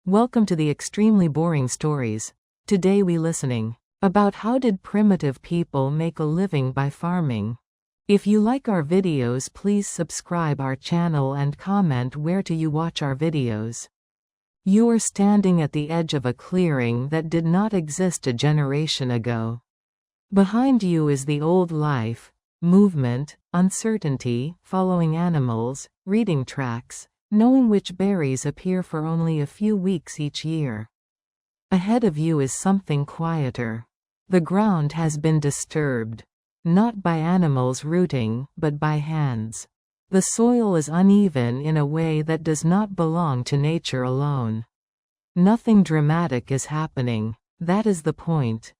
Welcome to the Extremely Boring Stories. Today we listening about how did primitive people make a living by farming. If you like our videos, please subscribe our channel and comment where do you watch our videos. You are standing at the edge of a clearing that did not exist a generation ago. Behind you is the old life, movement, uncertainty, following animals, reading tracks, knowing which berries appear for only a few weeks each year. Ahead of you is something quieter. The ground has been disturbed, not by animals rooting, but by hands. The soil is uneven in a way that does not belong to nature alone. Nothing dramatic is happening. That is the point.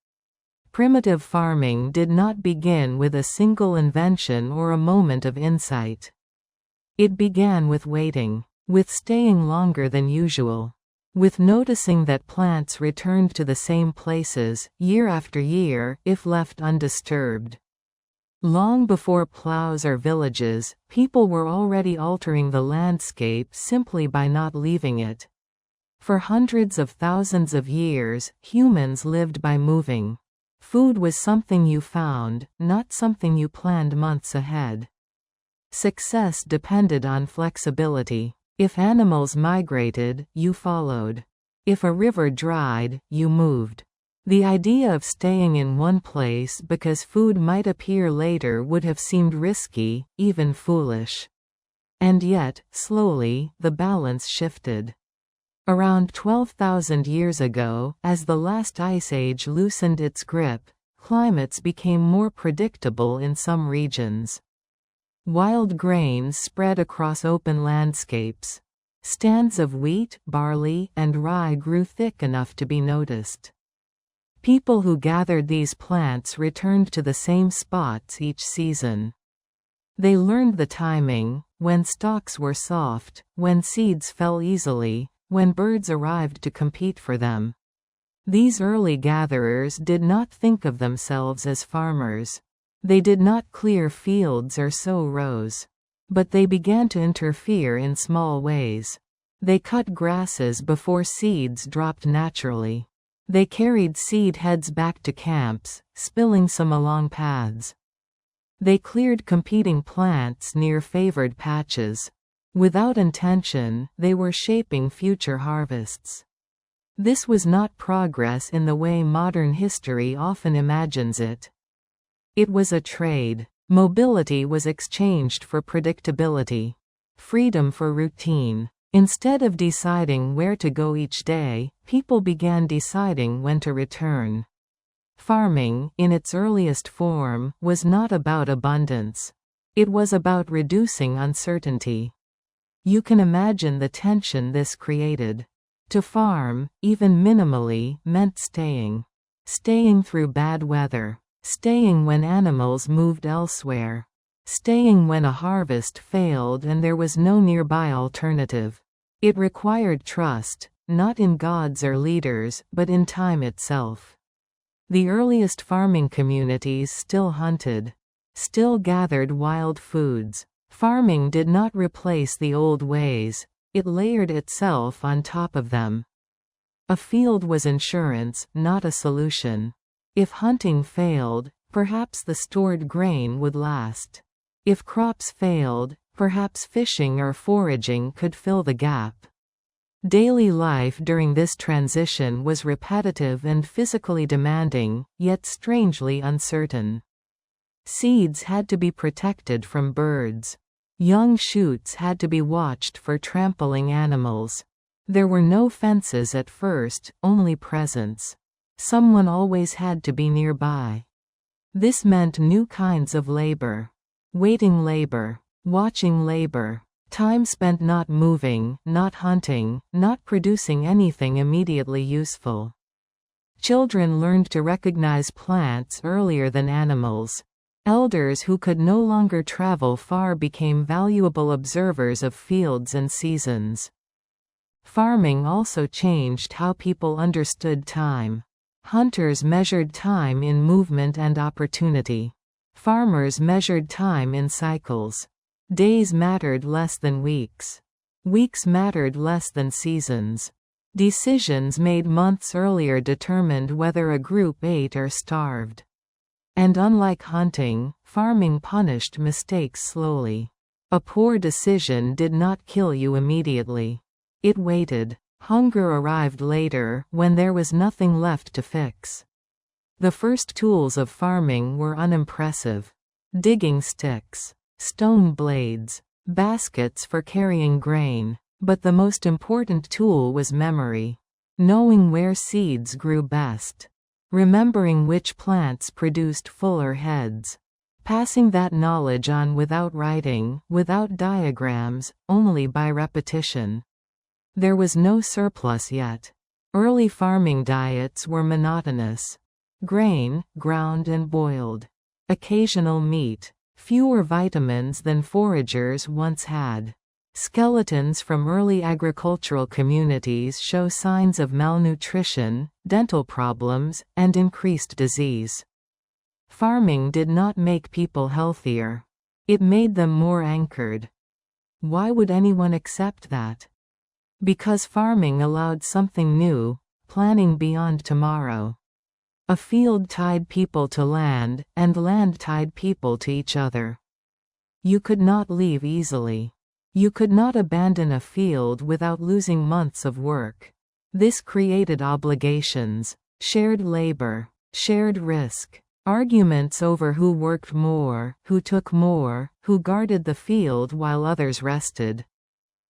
Primitive farming did not begin with a single invention or a moment of insight. It began with waiting, with staying longer than usual, with noticing that plants returned to the same places, year after year, if left undisturbed. Long before plows or villages, people were already altering the landscape simply by not leaving it. For hundreds of thousands of years, humans lived by moving. Food was something you found, not something you planned months ahead. Success depended on flexibility. If animals migrated, you followed. If a river dried, you moved. The idea of staying in one place because food might appear later would have seemed risky, even foolish. And yet, slowly, the balance shifted. Around 12,000 years ago, as the last ice age loosened its grip, climates became more predictable in some regions. Wild grains spread across open landscapes. Stands of wheat, barley, and rye grew thick enough to be noticed. People who gathered these plants returned to the same spots each season. They learned the timing, when stalks were soft, when seeds fell easily, when birds arrived to compete for them. These early gatherers did not think of themselves as farmers. They did not clear fields or sow rows. But they began to interfere in small ways. They cut grasses before seeds dropped naturally. They carried seed heads back to camps, spilling some along paths. They cleared competing plants near favored patches. Without intention, they were shaping future harvests. This was not progress in the way modern history often imagines it. It was a trade. Mobility was exchanged for predictability. Freedom for routine. Instead of deciding where to go each day, people began deciding when to return. Farming, in its earliest form, was not about abundance. It was about reducing uncertainty. You can imagine the tension this created. To farm, even minimally, meant staying. Staying through bad weather. Staying when animals moved elsewhere. Staying when a harvest failed and there was no nearby alternative. It required trust, not in gods or leaders, but in time itself. The earliest farming communities still hunted, still gathered wild foods. Farming did not replace the old ways, it layered itself on top of them. A field was insurance, not a solution. If hunting failed, perhaps the stored grain would last. If crops failed, perhaps fishing or foraging could fill the gap. Daily life during this transition was repetitive and physically demanding, yet strangely uncertain. Seeds had to be protected from birds. Young shoots had to be watched for trampling animals. There were no fences at first, only presence. Someone always had to be nearby. This meant new kinds of labor. Waiting labor. Watching labor. Time spent not moving, not hunting, not producing anything immediately useful. Children learned to recognize plants earlier than animals. Elders who could no longer travel far became valuable observers of fields and seasons. Farming also changed how people understood time. Hunters measured time in movement and opportunity. Farmers measured time in cycles. Days mattered less than weeks. Weeks mattered less than seasons. Decisions made months earlier determined whether a group ate or starved. And unlike hunting, farming punished mistakes slowly. A poor decision did not kill you immediately. It waited. Hunger arrived later, when there was nothing left to fix. The first tools of farming were unimpressive. Digging sticks, stone blades, baskets for carrying grain. But the most important tool was memory. Knowing where seeds grew best. Remembering which plants produced fuller heads. Passing that knowledge on without writing, without diagrams, only by repetition. There was no surplus yet. Early farming diets were monotonous. Grain, ground and boiled. Occasional meat. Fewer vitamins than foragers once had. Skeletons from early agricultural communities show signs of malnutrition, dental problems, and increased disease. Farming did not make people healthier. It made them more anchored. Why would anyone accept that? Because farming allowed something new, planning beyond tomorrow. A field tied people to land, and land tied people to each other. You could not leave easily. You could not abandon a field without losing months of work. This created obligations, shared labor, shared risk, arguments over who worked more, who took more, who guarded the field while others rested.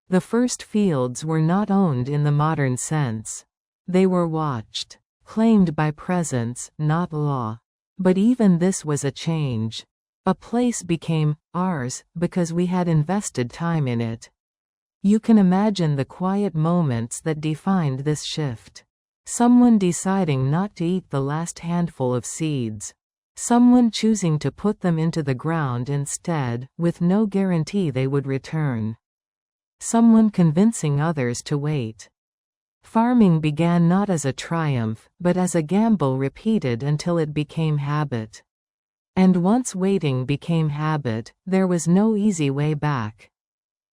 The first fields were not owned in the modern sense. They were watched, claimed by presence, not law. But even this was a change. A place became ours because we had invested time in it. You can imagine the quiet moments that defined this shift. Someone deciding not to eat the last handful of seeds. Someone choosing to put them into the ground instead, with no guarantee they would return. Someone convincing others to wait. Farming began not as a triumph, but as a gamble repeated until it became habit. And once waiting became habit, there was no easy way back.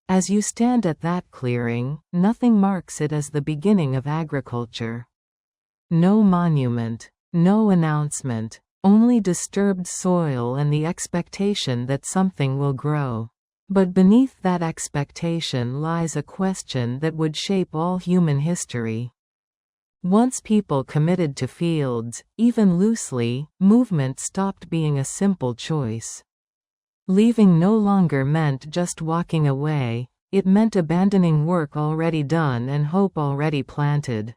As you stand at that clearing, nothing marks it as the beginning of agriculture. No monument, no announcement, only disturbed soil and the expectation that something will grow. But beneath that expectation lies a question that would shape all human history. Once people committed to fields, even loosely, movement stopped being a simple choice. Leaving no longer meant just walking away, it meant abandoning work already done and hope already planted.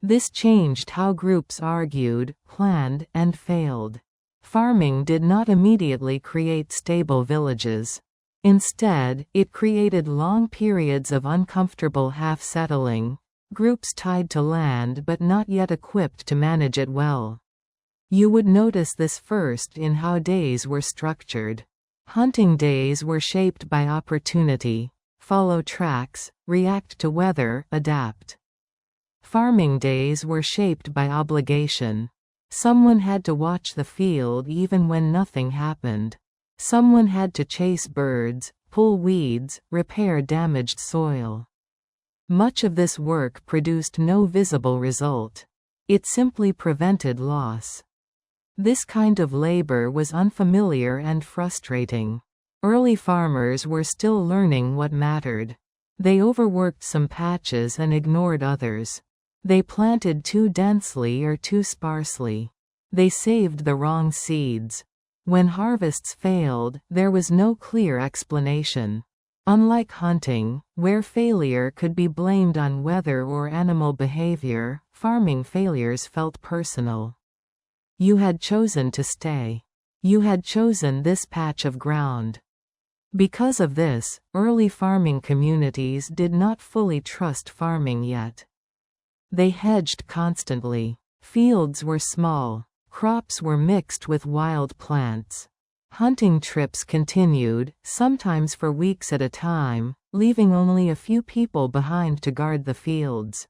This changed how groups argued, planned, and failed. Farming did not immediately create stable villages. Instead, it created long periods of uncomfortable half-settling. Groups tied to land but not yet equipped to manage it well. You would notice this first in how days were structured. Hunting days were shaped by opportunity. Follow tracks, react to weather, adapt. Farming days were shaped by obligation. Someone had to watch the field even when nothing happened. Someone had to chase birds, pull weeds, repair damaged soil. Much of this work produced no visible result. It simply prevented loss. This kind of labor was unfamiliar and frustrating. Early farmers were still learning what mattered. They overworked some patches and ignored others. They planted too densely or too sparsely. They saved the wrong seeds. When harvests failed, there was no clear explanation. Unlike hunting, where failure could be blamed on weather or animal behavior, farming failures felt personal. You had chosen to stay. You had chosen this patch of ground. Because of this, early farming communities did not fully trust farming yet. They hedged constantly. Fields were small. Crops were mixed with wild plants. Hunting trips continued, sometimes for weeks at a time, leaving only a few people behind to guard the fields.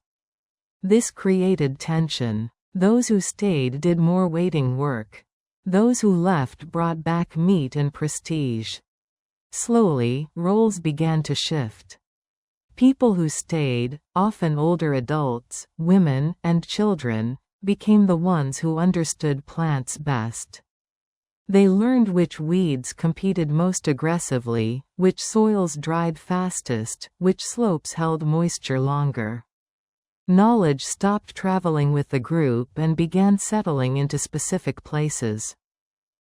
This created tension. Those who stayed did more waiting work. Those who left brought back meat and prestige. Slowly, roles began to shift. People who stayed, often older adults, women, and children, became the ones who understood plants best. They learned which weeds competed most aggressively, which soils dried fastest, which slopes held moisture longer. Knowledge stopped traveling with the group and began settling into specific places.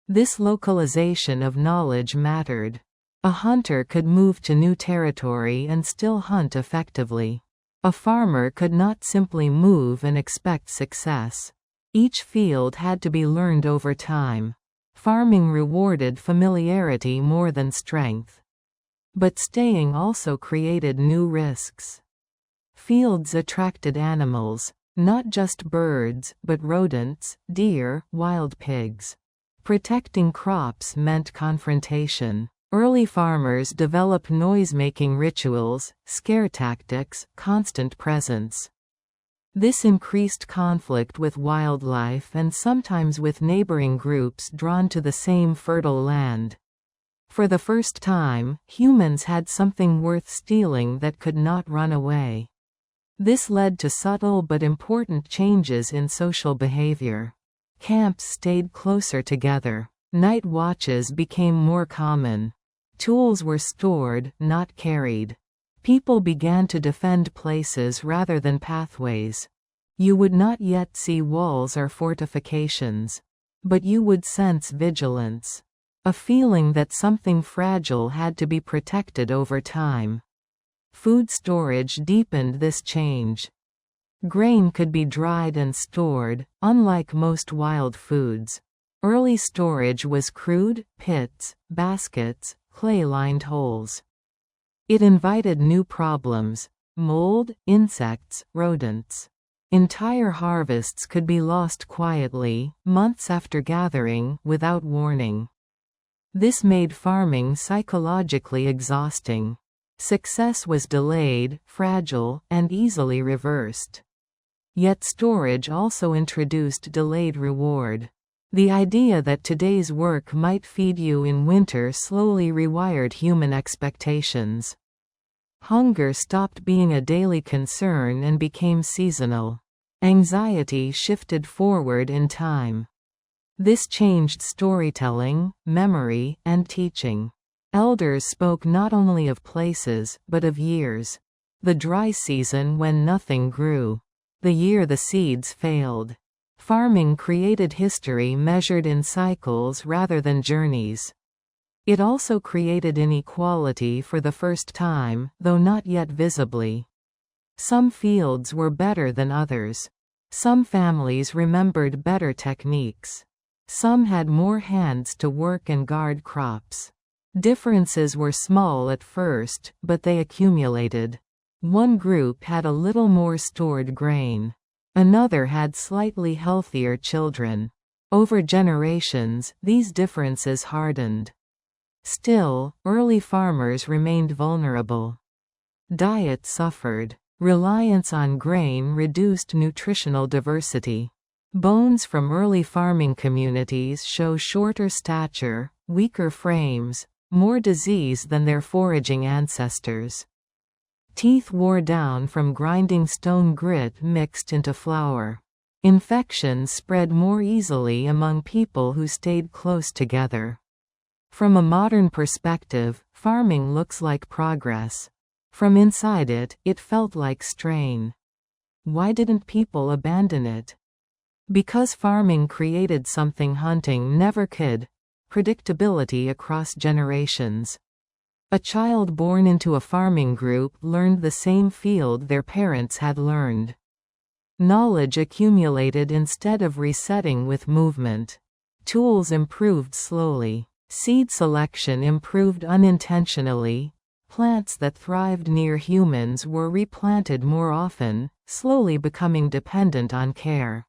This localization of knowledge mattered. A hunter could move to new territory and still hunt effectively. A farmer could not simply move and expect success. Each field had to be learned over time. Farming rewarded familiarity more than strength. But staying also created new risks. Fields attracted animals, not just birds, but rodents, deer, wild pigs. Protecting crops meant confrontation. Early farmers developed noise-making rituals, scare tactics, constant presence. This increased conflict with wildlife and sometimes with neighboring groups drawn to the same fertile land. For the first time, humans had something worth stealing that could not run away. This led to subtle but important changes in social behavior. Camps stayed closer together. Night watches became more common. Tools were stored, not carried. People began to defend places rather than pathways. You would not yet see walls or fortifications. But you would sense vigilance. A feeling that something fragile had to be protected over time. Food storage deepened this change. Grain could be dried and stored, unlike most wild foods. Early storage was crude, pits, baskets, clay-lined holes. It invited new problems: mold, insects, rodents. Entire harvests could be lost quietly, months after gathering, without warning. This made farming psychologically exhausting. Success was delayed, fragile, and easily reversed. Yet storage also introduced delayed reward. The idea that today's work might feed you in winter slowly rewired human expectations. Hunger stopped being a daily concern and became seasonal. Anxiety shifted forward in time. This changed storytelling, memory, and teaching. Elders spoke not only of places, but of years. The dry season when nothing grew. The year the seeds failed. Farming created history measured in cycles rather than journeys. It also created inequality for the first time, though not yet visibly. Some fields were better than others. Some families remembered better techniques. Some had more hands to work and guard crops. Differences were small at first, but they accumulated. One group had a little more stored grain. Another had slightly healthier children. Over generations, these differences hardened. Still, early farmers remained vulnerable. Diet suffered. Reliance on grain reduced nutritional diversity. Bones from early farming communities show shorter stature, weaker frames, more disease than their foraging ancestors. Teeth wore down from grinding stone grit mixed into flour. Infections spread more easily among people who stayed close together. From a modern perspective, farming looks like progress. From inside it, it felt like strain. Why didn't people abandon it? Because farming created something hunting never could: predictability across generations. A child born into a farming group learned the same field their parents had learned. Knowledge accumulated instead of resetting with movement. Tools improved slowly. Seed selection improved unintentionally. Plants that thrived near humans were replanted more often, slowly becoming dependent on care.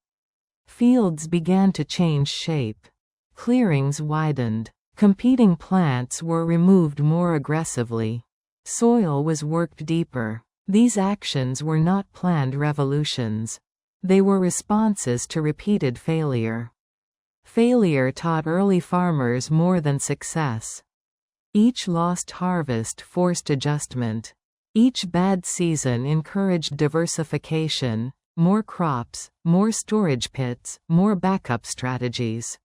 Fields began to change shape. Clearings widened. Competing plants were removed more aggressively. Soil was worked deeper. These actions were not planned revolutions. They were responses to repeated failure. Failure taught early farmers more than success. Each lost harvest forced adjustment. Each bad season encouraged diversification, more crops, more storage pits, more backup strategies.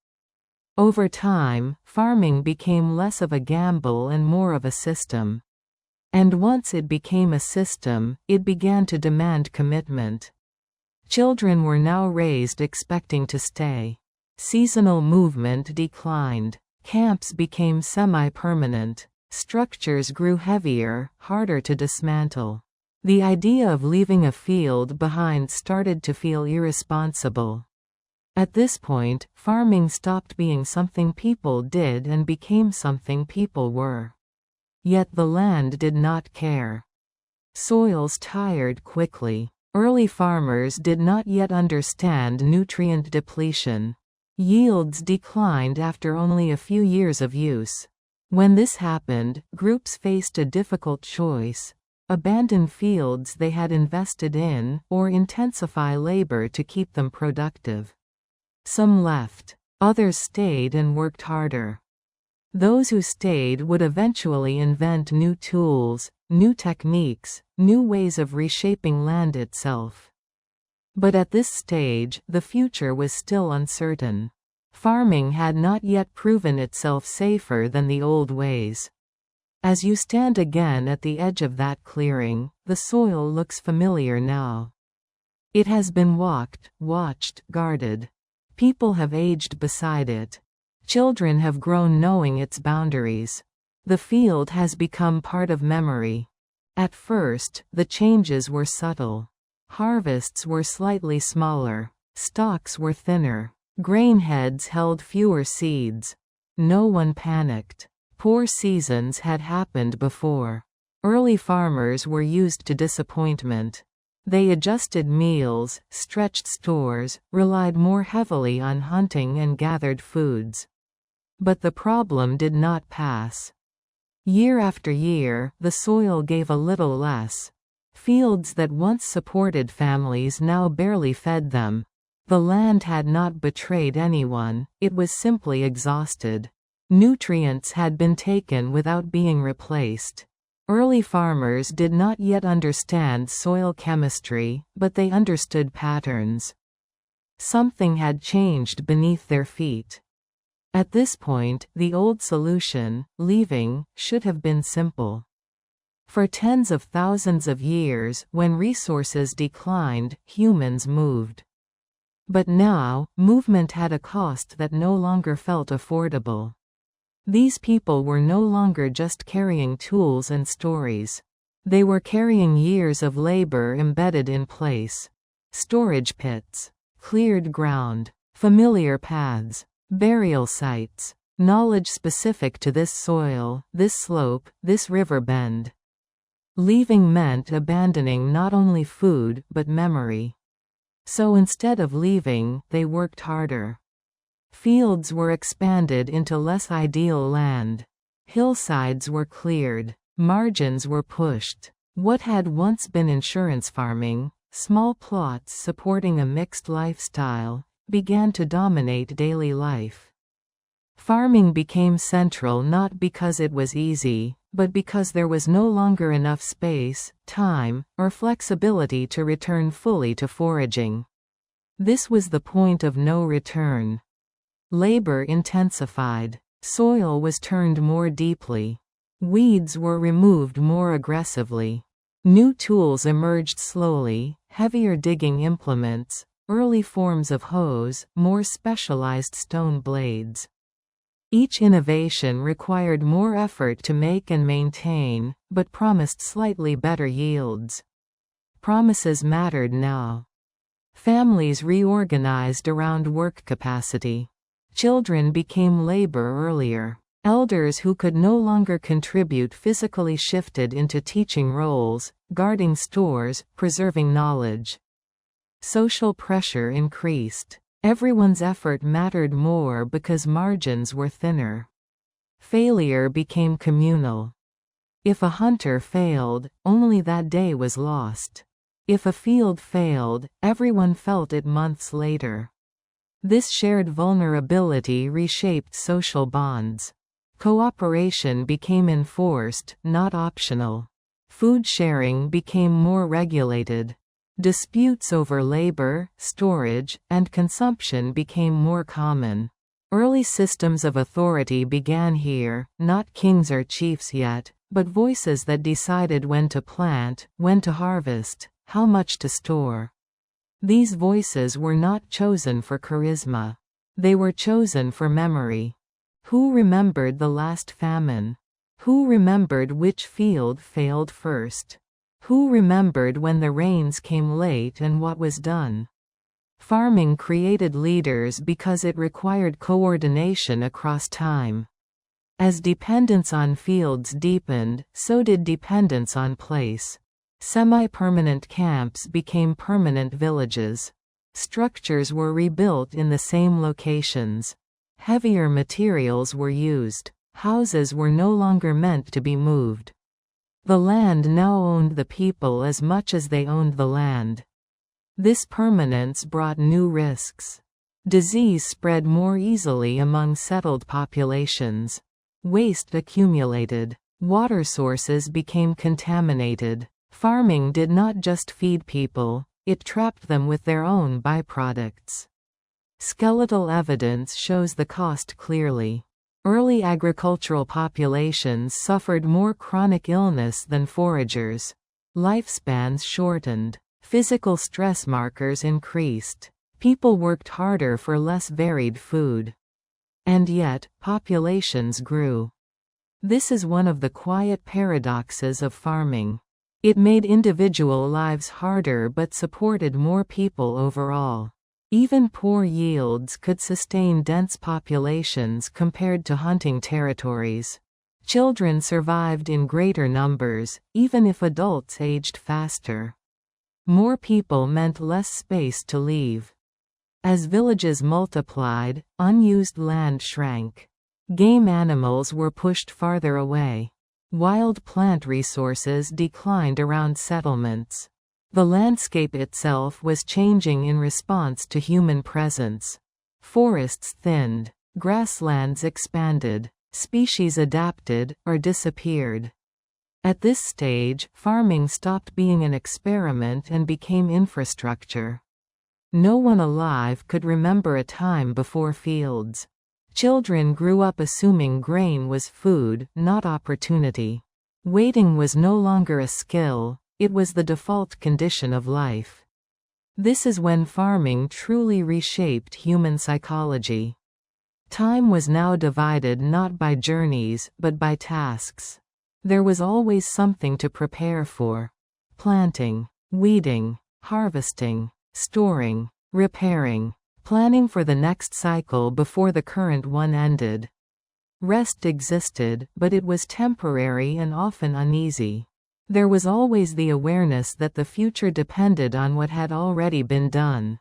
Over time, farming became less of a gamble and more of a system. And once it became a system, it began to demand commitment. Children were now raised expecting to stay. Seasonal movement declined. Camps became semi-permanent. Structures grew heavier, harder to dismantle. The idea of leaving a field behind started to feel irresponsible. At this point, farming stopped being something people did and became something people were. Yet the land did not care. Soils tired quickly. Early farmers did not yet understand nutrient depletion. Yields declined after only a few years of use. When this happened, groups faced a difficult choice: abandon fields they had invested in, or intensify labor to keep them productive. Some left. Others stayed and worked harder. Those who stayed would eventually invent new tools, new techniques, new ways of reshaping land itself. But at this stage, the future was still uncertain. Farming had not yet proven itself safer than the old ways. As you stand again at the edge of that clearing, the soil looks familiar now. It has been walked, watched, guarded. People have aged beside it. Children have grown knowing its boundaries. The field has become part of memory. At first, the changes were subtle. Harvests were slightly smaller. Stalks were thinner. Grain heads held fewer seeds. No one panicked. Poor seasons had happened before. Early farmers were used to disappointment. They adjusted meals, stretched stores, relied more heavily on hunting and gathered foods. But the problem did not pass. Year after year, the soil gave a little less. Fields that once supported families now barely fed them. The land had not betrayed anyone, it was simply exhausted. Nutrients had been taken without being replaced. Early farmers did not yet understand soil chemistry, but they understood patterns. Something had changed beneath their feet. At this point, the old solution, leaving, should have been simple. For tens of thousands of years, when resources declined, humans moved. But now, movement had a cost that no longer felt affordable. These people were no longer just carrying tools and stories. They were carrying years of labor embedded in place. Storage pits, cleared ground, familiar paths, burial sites, knowledge specific to this soil, this slope, this river bend. Leaving meant abandoning not only food, but memory. So instead of leaving, they worked harder. Fields were expanded into less ideal land. Hillsides were cleared. Margins were pushed. What had once been insurance farming, small plots supporting a mixed lifestyle, began to dominate daily life. Farming became central not because it was easy, but because there was no longer enough space, time, or flexibility to return fully to foraging. This was the point of no return. Labor intensified. Soil was turned more deeply. Weeds were removed more aggressively. New tools emerged slowly: heavier digging implements, early forms of hoes, more specialized stone blades. Each innovation required more effort to make and maintain, but promised slightly better yields. Promises mattered now. Families reorganized around work capacity. Children became labor earlier. Elders who could no longer contribute physically shifted into teaching roles, guarding stores, preserving knowledge. Social pressure increased. Everyone's effort mattered more because margins were thinner. Failure became communal. If a hunter failed, only that day was lost. If a field failed, everyone felt it months later. This shared vulnerability reshaped social bonds. Cooperation became enforced, not optional. Food sharing became more regulated. Disputes over labor, storage, and consumption became more common. Early systems of authority began here, not kings or chiefs yet, but voices that decided when to plant, when to harvest, how much to store. These voices were not chosen for charisma. They were chosen for memory. Who remembered the last famine? Who remembered which field failed first? Who remembered when the rains came late and what was done? Farming created leaders because it required coordination across time. As dependence on fields deepened, so did dependence on place. Semi-permanent camps became permanent villages. Structures were rebuilt in the same locations. Heavier materials were used. Houses were no longer meant to be moved. The land now owned the people as much as they owned the land. This permanence brought new risks. Disease spread more easily among settled populations. Waste accumulated. Water sources became contaminated. Farming did not just feed people, it trapped them with their own byproducts. Skeletal evidence shows the cost clearly. Early agricultural populations suffered more chronic illness than foragers. Lifespans shortened. Physical stress markers increased. People worked harder for less varied food. And yet, populations grew. This is one of the quiet paradoxes of farming. It made individual lives harder but supported more people overall. Even poor yields could sustain dense populations compared to hunting territories. Children survived in greater numbers, even if adults aged faster. More people meant less space to leave. As villages multiplied, unused land shrank. Game animals were pushed farther away. Wild plant resources declined around settlements. The landscape itself was changing in response to human presence. Forests thinned. Grasslands expanded. Species adapted, or disappeared. At this stage, farming stopped being an experiment and became infrastructure. No one alive could remember a time before fields. Children grew up assuming grain was food, not opportunity. Waiting was no longer a skill, it was the default condition of life. This is when farming truly reshaped human psychology. Time was now divided not by journeys, but by tasks. There was always something to prepare for. Planting, weeding, harvesting, storing, repairing, planning for the next cycle before the current one ended. Rest existed, but it was temporary and often uneasy. There was always the awareness that the future depended on what had already been done.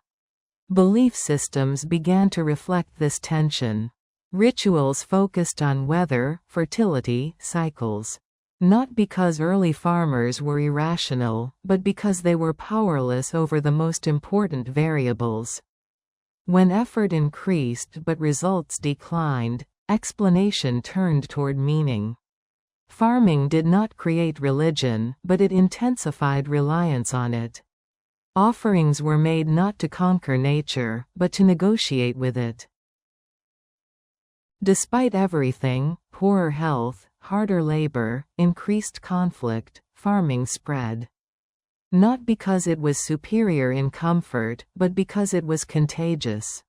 Belief systems began to reflect this tension. Rituals focused on weather, fertility, cycles. Not because early farmers were irrational, but because they were powerless over the most important variables. When effort increased but results declined, explanation turned toward meaning. Farming did not create religion, but it intensified reliance on it. Offerings were made not to conquer nature, but to negotiate with it. Despite everything, poorer health, harder labor, increased conflict, farming spread. Not because it was superior in comfort, but because it was contagious.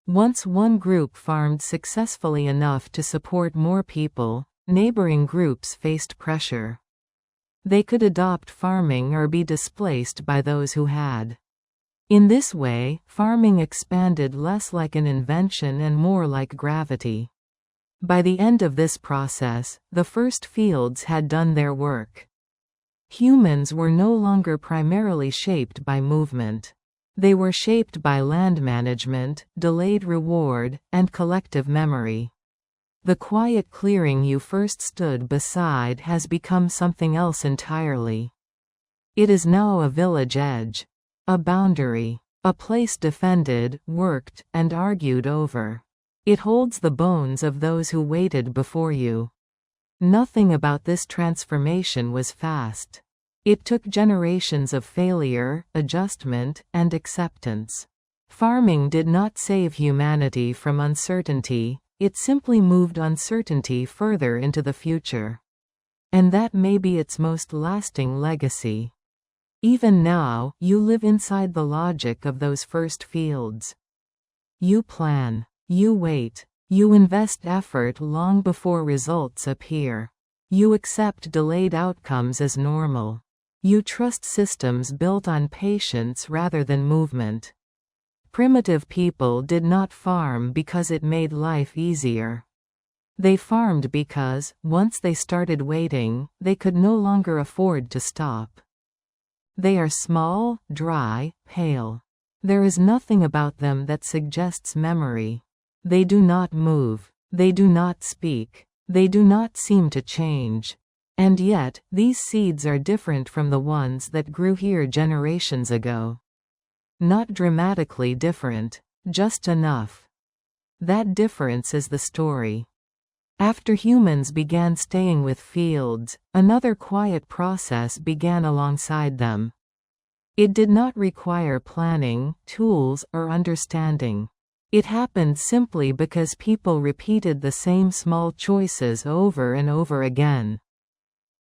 Once one group farmed successfully enough to support more people, neighboring groups faced pressure. They could adopt farming or be displaced by those who had. In this way, farming expanded less like an invention and more like gravity. By the end of this process, the first fields had done their work. Humans were no longer primarily shaped by movement. They were shaped by land management, delayed reward, and collective memory. The quiet clearing you first stood beside has become something else entirely. It is now a village edge. A boundary. A place defended, worked, and argued over. It holds the bones of those who waited before you. Nothing about this transformation was fast. It took generations of failure, adjustment, and acceptance. Farming did not save humanity from uncertainty, it simply moved uncertainty further into the future. And that may be its most lasting legacy. Even now, you live inside the logic of those first fields. You plan. You wait. You invest effort long before results appear. You accept delayed outcomes as normal. You trust systems built on patience rather than movement. Primitive people did not farm because it made life easier. They farmed because, once they started waiting, they could no longer afford to stop. They are small, dry, pale. There is nothing about them that suggests memory. They do not move. They do not speak. They do not seem to change. And yet, these seeds are different from the ones that grew here generations ago. Not dramatically different, just enough. That difference is the story. After humans began staying with fields, another quiet process began alongside them. It did not require planning, tools, or understanding. It happened simply because people repeated the same small choices over and over again.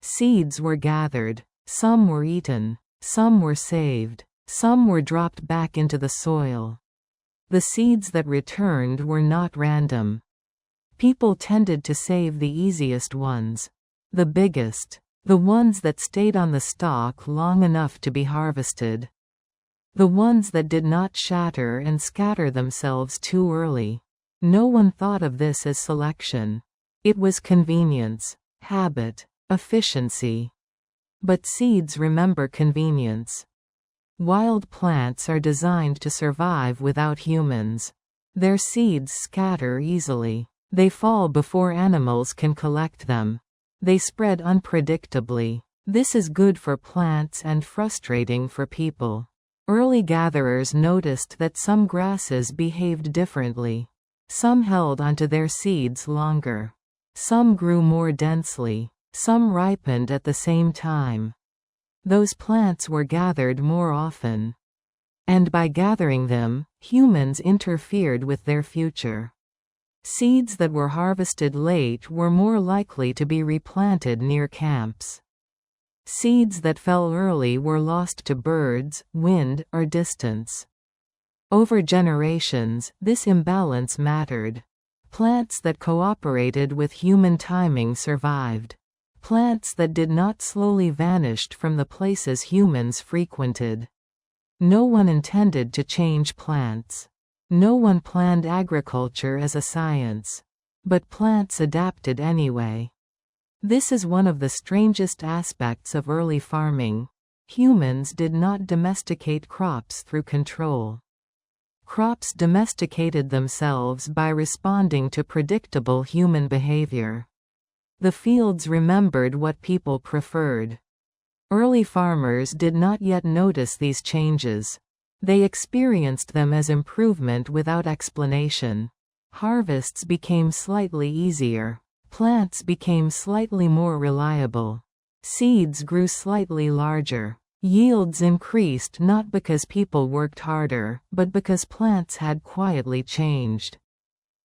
Seeds were gathered. Some were eaten. Some were saved. Some were dropped back into the soil. The seeds that returned were not random. People tended to save the easiest ones. The biggest. The ones that stayed on the stalk long enough to be harvested. The ones that did not shatter and scatter themselves too early. No one thought of this as selection. It was convenience, habit, efficiency. But seeds remember convenience. Wild plants are designed to survive without humans. Their seeds scatter easily. They fall before animals can collect them. They spread unpredictably. This is good for plants and frustrating for people. Early gatherers noticed that some grasses behaved differently. Some held onto their seeds longer. Some grew more densely. Some ripened at the same time. Those plants were gathered more often. And by gathering them, humans interfered with their future. Seeds that were harvested late were more likely to be replanted near camps. Seeds that fell early were lost to birds, wind, or distance. Over generations, this imbalance mattered. Plants that cooperated with human timing survived. Plants that did not slowly vanished from the places humans frequented. No one intended to change plants. No one planned agriculture as a science. But plants adapted anyway. This is one of the strangest aspects of early farming. Humans did not domesticate crops through control. Crops domesticated themselves by responding to predictable human behavior. The fields remembered what people preferred. Early farmers did not yet notice these changes. They experienced them as improvement without explanation. Harvests became slightly easier. Plants became slightly more reliable. Seeds grew slightly larger. Yields increased not because people worked harder, but because plants had quietly changed.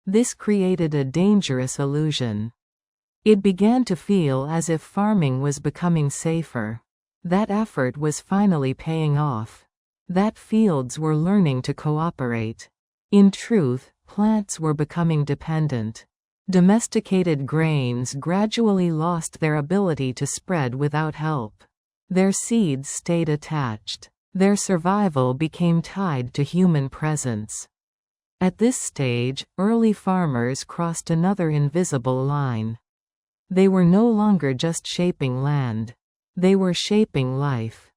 This created a dangerous illusion. It began to feel as if farming was becoming safer. That effort was finally paying off. That fields were learning to cooperate. In truth, plants were becoming dependent. Domesticated grains gradually lost their ability to spread without help. Their seeds stayed attached. Their survival became tied to human presence. At this stage, early farmers crossed another invisible line. They were no longer just shaping land. They were shaping life.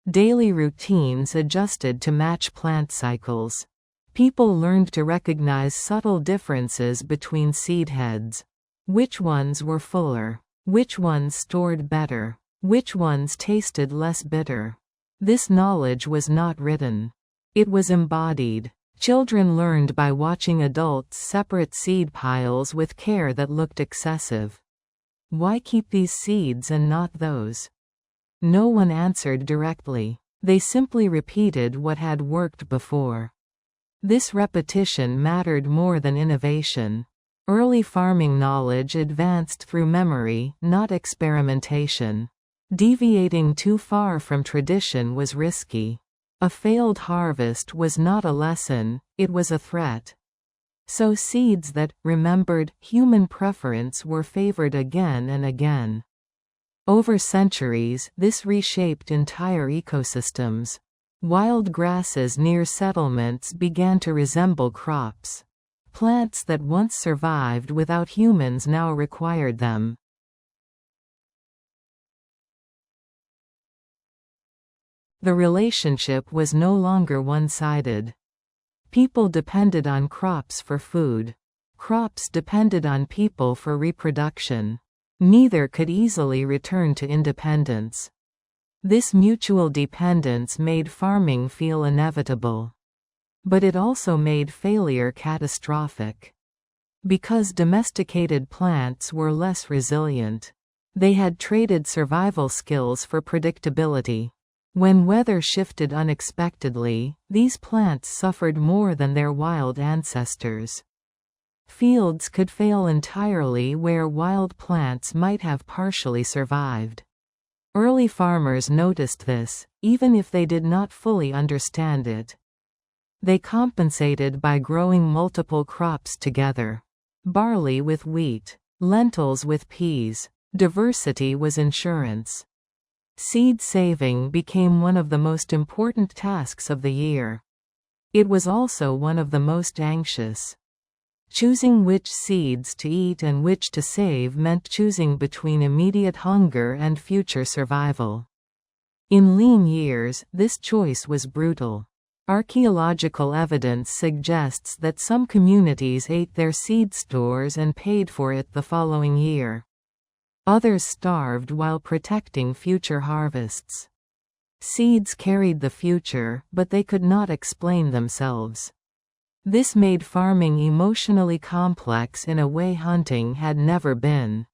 Daily routines adjusted to match plant cycles. People learned to recognize subtle differences between seed heads. Which ones were fuller? Which ones stored better? Which ones tasted less bitter? This knowledge was not written. It was embodied. Children learned by watching adults separate seed piles with care that looked excessive. Why keep these seeds and not those? No one answered directly. They simply repeated what had worked before. This repetition mattered more than innovation. Early farming knowledge advanced through memory, not experimentation. Deviating too far from tradition was risky. A failed harvest was not a lesson, it was a threat. So seeds that remembered human preference were favored again and again. Over centuries, this reshaped entire ecosystems. Wild grasses near settlements began to resemble crops. Plants that once survived without humans now required them. The relationship was no longer one-sided. People depended on crops for food. Crops depended on people for reproduction. Neither could easily return to independence. This mutual dependence made farming feel inevitable. But it also made failure catastrophic. Because domesticated plants were less resilient. They had traded survival skills for predictability. When weather shifted unexpectedly, these plants suffered more than their wild ancestors. Fields could fail entirely where wild plants might have partially survived. Early farmers noticed this, even if they did not fully understand it. They compensated by growing multiple crops together. Barley with wheat, lentils with peas. Diversity was insurance. Seed saving became one of the most important tasks of the year. It was also one of the most anxious. Choosing which seeds to eat and which to save meant choosing between immediate hunger and future survival. In lean years, this choice was brutal. Archaeological evidence suggests that some communities ate their seed stores and paid for it the following year. Others starved while protecting future harvests. Seeds carried the future, but they could not explain themselves. This made farming emotionally complex in a way hunting had never been.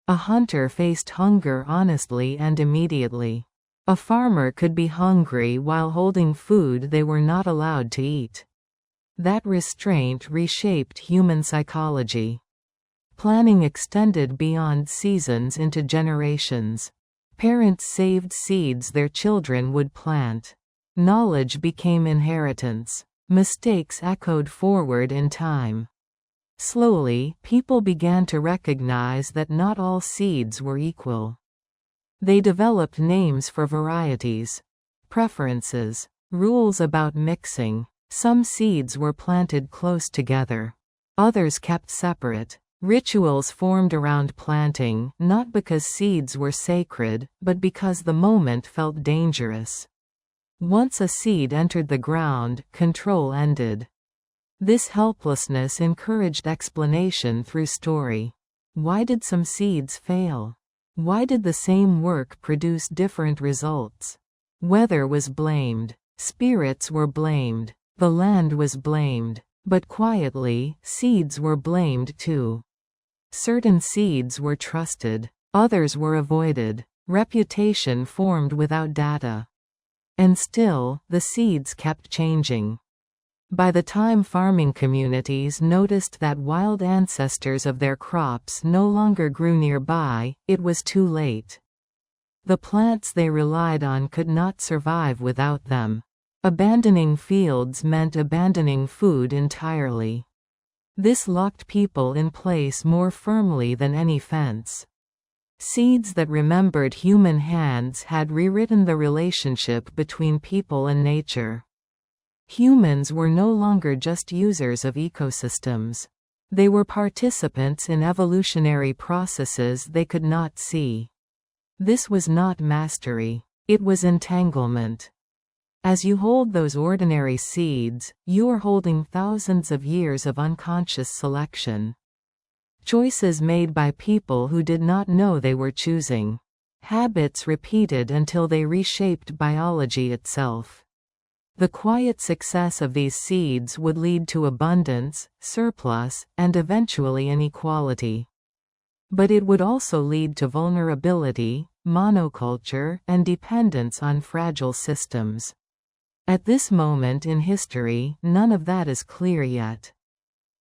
A hunter faced hunger honestly and immediately. A farmer could be hungry while holding food they were not allowed to eat. That restraint reshaped human psychology. Planning extended beyond seasons into generations. Parents saved seeds their children would plant. Knowledge became inheritance. Mistakes echoed forward in time. Slowly, people began to recognize that not all seeds were equal. They developed names for varieties, preferences, rules about mixing. Some seeds were planted close together. Others kept separate. Rituals formed around planting, not because seeds were sacred, but because the moment felt dangerous. Once a seed entered the ground, control ended. This helplessness encouraged explanation through story. Why did some seeds fail? Why did the same work produce different results? Weather was blamed. Spirits were blamed. The land was blamed. But quietly, seeds were blamed too. Certain seeds were trusted. Others were avoided. Reputation formed without data. And still, the seeds kept changing. By the time farming communities noticed that wild ancestors of their crops no longer grew nearby, it was too late. The plants they relied on could not survive without them. Abandoning fields meant abandoning food entirely. This locked people in place more firmly than any fence. Seeds that remembered human hands had rewritten the relationship between people and nature. Humans were no longer just users of ecosystems. They were participants in evolutionary processes they could not see. This was not mastery. It was entanglement. As you hold those ordinary seeds, you are holding thousands of years of unconscious selection. Choices made by people who did not know they were choosing. Habits repeated until they reshaped biology itself. The quiet success of these seeds would lead to abundance, surplus, and eventually inequality. But it would also lead to vulnerability, monoculture, and dependence on fragile systems. At this moment in history, none of that is clear yet.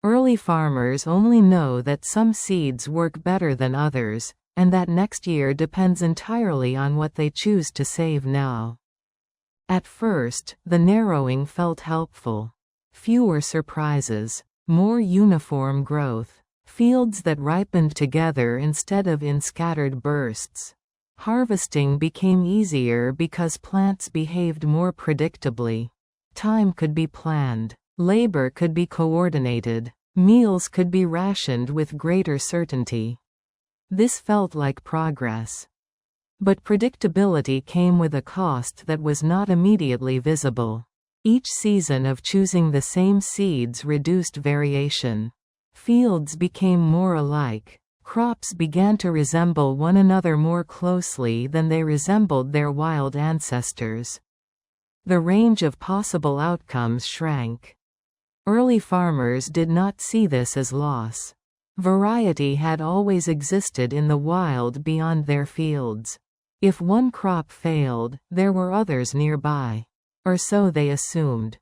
Early farmers only know that some seeds work better than others, and that next year depends entirely on what they choose to save now. At first, the narrowing felt helpful. Fewer surprises, more uniform growth, fields that ripened together instead of in scattered bursts. Harvesting became easier because plants behaved more predictably. Time could be planned. Labor could be coordinated. Meals could be rationed with greater certainty. This felt like progress. But predictability came with a cost that was not immediately visible. Each season of choosing the same seeds reduced variation. Fields became more alike. Crops began to resemble one another more closely than they resembled their wild ancestors. The range of possible outcomes shrank. Early farmers did not see this as loss. Variety had always existed in the wild beyond their fields. If one crop failed, there were others nearby. Or so they assumed.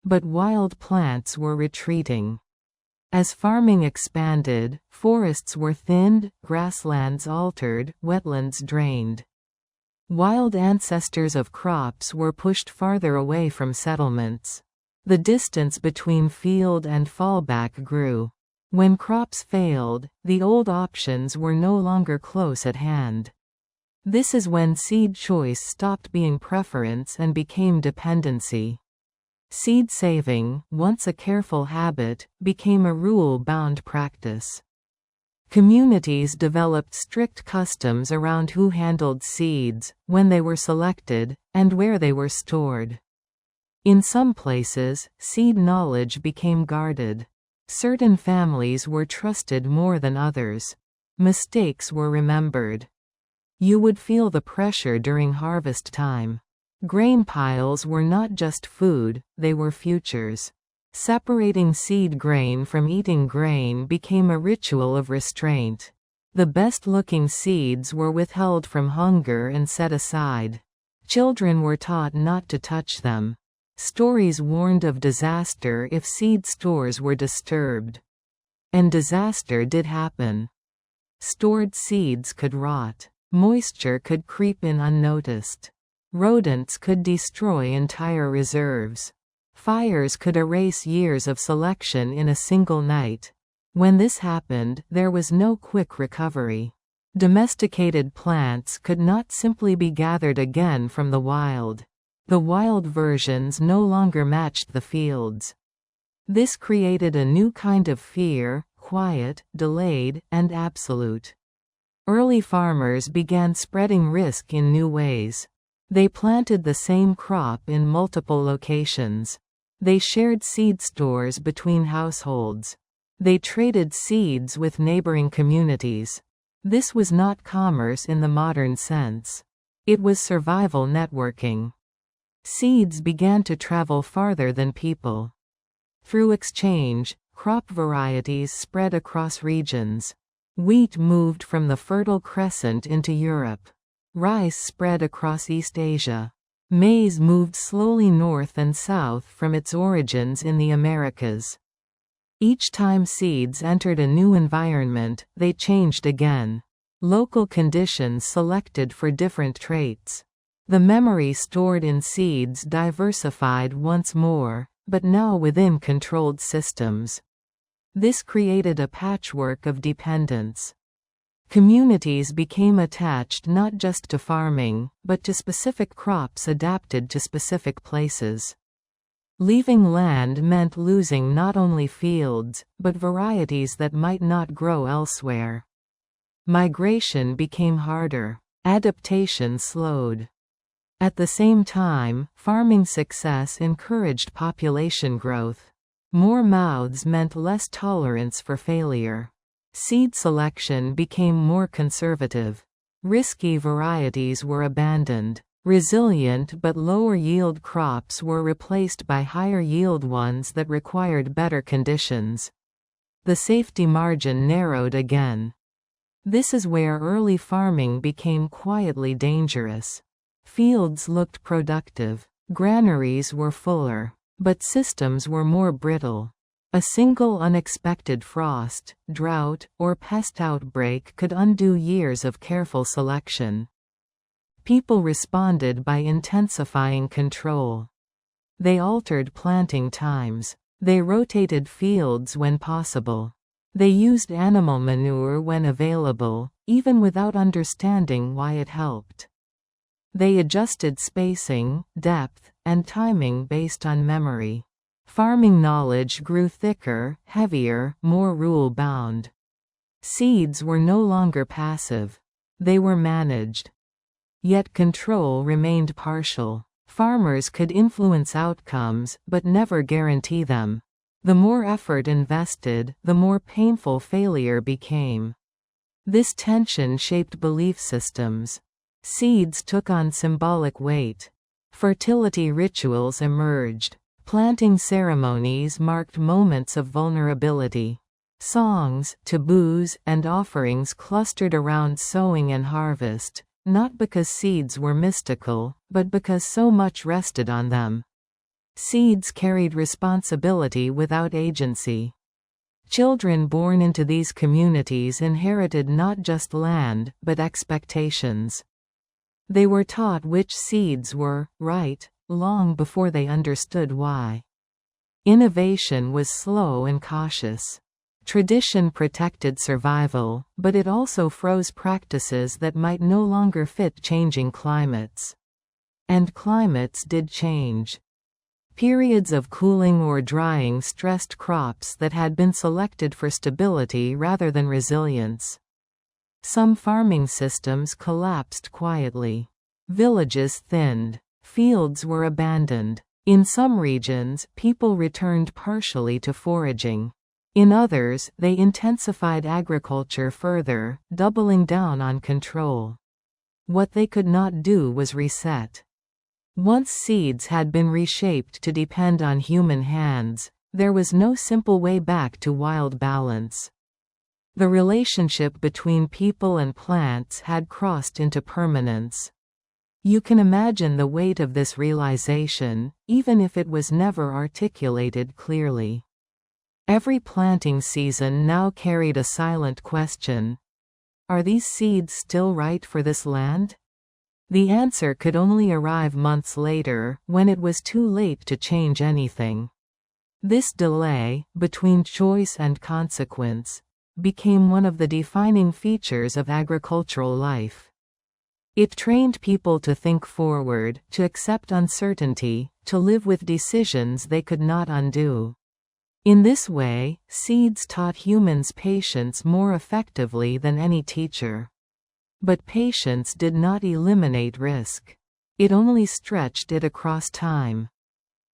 But wild plants were retreating. As farming expanded, forests were thinned, grasslands altered, wetlands drained. Wild ancestors of crops were pushed farther away from settlements. The distance between field and fallback grew. When crops failed, the old options were no longer close at hand. This is when seed choice stopped being preference and became dependency. Seed saving, once a careful habit, became a rule-bound practice. Communities developed strict customs around who handled seeds, when they were selected, and where they were stored. In some places, seed knowledge became guarded. Certain families were trusted more than others. Mistakes were remembered. You would feel the pressure during harvest time. Grain piles were not just food, they were futures. Separating seed grain from eating grain became a ritual of restraint. The best-looking seeds were withheld from hunger and set aside. Children were taught not to touch them. Stories warned of disaster if seed stores were disturbed. And disaster did happen. Stored seeds could rot. Moisture could creep in unnoticed. Rodents could destroy entire reserves. Fires could erase years of selection in a single night. When this happened, there was no quick recovery. Domesticated plants could not simply be gathered again from the wild. The wild versions no longer matched the fields. This created a new kind of fear, quiet, delayed, and absolute. Early farmers began spreading risk in new ways. They planted the same crop in multiple locations. They shared seed stores between households. They traded seeds with neighboring communities. This was not commerce in the modern sense. It was survival networking. Seeds began to travel farther than people. Through exchange, crop varieties spread across regions. Wheat moved from the Fertile Crescent into Europe. Rice spread across East Asia. Maize moved slowly north and south from its origins in the Americas. Each time seeds entered a new environment, they changed again. Local conditions selected for different traits. The memory stored in seeds diversified once more, but now within controlled systems. This created a patchwork of dependence. Communities became attached not just to farming, but to specific crops adapted to specific places. Leaving land meant losing not only fields, but varieties that might not grow elsewhere. Migration became harder. Adaptation slowed. At the same time, farming success encouraged population growth. More mouths meant less tolerance for failure. Seed selection became more conservative. Risky varieties were abandoned. Resilient but lower yield crops were replaced by higher yield ones that required better conditions. The safety margin narrowed again. This is where early farming became quietly dangerous. Fields looked productive, granaries were fuller, but systems were more brittle. A single unexpected frost, drought, or pest outbreak could undo years of careful selection. People responded by intensifying control. They altered planting times. They rotated fields when possible. They used animal manure when available, even without understanding why it helped. They adjusted spacing, depth, and timing based on memory. Farming knowledge grew thicker, heavier, more rule-bound. Seeds were no longer passive. They were managed. Yet control remained partial. Farmers could influence outcomes, but never guarantee them. The more effort invested, the more painful failure became. This tension shaped belief systems. Seeds took on symbolic weight. Fertility rituals emerged. Planting ceremonies marked moments of vulnerability. Songs, taboos, and offerings clustered around sowing and harvest, not because seeds were mystical, but because so much rested on them. Seeds carried responsibility without agency. Children born into these communities inherited not just land, but expectations. They were taught which seeds were right, long before they understood why. Innovation was slow and cautious. Tradition protected survival, but it also froze practices that might no longer fit changing climates. And climates did change. Periods of cooling or drying stressed crops that had been selected for stability rather than resilience. Some farming systems collapsed quietly. Villages thinned. Fields were abandoned. In some regions, people returned partially to foraging. In others, they intensified agriculture further, doubling down on control. What they could not do was reset. Once seeds had been reshaped to depend on human hands, there was no simple way back to wild balance. The relationship between people and plants had crossed into permanence. You can imagine the weight of this realization, even if it was never articulated clearly. Every planting season now carried a silent question. Are these seeds still right for this land? The answer could only arrive months later, when it was too late to change anything. This delay, between choice and consequence, became one of the defining features of agricultural life. It trained people to think forward, to accept uncertainty, to live with decisions they could not undo. In this way, seeds taught humans patience more effectively than any teacher. But patience did not eliminate risk. It only stretched it across time.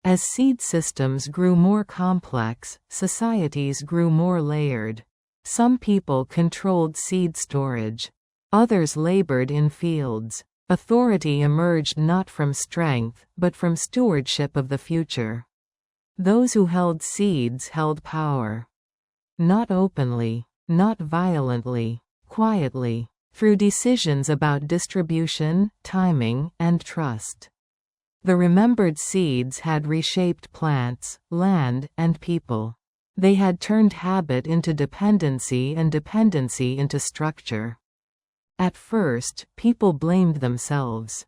As seed systems grew more complex, societies grew more layered. Some people controlled seed storage. Others labored in fields. Authority emerged not from strength, but from stewardship of the future. Those who held seeds held power. Not openly, not violently, quietly, through decisions about distribution, timing, and trust. The remembered seeds had reshaped plants, land, and people. They had turned habit into dependency and dependency into structure. At first, people blamed themselves.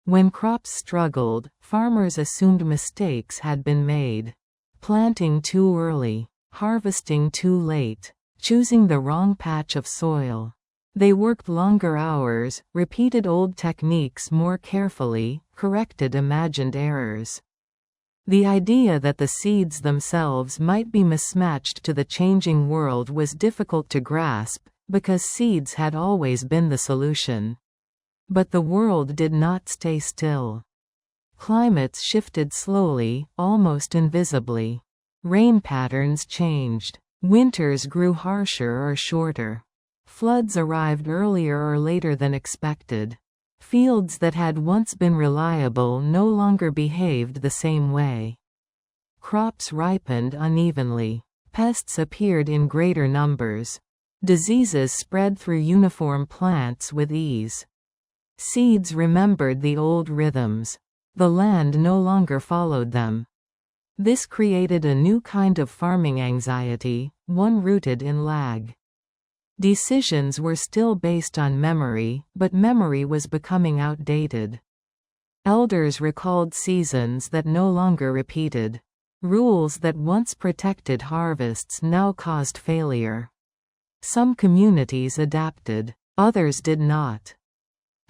When crops struggled, farmers assumed mistakes had been made. Planting too early, harvesting too late, choosing the wrong patch of soil. They worked longer hours, repeated old techniques more carefully, corrected imagined errors. The idea that the seeds themselves might be mismatched to the changing world was difficult to grasp, because seeds had always been the solution. But the world did not stay still. Climates shifted slowly, almost invisibly. Rain patterns changed. Winters grew harsher or shorter. Floods arrived earlier or later than expected. Fields that had once been reliable no longer behaved the same way. Crops ripened unevenly. Pests appeared in greater numbers. Diseases spread through uniform plants with ease. Seeds remembered the old rhythms. The land no longer followed them. This created a new kind of farming anxiety, one rooted in lag. Decisions were still based on memory, but memory was becoming outdated. Elders recalled seasons that no longer repeated. Rules that once protected harvests now caused failure. Some communities adapted, others did not.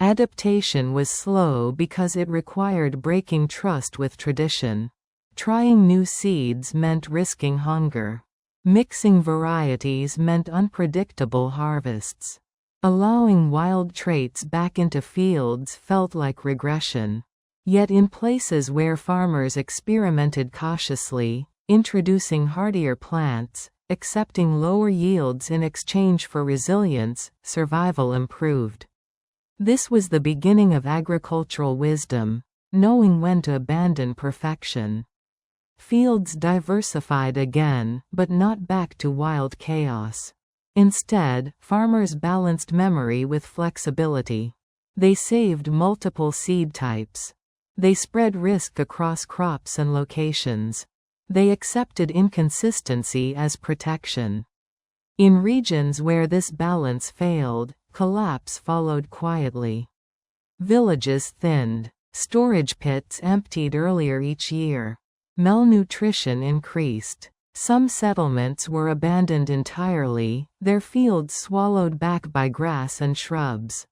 Adaptation was slow because it required breaking trust with tradition. Trying new seeds meant risking hunger. Mixing varieties meant unpredictable harvests. Allowing wild traits back into fields felt like regression. Yet in places where farmers experimented cautiously, introducing hardier plants, accepting lower yields in exchange for resilience, survival improved. This was the beginning of agricultural wisdom, knowing when to abandon perfection. Fields diversified again, but not back to wild chaos. Instead, farmers balanced memory with flexibility. They saved multiple seed types. They spread risk across crops and locations. They accepted inconsistency as protection. In regions where this balance failed, collapse followed quietly. Villages thinned. Storage pits emptied earlier each year. Malnutrition increased. Some settlements were abandoned entirely, their fields swallowed back by grass and shrubs.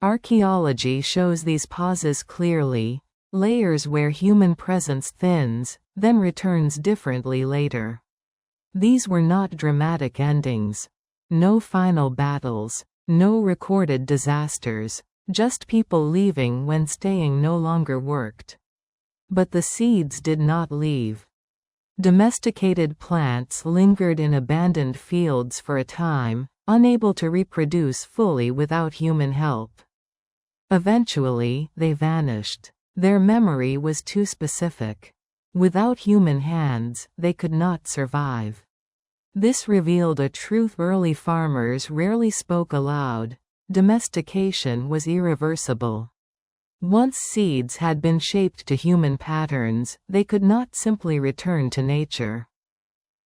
Archaeology shows these pauses clearly, layers where human presence thins, then returns differently later. These were not dramatic endings. No final battles. No recorded disasters. Just people leaving when staying no longer worked. But the seeds did not leave. Domesticated plants lingered in abandoned fields for a time, unable to reproduce fully without human help. Eventually, they vanished. Their memory was too specific. Without human hands, they could not survive. This revealed a truth early farmers rarely spoke aloud: domestication was irreversible. Once seeds had been shaped to human patterns, they could not simply return to nature.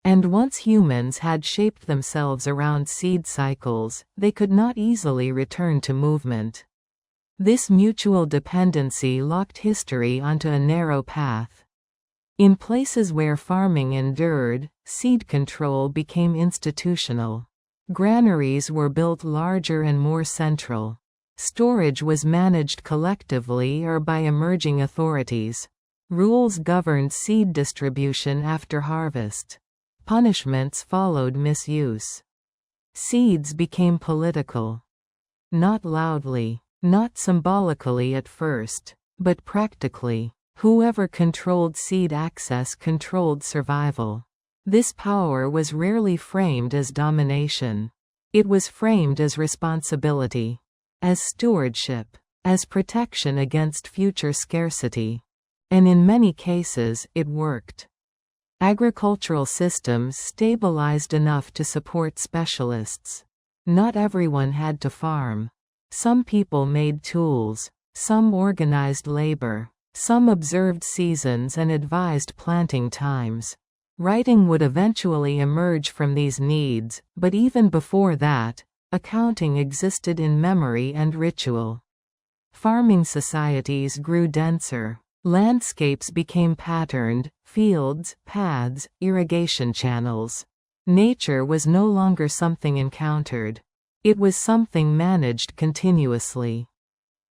And once humans had shaped themselves around seed cycles, they could not easily return to movement. This mutual dependency locked history onto a narrow path. In places where farming endured, seed control became institutional. Granaries were built larger and more central. Storage was managed collectively or by emerging authorities. Rules governed seed distribution after harvest. Punishments followed misuse. Seeds became political. Not loudly, not symbolically at first, but practically. Whoever controlled seed access controlled survival. This power was rarely framed as domination. It was framed as responsibility, as stewardship, as protection against future scarcity. And in many cases, it worked. Agricultural systems stabilized enough to support specialists. Not everyone had to farm. Some people made tools. Some organized labor. Some observed seasons and advised planting times. Writing would eventually emerge from these needs, but even before that, accounting existed in memory and ritual. Farming societies grew denser. Landscapes became patterned: fields, paths, irrigation channels. Nature was no longer something encountered. It was something managed continuously.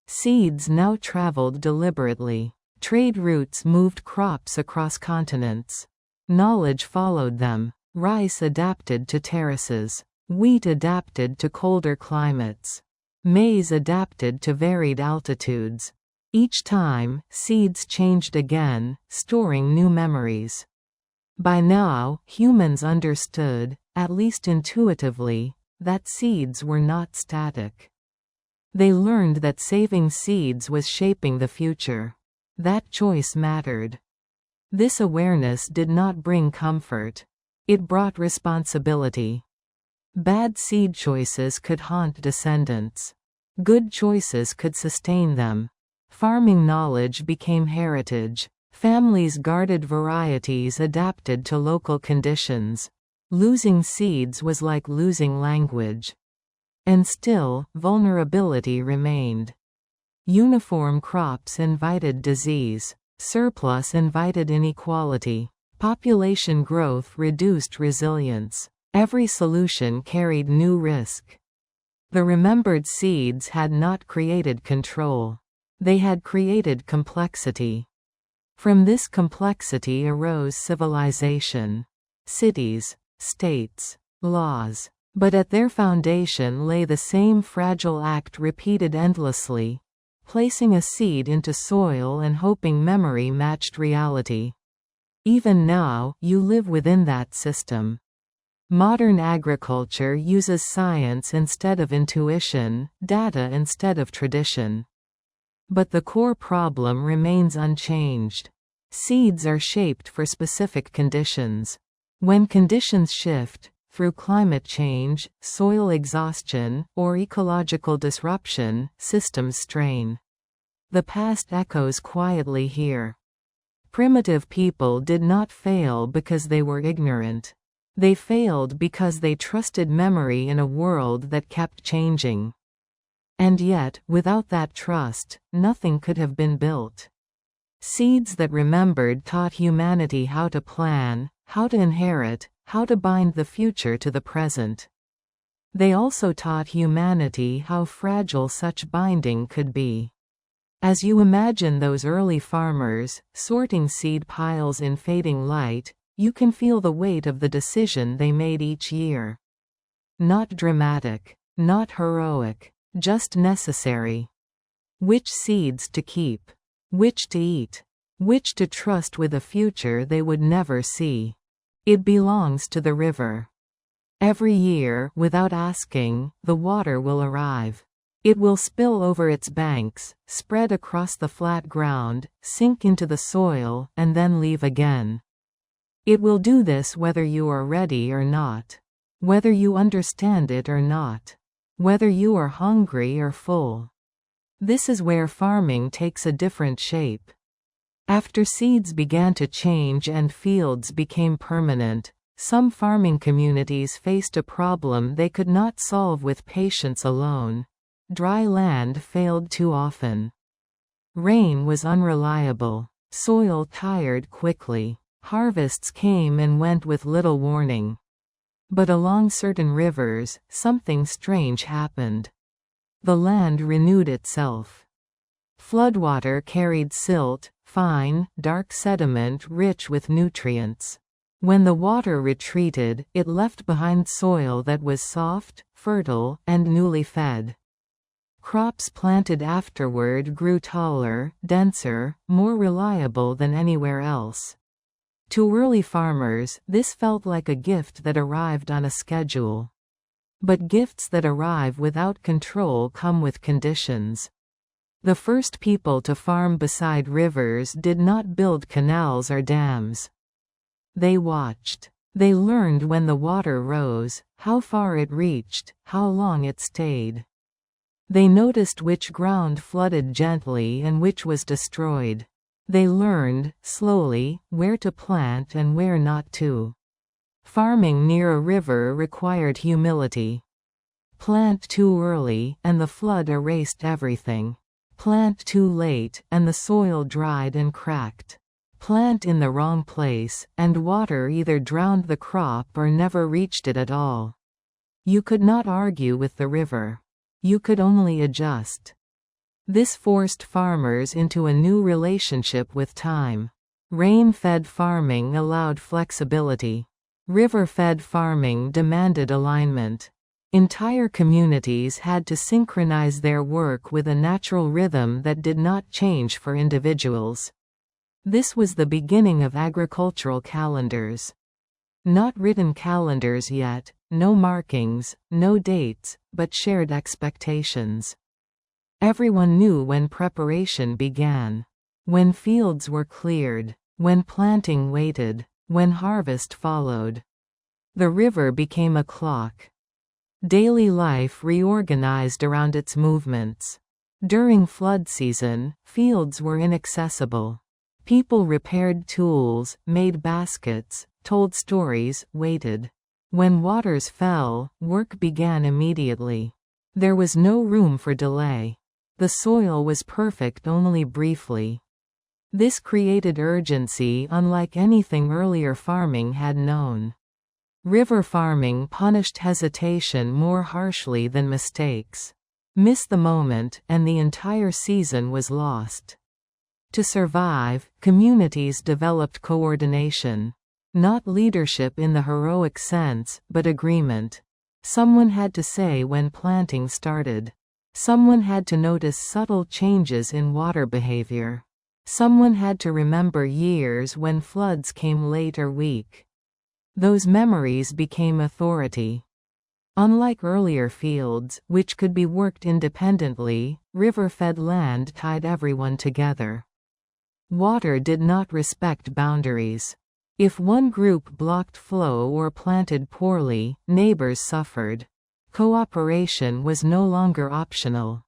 Seeds now traveled deliberately. Trade routes moved crops across continents. Knowledge followed them. Rice adapted to terraces. Wheat adapted to colder climates. Maize adapted to varied altitudes. Each time, seeds changed again, storing new memories. By now, humans understood, at least intuitively, that seeds were not static. They learned that saving seeds was shaping the future. That choice mattered. This awareness did not bring comfort. It brought responsibility. Bad seed choices could haunt descendants. Good choices could sustain them. Farming knowledge became heritage. Families guarded varieties adapted to local conditions. Losing seeds was like losing language. And still, vulnerability remained. Uniform crops invited disease. Surplus invited inequality. Population growth reduced resilience. Every solution carried new risk. The remembered seeds had not created control. They had created complexity. From this complexity arose civilization. Cities, states, laws. But at their foundation lay the same fragile act repeated endlessly, placing a seed into soil and hoping memory matched reality. Even now, you live within that system. Modern agriculture uses science instead of intuition, data instead of tradition. But the core problem remains unchanged. Seeds are shaped for specific conditions. When conditions shift, through climate change, soil exhaustion, or ecological disruption, systems strain. The past echoes quietly here. Primitive people did not fail because they were ignorant. They failed because they trusted memory in a world that kept changing. And yet, without that trust, nothing could have been built. Seeds that remembered taught humanity how to plan, how to inherit, how to bind the future to the present. They also taught humanity how fragile such binding could be. As you imagine those early farmers, sorting seed piles in fading light, you can feel the weight of the decision they made each year. Not dramatic, not heroic, just necessary. Which seeds to keep? Which to eat? Which to trust with a future they would never see? It belongs to the river. Every year, without asking, the water will arrive. It will spill over its banks, spread across the flat ground, sink into the soil, and then leave again. It will do this whether you are ready or not. Whether you understand it or not. Whether you are hungry or full. This is where farming takes a different shape. After seeds began to change and fields became permanent, some farming communities faced a problem they could not solve with patience alone. Dry land failed too often. Rain was unreliable. Soil tired quickly. Harvests came and went with little warning. But along certain rivers, something strange happened. The land renewed itself. Floodwater carried silt, fine, dark sediment rich with nutrients. When the water retreated, it left behind soil that was soft, fertile, and newly fed. Crops planted afterward grew taller, denser, more reliable than anywhere else. To early farmers, this felt like a gift that arrived on a schedule. But gifts that arrive without control come with conditions. The first people to farm beside rivers did not build canals or dams. They watched. They learned when the water rose, how far it reached, how long it stayed. They noticed which ground flooded gently and which was destroyed. They learned, slowly, where to plant and where not to. Farming near a river required humility. Plant too early, and the flood erased everything. Plant too late, and the soil dried and cracked. Plant in the wrong place, and water either drowned the crop or never reached it at all. You could not argue with the river. You could only adjust. This forced farmers into a new relationship with time. Rain-fed farming allowed flexibility. River-fed farming demanded alignment. Entire communities had to synchronize their work with a natural rhythm that did not change for individuals. This was the beginning of agricultural calendars. Not written calendars yet, no markings, no dates, but shared expectations. Everyone knew when preparation began. When fields were cleared. When planting waited. When harvest followed. The river became a clock. Daily life reorganized around its movements. During flood season, fields were inaccessible. People repaired tools, made baskets, told stories, waited. When waters fell, work began immediately. There was no room for delay. The soil was perfect only briefly. This created urgency unlike anything earlier farming had known. River farming punished hesitation more harshly than mistakes. Miss the moment, and the entire season was lost. To survive, communities developed coordination. Not leadership in the heroic sense, but agreement. Someone had to say when planting started. Someone had to notice subtle changes in water behavior. Someone had to remember years when floods came late or weak. Those memories became authority. Unlike earlier fields, which could be worked independently, river-fed land tied everyone together. Water did not respect boundaries. If one group blocked flow or planted poorly, neighbors suffered. Cooperation was no longer optional.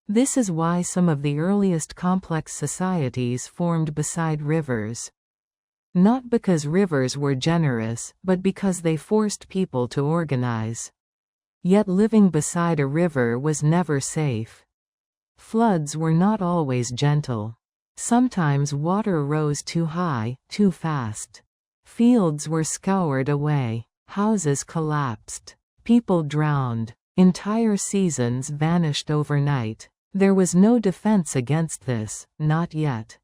This is why some of the earliest complex societies formed beside rivers. Not because rivers were generous, but because they forced people to organize. Yet living beside a river was never safe. Floods were not always gentle. Sometimes water rose too high, too fast. Fields were scoured away. Houses collapsed. People drowned. Entire seasons vanished overnight. There was no defense against this, not yet.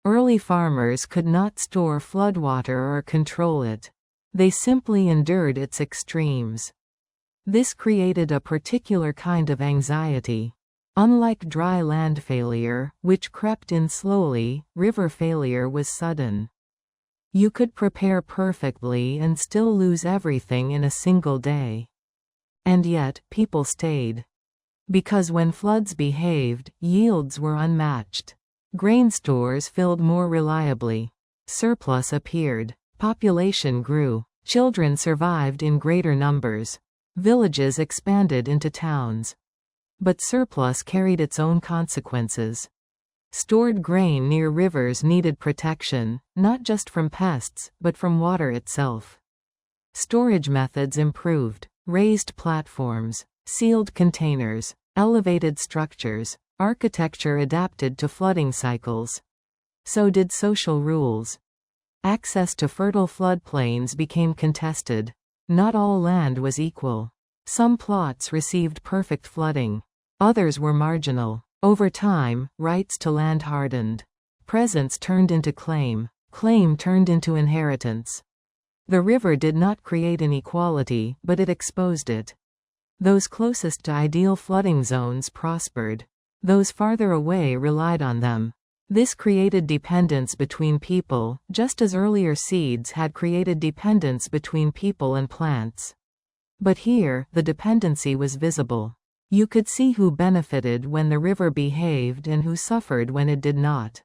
Early farmers could not store floodwater or control it. They simply endured its extremes. This created a particular kind of anxiety. Unlike dry land failure, which crept in slowly, river failure was sudden. You could prepare perfectly and still lose everything in a single day. And yet, people stayed. Because when floods behaved, yields were unmatched. Grain stores filled more reliably. Surplus appeared. Population grew. Children survived in greater numbers. Villages expanded into towns. But surplus carried its own consequences. Stored grain near rivers needed protection, not just from pests, but from water itself. Storage methods improved. Raised platforms, sealed containers, elevated structures. Architecture adapted to flooding cycles. So did social rules. Access to fertile floodplains became contested. Not all land was equal. Some plots received perfect flooding. Others were marginal. Over time, rights to land hardened. Presence turned into claim. Claim turned into inheritance. The river did not create inequality, but it exposed it. Those closest to ideal flooding zones prospered. Those farther away relied on them. This created dependence between people, just as earlier seeds had created dependence between people and plants. But here, the dependency was visible. You could see who benefited when the river behaved and who suffered when it did not.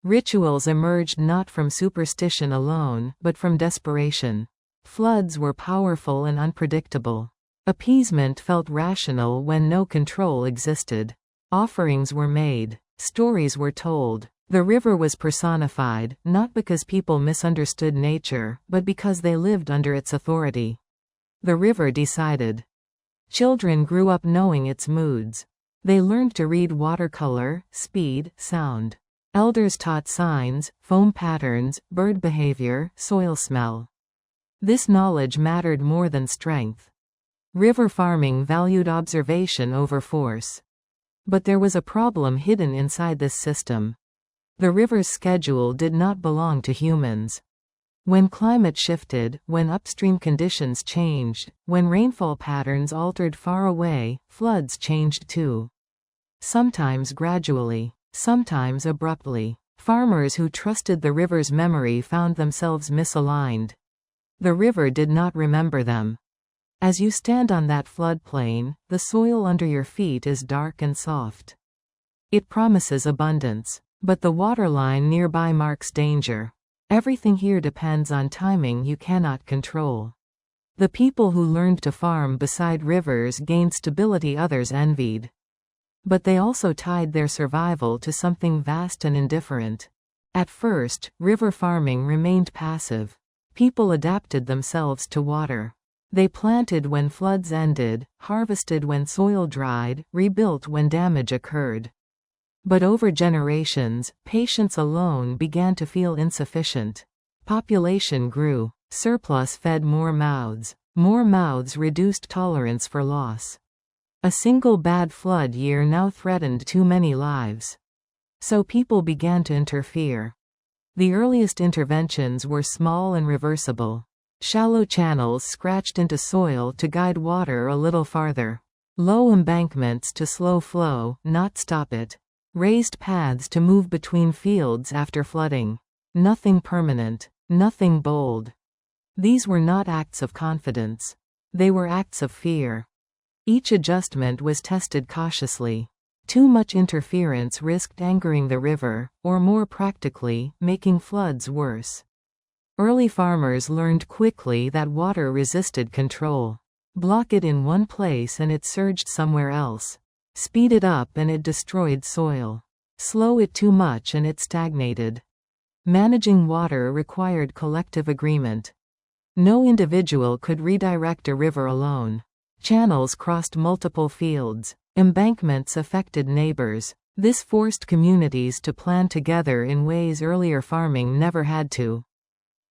Rituals emerged not from superstition alone, but from desperation. Floods were powerful and unpredictable. Appeasement felt rational when no control existed. Offerings were made. Stories were told. The river was personified, not because people misunderstood nature, but because they lived under its authority. The river decided. Children grew up knowing its moods. They learned to read watercolor, speed, sound. Elders taught signs, foam patterns, bird behavior, soil smell. This knowledge mattered more than strength. River farming valued observation over force. But there was a problem hidden inside this system. The river's schedule did not belong to humans. When climate shifted, when upstream conditions changed, when rainfall patterns altered far away, floods changed too. Sometimes gradually, sometimes abruptly. Farmers who trusted the river's memory found themselves misaligned. The river did not remember them. As you stand on that floodplain, the soil under your feet is dark and soft. It promises abundance. But the waterline nearby marks danger. Everything here depends on timing you cannot control. The people who learned to farm beside rivers gained stability others envied. But they also tied their survival to something vast and indifferent. At first, river farming remained passive. People adapted themselves to water. They planted when floods ended, harvested when soil dried, rebuilt when damage occurred. But over generations, patience alone began to feel insufficient. Population grew. Surplus fed more mouths. More mouths reduced tolerance for loss. A single bad flood year now threatened too many lives. So people began to interfere. The earliest interventions were small and reversible. Shallow channels scratched into soil to guide water a little farther. Low embankments to slow flow, not stop it. Raised paths to move between fields after flooding. Nothing permanent. Nothing bold. These were not acts of confidence. They were acts of fear. Each adjustment was tested cautiously. Too much interference risked angering the river, or more practically, making floods worse. Early farmers learned quickly that water resisted control. Block it in one place and it surged somewhere else. Speed it up and it destroyed soil. Slow it too much and it stagnated. Managing water required collective agreement. No individual could redirect a river alone. Channels crossed multiple fields. Embankments affected neighbors. This forced communities to plan together in ways earlier farming never had to.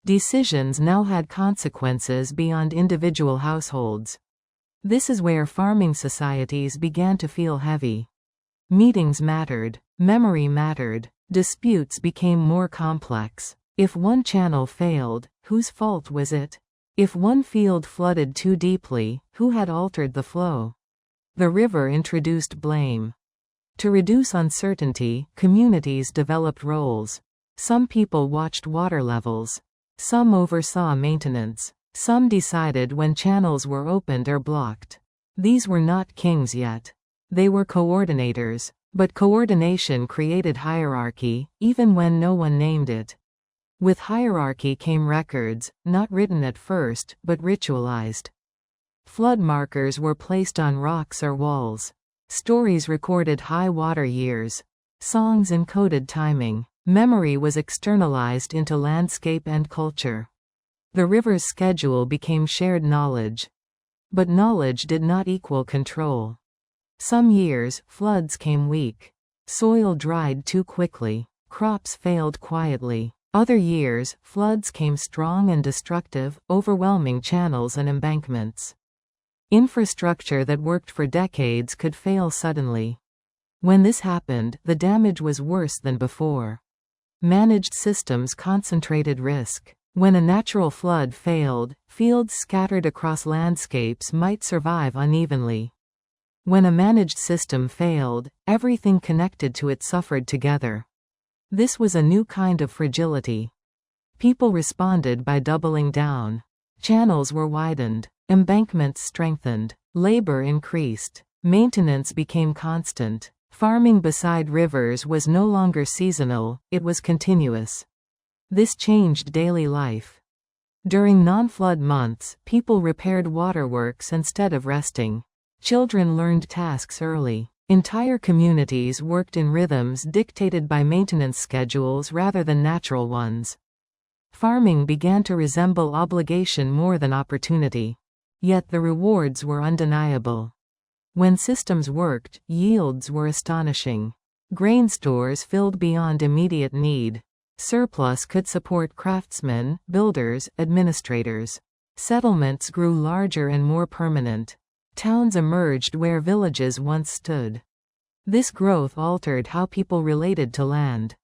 Decisions now had consequences beyond individual households. This is where farming societies began to feel heavy. Meetings mattered. Memory mattered. Disputes became more complex. If one channel failed, whose fault was it? If one field flooded too deeply, who had altered the flow? The river introduced blame. To reduce uncertainty, communities developed roles. Some people watched water levels. Some oversaw maintenance. Some decided when channels were opened or blocked. These were not kings yet. They were coordinators. But coordination created hierarchy, even when no one named it. With hierarchy came records, not written at first, but ritualized. Flood markers were placed on rocks or walls. Stories recorded high water years. Songs encoded timing. Memory was externalized into landscape and culture. The river's schedule became shared knowledge. But knowledge did not equal control. Some years, floods came weak. Soil dried too quickly. Crops failed quietly. Other years, floods came strong and destructive, overwhelming channels and embankments. Infrastructure that worked for decades could fail suddenly. When this happened, the damage was worse than before. Managed systems concentrated risk. When a natural flood failed, fields scattered across landscapes might survive unevenly. When a managed system failed, everything connected to it suffered together. This was a new kind of fragility. People responded by doubling down. Channels were widened. Embankments strengthened. Labor increased. Maintenance became constant. Farming beside rivers was no longer seasonal, it was continuous. This changed daily life. During non-flood months, people repaired waterworks instead of resting. Children learned tasks early. Entire communities worked in rhythms dictated by maintenance schedules rather than natural ones. Farming began to resemble obligation more than opportunity. Yet the rewards were undeniable. When systems worked, yields were astonishing. Grain stores filled beyond immediate need. Surplus could support craftsmen, builders, administrators. Settlements grew larger and more permanent. Towns emerged where villages once stood. This growth altered how people related to land.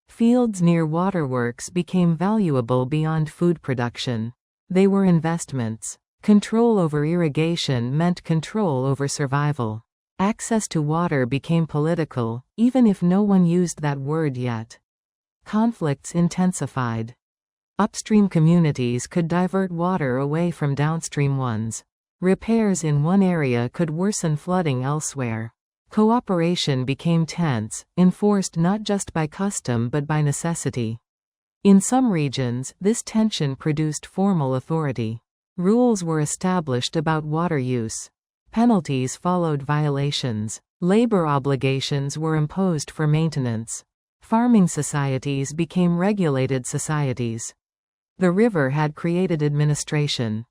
Fields near waterworks became valuable beyond food production. They were investments. Control over irrigation meant control over survival. Access to water became political, even if no one used that word yet. Conflicts intensified. Upstream communities could divert water away from downstream ones. Repairs in one area could worsen flooding elsewhere. Cooperation became tense, enforced not just by custom but by necessity. In some regions, this tension produced formal authority. Rules were established about water use. Penalties followed violations. Labor obligations were imposed for maintenance. Farming societies became regulated societies. The river had created administration.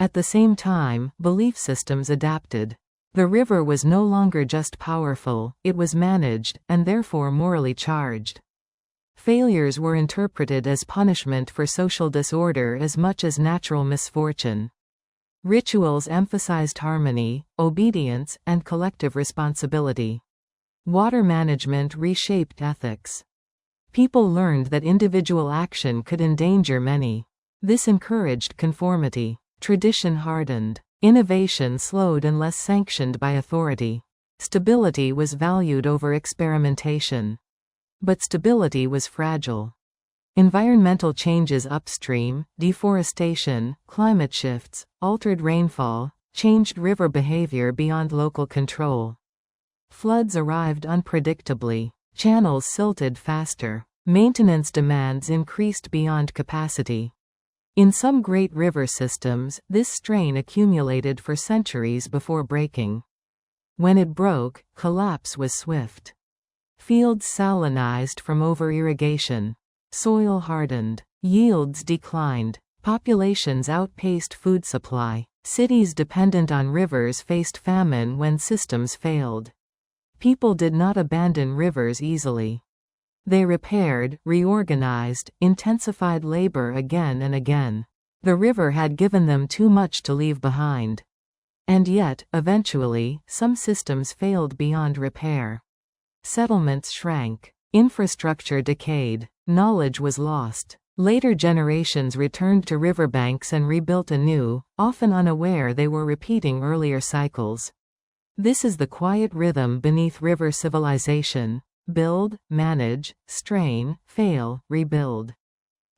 At the same time, belief systems adapted. The river was no longer just powerful, it was managed, and therefore morally charged. Failures were interpreted as punishment for social disorder as much as natural misfortune. Rituals emphasized harmony, obedience, and collective responsibility. Water management reshaped ethics. People learned that individual action could endanger many. This encouraged conformity. Tradition hardened. Innovation slowed unless sanctioned by authority. Stability was valued over experimentation. But stability was fragile. Environmental changes upstream, deforestation, climate shifts, altered rainfall, changed river behavior beyond local control. Floods arrived unpredictably. Channels silted faster. Maintenance demands increased beyond capacity. In some great river systems, this strain accumulated for centuries before breaking. When it broke, collapse was swift. Fields salinized from over-irrigation. Soil hardened. Yields declined. Populations outpaced food supply. Cities dependent on rivers faced famine when systems failed. People did not abandon rivers easily. They repaired, reorganized, intensified labor again and again. The river had given them too much to leave behind. And yet, eventually, some systems failed beyond repair. Settlements shrank. Infrastructure decayed. Knowledge was lost. Later generations returned to riverbanks and rebuilt anew, often unaware they were repeating earlier cycles. This is the quiet rhythm beneath river civilization. Build, manage, strain, fail, rebuild.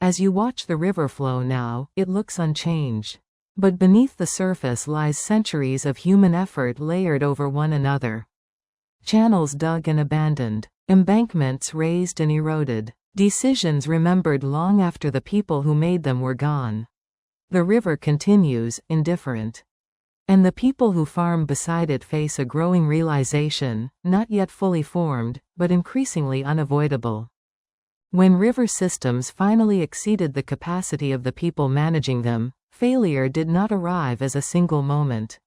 As you watch the river flow now, it looks unchanged. But beneath the surface lies centuries of human effort layered over one another. Channels dug and abandoned. Embankments raised and eroded. Decisions remembered long after the people who made them were gone. The river continues, indifferent. And the people who farm beside it face a growing realization, not yet fully formed, but increasingly unavoidable. When river systems finally exceeded the capacity of the people managing them, failure did not arrive as a single moment.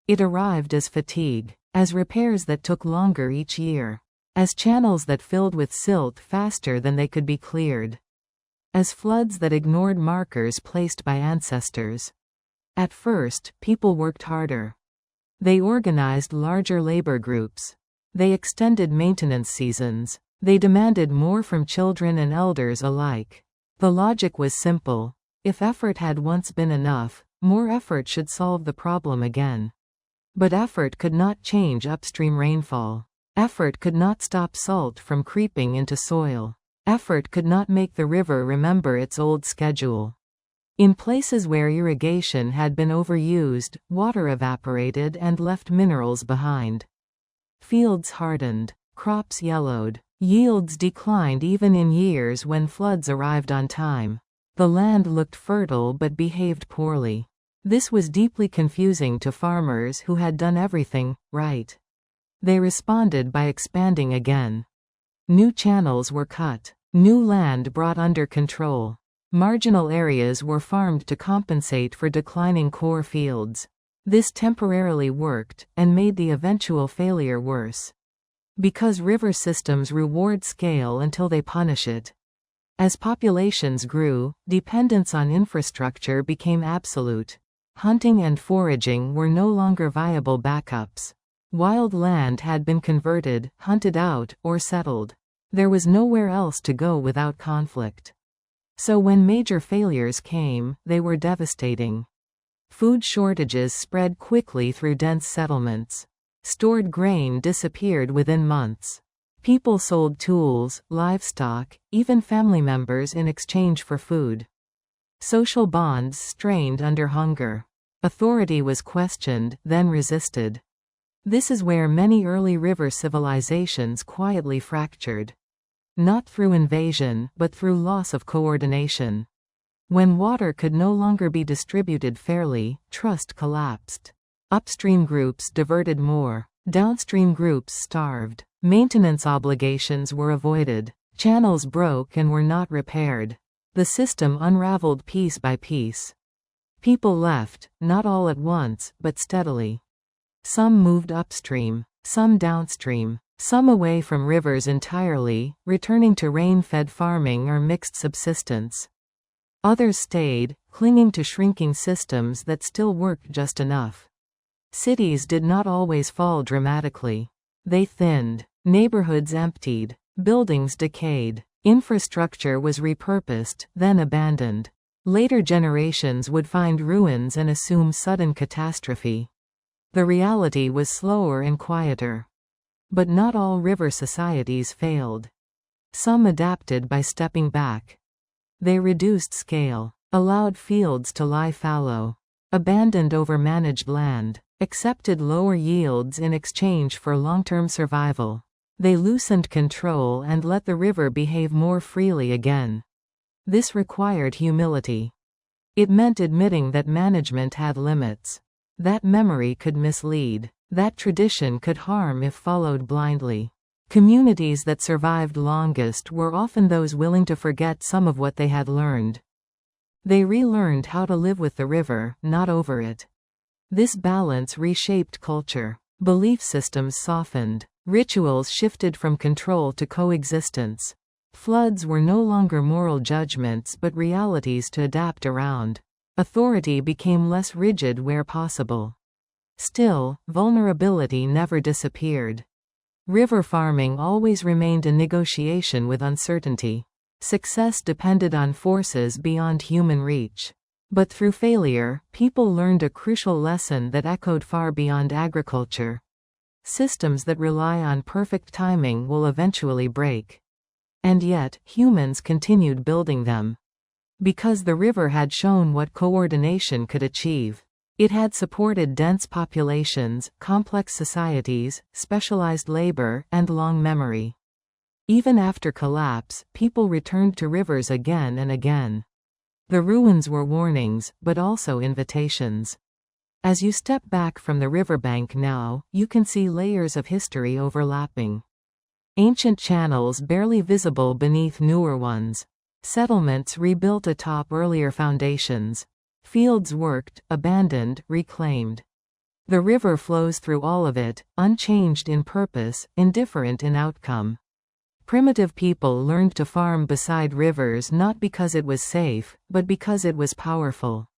It arrived as fatigue, as repairs that took longer each year, as channels that filled with silt faster than they could be cleared, as floods that ignored markers placed by ancestors. At first, people worked harder. They organized larger labor groups. They extended maintenance seasons. They demanded more from children and elders alike. The logic was simple. If effort had once been enough, more effort should solve the problem again. But effort could not change upstream rainfall. Effort could not stop salt from creeping into soil. Effort could not make the river remember its old schedule. In places where irrigation had been overused, water evaporated and left minerals behind. Fields hardened. Crops yellowed. Yields declined even in years when floods arrived on time. The land looked fertile but behaved poorly. This was deeply confusing to farmers who had done everything right. They responded by expanding again. New channels were cut. New land brought under control. Marginal areas were farmed to compensate for declining core fields. This temporarily worked, and made the eventual failure worse. Because river systems reward scale until they punish it. As populations grew, dependence on infrastructure became absolute. Hunting and foraging were no longer viable backups. Wild land had been converted, hunted out, or settled. There was nowhere else to go without conflict. So when major failures came, they were devastating. Food shortages spread quickly through dense settlements. Stored grain disappeared within months. People sold tools, livestock, even family members in exchange for food. Social bonds strained under hunger. Authority was questioned, then resisted. This is where many early river civilizations quietly fractured. Not through invasion, but through loss of coordination. When water could no longer be distributed fairly, trust collapsed. Upstream groups diverted more. Downstream groups starved. Maintenance obligations were avoided. Channels broke and were not repaired. The system unraveled piece by piece. People left, not all at once, but steadily. Some moved upstream, some downstream, some away from rivers entirely, returning to rain-fed farming or mixed subsistence. Others stayed, clinging to shrinking systems that still worked just enough. Cities did not always fall dramatically. They thinned. Neighborhoods emptied. Buildings decayed. Infrastructure was repurposed, then abandoned. Later generations would find ruins and assume sudden catastrophe. The reality was slower and quieter. But not all river societies failed. Some adapted by stepping back. They reduced scale, allowed fields to lie fallow, abandoned overmanaged land, accepted lower yields in exchange for long-term survival. They loosened control and let the river behave more freely again. This required humility. It meant admitting that management had limits. That memory could mislead. That tradition could harm if followed blindly. Communities that survived longest were often those willing to forget some of what they had learned. They relearned how to live with the river, not over it. This balance reshaped culture. Belief systems softened. Rituals shifted from control to coexistence. Floods were no longer moral judgments but realities to adapt around. Authority became less rigid where possible. Still, vulnerability never disappeared. River farming always remained a negotiation with uncertainty. Success depended on forces beyond human reach. But through failure, people learned a crucial lesson that echoed far beyond agriculture. Systems that rely on perfect timing will eventually break. And yet, humans continued building them. Because the river had shown what coordination could achieve. It had supported dense populations, complex societies, specialized labor, and long memory. Even after collapse, people returned to rivers again and again. The ruins were warnings, but also invitations. As you step back from the riverbank now, you can see layers of history overlapping. Ancient channels barely visible beneath newer ones. Settlements rebuilt atop earlier foundations. Fields worked, abandoned, reclaimed. The river flows through all of it, unchanged in purpose, indifferent in outcome. Primitive people learned to farm beside rivers not because it was safe, but because it was powerful.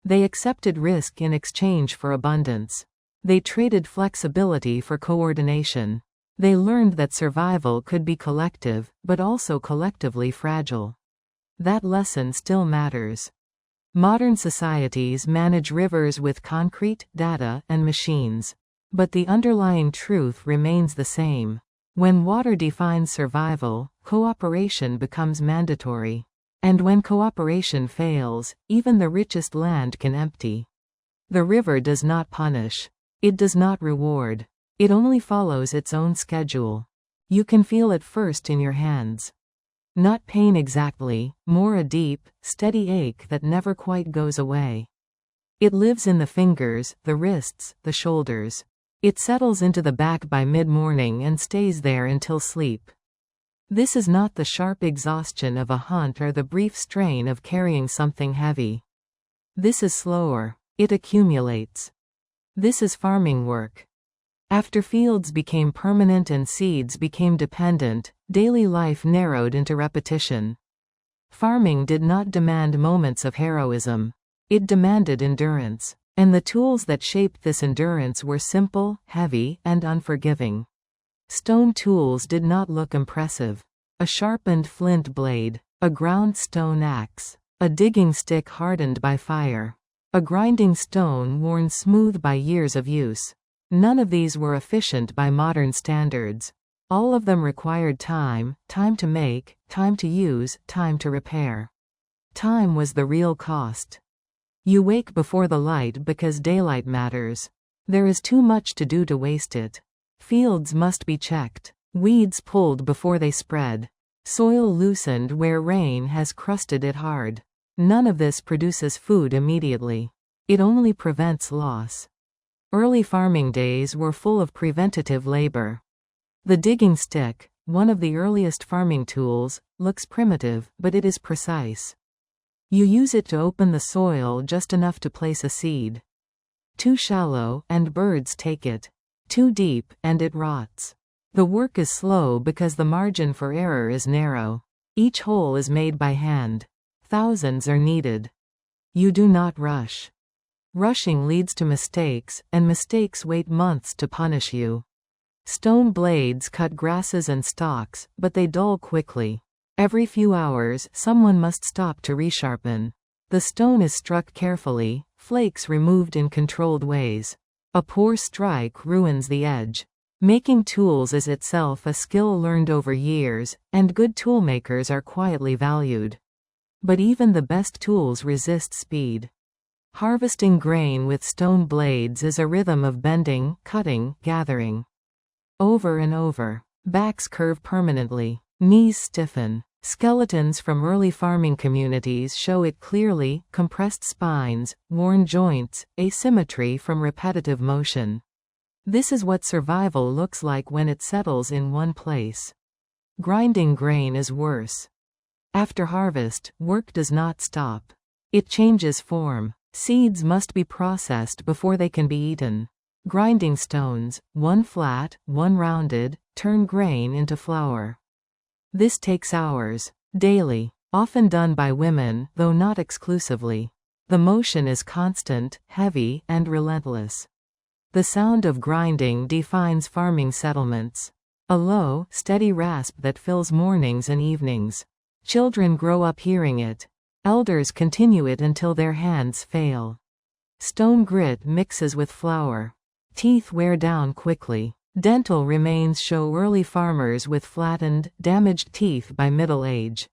They accepted risk in exchange for abundance. They traded flexibility for coordination. They learned that survival could be collective, but also collectively fragile. That lesson still matters. Modern societies manage rivers with concrete, data, and machines. But the underlying truth remains the same. When water defines survival, cooperation becomes mandatory. And when cooperation fails, even the richest land can empty. The river does not punish. It does not reward. It only follows its own schedule. You can feel it first in your hands. Not pain exactly, more a deep, steady ache that never quite goes away. It lives in the fingers, the wrists, the shoulders. It settles into the back by mid-morning and stays there until sleep. This is not the sharp exhaustion of a hunt or the brief strain of carrying something heavy. This is slower. It accumulates. This is farming work. After fields became permanent and seeds became dependent, daily life narrowed into repetition. Farming did not demand moments of heroism. It demanded endurance. And the tools that shaped this endurance were simple, heavy, and unforgiving. Stone tools did not look impressive. A sharpened flint blade, a ground stone axe, a digging stick hardened by fire, a grinding stone worn smooth by years of use. None of these were efficient by modern standards. All of them required time, time to make, time to use, time to repair. Time was the real cost. You wake before the light because daylight matters. There is too much to do to waste it. Fields must be checked. Weeds pulled before they spread. Soil loosened where rain has crusted it hard. None of this produces food immediately. It only prevents loss. Early farming days were full of preventative labor. The digging stick, one of the earliest farming tools, looks primitive, but it is precise. You use it to open the soil just enough to place a seed. Too shallow, and birds take it. Too deep, and it rots. The work is slow because the margin for error is narrow. Each hole is made by hand. Thousands are needed. You do not rush. Rushing leads to mistakes, and mistakes wait months to punish you. Stone blades cut grasses and stalks, but they dull quickly. Every few hours, someone must stop to resharpen. The stone is struck carefully, flakes removed in controlled ways. A poor strike ruins the edge. Making tools is itself a skill learned over years, and good toolmakers are quietly valued. But even the best tools resist speed. Harvesting grain with stone blades is a rhythm of bending, cutting, gathering. Over and over. Backs curve permanently. Knees stiffen. Skeletons from early farming communities show it clearly: compressed spines, worn joints, asymmetry from repetitive motion. This is what survival looks like when it settles in one place. Grinding grain is worse. After harvest, work does not stop. It changes form. Seeds must be processed before they can be eaten. Grinding stones, one flat, one rounded, turn grain into flour. This takes hours, daily, often done by women, though not exclusively. The motion is constant, heavy, and relentless. The sound of grinding defines farming settlements. A low, steady rasp that fills mornings and evenings. Children grow up hearing it. Elders continue it until their hands fail. Stone grit mixes with flour. Teeth wear down quickly. Dental remains show early farmers with flattened, damaged teeth by middle age.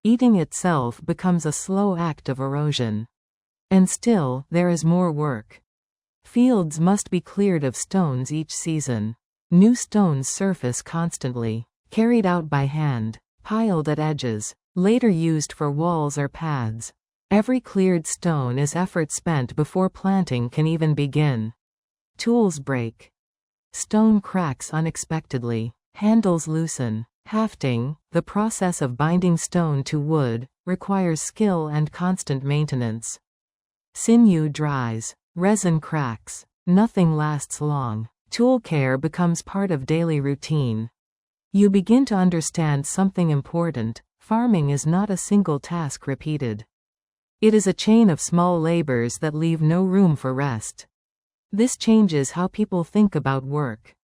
Eating itself becomes a slow act of erosion. And still, there is more work. Fields must be cleared of stones each season. New stones surface constantly, carried out by hand, piled at edges, later used for walls or paths. Every cleared stone is effort spent before planting can even begin. Tools break. Stone cracks unexpectedly. Handles loosen. Hafting, the process of binding stone to wood, requires skill and constant maintenance. Sinew dries. Resin cracks. Nothing lasts long. Tool care becomes part of daily routine. You begin to understand something important: farming is not a single task repeated. It is a chain of small labors that leave no room for rest. This changes how people think about work.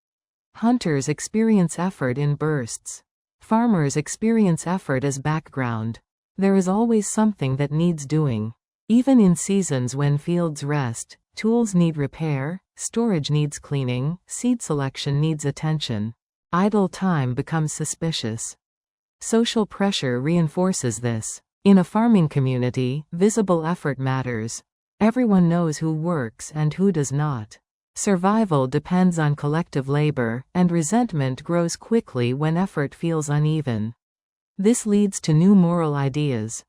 Hunters experience effort in bursts. Farmers experience effort as background. There is always something that needs doing. Even in seasons when fields rest, tools need repair, storage needs cleaning, seed selection needs attention. Idle time becomes suspicious. Social pressure reinforces this. In a farming community, visible effort matters. Everyone knows who works and who does not. Survival depends on collective labor, and resentment grows quickly when effort feels uneven. This leads to new moral ideas.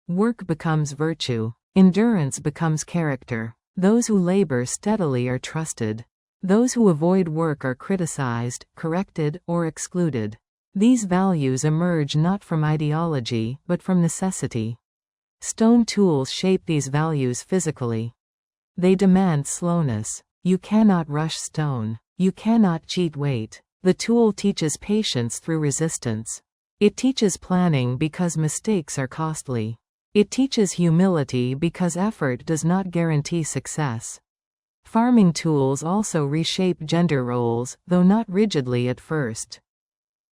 Work becomes virtue. Endurance becomes character. Those who labor steadily are trusted. Those who avoid work are criticized, corrected, or excluded. These values emerge not from ideology, but from necessity. Stone tools shape these values physically. They demand slowness. You cannot rush stone. You cannot cheat weight. The tool teaches patience through resistance. It teaches planning because mistakes are costly. It teaches humility because effort does not guarantee success. Farming tools also reshape gender roles, though not rigidly at first.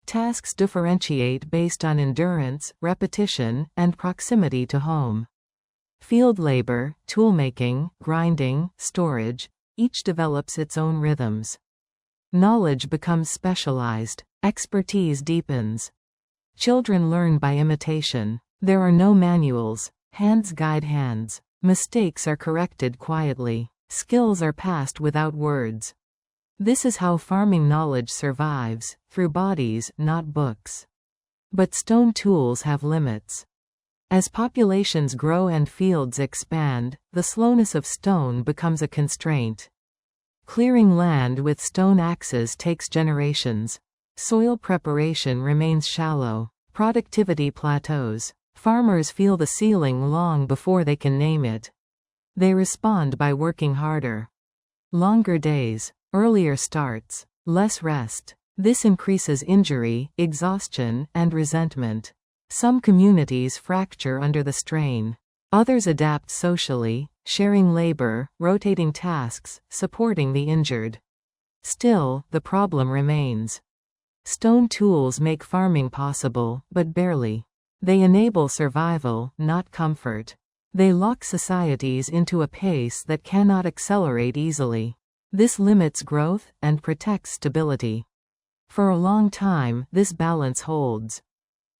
Tasks differentiate based on endurance, repetition, and proximity to home. Field labor, toolmaking, grinding, storage, each develops its own rhythms. Knowledge becomes specialized. Expertise deepens. Children learn by imitation. There are no manuals. Hands guide hands. Mistakes are corrected quietly. Skills are passed without words. This is how farming knowledge survives, through bodies, not books. But stone tools have limits. As populations grow and fields expand, the slowness of stone becomes a constraint. Clearing land with stone axes takes generations. Soil preparation remains shallow. Productivity plateaus. Farmers feel the ceiling long before they can name it. They respond by working harder. Longer days, earlier starts, less rest. This increases injury, exhaustion, and resentment. Some communities fracture under the strain. Others adapt socially, sharing labor, rotating tasks, supporting the injured. Still, the problem remains. Stone tools make farming possible, but barely. They enable survival, not comfort. They lock societies into a pace that cannot accelerate easily. This limits growth and protects stability. For a long time, this balance holds.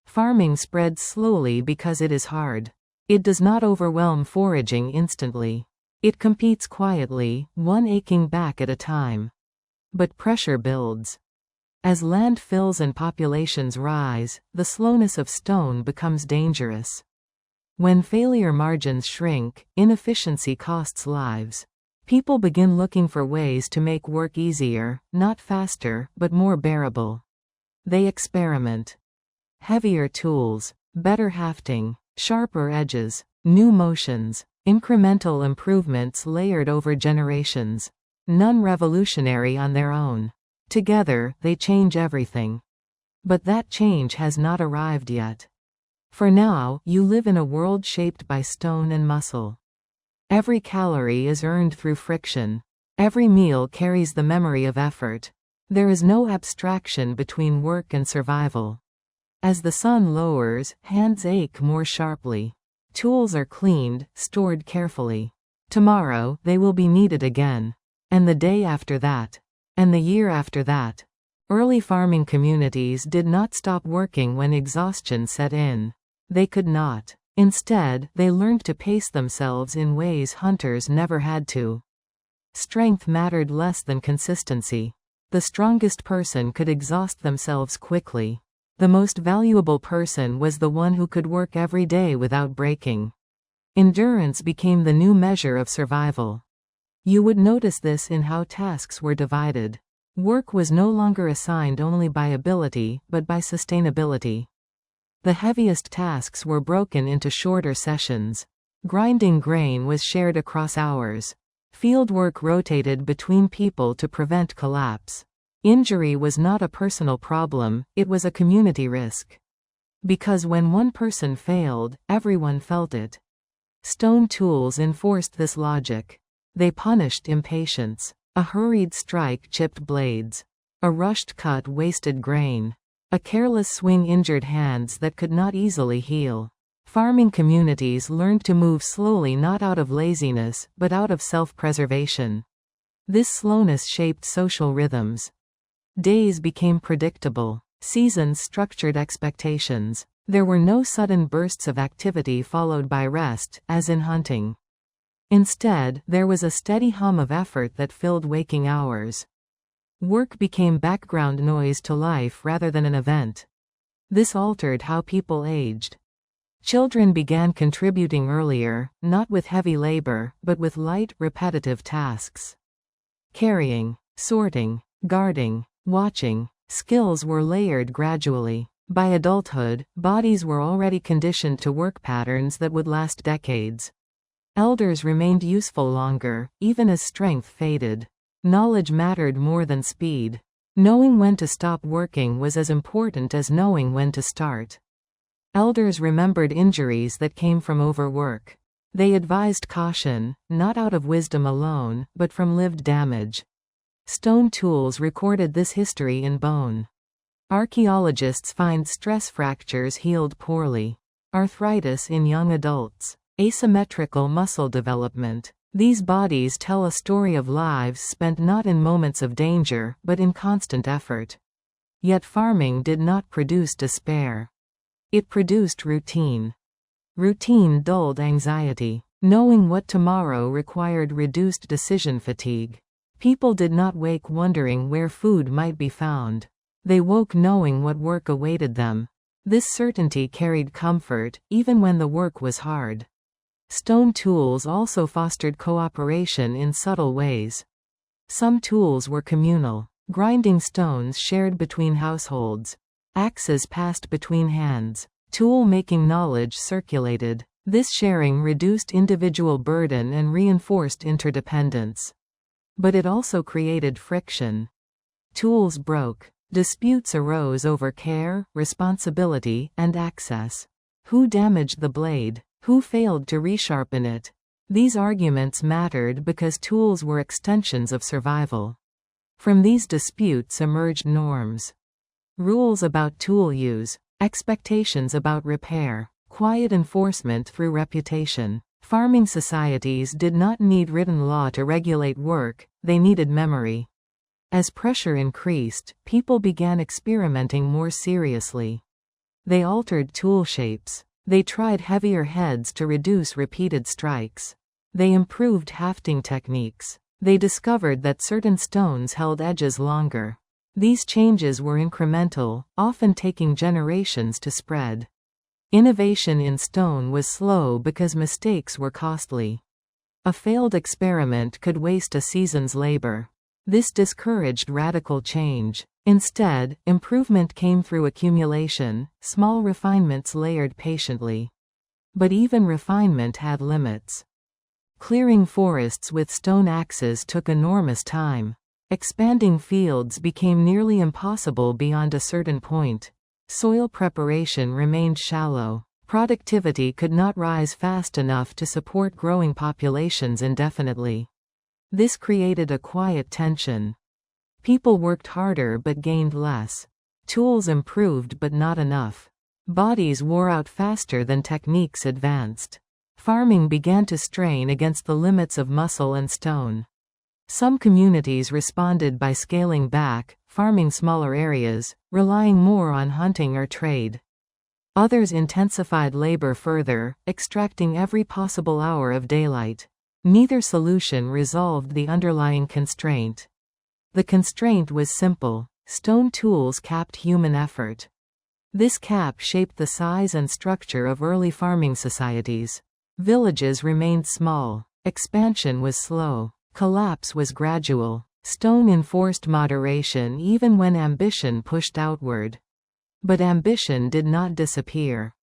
Farming spreads slowly because it is hard. It does not overwhelm foraging instantly. It competes quietly, one aching back at a time. But pressure builds. As land fills and populations rise, the slowness of stone becomes dangerous. When failure margins shrink, inefficiency costs lives. People begin looking for ways to make work easier, not faster, but more bearable. They experiment. Heavier tools, better hafting, sharper edges, new motions, incremental improvements layered over generations. None revolutionary on their own. Together, they change everything. But that change has not arrived yet. For now, you live in a world shaped by stone and muscle. Every calorie is earned through friction. Every meal carries the memory of effort. There is no abstraction between work and survival. As the sun lowers, hands ache more sharply. Tools are cleaned, stored carefully. Tomorrow, they will be needed again. And the day after that. And the year after that. Early farming communities did not stop working when exhaustion set in. They could not. Instead, they learned to pace themselves in ways hunters never had to. Strength mattered less than consistency. The strongest person could exhaust themselves quickly. The most valuable person was the one who could work every day without breaking. Endurance became the new measure of survival. You would notice this in how tasks were divided. Work was no longer assigned only by ability, but by sustainability. The heaviest tasks were broken into shorter sessions. Grinding grain was shared across hours. Fieldwork rotated between people to prevent collapse. Injury was not a personal problem, it was a community risk. Because when one person failed, everyone felt it. Stone tools enforced this logic. They punished impatience. A hurried strike chipped blades. A rushed cut wasted grain. A careless swing injured hands that could not easily heal. Farming communities learned to move slowly not out of laziness, but out of self-preservation. This slowness shaped social rhythms. Days became predictable. Seasons structured expectations. There were no sudden bursts of activity followed by rest, as in hunting. Instead, there was a steady hum of effort that filled waking hours. Work became background noise to life rather than an event. This altered how people aged. Children began contributing earlier, not with heavy labor, but with light, repetitive tasks. Carrying, sorting, guarding, watching, skills were layered gradually. By adulthood, bodies were already conditioned to work patterns that would last decades. Elders remained useful longer, even as strength faded. Knowledge mattered more than speed. Knowing when to stop working was as important as knowing when to start. Elders remembered injuries that came from overwork. They advised caution, not out of wisdom alone, but from lived damage. Stone tools recorded this history in bone. Archaeologists find stress fractures healed poorly. Arthritis in young adults. Asymmetrical muscle development. These bodies tell a story of lives spent not in moments of danger, but in constant effort. Yet farming did not produce despair. It produced routine. Routine dulled anxiety. Knowing what tomorrow required reduced decision fatigue. People did not wake wondering where food might be found. They woke knowing what work awaited them. This certainty carried comfort, even when the work was hard. Stone tools also fostered cooperation in subtle ways. Some tools were communal. Grinding stones shared between households. Axes passed between hands. Tool-making knowledge circulated. This sharing reduced individual burden and reinforced interdependence. But it also created friction. Tools broke. Disputes arose over care, responsibility, and access. Who damaged the blade? Who failed to resharpen it? These arguments mattered because tools were extensions of survival. From these disputes emerged norms. Rules about tool use, expectations about repair, quiet enforcement through reputation. Farming societies did not need written law to regulate work, they needed memory. As pressure increased, people began experimenting more seriously. They altered tool shapes. They tried heavier heads to reduce repeated strikes. They improved hafting techniques. They discovered that certain stones held edges longer. These changes were incremental, often taking generations to spread. Innovation in stone was slow because mistakes were costly. A failed experiment could waste a season's labor. This discouraged radical change. Instead, improvement came through accumulation, small refinements layered patiently. But even refinement had limits. Clearing forests with stone axes took enormous time. Expanding fields became nearly impossible beyond a certain point. Soil preparation remained shallow. Productivity could not rise fast enough to support growing populations indefinitely. This created a quiet tension. People worked harder but gained less. Tools improved but not enough. Bodies wore out faster than techniques advanced. Farming began to strain against the limits of muscle and stone. Some communities responded by scaling back, farming smaller areas, relying more on hunting or trade. Others intensified labor further, extracting every possible hour of daylight. Neither solution resolved the underlying constraint. The constraint was simple: stone tools capped human effort. This cap shaped the size and structure of early farming societies. Villages remained small. Expansion was slow. Collapse was gradual. Stone enforced moderation even when ambition pushed outward. But ambition did not disappear.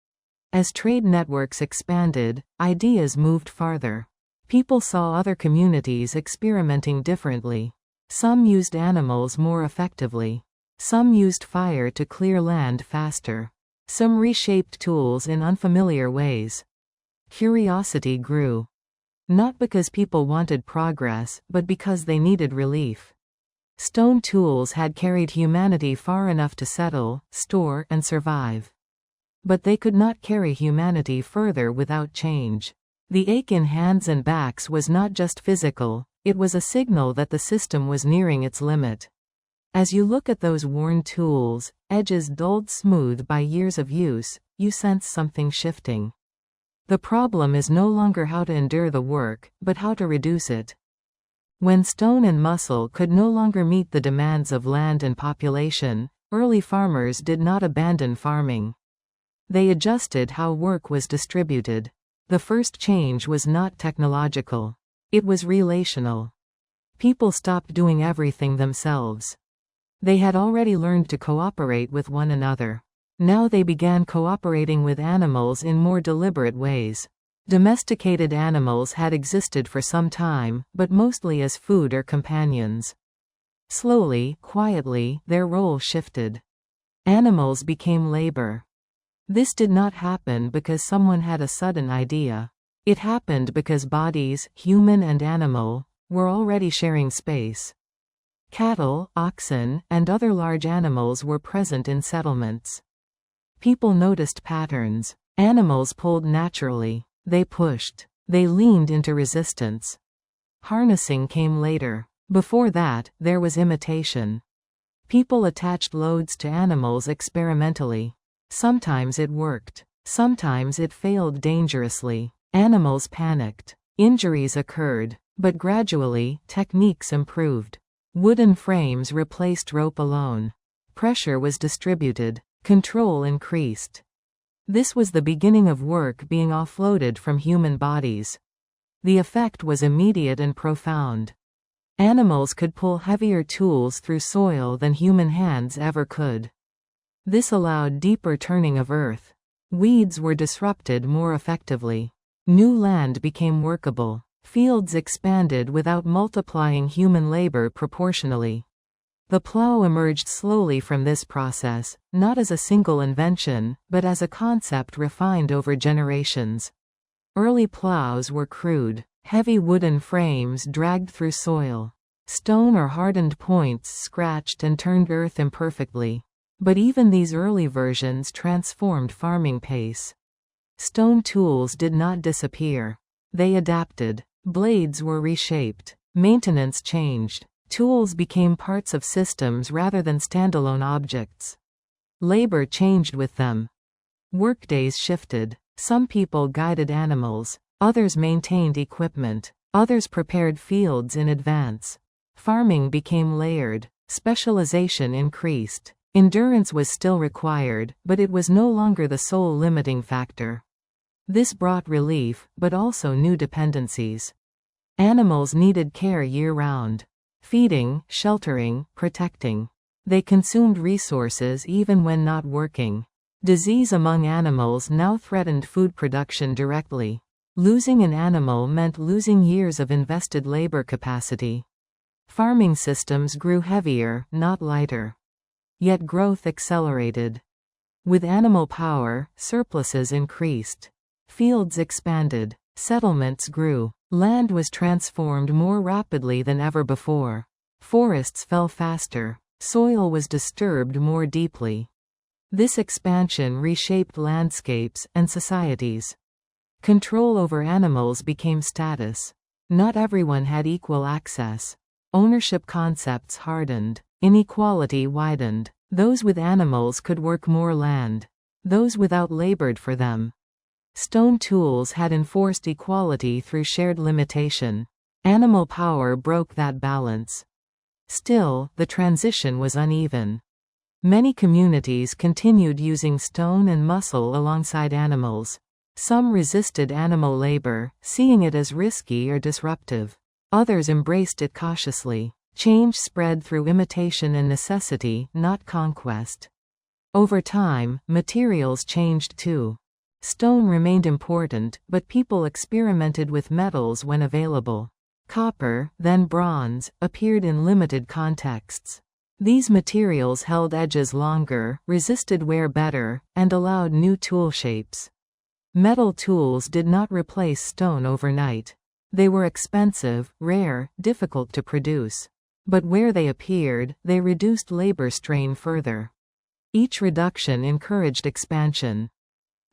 As trade networks expanded, ideas moved farther. People saw other communities experimenting differently. Some used animals more effectively. Some used fire to clear land faster. Some reshaped tools in unfamiliar ways. Curiosity grew. Not because people wanted progress, but because they needed relief. Stone tools had carried humanity far enough to settle, store, and survive. But they could not carry humanity further without change. The ache in hands and backs was not just physical, it was a signal that the system was nearing its limit. As you look at those worn tools, edges dulled smooth by years of use, you sense something shifting. The problem is no longer how to endure the work, but how to reduce it. When stone and muscle could no longer meet the demands of land and population, early farmers did not abandon farming. They adjusted how work was distributed. The first change was not technological. It was relational. People stopped doing everything themselves. They had already learned to cooperate with one another. Now they began cooperating with animals in more deliberate ways. Domesticated animals had existed for some time, but mostly as food or companions. Slowly, quietly, their role shifted. Animals became labor. This did not happen because someone had a sudden idea. It happened because bodies, human and animal, were already sharing space. Cattle, oxen, and other large animals were present in settlements. People noticed patterns. Animals pulled naturally. They pushed. They leaned into resistance. Harnessing came later. Before that, there was imitation. People attached loads to animals experimentally. Sometimes it worked. Sometimes it failed dangerously. Animals panicked. Injuries occurred. But gradually, techniques improved. Wooden frames replaced rope alone. Pressure was distributed. Control increased. This was the beginning of work being offloaded from human bodies. The effect was immediate and profound. Animals could pull heavier tools through soil than human hands ever could. This allowed deeper turning of earth. Weeds were disrupted more effectively. New land became workable. Fields expanded without multiplying human labor proportionally. The plow emerged slowly from this process, not as a single invention, but as a concept refined over generations. Early plows were crude. Heavy wooden frames dragged through soil. Stone or hardened points scratched and turned earth imperfectly. But even these early versions transformed farming pace. Stone tools did not disappear. They adapted. Blades were reshaped. Maintenance changed. Tools became parts of systems rather than standalone objects. Labor changed with them. Workdays shifted. Some people guided animals. Others maintained equipment. Others prepared fields in advance. Farming became layered. Specialization increased. Endurance was still required, but it was no longer the sole limiting factor. This brought relief, but also new dependencies. Animals needed care year-round. Feeding, sheltering, protecting. They consumed resources even when not working. Disease among animals now threatened food production directly. Losing an animal meant losing years of invested labor capacity. Farming systems grew heavier, not lighter. Yet growth accelerated. With animal power, surpluses increased. Fields expanded. Settlements grew. Land was transformed more rapidly than ever before. Forests fell faster. Soil was disturbed more deeply. This expansion reshaped landscapes and societies. Control over animals became status. Not everyone had equal access. Ownership concepts hardened. Inequality widened. Those with animals could work more land. Those without labored for them. Stone tools had enforced equality through shared limitation. Animal power broke that balance. Still, the transition was uneven. Many communities continued using stone and muscle alongside animals. Some resisted animal labor, seeing it as risky or disruptive. Others embraced it cautiously. Change spread through imitation and necessity, not conquest. Over time, materials changed too. Stone remained important, but people experimented with metals when available. Copper, then bronze, appeared in limited contexts. These materials held edges longer, resisted wear better, and allowed new tool shapes. Metal tools did not replace stone overnight. They were expensive, rare, difficult to produce. But where they appeared, they reduced labor strain further. Each reduction encouraged expansion.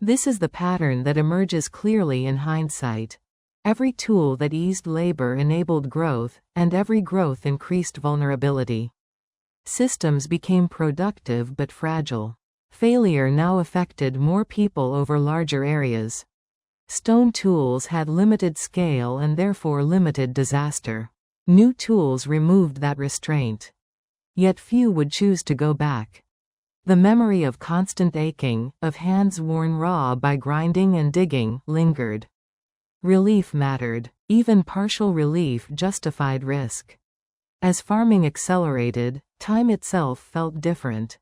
This is the pattern that emerges clearly in hindsight. Every tool that eased labor enabled growth, and every growth increased vulnerability. Systems became productive but fragile. Failure now affected more people over larger areas. Stone tools had limited scale and therefore limited disaster. New tools removed that restraint. Yet few would choose to go back. The memory of constant aching, of hands worn raw by grinding and digging, lingered. Relief mattered. Even partial relief justified risk. As farming accelerated, time itself felt different.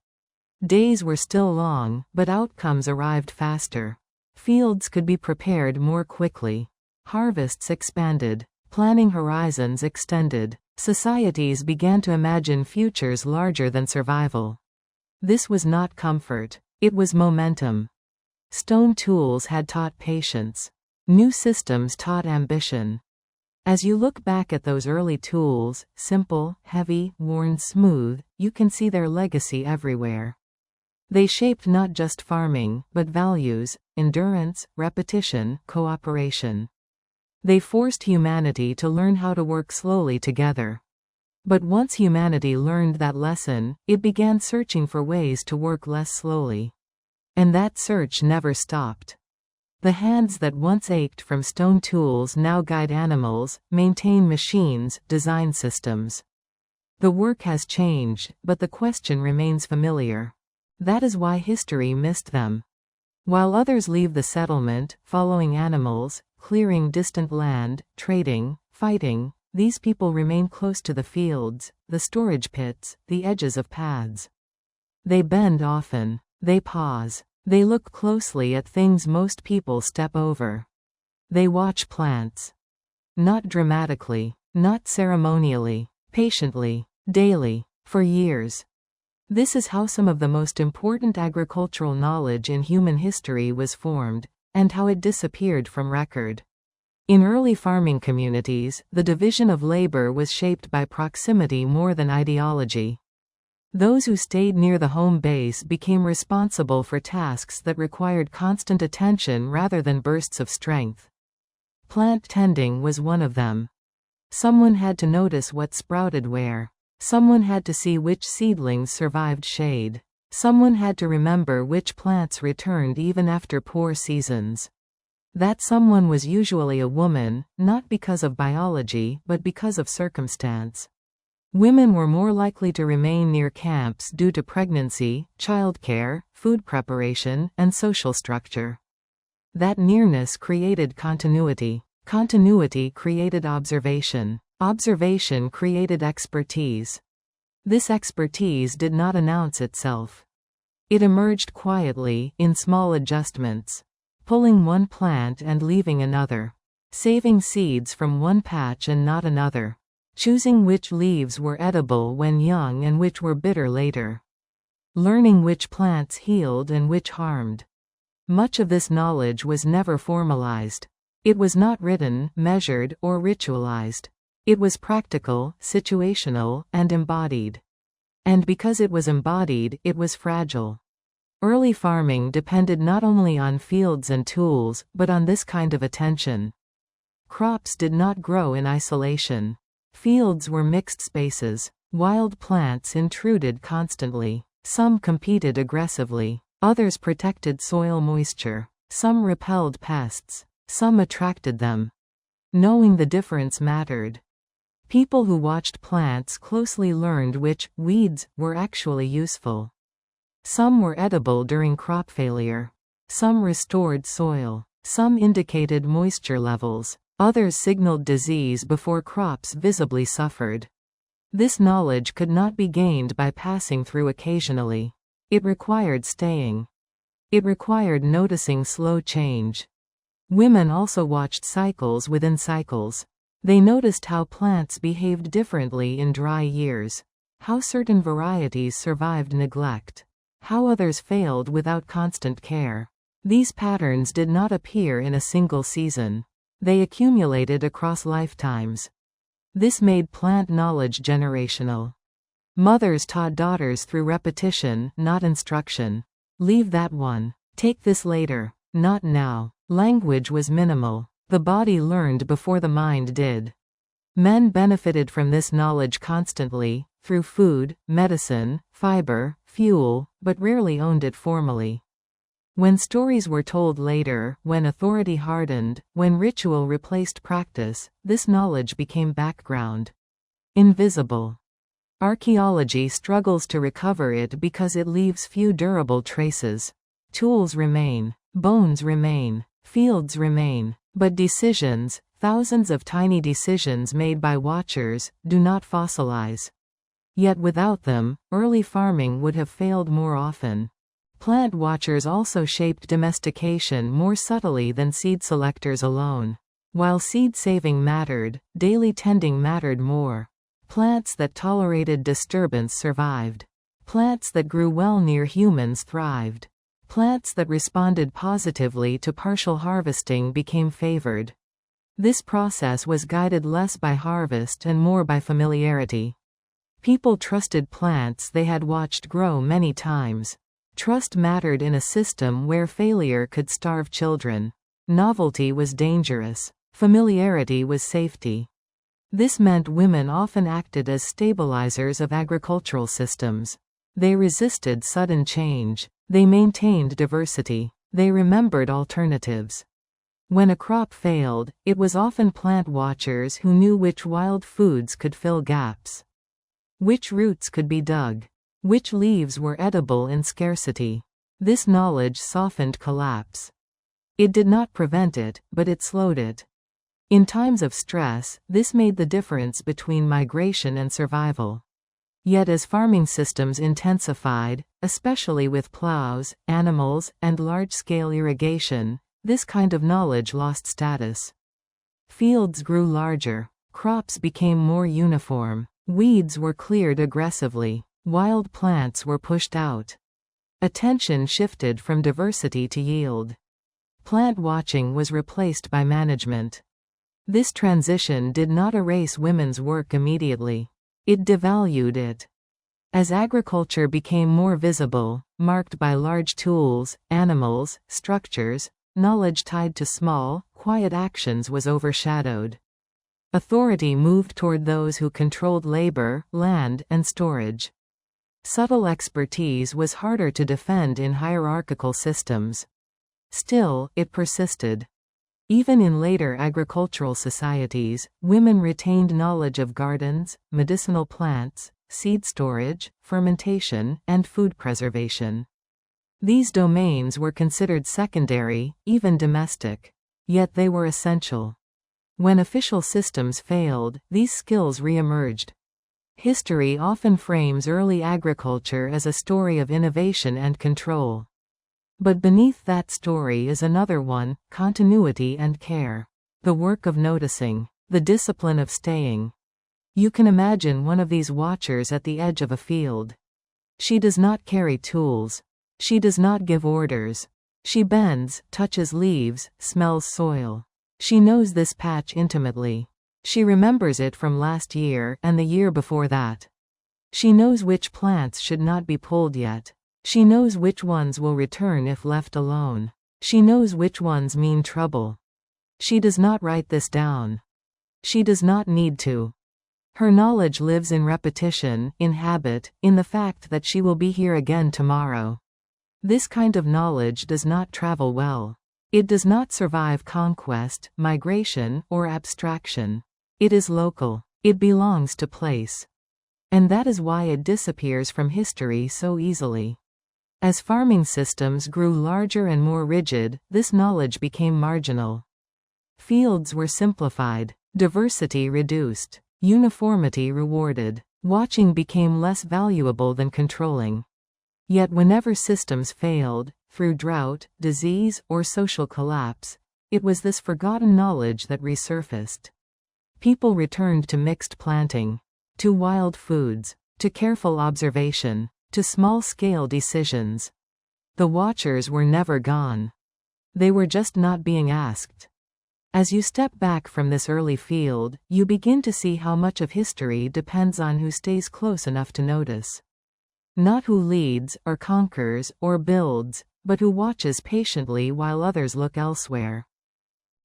Days were still long, but outcomes arrived faster. Fields could be prepared more quickly. Harvests expanded. Planning horizons extended. Societies began to imagine futures larger than survival. This was not comfort. It was momentum. Stone tools had taught patience. New systems taught ambition. As you look back at those early tools, simple, heavy, worn smooth, you can see their legacy everywhere. They shaped not just farming, but values, endurance, repetition, cooperation. They forced humanity to learn how to work slowly together. But once humanity learned that lesson, it began searching for ways to work less slowly. And that search never stopped. The hands that once ached from stone tools now guide animals, maintain machines, design systems. The work has changed, but the question remains familiar. That is why history missed them. While others leave the settlement, following animals, clearing distant land, trading, fighting, these people remain close to the fields, the storage pits, the edges of paths. They bend often. They pause. They look closely at things most people step over. They watch plants. Not dramatically, not ceremonially, patiently, daily, for years. This is how some of the most important agricultural knowledge in human history was formed, and how it disappeared from record. In early farming communities, the division of labor was shaped by proximity more than ideology. Those who stayed near the home base became responsible for tasks that required constant attention rather than bursts of strength. Plant tending was one of them. Someone had to notice what sprouted where. Someone had to see which seedlings survived shade. Someone had to remember which plants returned even after poor seasons. That someone was usually a woman, not because of biology but because of circumstance. Women were more likely to remain near camps due to pregnancy, childcare, food preparation, and social structure. That nearness created continuity. Continuity created observation. Observation created expertise. This expertise did not announce itself. It emerged quietly, in small adjustments. Pulling one plant and leaving another. Saving seeds from one patch and not another. Choosing which leaves were edible when young and which were bitter later. Learning which plants healed and which harmed. Much of this knowledge was never formalized. It was not written, measured, or ritualized. It was practical, situational, and embodied. And because it was embodied, it was fragile. Early farming depended not only on fields and tools, but on this kind of attention. Crops did not grow in isolation. Fields were mixed spaces. Wild plants intruded constantly. Some competed aggressively. Others protected soil moisture. Some repelled pests. Some attracted them. Knowing the difference mattered. People who watched plants closely learned which weeds were actually useful. Some were edible during crop failure. Some restored soil. Some indicated moisture levels. Others signaled disease before crops visibly suffered. This knowledge could not be gained by passing through occasionally. It required staying. It required noticing slow change. Women also watched cycles within cycles. They noticed how plants behaved differently in dry years. How certain varieties survived neglect. How others failed without constant care. These patterns did not appear in a single season. They accumulated across lifetimes. This made plant knowledge generational. Mothers taught daughters through repetition, not instruction. Leave that one. Take this later. Not now. Language was minimal. The body learned before the mind did. Men benefited from this knowledge constantly, through food, medicine, fiber, fuel, but rarely owned it formally. When stories were told later, when authority hardened, when ritual replaced practice, this knowledge became background. Invisible. Archaeology struggles to recover it because it leaves few durable traces. Tools remain. Bones remain. Fields remain. But decisions, thousands of tiny decisions made by watchers, do not fossilize. Yet without them, early farming would have failed more often. Plant watchers also shaped domestication more subtly than seed selectors alone. While seed saving mattered, daily tending mattered more. Plants that tolerated disturbance survived. Plants that grew well near humans thrived. Plants that responded positively to partial harvesting became favored. This process was guided less by harvest and more by familiarity. People trusted plants they had watched grow many times. Trust mattered in a system where failure could starve children. Novelty was dangerous. Familiarity was safety. This meant women often acted as stabilizers of agricultural systems. They resisted sudden change. They maintained diversity. They remembered alternatives. When a crop failed, it was often plant watchers who knew which wild foods could fill gaps. Which roots could be dug. which leaves were edible in scarcity. This knowledge softened collapse. It did not prevent it, but it slowed it. In times of stress, this made the difference between migration and survival. Yet as farming systems intensified, especially with plows, animals, and large-scale irrigation, this kind of knowledge lost status. Fields grew larger. Crops became more uniform. Weeds were cleared aggressively. Wild plants were pushed out. Attention shifted from diversity to yield. Plant watching was replaced by management. This transition did not erase women's work immediately. It devalued it. As agriculture became more visible, marked by large tools, animals, structures, knowledge tied to small, quiet actions was overshadowed. Authority moved toward those who controlled labor, land, and storage. Subtle expertise was harder to defend in hierarchical systems. Still, it persisted. Even in later agricultural societies, women retained knowledge of gardens, medicinal plants, seed storage, fermentation, and food preservation. These domains were considered secondary, even domestic. Yet they were essential. When official systems failed, these skills re-emerged. History often frames early agriculture as a story of innovation and control. But beneath that story is another one: continuity and care. The work of noticing. The discipline of staying. You can imagine one of these watchers at the edge of a field. She does not carry tools. She does not give orders. She bends, touches leaves, smells soil. She knows this patch intimately. She remembers it from last year and the year before that. She knows which plants should not be pulled yet. She knows which ones will return if left alone. She knows which ones mean trouble. She does not write this down. She does not need to. Her knowledge lives in repetition, in habit, in the fact that she will be here again tomorrow. This kind of knowledge does not travel well. It does not survive conquest, migration, or abstraction. It is local. It belongs to place. And that is why it disappears from history so easily. As farming systems grew larger and more rigid, this knowledge became marginal. Fields were simplified, diversity reduced, uniformity rewarded. Watching became less valuable than controlling. Yet whenever systems failed, through drought, disease, or social collapse, it was this forgotten knowledge that resurfaced. People returned to mixed planting, to wild foods, to careful observation, to small-scale decisions. The watchers were never gone. They were just not being asked. As you step back from this early field, you begin to see how much of history depends on who stays close enough to notice. Not who leads, or conquers, or builds, but who watches patiently while others look elsewhere.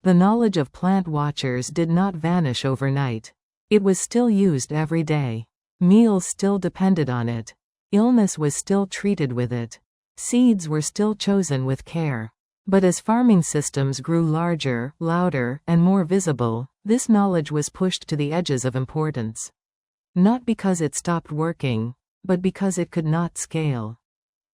The knowledge of plant watchers did not vanish overnight. It was still used every day. Meals still depended on it. Illness was still treated with it. Seeds were still chosen with care. But as farming systems grew larger, louder, and more visible, this knowledge was pushed to the edges of importance. Not because it stopped working, but because it could not scale.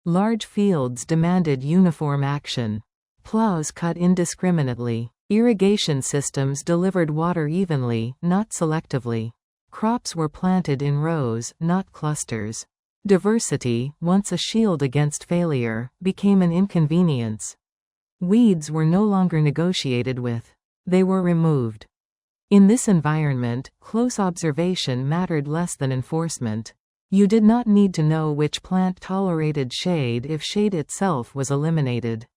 Large fields demanded uniform action. Plows cut indiscriminately. Irrigation systems delivered water evenly, not selectively. Crops were planted in rows, not clusters. Diversity, once a shield against failure, became an inconvenience. Weeds were no longer negotiated with. They were removed. In this environment, close observation mattered less than enforcement. You did not need to know which plant tolerated shade if shade itself was eliminated.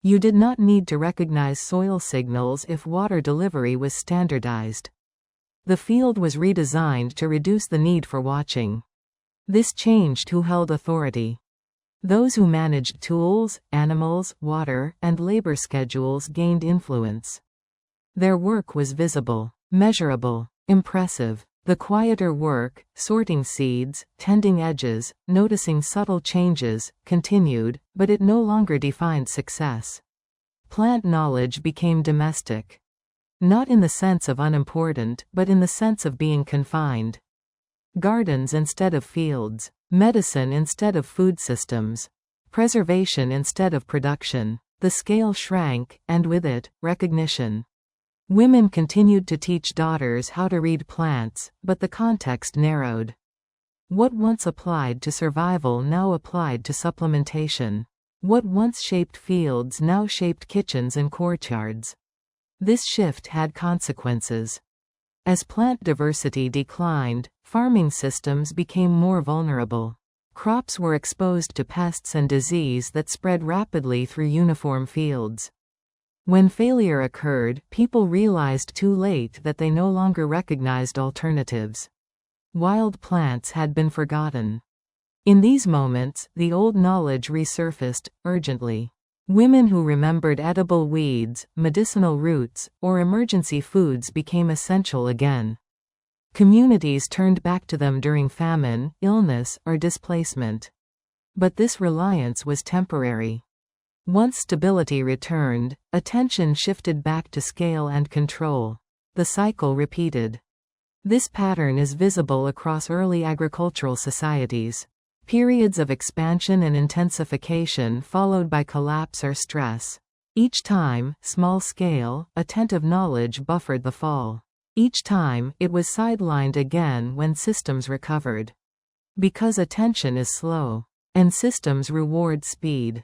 You did not need to recognize soil signals if water delivery was standardized. The field was redesigned to reduce the need for watching. This changed who held authority. Those who managed tools, animals, water, and labor schedules gained influence. Their work was visible, measurable, impressive. The quieter work, sorting seeds, tending edges, noticing subtle changes, continued, but it no longer defined success. Plant knowledge became domestic. Not in the sense of unimportant, but in the sense of being confined. Gardens instead of fields. Medicine instead of food systems. Preservation instead of production. The scale shrank, and with it, recognition. Women continued to teach daughters how to read plants, but the context narrowed. What once applied to survival now applied to supplementation. What once shaped fields now shaped kitchens and courtyards. This shift had consequences. As plant diversity declined, farming systems became more vulnerable. Crops were exposed to pests and disease that spread rapidly through uniform fields. When failure occurred, people realized too late that they no longer recognized alternatives. Wild plants had been forgotten. In these moments, the old knowledge resurfaced, urgently. Women who remembered edible weeds, medicinal roots, or emergency foods became essential again. Communities turned back to them during famine, illness, or displacement. But this reliance was temporary. Once stability returned, attention shifted back to scale and control. The cycle repeated. This pattern is visible across early agricultural societies. Periods of expansion and intensification followed by collapse or stress. Each time, small-scale, attentive knowledge buffered the fall. Each time, it was sidelined again when systems recovered. Because attention is slow, and systems reward speed.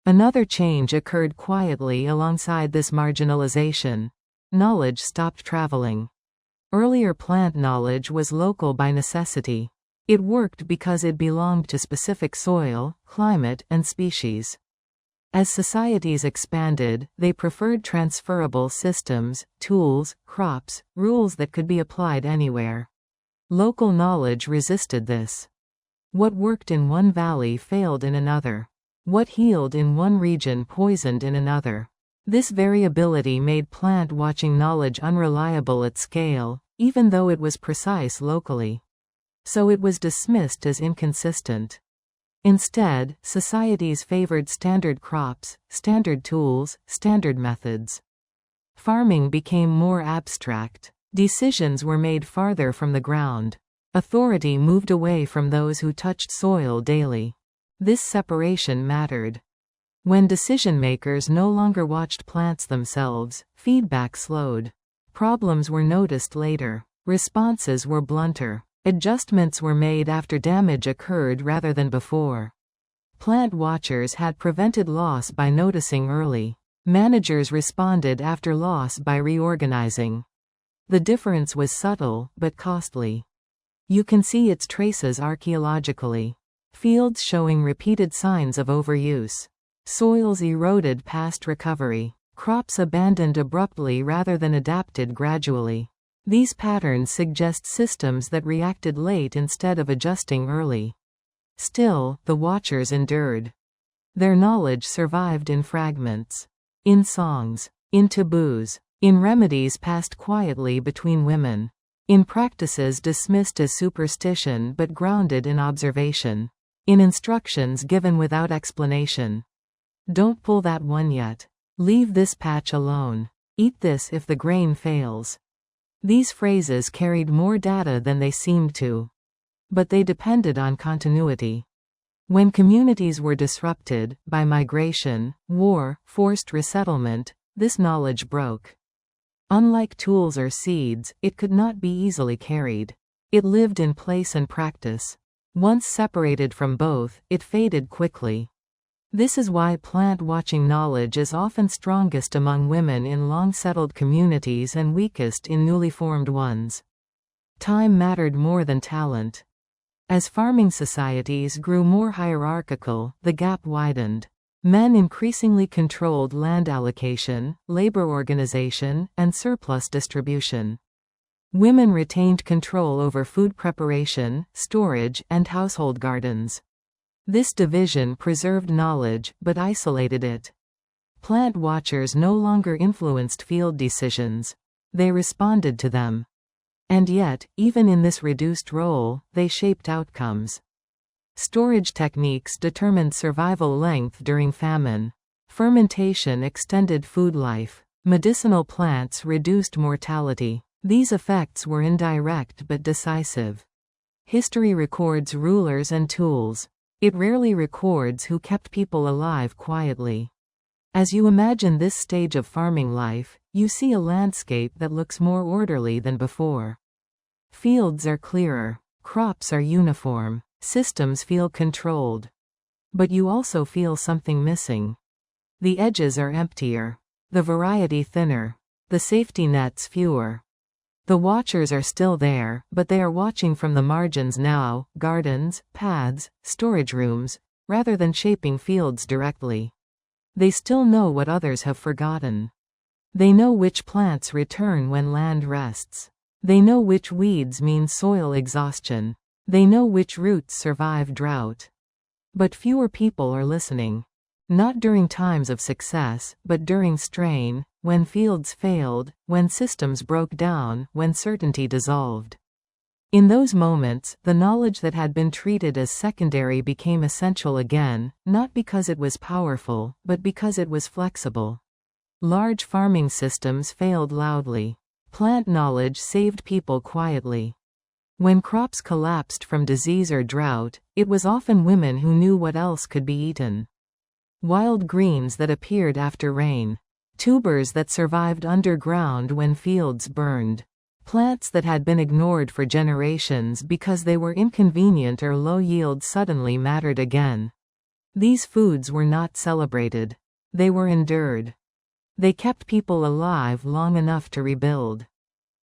Another change occurred quietly alongside this marginalization. Knowledge stopped traveling. Earlier plant knowledge was local by necessity. It worked because it belonged to specific soil, climate, and species. As societies expanded, they preferred transferable systems, tools, crops, rules that could be applied anywhere. Local knowledge resisted this. What worked in one valley failed in another. What healed in one region poisoned in another. This variability made plant-watching knowledge unreliable at scale, even though it was precise locally. So it was dismissed as inconsistent. Instead, societies favored standard crops, standard tools, standard methods. Farming became more abstract. Decisions were made farther from the ground. Authority moved away from those who touched soil daily. This separation mattered. When decision-makers no longer watched plants themselves, feedback slowed. Problems were noticed later. Responses were blunter. Adjustments were made after damage occurred rather than before. Plant watchers had prevented loss by noticing early. Managers responded after loss by reorganizing. The difference was subtle, but costly. You can see its traces archaeologically. Fields showing repeated signs of overuse. Soils eroded past recovery. Crops abandoned abruptly rather than adapted gradually. These patterns suggest systems that reacted late instead of adjusting early. Still, the watchers endured. Their knowledge survived in fragments. In songs. In taboos. In remedies passed quietly between women. In practices dismissed as superstition but grounded in observation. In instructions given without explanation. Don't pull that one yet. Leave this patch alone. Eat this if the grain fails. These phrases carried more data than they seemed to. But they depended on continuity. When communities were disrupted, by migration, war, forced resettlement, this knowledge broke. Unlike tools or seeds, it could not be easily carried. It lived in place and practice. Once separated from both, it faded quickly. This is why plant-watching knowledge is often strongest among women in long-settled communities and weakest in newly formed ones. Time mattered more than talent. As farming societies grew more hierarchical, the gap widened. Men increasingly controlled land allocation, labor organization, and surplus distribution. Women retained control over food preparation, storage, and household gardens. This division preserved knowledge, but isolated it. Plant watchers no longer influenced field decisions. They responded to them. And yet, even in this reduced role, they shaped outcomes. Storage techniques determined survival length during famine. Fermentation extended food life. Medicinal plants reduced mortality. These effects were indirect but decisive. History records rulers and tools. It rarely records who kept people alive quietly. As you imagine this stage of farming life, you see a landscape that looks more orderly than before. Fields are clearer, crops are uniform, systems feel controlled. But you also feel something missing. The edges are emptier, the variety thinner, the safety nets fewer. The watchers are still there, but they are watching from the margins now, gardens, paths, storage rooms, rather than shaping fields directly. They still know what others have forgotten. They know which plants return when land rests. They know which weeds mean soil exhaustion. They know which roots survive drought. But fewer people are listening. Not during times of success, but during strain, when fields failed, when systems broke down, when certainty dissolved. In those moments, the knowledge that had been treated as secondary became essential again, not because it was powerful, but because it was flexible. Large farming systems failed loudly. Plant knowledge saved people quietly. When crops collapsed from disease or drought, it was often women who knew what else could be eaten. Wild greens that appeared after rain. Tubers that survived underground when fields burned. Plants that had been ignored for generations because they were inconvenient or low yield suddenly mattered again. These foods were not celebrated. They were endured. They kept people alive long enough to rebuild.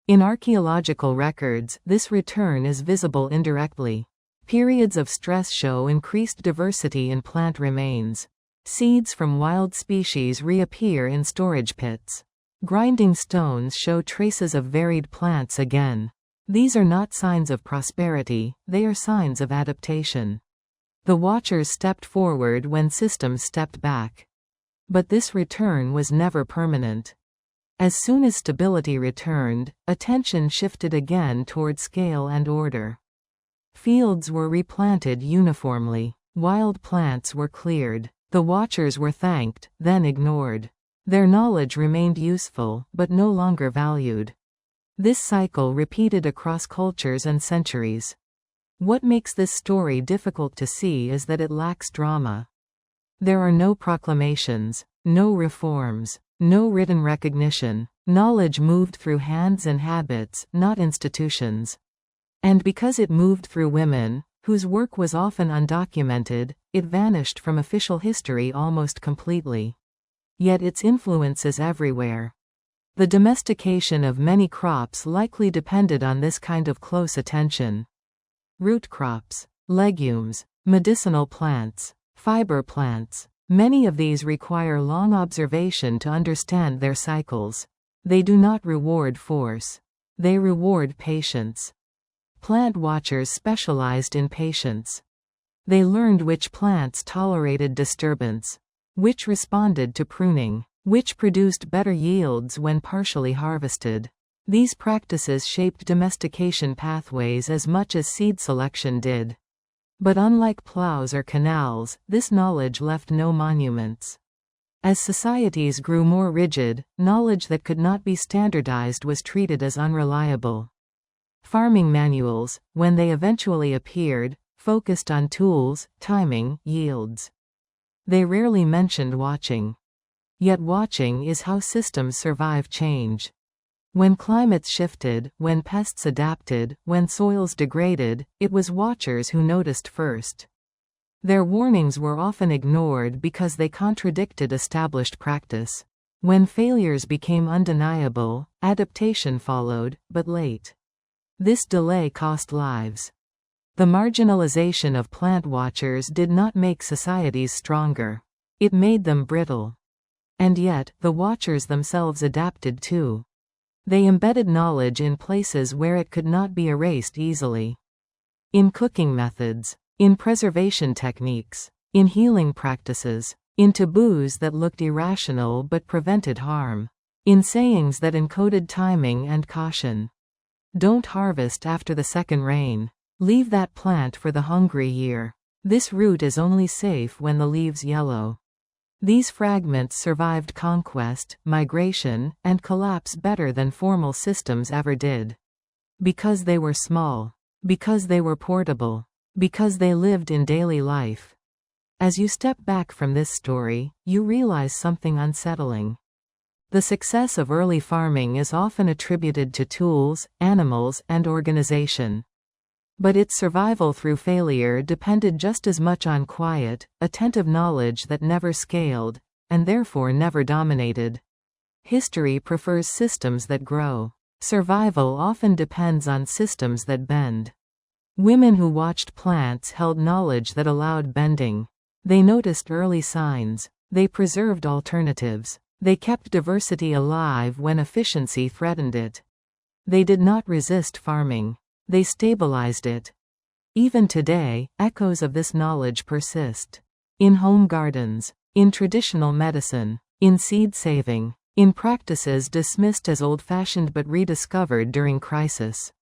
In archaeological records, this return is visible indirectly. Periods of stress show increased diversity in plant remains. Seeds from wild species reappear in storage pits. Grinding stones show traces of varied plants again. These are not signs of prosperity, they are signs of adaptation. The watchers stepped forward when systems stepped back. But this return was never permanent. As soon as stability returned, attention shifted again toward scale and order. Fields were replanted uniformly. Wild plants were cleared. The watchers were thanked, then ignored. Their knowledge remained useful, but no longer valued. This cycle repeated across cultures and centuries. What makes this story difficult to see is that it lacks drama. There are no proclamations, no reforms, no written recognition. Knowledge moved through hands and habits, not institutions. And because it moved through women, whose work was often undocumented, it vanished from official history almost completely. Yet its influence is everywhere. The domestication of many crops likely depended on this kind of close attention. Root crops, legumes, medicinal plants, fiber plants. Many of these require long observation to understand their cycles. They do not reward force. They reward patience. Plant watchers specialized in patience. They learned which plants tolerated disturbance, which responded to pruning, which produced better yields when partially harvested. These practices shaped domestication pathways as much as seed selection did. But unlike plows or canals, this knowledge left no monuments. As societies grew more rigid, knowledge that could not be standardized was treated as unreliable. Farming manuals, when they eventually appeared, focused on tools, timing, yields. They rarely mentioned watching. Yet watching is how systems survive change. When climates shifted, when pests adapted, when soils degraded, it was watchers who noticed first. Their warnings were often ignored because they contradicted established practice. When failures became undeniable, adaptation followed, but late. This delay cost lives. The marginalization of plant watchers did not make societies stronger. It made them brittle. And yet, the watchers themselves adapted too. They embedded knowledge in places where it could not be erased easily. In cooking methods, in preservation techniques, in healing practices, in taboos that looked irrational but prevented harm, in sayings that encoded timing and caution. Don't harvest after the second rain. Leave that plant for the hungry year. This root is only safe when the leaves yellow. These fragments survived conquest, migration, and collapse better than formal systems ever did. Because they were small. Because they were portable. Because they lived in daily life. As you step back from this story, you realize something unsettling. The success of early farming is often attributed to tools, animals, and organization. But its survival through failure depended just as much on quiet, attentive knowledge that never scaled, and therefore never dominated. History prefers systems that grow. Survival often depends on systems that bend. Women who watched plants held knowledge that allowed bending. They noticed early signs. They preserved alternatives. They kept diversity alive when efficiency threatened it. They did not resist farming. They stabilized it. Even today, echoes of this knowledge persist. In home gardens, in traditional medicine, in seed saving, in practices dismissed as old-fashioned but rediscovered during crisis.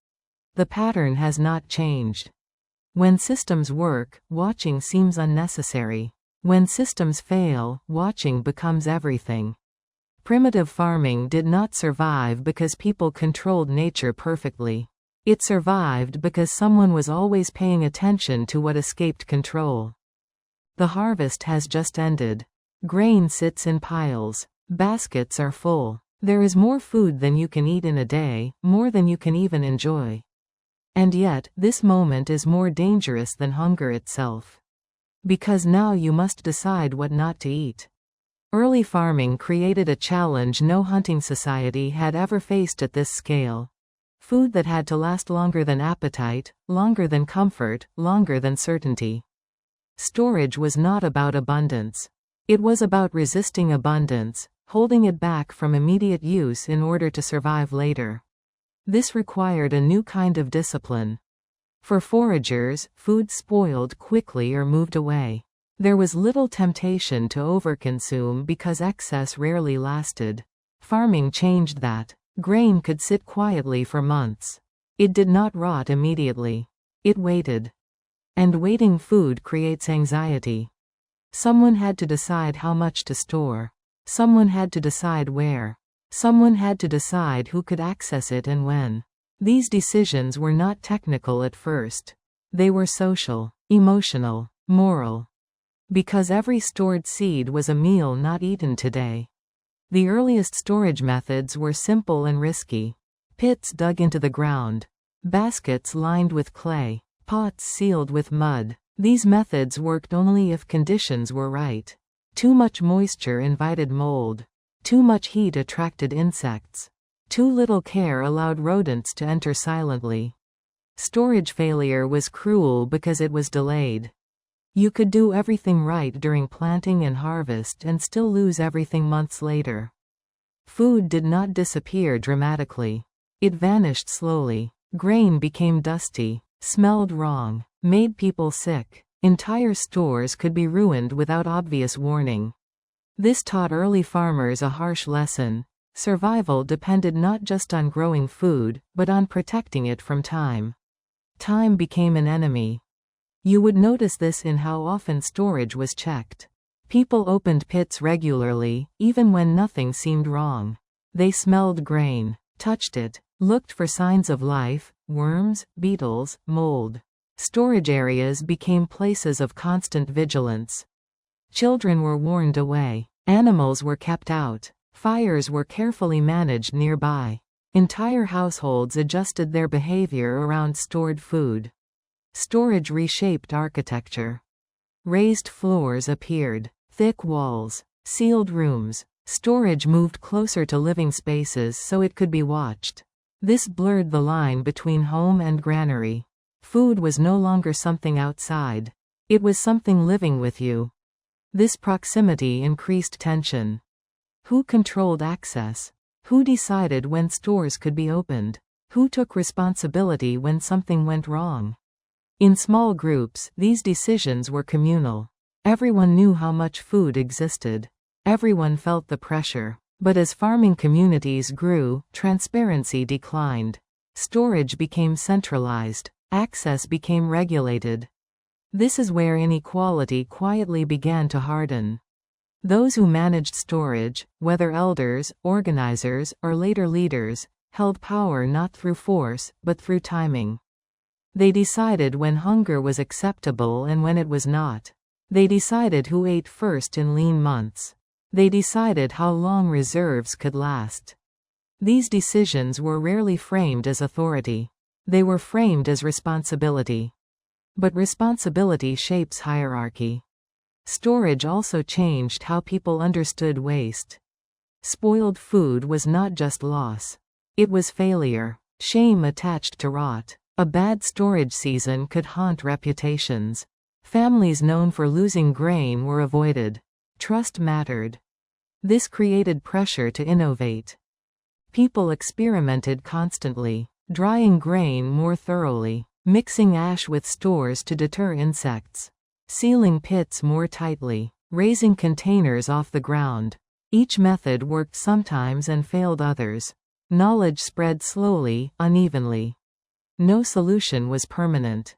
The pattern has not changed. When systems work, watching seems unnecessary. When systems fail, watching becomes everything. Primitive farming did not survive because people controlled nature perfectly. It survived because someone was always paying attention to what escaped control. The harvest has just ended. Grain sits in piles. Baskets are full. There is more food than you can eat in a day, more than you can even enjoy. And yet, this moment is more dangerous than hunger itself. Because now you must decide what not to eat. Early farming created a challenge no hunting society had ever faced at this scale. Food that had to last longer than appetite, longer than comfort, longer than certainty. Storage was not about abundance. It was about resisting abundance, holding it back from immediate use in order to survive later. This required a new kind of discipline. For foragers, food spoiled quickly or moved away. There was little temptation to overconsume because excess rarely lasted. Farming changed that. Grain could sit quietly for months. It did not rot immediately. It waited. And waiting food creates anxiety. Someone had to decide how much to store. Someone had to decide where. Someone had to decide who could access it and when. These decisions were not technical at first. They were social, emotional, moral. Because every stored seed was a meal not eaten today. The earliest storage methods were simple and risky. Pits dug into the ground. Baskets lined with clay. Pots sealed with mud. These methods worked only if conditions were right. Too much moisture invited mold. Too much heat attracted insects. Too little care allowed rodents to enter silently. Storage failure was cruel because it was delayed. You could do everything right during planting and harvest and still lose everything months later. Food did not disappear dramatically. It vanished slowly. Grain became dusty, smelled wrong, made people sick. Entire stores could be ruined without obvious warning. This taught early farmers a harsh lesson. Survival depended not just on growing food, but on protecting it from time. Time became an enemy. You would notice this in how often storage was checked. People opened pits regularly, even when nothing seemed wrong. They smelled grain, touched it, looked for signs of life, worms, beetles, mold. Storage areas became places of constant vigilance. Children were warned away. Animals were kept out. Fires were carefully managed nearby. Entire households adjusted their behavior around stored food. Storage reshaped architecture. Raised floors appeared. Thick walls. Sealed rooms. Storage moved closer to living spaces so it could be watched. This blurred the line between home and granary. Food was no longer something outside. It was something living with you. This proximity increased tension. Who controlled access? Who decided when stores could be opened? Who took responsibility when something went wrong? In small groups, these decisions were communal. Everyone knew how much food existed. Everyone felt the pressure. But as farming communities grew, transparency declined. Storage became centralized. Access became regulated. This is where inequality quietly began to harden. Those who managed storage, whether elders, organizers, or later leaders, held power not through force, but through timing. They decided when hunger was acceptable and when it was not. They decided who ate first in lean months. They decided how long reserves could last. These decisions were rarely framed as authority. They were framed as responsibility. But responsibility shapes hierarchy. Storage also changed how people understood waste. Spoiled food was not just loss. It was failure. Shame attached to rot. A bad storage season could haunt reputations. Families known for losing grain were avoided. Trust mattered. This created pressure to innovate. People experimented constantly, drying grain more thoroughly, mixing ash with stores to deter insects, sealing pits more tightly, raising containers off the ground. Each method worked sometimes and failed others. Knowledge spread slowly, unevenly. No solution was permanent.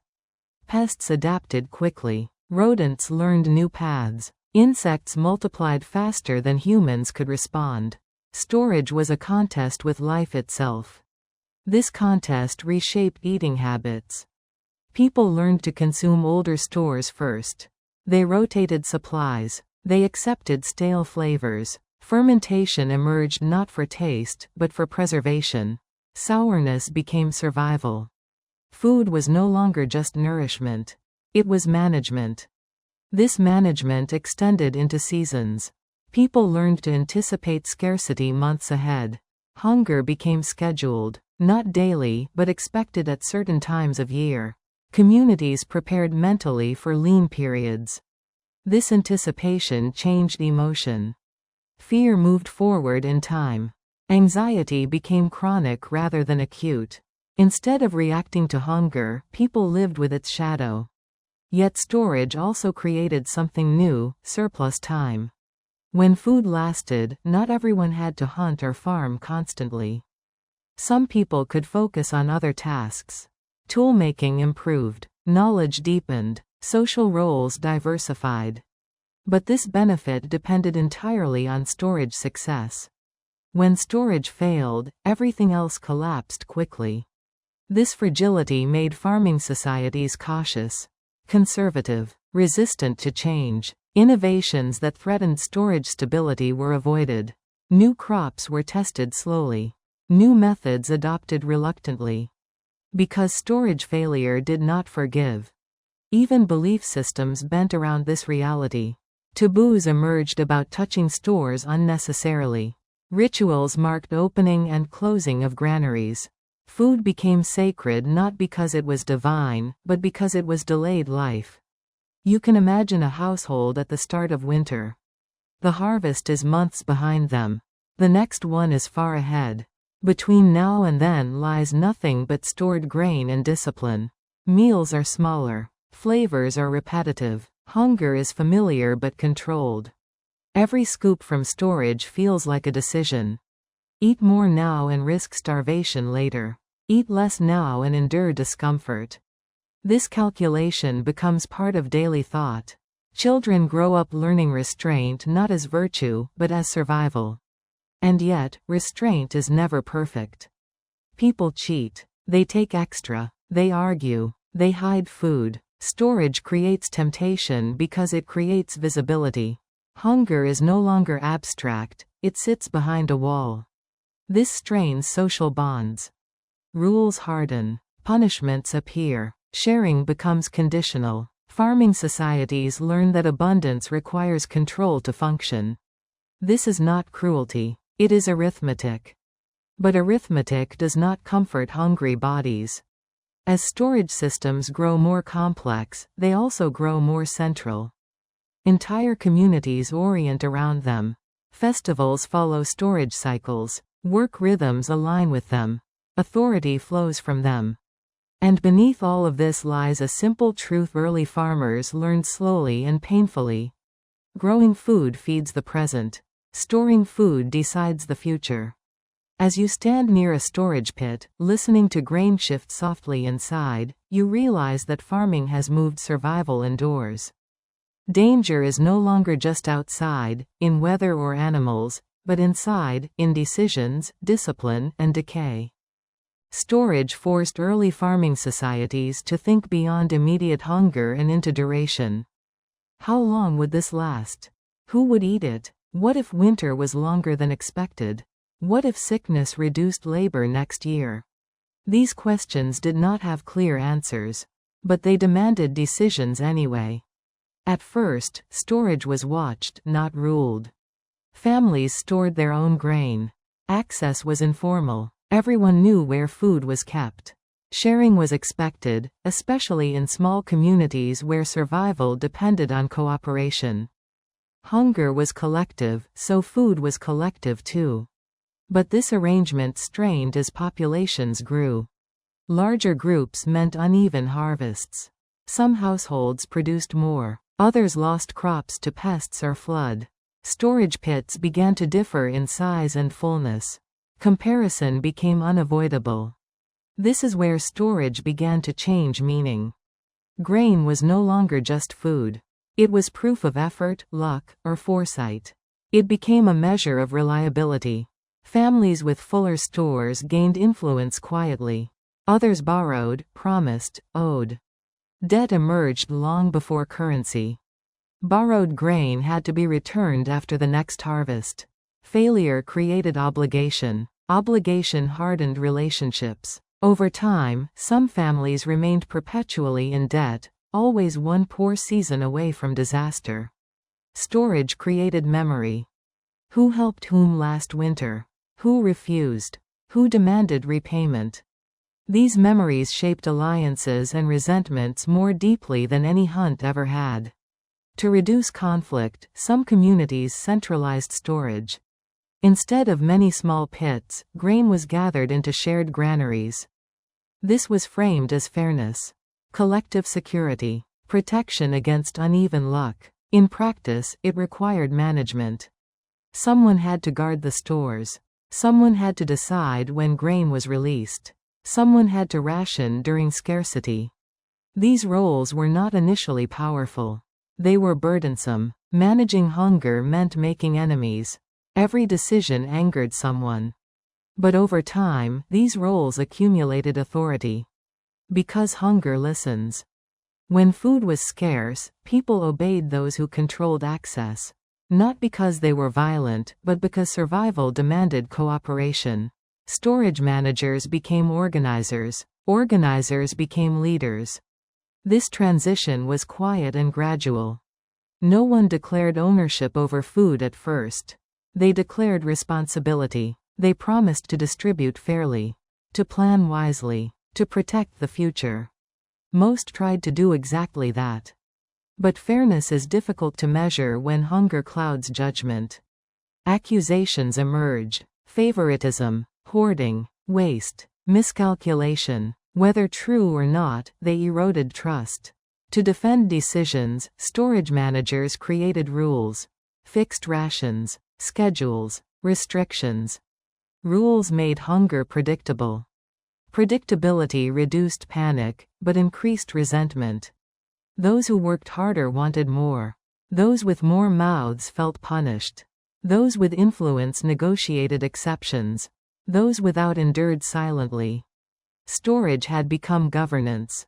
Pests adapted quickly. Rodents learned new paths. Insects multiplied faster than humans could respond. Storage was a contest with life itself. This contest reshaped eating habits. People learned to consume older stores first. They rotated supplies. They accepted stale flavors. Fermentation emerged not for taste, but for preservation. Sourness became survival. Food was no longer just nourishment. It was management. This management extended into seasons. People learned to anticipate scarcity months ahead. Hunger became scheduled, not daily, but expected at certain times of year. Communities prepared mentally for lean periods. This anticipation changed emotion. Fear moved forward in time. Anxiety became chronic rather than acute. Instead of reacting to hunger, people lived with its shadow. Yet storage also created something new: surplus time. When food lasted, not everyone had to hunt or farm constantly. Some people could focus on other tasks. Toolmaking improved. Knowledge deepened. Social roles diversified. But this benefit depended entirely on storage success. When storage failed, everything else collapsed quickly. This fragility made farming societies cautious, conservative, resistant to change. Innovations that threatened storage stability were avoided. New crops were tested slowly. New methods adopted reluctantly. Because storage failure did not forgive. Even belief systems bent around this reality. Taboos emerged about touching stores unnecessarily. Rituals marked opening and closing of granaries. Food became sacred not because it was divine, but because it was delayed life. You can imagine a household at the start of winter. The harvest is months behind them. The next one is far ahead. Between now and then lies nothing but stored grain and discipline. Meals are smaller. Flavors are repetitive. Hunger is familiar but controlled. Every scoop from storage feels like a decision. Eat more now and risk starvation later. Eat less now and endure discomfort. This calculation becomes part of daily thought. Children grow up learning restraint not as virtue, but as survival. And yet, restraint is never perfect. People cheat. They take extra. They argue. They hide food. Storage creates temptation because it creates visibility. Hunger is no longer abstract, it sits behind a wall. This strains social bonds. Rules harden. Punishments appear. Sharing becomes conditional. Farming societies learn that abundance requires control to function. This is not cruelty. It is arithmetic. But arithmetic does not comfort hungry bodies. As storage systems grow more complex, they also grow more central. Entire communities orient around them. Festivals follow storage cycles. Work rhythms align with them. Authority flows from them. And beneath all of this lies a simple truth early farmers learned slowly and painfully. Growing food feeds the present. Storing food decides the future. As you stand near a storage pit, listening to grain shift softly inside, you realize that farming has moved survival indoors. Danger is no longer just outside, in weather or animals, but inside, in decisions, discipline, and decay. Storage forced early farming societies to think beyond immediate hunger and into duration. How long would this last? Who would eat it? What if winter was longer than expected? What if sickness reduced labor next year? These questions did not have clear answers, but they demanded decisions anyway. At first, storage was watched, not ruled. Families stored their own grain. Access was informal. Everyone knew where food was kept. Sharing was expected, especially in small communities where survival depended on cooperation. Hunger was collective, so food was collective too. But this arrangement strained as populations grew. Larger groups meant uneven harvests. Some households produced more. Others lost crops to pests or flood. Storage pits began to differ in size and fullness. Comparison became unavoidable. This is where storage began to change meaning. Grain was no longer just food. It was proof of effort, luck, or foresight. It became a measure of reliability. Families with fuller stores gained influence quietly. Others borrowed, promised, owed. Debt emerged long before currency. Borrowed grain had to be returned after the next harvest. Failure created obligation. Obligation hardened relationships. Over time, some families remained perpetually in debt, always one poor season away from disaster. Storage created memory. Who helped whom last winter? Who refused? Who demanded repayment? These memories shaped alliances and resentments more deeply than any hunt ever had. To reduce conflict, some communities centralized storage. Instead of many small pits, grain was gathered into shared granaries. This was framed as fairness, collective security, protection against uneven luck. In practice, it required management. Someone had to guard the stores. Someone had to decide when grain was released. Someone had to ration during scarcity. These roles were not initially powerful. They were burdensome. Managing hunger meant making enemies. Every decision angered someone. But over time, these roles accumulated authority. Because hunger listens. When food was scarce, people obeyed those who controlled access. Not because they were violent, but because survival demanded cooperation. Storage managers became organizers. Organizers became leaders. This transition was quiet and gradual. No one declared ownership over food at first. They declared responsibility. They promised to distribute fairly, to plan wisely, to protect the future. Most tried to do exactly that. But fairness is difficult to measure when hunger clouds judgment. Accusations emerge: favoritism, hoarding, waste, miscalculation. Whether true or not, they eroded trust. To defend decisions, storage managers created rules, fixed rations, schedules, restrictions. Rules made hunger predictable. Predictability reduced panic, but increased resentment. Those who worked harder wanted more. Those with more mouths felt punished. Those with influence negotiated exceptions. Those without endured silently. Storage had become governance.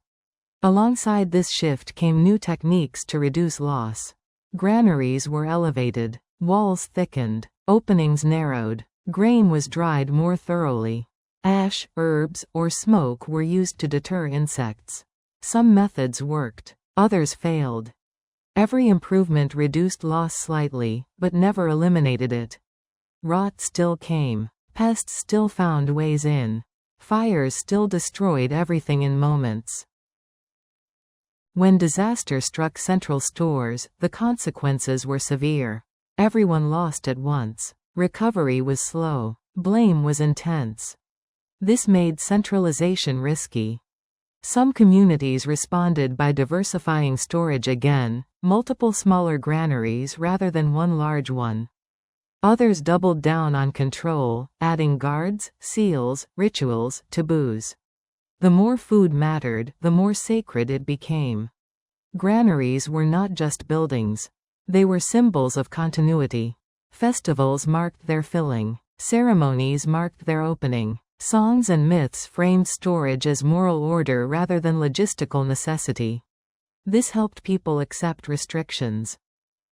Alongside this shift came new techniques to reduce loss. Granaries were elevated. Walls thickened. Openings narrowed. Grain was dried more thoroughly. Ash, herbs, or smoke were used to deter insects. Some methods worked. Others failed. Every improvement reduced loss slightly, but never eliminated it. Rot still came. Pests still found ways in. Fires still destroyed everything in moments. When disaster struck central stores, the consequences were severe. Everyone lost at once. Recovery was slow. Blame was intense. This made centralization risky. Some communities responded by diversifying storage again, multiple smaller granaries rather than one large one. Others doubled down on control, adding guards, seals, rituals, taboos. The more food mattered, the more sacred it became. Granaries were not just buildings. They were symbols of continuity. Festivals marked their filling. Ceremonies marked their opening. Songs and myths framed storage as moral order rather than logistical necessity. This helped people accept restrictions.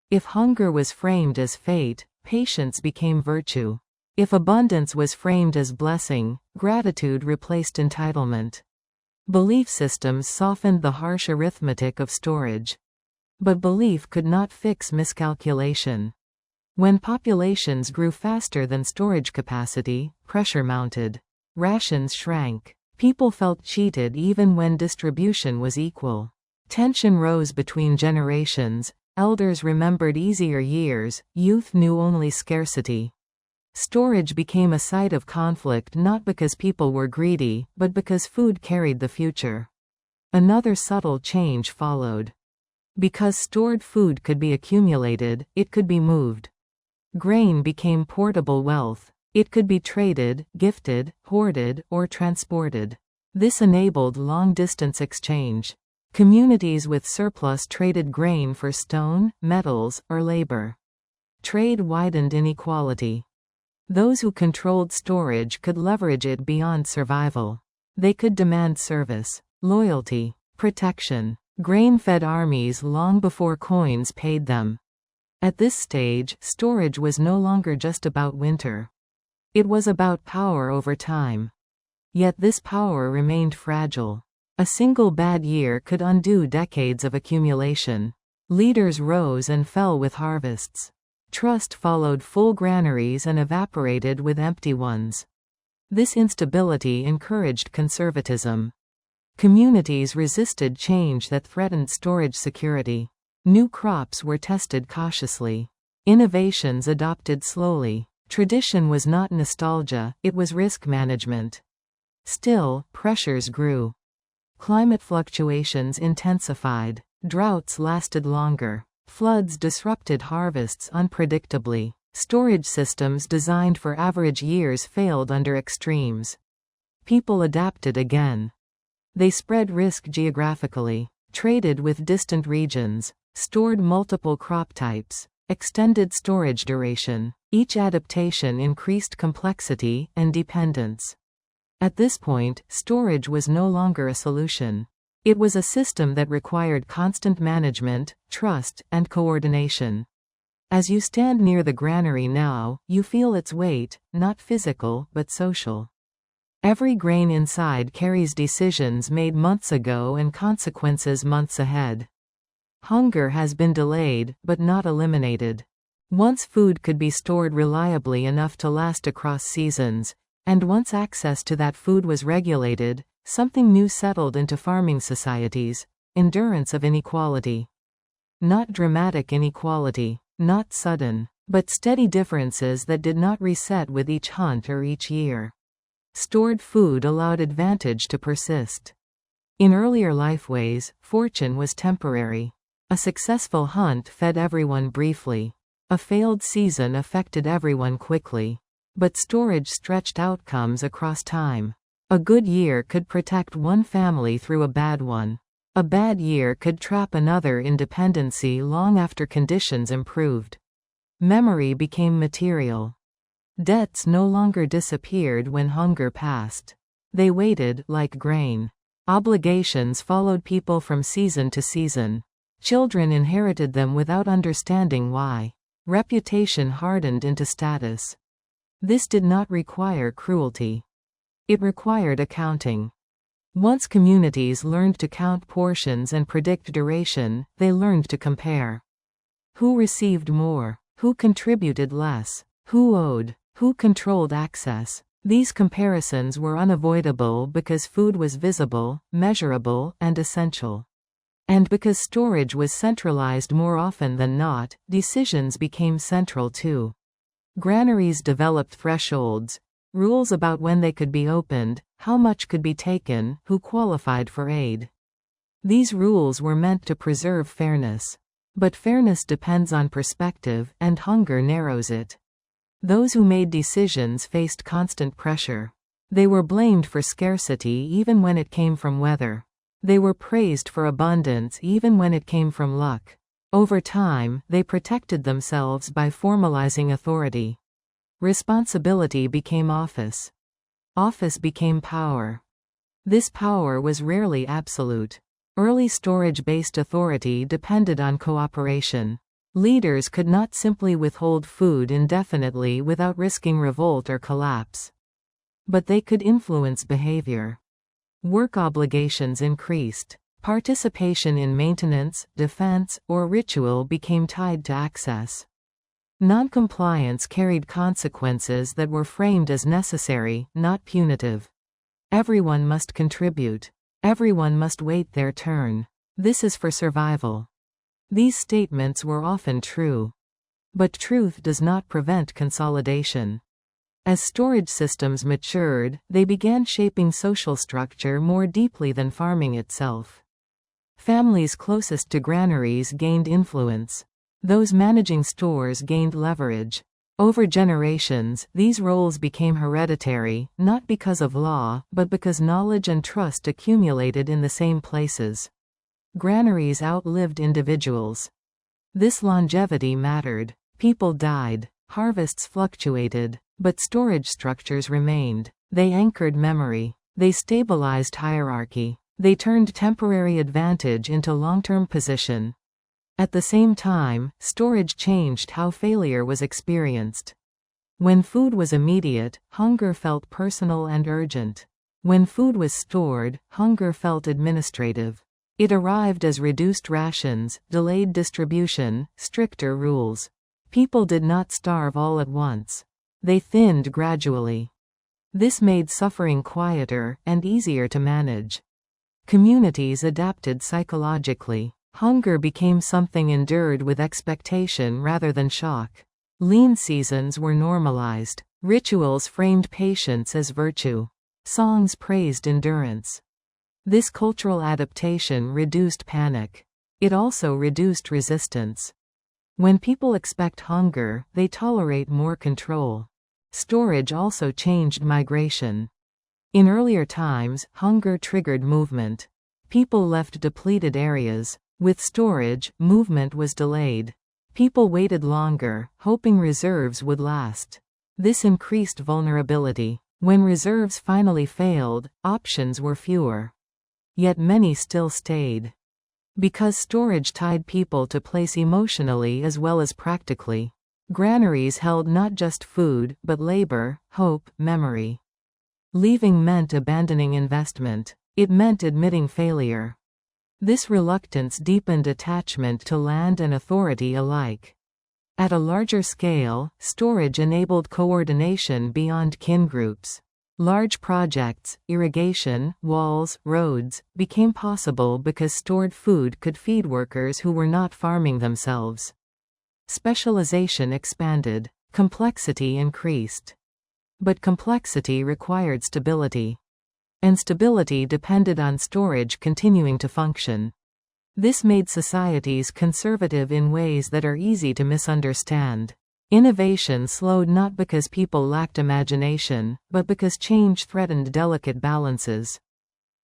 If hunger was framed as fate, patience became virtue. If abundance was framed as blessing, gratitude replaced entitlement. Belief systems softened the harsh arithmetic of storage. But belief could not fix miscalculation. When populations grew faster than storage capacity, pressure mounted. Rations shrank. People felt cheated even when distribution was equal. Tension rose between generations. Elders remembered easier years, youth knew only scarcity. Storage became a site of conflict not because people were greedy, but because food carried the future. Another subtle change followed. Because stored food could be accumulated, it could be moved. Grain became portable wealth. It could be traded, gifted, hoarded, or transported. This enabled long-distance exchange. Communities with surplus traded grain for stone, metals, or labor. Trade widened inequality. Those who controlled storage could leverage it beyond survival. They could demand service, loyalty, protection. Grain fed armies long before coins paid them. At this stage, storage was no longer just about winter. It was about power over time. Yet this power remained fragile. A single bad year could undo decades of accumulation. Leaders rose and fell with harvests. Trust followed full granaries and evaporated with empty ones. This instability encouraged conservatism. Communities resisted change that threatened storage security. New crops were tested cautiously. Innovations adopted slowly. Tradition was not nostalgia, it was risk management. Still, pressures grew. Climate fluctuations intensified. Droughts lasted longer. Floods disrupted harvests unpredictably. Storage systems designed for average years failed under extremes. People adapted again. They spread risk geographically, traded with distant regions, stored multiple crop types, extended storage duration. Each adaptation increased complexity and dependence. At this point, storage was no longer a solution. It was a system that required constant management, trust, and coordination. As you stand near the granary now, you feel its weight, not physical, but social. Every grain inside carries decisions made months ago and consequences months ahead. Hunger has been delayed, but not eliminated. Once food could be stored reliably enough to last across seasons, and once access to that food was regulated, something new settled into farming societies: endurance of inequality. Not dramatic inequality, not sudden, but steady differences that did not reset with each hunt or each year. Stored food allowed advantage to persist. In earlier lifeways, fortune was temporary. A successful hunt fed everyone briefly. A failed season affected everyone quickly. But storage stretched outcomes across time. A good year could protect one family through a bad one. A bad year could trap another in dependency long after conditions improved. Memory became material. Debts no longer disappeared when hunger passed. They waited, like grain. Obligations followed people from season to season. Children inherited them without understanding why. Reputation hardened into status. This did not require cruelty. It required accounting. Once communities learned to count portions and predict duration, they learned to compare. Who received more? Who contributed less? Who owed? Who controlled access? These comparisons were unavoidable because food was visible, measurable, and essential. And because storage was centralized more often than not, decisions became central too. Granaries developed thresholds, rules about when they could be opened, how much could be taken, who qualified for aid. These rules were meant to preserve fairness. But fairness depends on perspective, and hunger narrows it. Those who made decisions faced constant pressure. They were blamed for scarcity even when it came from weather. They were praised for abundance even when it came from luck. Over time, they protected themselves by formalizing authority. Responsibility became office. Office became power. This power was rarely absolute. Early storage-based authority depended on cooperation. Leaders could not simply withhold food indefinitely without risking revolt or collapse. But they could influence behavior. Work obligations increased. Participation in maintenance, defense, or ritual became tied to access. Noncompliance carried consequences that were framed as necessary, not punitive. Everyone must contribute. Everyone must wait their turn. This is for survival. These statements were often true. But truth does not prevent consolidation. As storage systems matured, they began shaping social structure more deeply than farming itself. Families closest to granaries gained influence. Those managing stores gained leverage. Over generations, these roles became hereditary, not because of law, but because knowledge and trust accumulated in the same places. Granaries outlived individuals. This longevity mattered. People died. Harvests fluctuated. But storage structures remained. They anchored memory. They stabilized hierarchy. They turned temporary advantage into long-term position. At the same time, storage changed how failure was experienced. When food was immediate, hunger felt personal and urgent. When food was stored, hunger felt administrative. It arrived as reduced rations, delayed distribution, stricter rules. People did not starve all at once. They thinned gradually. This made suffering quieter and easier to manage. Communities adapted psychologically. Hunger became something endured with expectation rather than shock. Lean seasons were normalized. Rituals framed patience as virtue. Songs praised endurance. This cultural adaptation reduced panic. It also reduced resistance. When people expect hunger, they tolerate more control. Storage also changed migration. In earlier times, hunger triggered movement. People left depleted areas. With storage, movement was delayed. People waited longer, hoping reserves would last. This increased vulnerability. When reserves finally failed, options were fewer. Yet many still stayed. Because storage tied people to place emotionally as well as practically. Granaries held not just food, but labor, hope, memory. Leaving meant abandoning investment. It meant admitting failure. This reluctance deepened attachment to land and authority alike. At a larger scale, storage enabled coordination beyond kin groups. Large projects, irrigation, walls, roads, became possible because stored food could feed workers who were not farming themselves. Specialization expanded. Complexity increased. But complexity required stability. And stability depended on storage continuing to function. This made societies conservative in ways that are easy to misunderstand. Innovation slowed not because people lacked imagination, but because change threatened delicate balances.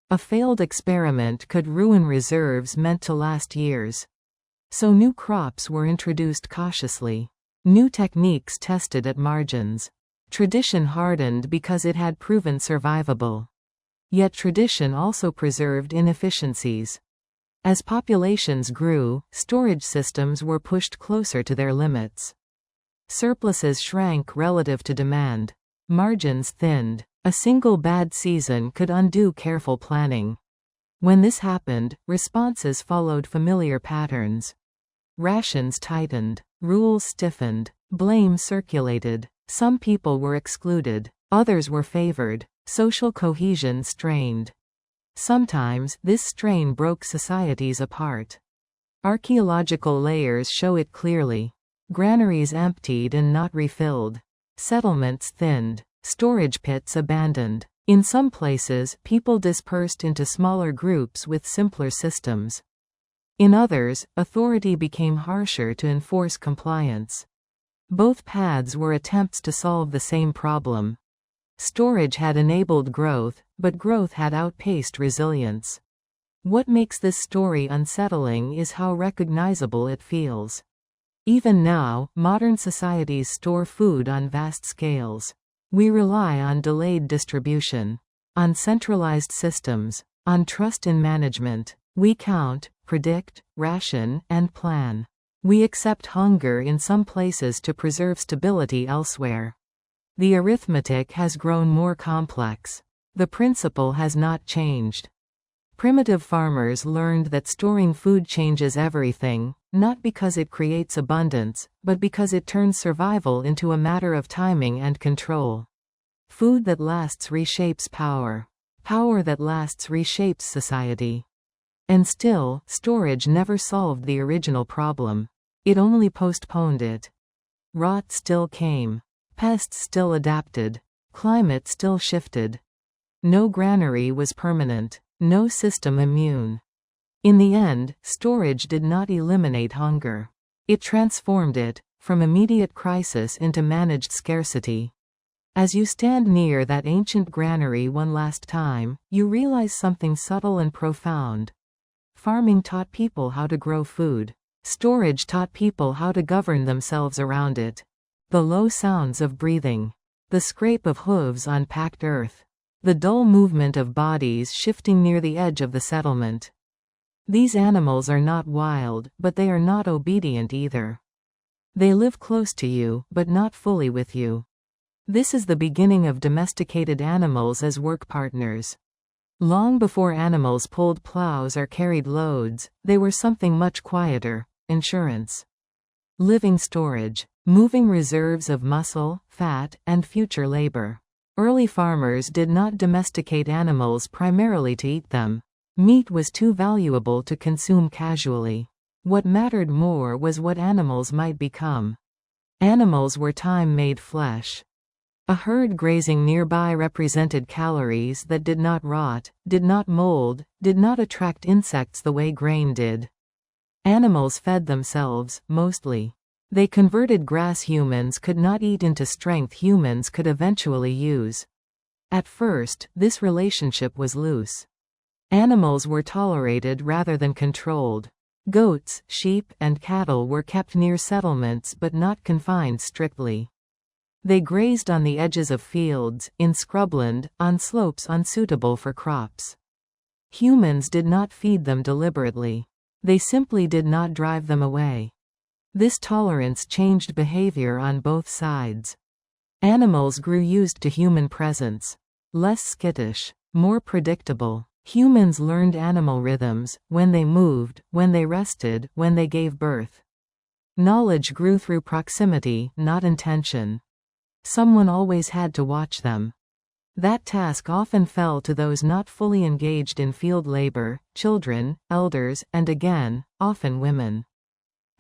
A failed experiment could ruin reserves meant to last years. So new crops were introduced cautiously. New techniques tested at margins. Tradition hardened because it had proven survivable. Yet tradition also preserved inefficiencies. As populations grew, storage systems were pushed closer to their limits. Surpluses shrank relative to demand. Margins thinned. A single bad season could undo careful planning. When this happened, responses followed familiar patterns. Rations tightened. Rules stiffened. Blame circulated. Some people were excluded. Others were favored. Social cohesion strained. Sometimes, this strain broke societies apart. Archaeological layers show it clearly. Granaries emptied and not refilled. Settlements thinned. Storage pits abandoned. In some places, people dispersed into smaller groups with simpler systems. In others, authority became harsher to enforce compliance. Both paths were attempts to solve the same problem. Storage had enabled growth, but growth had outpaced resilience. What makes this story unsettling is how recognizable it feels. Even now, modern societies store food on vast scales. We rely on delayed distribution, on centralized systems, on trust in management. We count, predict, ration, and plan. We accept hunger in some places to preserve stability elsewhere. The arithmetic has grown more complex. The principle has not changed. Primitive farmers learned that storing food changes everything, not because it creates abundance, but because it turns survival into a matter of timing and control. Food that lasts reshapes power. Power that lasts reshapes society. And still, storage never solved the original problem. It only postponed it. Rot still came. Pests still adapted. Climate still shifted. No granary was permanent. No system immune. In the end, storage did not eliminate hunger. It transformed it, from immediate crisis into managed scarcity. As you stand near that ancient granary one last time, you realize something subtle and profound. Farming taught people how to grow food. Storage taught people how to govern themselves around it. The low sounds of breathing. The scrape of hooves on packed earth. The dull movement of bodies shifting near the edge of the settlement. These animals are not wild, but they are not obedient either. They live close to you, but not fully with you. This is the beginning of domesticated animals as work partners. Long before animals pulled plows or carried loads, they were something much quieter: insurance. Living storage. Moving reserves of muscle, fat, and future labor. Early farmers did not domesticate animals primarily to eat them. Meat was too valuable to consume casually. What mattered more was what animals might become. Animals were time-made flesh. A herd grazing nearby represented calories that did not rot, did not mold, did not attract insects the way grain did. Animals fed themselves, mostly. They converted grass humans could not eat into strength humans could eventually use. At first, this relationship was loose. Animals were tolerated rather than controlled. Goats, sheep, and cattle were kept near settlements but not confined strictly. They grazed on the edges of fields, in scrubland, on slopes unsuitable for crops. Humans did not feed them deliberately. They simply did not drive them away. This tolerance changed behavior on both sides. Animals grew used to human presence. Less skittish. More predictable. Humans learned animal rhythms: when they moved, when they rested, when they gave birth. Knowledge grew through proximity, not intention. Someone always had to watch them. That task often fell to those not fully engaged in field labor: children, elders, and again, often women.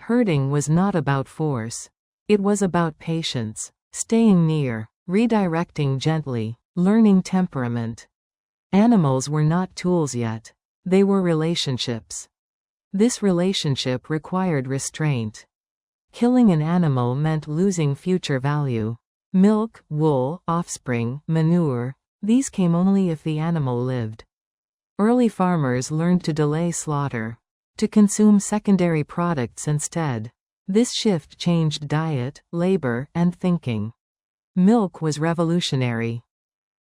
Herding was not about force. It was about patience. Staying near. Redirecting gently. Learning temperament. Animals were not tools yet. They were relationships. This relationship required restraint. Killing an animal meant losing future value. Milk, wool, offspring, manure, these came only if the animal lived. Early farmers learned to delay slaughter. To consume secondary products instead. This shift changed diet, labor, and thinking. Milk was revolutionary.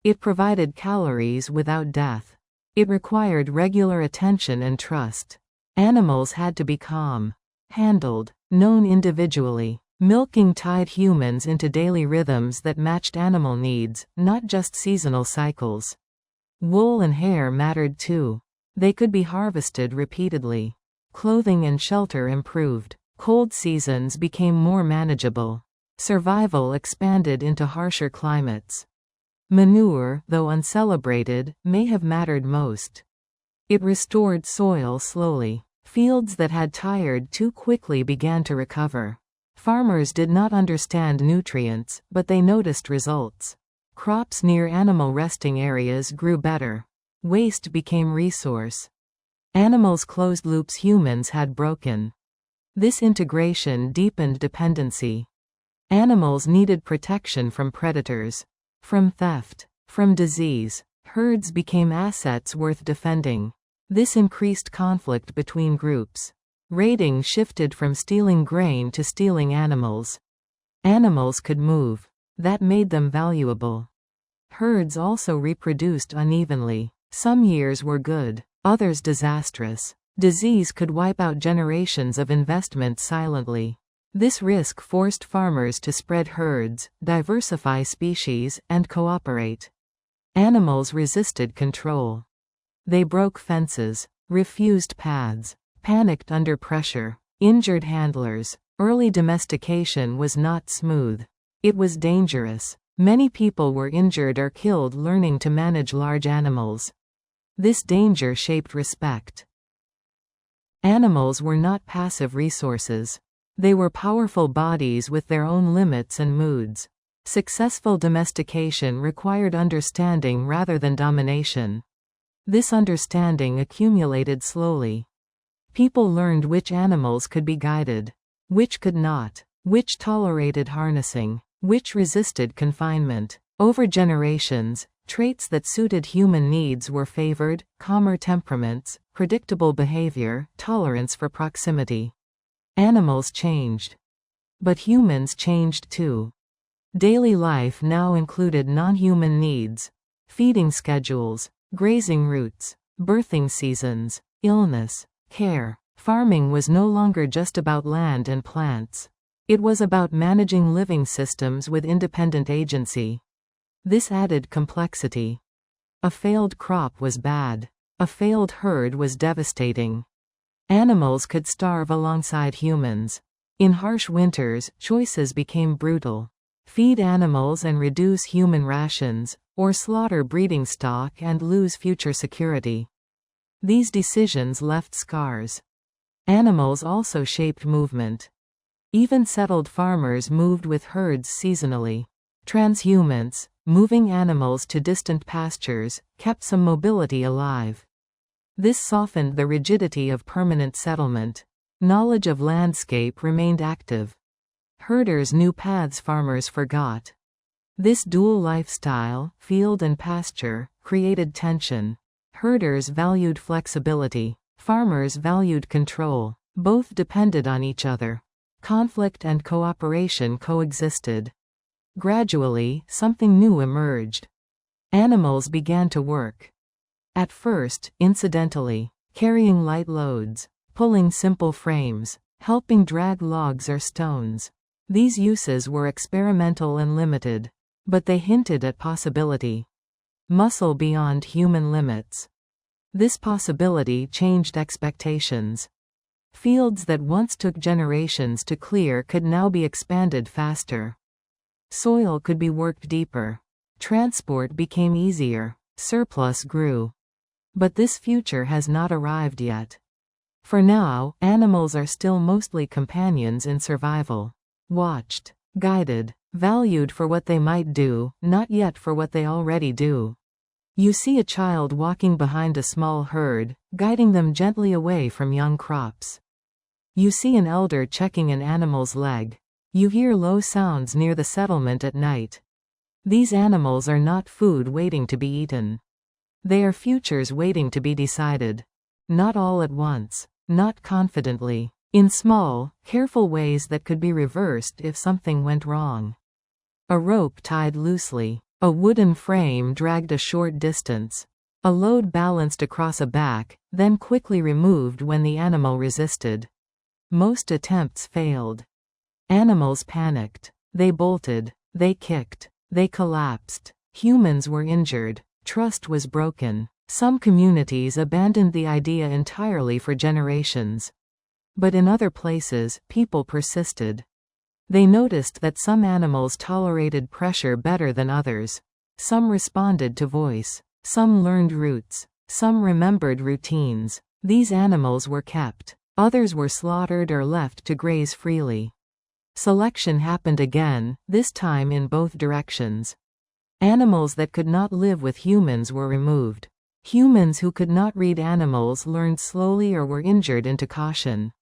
It provided calories without death. It required regular attention and trust. Animals had to be calm. Handled. Known individually. Milking tied humans into daily rhythms that matched animal needs, not just seasonal cycles. Wool and hair mattered too. They could be harvested repeatedly. Clothing and shelter improved. Cold seasons became more manageable. Survival expanded into harsher climates. Manure, though uncelebrated, may have mattered most. It restored soil slowly. Fields that had tired too quickly began to recover. Farmers did not understand nutrients, but they noticed results. Crops near animal resting areas grew better. Waste became resource. Animals closed loops humans had broken. This integration deepened dependency. Animals needed protection from predators. From theft. From disease. Herds became assets worth defending. This increased conflict between groups. Raiding shifted from stealing grain to stealing animals. Animals could move. That made them valuable. Herds also reproduced unevenly. Some years were good, others disastrous. Disease could wipe out generations of investment silently. This risk forced farmers to spread herds, diversify species, and cooperate. Animals resisted control. They broke fences, refused paths, panicked under pressure, injured handlers. Early domestication was not smooth. It was dangerous. Many people were injured or killed learning to manage large animals. This danger shaped respect. Animals were not passive resources. They were powerful bodies with their own limits and moods. Successful domestication required understanding rather than domination. This understanding accumulated slowly. People learned which animals could be guided, which could not, which tolerated harnessing, which resisted confinement. Over generations, traits that suited human needs were favored: calmer temperaments, predictable behavior, tolerance for proximity. Animals changed. But humans changed too. Daily life now included non-human needs: feeding schedules, grazing routes, birthing seasons, illness, care. Farming was no longer just about land and plants. It was about managing living systems with independent agency. This added complexity. A failed crop was bad. A failed herd was devastating. Animals could starve alongside humans. In harsh winters, choices became brutal. Feed animals and reduce human rations, or slaughter breeding stock and lose future security. These decisions left scars. Animals also shaped movement. Even settled farmers moved with herds seasonally. Transhumance, moving animals to distant pastures, kept some mobility alive. This softened the rigidity of permanent settlement. Knowledge of landscape remained active. Herders knew paths farmers forgot. This dual lifestyle, field and pasture, created tension. Herders valued flexibility. Farmers valued control. Both depended on each other. Conflict and cooperation coexisted. Gradually, something new emerged. Animals began to work. At first, incidentally, carrying light loads, pulling simple frames, helping drag logs or stones. These uses were experimental and limited, but they hinted at possibility. Muscle beyond human limits. This possibility changed expectations. Fields that once took generations to clear could now be expanded faster. Soil could be worked deeper. Transport became easier. Surplus grew. But this future has not arrived yet. For now, animals are still mostly companions in survival. Watched, guided, valued for what they might do, not yet for what they already do. You see a child walking behind a small herd, guiding them gently away from young crops. You see an elder checking an animal's leg. You hear low sounds near the settlement at night. These animals are not food waiting to be eaten. They are futures waiting to be decided. Not all at once, not confidently, in small, careful ways that could be reversed if something went wrong. A rope tied loosely. A wooden frame dragged a short distance. A load balanced across a back, then quickly removed when the animal resisted. Most attempts failed. Animals panicked. They bolted. They kicked. They collapsed. Humans were injured. Trust was broken. Some communities abandoned the idea entirely for generations. But in other places, people persisted. They noticed that some animals tolerated pressure better than others. Some responded to voice. Some learned routes. Some remembered routines. These animals were kept. Others were slaughtered or left to graze freely. Selection happened again, this time in both directions. Animals that could not live with humans were removed. Humans who could not read animals learned slowly or were injured into caution.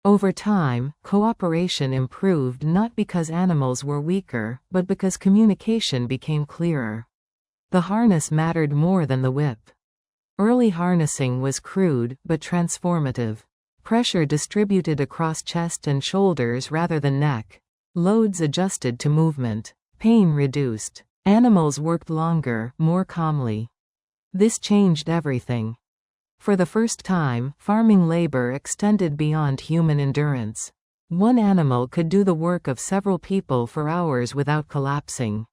Over time, cooperation improved not because animals were weaker, but because communication became clearer. The harness mattered more than the whip. Early harnessing was crude, but transformative. Pressure distributed across chest and shoulders rather than neck. Loads adjusted to movement. Pain reduced. Animals worked longer, more calmly. This changed everything. For the first time, farming labor extended beyond human endurance. One animal could do the work of several people for hours without collapsing.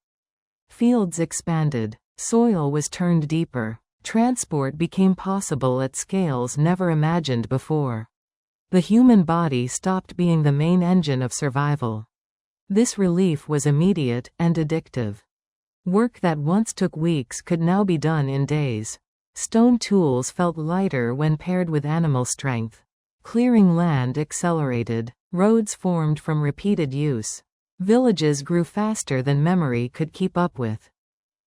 Fields expanded. Soil was turned deeper. Transport became possible at scales never imagined before. The human body stopped being the main engine of survival. This relief was immediate and addictive. Work that once took weeks could now be done in days. Stone tools felt lighter when paired with animal strength. Clearing land accelerated. Roads formed from repeated use. Villages grew faster than memory could keep up with.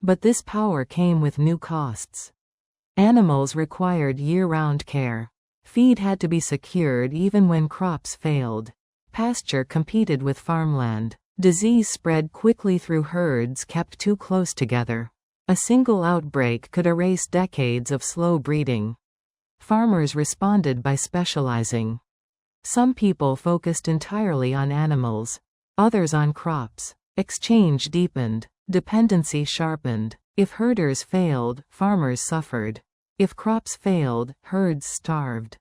But this power came with new costs. Animals required year-round care. Feed had to be secured even when crops failed. Pasture competed with farmland. Disease spread quickly through herds kept too close together. A single outbreak could erase decades of slow breeding. Farmers responded by specializing. Some people focused entirely on animals, others on crops. Exchange deepened. Dependency sharpened. If herders failed, farmers suffered. If crops failed, herds starved.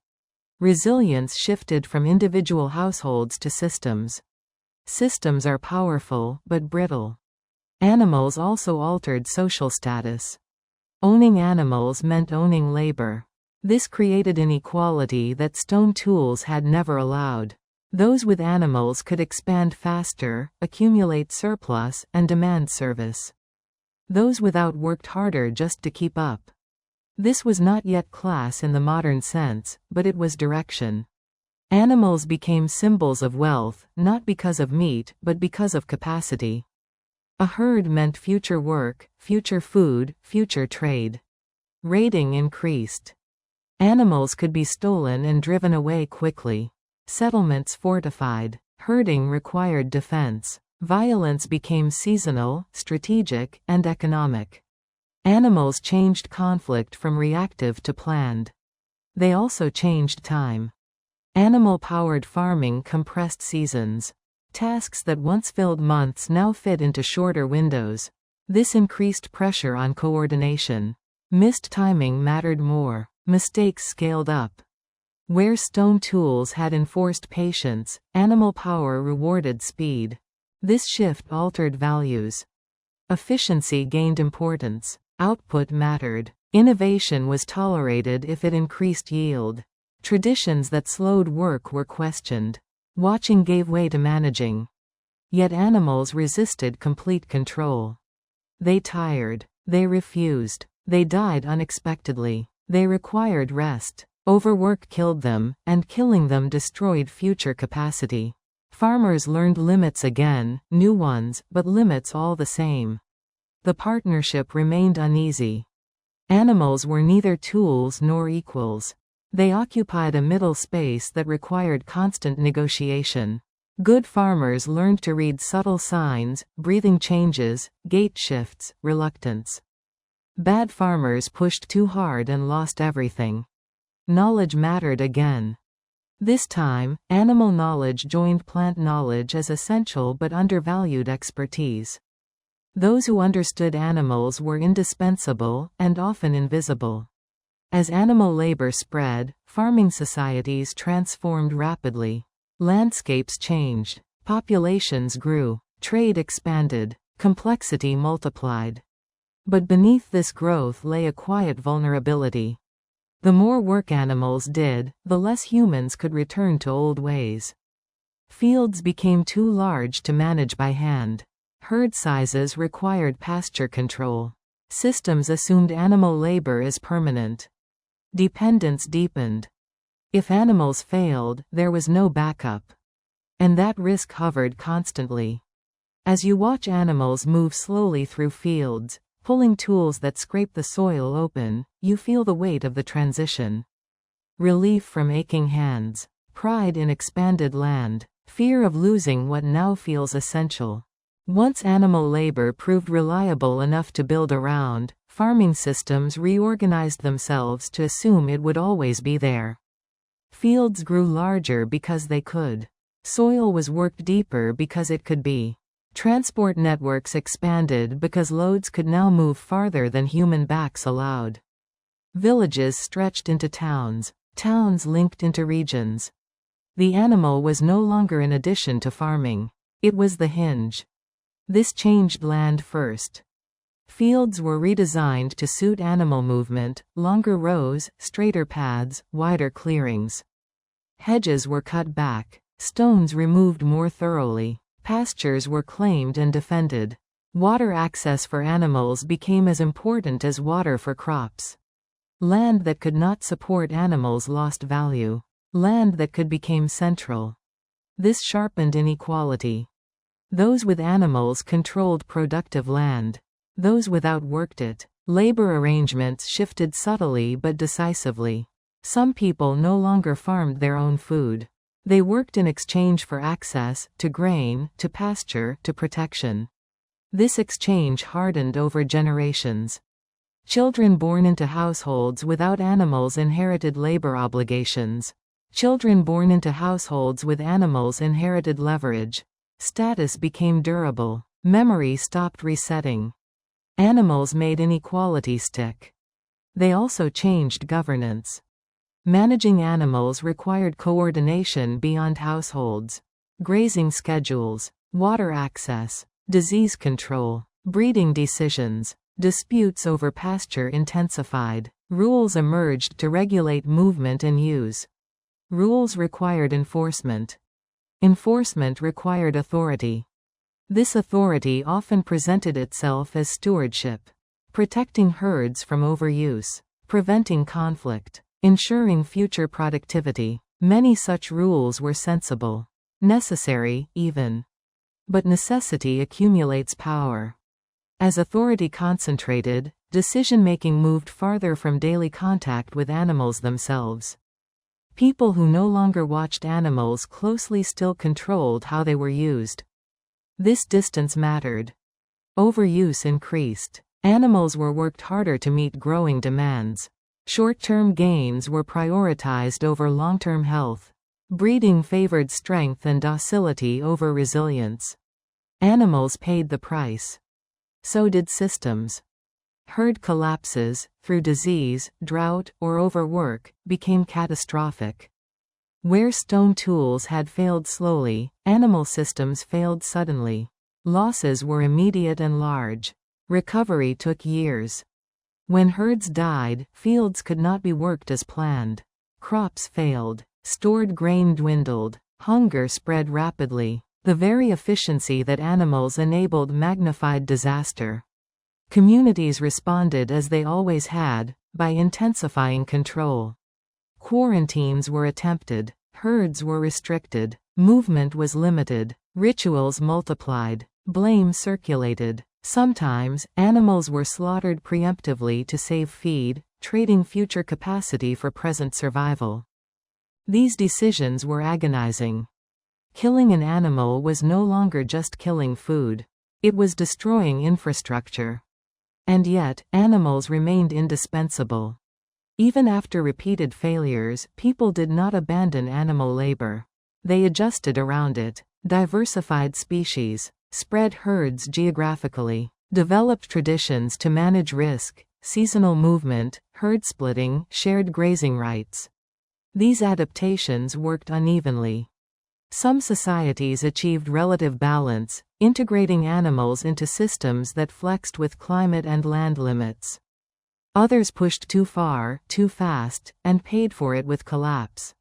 Resilience shifted from individual households to systems. Systems are powerful, but brittle. Animals also altered social status. Owning animals meant owning labor. This created inequality that stone tools had never allowed. Those with animals could expand faster, accumulate surplus, and demand service. Those without worked harder just to keep up. This was not yet class in the modern sense, but it was direction. Animals became symbols of wealth, not because of meat, but because of capacity. A herd meant future work, future food, future trade. Raiding increased. Animals could be stolen and driven away quickly. Settlements fortified. Herding required defense. Violence became seasonal, strategic, and economic. Animals changed conflict from reactive to planned. They also changed time. Animal-powered farming compressed seasons. Tasks that once filled months now fit into shorter windows. This increased pressure on coordination. Missed timing mattered more. Mistakes scaled up. Where stone tools had enforced patience, animal power rewarded speed. This shift altered values. Efficiency gained importance. Output mattered. Innovation was tolerated if it increased yield. Traditions that slowed work were questioned. Watching gave way to managing. Yet animals resisted complete control. They tired. They refused. They died unexpectedly. They required rest. Overwork killed them, and killing them destroyed future capacity. Farmers learned limits again, new ones, but limits all the same. The partnership remained uneasy. Animals were neither tools nor equals. They occupied a middle space that required constant negotiation. Good farmers learned to read subtle signs, breathing changes, gait shifts, reluctance. Bad farmers pushed too hard and lost everything. Knowledge mattered again. This time, animal knowledge joined plant knowledge as essential but undervalued expertise. Those who understood animals were indispensable, and often invisible. As animal labor spread, farming societies transformed rapidly. Landscapes changed. Populations grew. Trade expanded. Complexity multiplied. But beneath this growth lay a quiet vulnerability. The more work animals did, the less humans could return to old ways. Fields became too large to manage by hand. Herd sizes required pasture control. Systems assumed animal labor as permanent. Dependence deepened. If animals failed, there was no backup. And that risk hovered constantly. As you watch animals move slowly through fields, pulling tools that scrape the soil open, you feel the weight of the transition. Relief from aching hands. Pride in expanded land. Fear of losing what now feels essential. Once animal labor proved reliable enough to build around, farming systems reorganized themselves to assume it would always be there. Fields grew larger because they could. Soil was worked deeper because it could be. Transport networks expanded because loads could now move farther than human backs allowed. Villages stretched into towns, towns linked into regions. The animal was no longer an addition to farming. It was the hinge. This changed land first. Fields were redesigned to suit animal movement, longer rows, straighter paths, wider clearings. Hedges were cut back, stones removed more thoroughly. Pastures were claimed and defended. Water access for animals became as important as water for crops. Land that could not support animals lost value. Land that could became central. This sharpened inequality. Those with animals controlled productive land. Those without worked it. Labor arrangements shifted subtly but decisively. Some people no longer farmed their own food. They worked in exchange for access to grain, to pasture, to protection. This exchange hardened over generations. Children born into households without animals inherited labor obligations. Children born into households with animals inherited leverage. Status became durable. Memory stopped resetting. Animals made inequality stick. They also changed governance. Managing animals required coordination beyond households. Grazing schedules, water access, disease control, breeding decisions. Disputes over pasture intensified. Rules emerged to regulate movement and use. Rules required enforcement. Enforcement required authority. This authority often presented itself as stewardship. Protecting herds from overuse. Preventing conflict. Ensuring future productivity. Many such rules were sensible. Necessary, even. But necessity accumulates power. As authority concentrated, decision-making moved farther from daily contact with animals themselves. People who no longer watched animals closely still controlled how they were used. This distance mattered. Overuse increased. Animals were worked harder to meet growing demands. Short-term gains were prioritized over long-term health. Breeding favored strength and docility over resilience. Animals paid the price. So did systems. Herd collapses, through disease, drought, or overwork, became catastrophic. Where stone tools had failed slowly, animal systems failed suddenly. Losses were immediate and large. Recovery took years. When herds died, fields could not be worked as planned. Crops failed. Stored grain dwindled. Hunger spread rapidly. The very efficiency that animals enabled magnified disaster. Communities responded as they always had, by intensifying control. Quarantines were attempted. Herds were restricted. Movement was limited. Rituals multiplied. Blame circulated. Sometimes, animals were slaughtered preemptively to save feed, trading future capacity for present survival. These decisions were agonizing. Killing an animal was no longer just killing food. It was destroying infrastructure. And yet, animals remained indispensable. Even after repeated failures, people did not abandon animal labor. They adjusted around it, diversified species, spread herds geographically, developed traditions to manage risk, seasonal movement, herd splitting, shared grazing rights. These adaptations worked unevenly. Some societies achieved relative balance, integrating animals into systems that flexed with climate and land limits. Others pushed too far, too fast, and paid for it with collapse.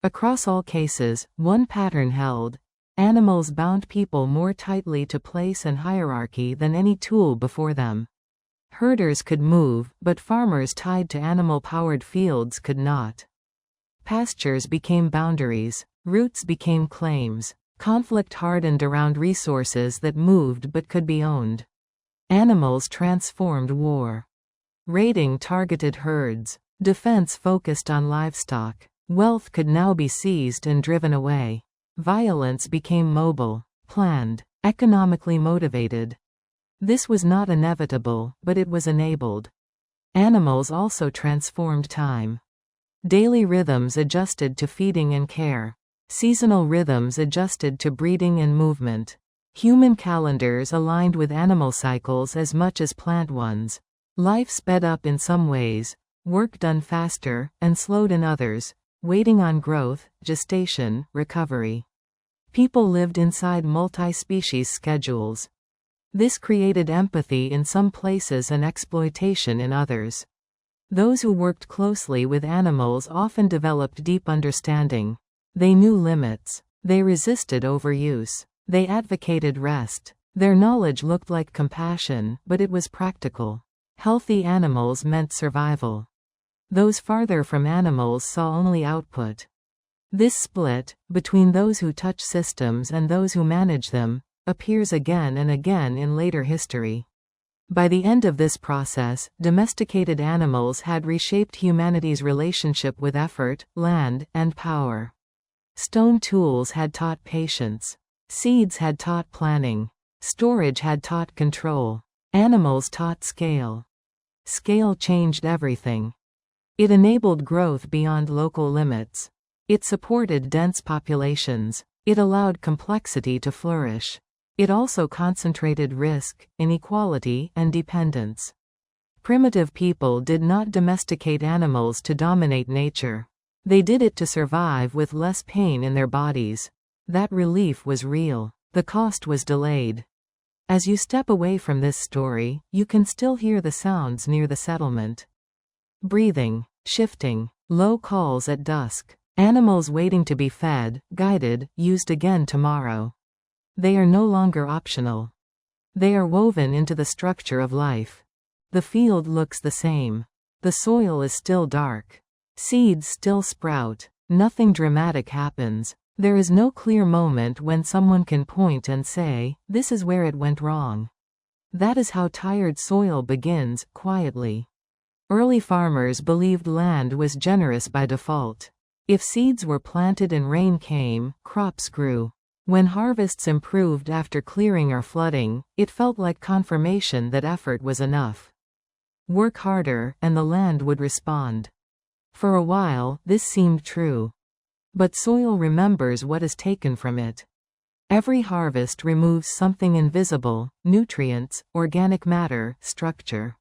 Across all cases, one pattern held: animals bound people more tightly to place and hierarchy than any tool before them. Herders could move, but farmers tied to animal-powered fields could not. Pastures became boundaries. Roots became claims. Conflict hardened around resources that moved but could be owned. Animals transformed war. Raiding targeted herds. Defense focused on livestock. Wealth could now be seized and driven away. Violence became mobile, planned, economically motivated. This was not inevitable, but it was enabled. Animals also transformed time. Daily rhythms adjusted to feeding and care. Seasonal rhythms adjusted to breeding and movement. Human calendars aligned with animal cycles as much as plant ones. Life sped up in some ways, work done faster, and slowed in others, waiting on growth, gestation, recovery. People lived inside multi-species schedules. This created empathy in some places and exploitation in others. Those who worked closely with animals often developed deep understanding. They knew limits. They resisted overuse. They advocated rest. Their knowledge looked like compassion, but it was practical. Healthy animals meant survival. Those farther from animals saw only output. This split, between those who touch systems and those who manage them, appears again and again in later history. By the end of this process, domesticated animals had reshaped humanity's relationship with effort, land, and power. Stone tools had taught patience. Seeds had taught planning. Storage had taught control. Animals taught scale. Scale changed everything. It enabled growth beyond local limits. It supported dense populations. It allowed complexity to flourish. It also concentrated risk, inequality, and dependence. Primitive people did not domesticate animals to dominate nature. They did it to survive with less pain in their bodies. That relief was real. The cost was delayed. As you step away from this story, you can still hear the sounds near the settlement. Breathing, shifting, low calls at dusk. Animals waiting to be fed, guided, used again tomorrow. They are no longer optional. They are woven into the structure of life. The field looks the same. The soil is still dark. Seeds still sprout. Nothing dramatic happens. There is no clear moment when someone can point and say, "This is where it went wrong." That is how tired soil begins, quietly. Early farmers believed land was generous by default. If seeds were planted and rain came, crops grew. When harvests improved after clearing or flooding, it felt like confirmation that effort was enough. Work harder, and the land would respond. For a while, this seemed true. But soil remembers what is taken from it. Every harvest removes something invisible: nutrients, organic matter, structure.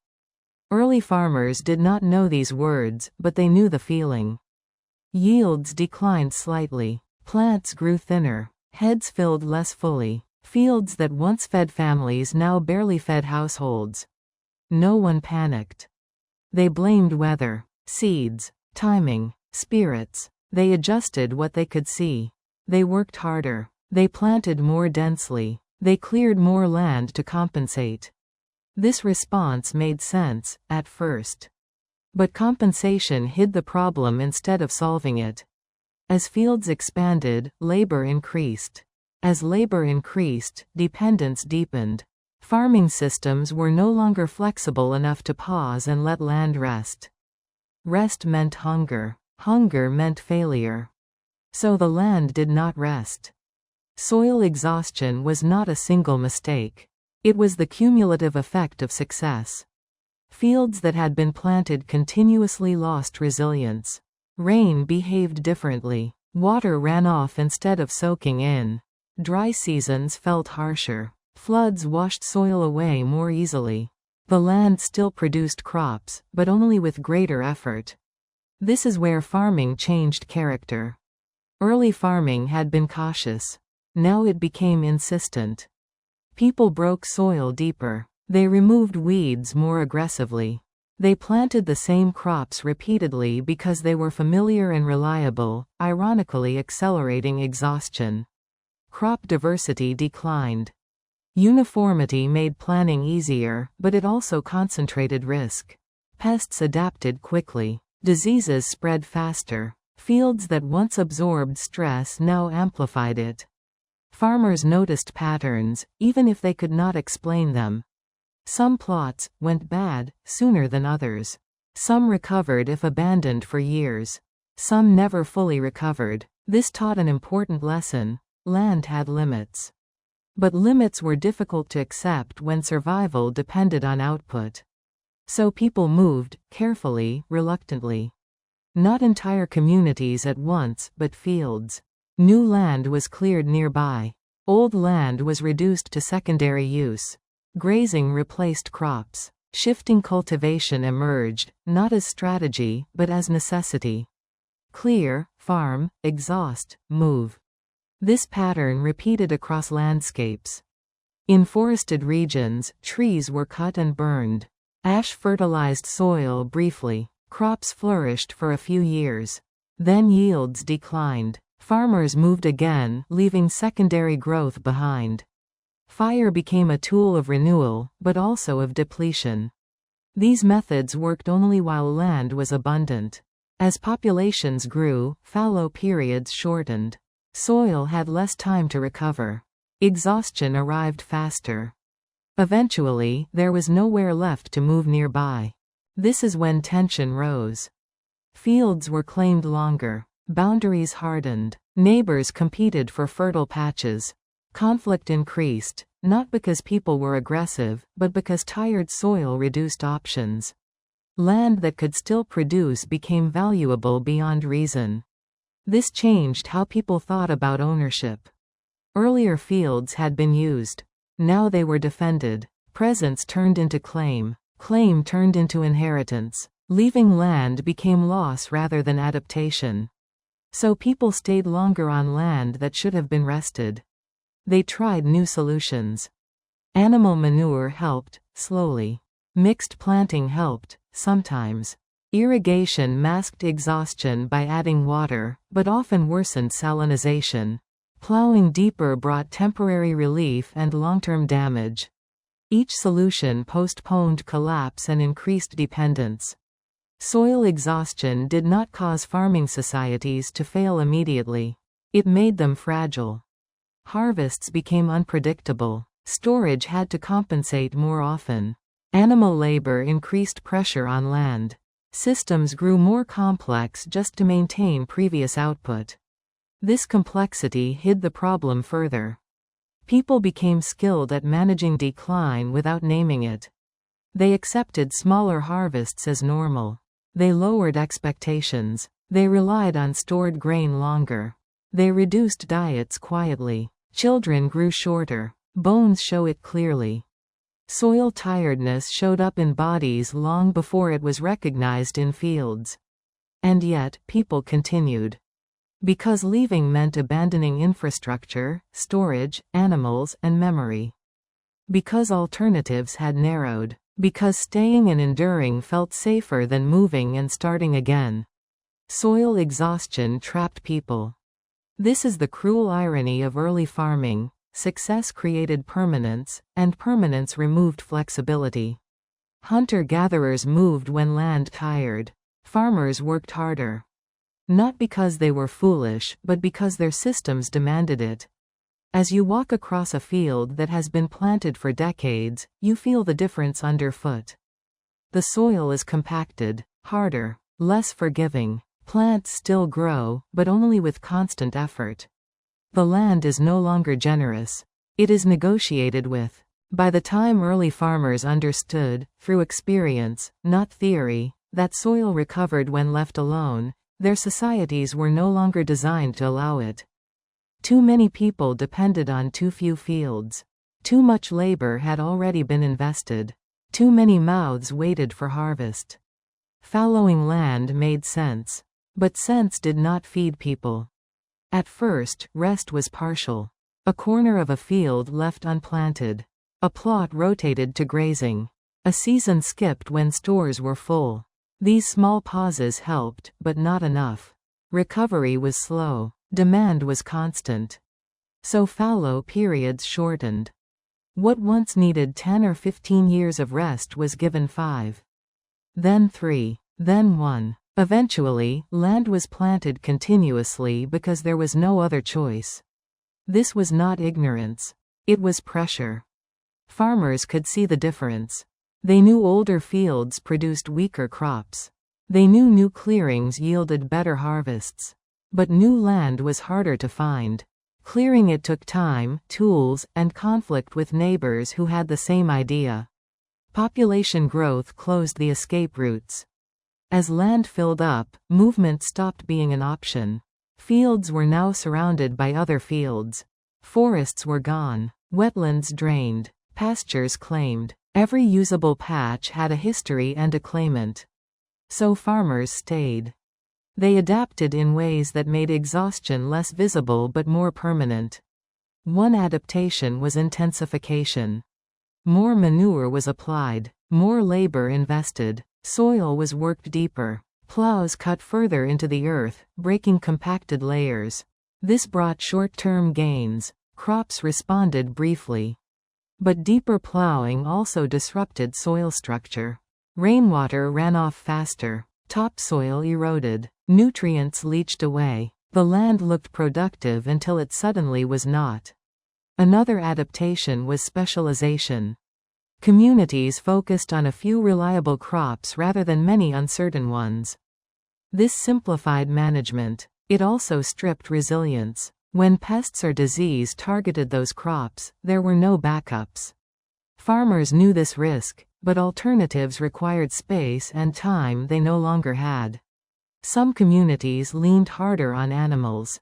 Early farmers did not know these words, but they knew the feeling. Yields declined slightly. Plants grew thinner. Heads filled less fully. Fields that once fed families now barely fed households. No one panicked. They blamed weather, seeds, timing, spirits. They adjusted what they could see. They worked harder. They planted more densely. They cleared more land to compensate. This response made sense, at first. But compensation hid the problem instead of solving it. As fields expanded, labor increased. As labor increased, dependence deepened. Farming systems were no longer flexible enough to pause and let land rest. Rest meant hunger. Hunger meant failure. So the land did not rest. Soil exhaustion was not a single mistake. It was the cumulative effect of success. Fields that had been planted continuously lost resilience. Rain behaved differently. Water ran off instead of soaking in. Dry seasons felt harsher. Floods washed soil away more easily. The land still produced crops, but only with greater effort. This is where farming changed character. Early farming had been cautious. Now it became insistent. People broke soil deeper. They removed weeds more aggressively. They planted the same crops repeatedly because they were familiar and reliable, ironically accelerating exhaustion. Crop diversity declined. Uniformity made planning easier, but it also concentrated risk. Pests adapted quickly. Diseases spread faster. Fields that once absorbed stress now amplified it. Farmers noticed patterns, even if they could not explain them. Some plots went bad sooner than others. Some recovered if abandoned for years. Some never fully recovered. This taught an important lesson: land had limits. But limits were difficult to accept when survival depended on output. So people moved, carefully, reluctantly. Not entire communities at once, but fields. New land was cleared nearby. Old land was reduced to secondary use. Grazing replaced crops. Shifting cultivation emerged, not as strategy, but as necessity. Clear, farm, exhaust, move. This pattern repeated across landscapes. In forested regions, trees were cut and burned. Ash fertilized soil briefly. Crops flourished for a few years. Then yields declined. Farmers moved again, leaving secondary growth behind. Fire became a tool of renewal, but also of depletion. These methods worked only while land was abundant. As populations grew, fallow periods shortened. Soil had less time to recover. Exhaustion arrived faster. Eventually, there was nowhere left to move nearby. This is when tension rose. Fields were claimed longer. Boundaries hardened. Neighbors competed for fertile patches. Conflict increased, not because people were aggressive, but because tired soil reduced options. Land that could still produce became valuable beyond reason. This changed how people thought about ownership. Earlier fields had been used. Now they were defended. Presence turned into claim. Claim turned into inheritance. Leaving land became loss rather than adaptation. So people stayed longer on land that should have been rested. They tried new solutions. Animal manure helped, slowly. Mixed planting helped, sometimes. Irrigation masked exhaustion by adding water, but often worsened salinization. Plowing deeper brought temporary relief and long-term damage. Each solution postponed collapse and increased dependence. Soil exhaustion did not cause farming societies to fail immediately. It made them fragile. Harvests became unpredictable. Storage had to compensate more often. Animal labor increased pressure on land. Systems grew more complex just to maintain previous output. This complexity hid the problem further. People became skilled at managing decline without naming it. They accepted smaller harvests as normal. They lowered expectations. They relied on stored grain longer. They reduced diets quietly. Children grew shorter. Bones show it clearly. Soil tiredness showed up in bodies long before it was recognized in fields. And yet, people continued. Because leaving meant abandoning infrastructure, storage, animals, and memory. Because alternatives had narrowed. Because staying and enduring felt safer than moving and starting again. Soil exhaustion trapped people. This is the cruel irony of early farming. Success created permanence, and permanence removed flexibility. Hunter-gatherers moved when land tired. Farmers worked harder. Not because they were foolish, but because their systems demanded it. As you walk across a field that has been planted for decades, you feel the difference underfoot. The soil is compacted, harder, less forgiving. Plants still grow, but only with constant effort. The land is no longer generous. It is negotiated with. By the time early farmers understood, through experience, not theory, that soil recovered when left alone, their societies were no longer designed to allow it. Too many people depended on too few fields. Too much labor had already been invested. Too many mouths waited for harvest. Fallowing land made sense. But sense did not feed people. At first, rest was partial. A corner of a field left unplanted. A plot rotated to grazing. A season skipped when stores were full. These small pauses helped, but not enough. Recovery was slow. Demand was constant. So fallow periods shortened. What once needed 10 or 15 years of rest was given 5. Then 3. Then 1. Eventually, land was planted continuously because there was no other choice. This was not ignorance. It was pressure. Farmers could see the difference. They knew older fields produced weaker crops. They knew new clearings yielded better harvests. But new land was harder to find. Clearing it took time, tools, and conflict with neighbors who had the same idea. Population growth closed the escape routes. As land filled up, movement stopped being an option. Fields were now surrounded by other fields. Forests were gone, wetlands drained, pastures claimed. Every usable patch had a history and a claimant. So farmers stayed. They adapted in ways that made exhaustion less visible but more permanent. One adaptation was intensification. More manure was applied, more labor invested, soil was worked deeper, plows cut further into the earth, breaking compacted layers. This brought short-term gains, crops responded briefly. But deeper plowing also disrupted soil structure. Rainwater ran off faster, topsoil eroded, nutrients leached away. The land looked productive until it suddenly was not. Another adaptation was specialization. Communities focused on a few reliable crops rather than many uncertain ones. This simplified management. It also stripped resilience. When pests or disease targeted those crops, there were no backups. Farmers knew this risk, but alternatives required space and time they no longer had. Some communities leaned harder on animals.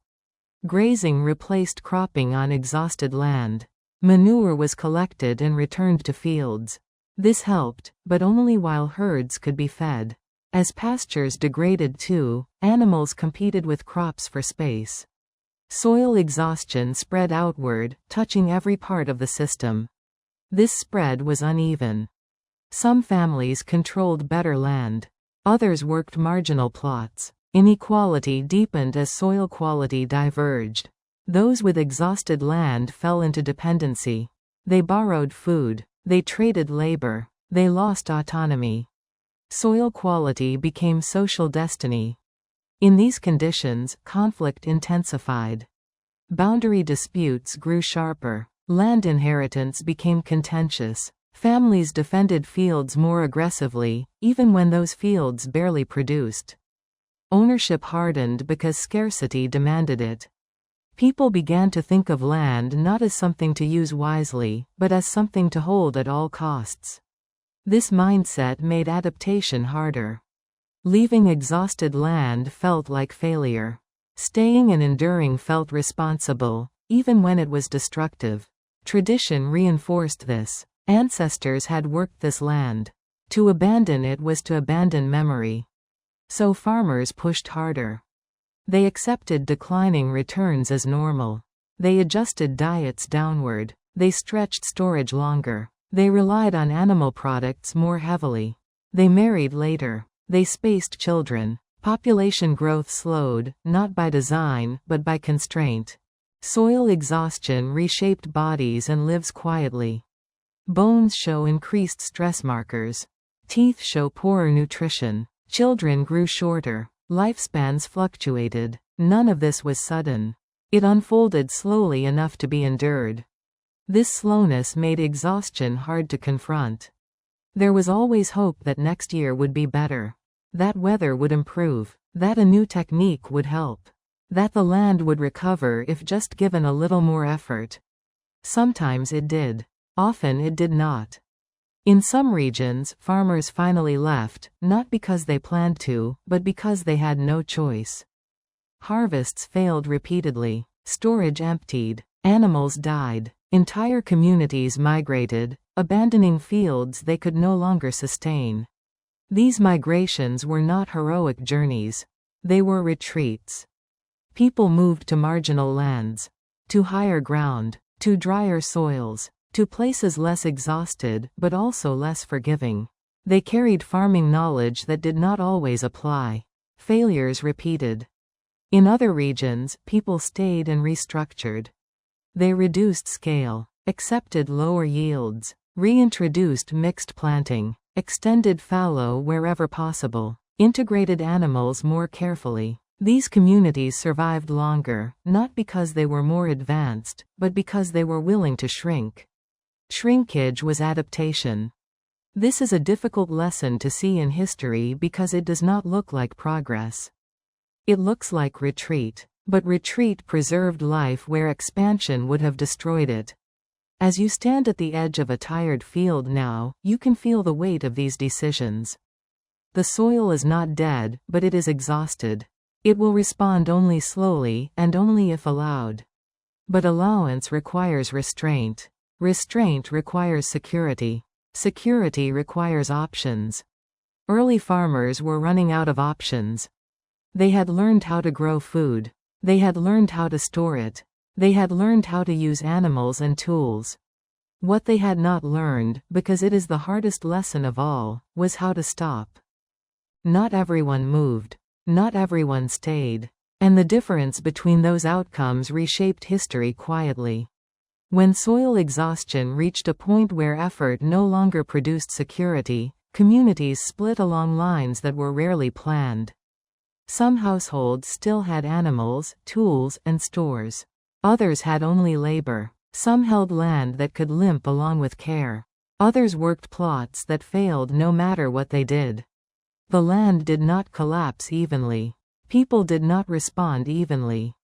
Grazing replaced cropping on exhausted land. Manure was collected and returned to fields. This helped, but only while herds could be fed. As pastures degraded too, animals competed with crops for space. Soil exhaustion spread outward, touching every part of the system. This spread was uneven. Some families controlled better land. Others worked marginal plots. Inequality deepened as soil quality diverged. Those with exhausted land fell into dependency. They borrowed food. They traded labor. They lost autonomy. Soil quality became social destiny. In these conditions, conflict intensified. Boundary disputes grew sharper. Land inheritance became contentious. Families defended fields more aggressively, even when those fields barely produced. Ownership hardened because scarcity demanded it. People began to think of land not as something to use wisely, but as something to hold at all costs. This mindset made adaptation harder. Leaving exhausted land felt like failure. Staying and enduring felt responsible, even when it was destructive. Tradition reinforced this. Ancestors had worked this land. To abandon it was to abandon memory. So farmers pushed harder. They accepted declining returns as normal. They adjusted diets downward. They stretched storage longer. They relied on animal products more heavily. They married later. They spaced children. Population growth slowed, not by design, but by constraint. Soil exhaustion reshaped bodies and lives quietly. Bones show increased stress markers. Teeth show poorer nutrition. Children grew shorter. Lifespans fluctuated. None of this was sudden. It unfolded slowly enough to be endured. This slowness made exhaustion hard to confront. There was always hope that next year would be better. That weather would improve. That a new technique would help. That the land would recover if just given a little more effort. Sometimes it did. Often it did not. In some regions, farmers finally left, not because they planned to, but because they had no choice. Harvests failed repeatedly. Storage emptied. Animals died. Entire communities migrated, abandoning fields they could no longer sustain. These migrations were not heroic journeys. They were retreats. People moved to marginal lands, to higher ground, to drier soils, to places less exhausted but also less forgiving. They carried farming knowledge that did not always apply. Failures repeated. In other regions, people stayed and restructured. They reduced scale, accepted lower yields, reintroduced mixed planting, extended fallow wherever possible, integrated animals more carefully. These communities survived longer, not because they were more advanced, but because they were willing to shrink. Shrinkage was adaptation. This is a difficult lesson to see in history because it does not look like progress. It looks like retreat. But retreat preserved life where expansion would have destroyed it. As you stand at the edge of a tired field now, you can feel the weight of these decisions. The soil is not dead, but it is exhausted. It will respond only slowly, and only if allowed. But allowance requires restraint. Restraint requires security. Security requires options. Early farmers were running out of options. They had learned how to grow food. They had learned how to store it. They had learned how to use animals and tools. What they had not learned, because it is the hardest lesson of all, was how to stop. Not everyone moved. Not everyone stayed. And the difference between those outcomes reshaped history quietly. When soil exhaustion reached a point where effort no longer produced security, communities split along lines that were rarely planned. Some households still had animals, tools, and stores. Others had only labor. Some held land that could limp along with care. Others worked plots that failed no matter what they did. The land did not collapse evenly. People did not respond evenly.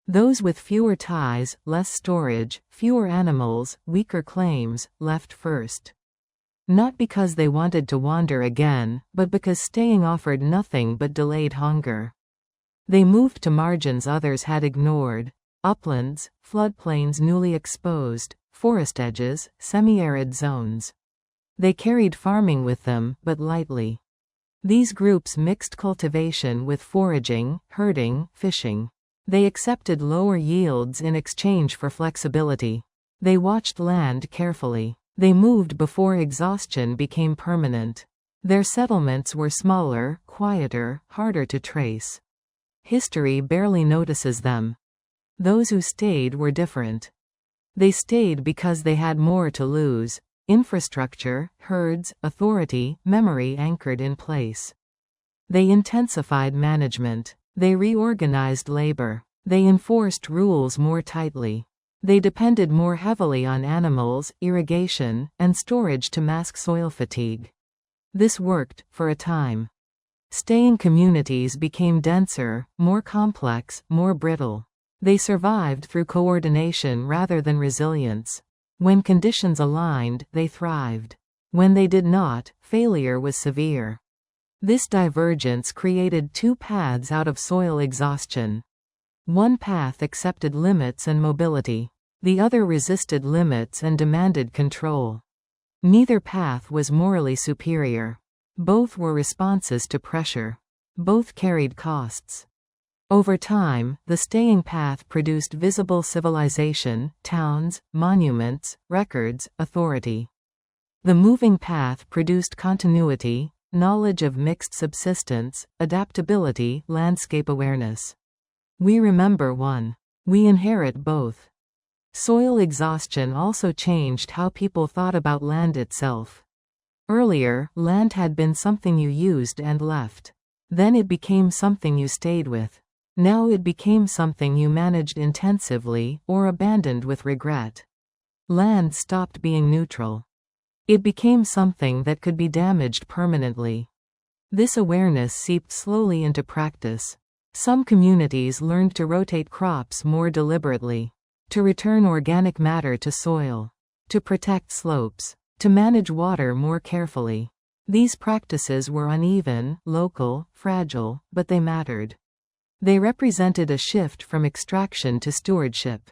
Those with fewer ties, less storage, fewer animals, weaker claims, left first. Not because they wanted to wander again, but because staying offered nothing but delayed hunger. They moved to margins others had ignored. Uplands, floodplains newly exposed, forest edges, semi-arid zones. They carried farming with them, but lightly. These groups mixed cultivation with foraging, herding, fishing. They accepted lower yields in exchange for flexibility. They watched land carefully. They moved before exhaustion became permanent. Their settlements were smaller, quieter, harder to trace. History barely notices them. Those who stayed were different. They stayed because they had more to lose: infrastructure, herds, authority, memory anchored in place. They intensified management. They reorganized labor. They enforced rules more tightly. They depended more heavily on animals, irrigation, and storage to mask soil fatigue. This worked, for a time. Staying communities became denser, more complex, more brittle. They survived through coordination rather than resilience. When conditions aligned, they thrived. When they did not, failure was severe. This divergence created two paths out of soil exhaustion. One path accepted limits and mobility. The other resisted limits and demanded control. Neither path was morally superior. Both were responses to pressure. Both carried costs. Over time, the staying path produced visible civilization, towns, monuments, records, authority. The moving path produced continuity, knowledge of mixed subsistence, adaptability, landscape awareness. We remember one. We inherit both. Soil exhaustion also changed how people thought about land itself. Earlier, land had been something you used and left. Then it became something you stayed with. Now it became something you managed intensively, or abandoned with regret. Land stopped being neutral. It became something that could be damaged permanently. This awareness seeped slowly into practice. Some communities learned to rotate crops more deliberately, to return organic matter to soil, to protect slopes, to manage water more carefully. These practices were uneven, local, fragile, but they mattered. They represented a shift from extraction to stewardship.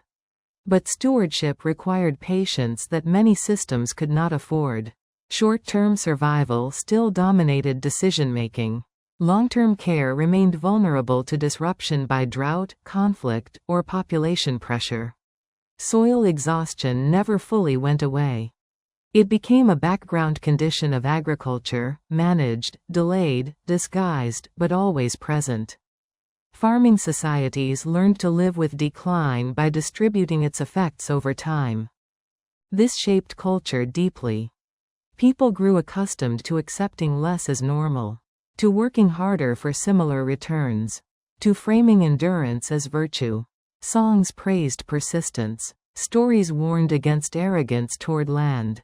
But stewardship required patience that many systems could not afford. Short-term survival still dominated decision-making. Long-term care remained vulnerable to disruption by drought, conflict, or population pressure. Soil exhaustion never fully went away. It became a background condition of agriculture, managed, delayed, disguised, but always present. Farming societies learned to live with decline by distributing its effects over time. This shaped culture deeply. People grew accustomed to accepting less as normal, to working harder for similar returns, to framing endurance as virtue. Songs praised persistence. Stories warned against arrogance toward land.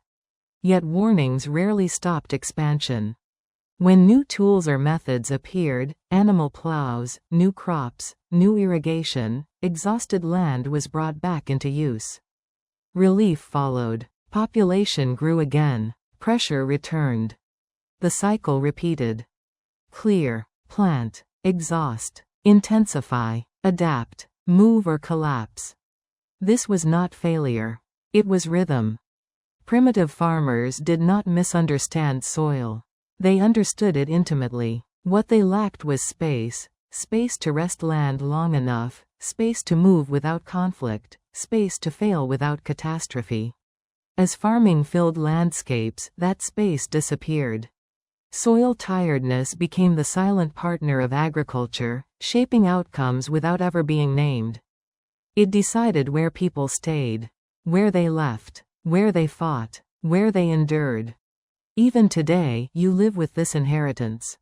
Yet warnings rarely stopped expansion. When new tools or methods appeared, animal plows, new crops, new irrigation, exhausted land was brought back into use. Relief followed. Population grew again. Pressure returned. The cycle repeated. Clear, plant, exhaust, intensify, adapt, move or collapse. This was not failure. It was rhythm. Primitive farmers did not misunderstand soil. They understood it intimately. What they lacked was space. Space to rest land long enough, space to move without conflict, space to fail without catastrophe. As farming filled landscapes, that space disappeared. Soil tiredness became the silent partner of agriculture, shaping outcomes without ever being named. It decided where people stayed, where they left, where they fought, where they endured. Even today, you live with this inheritance.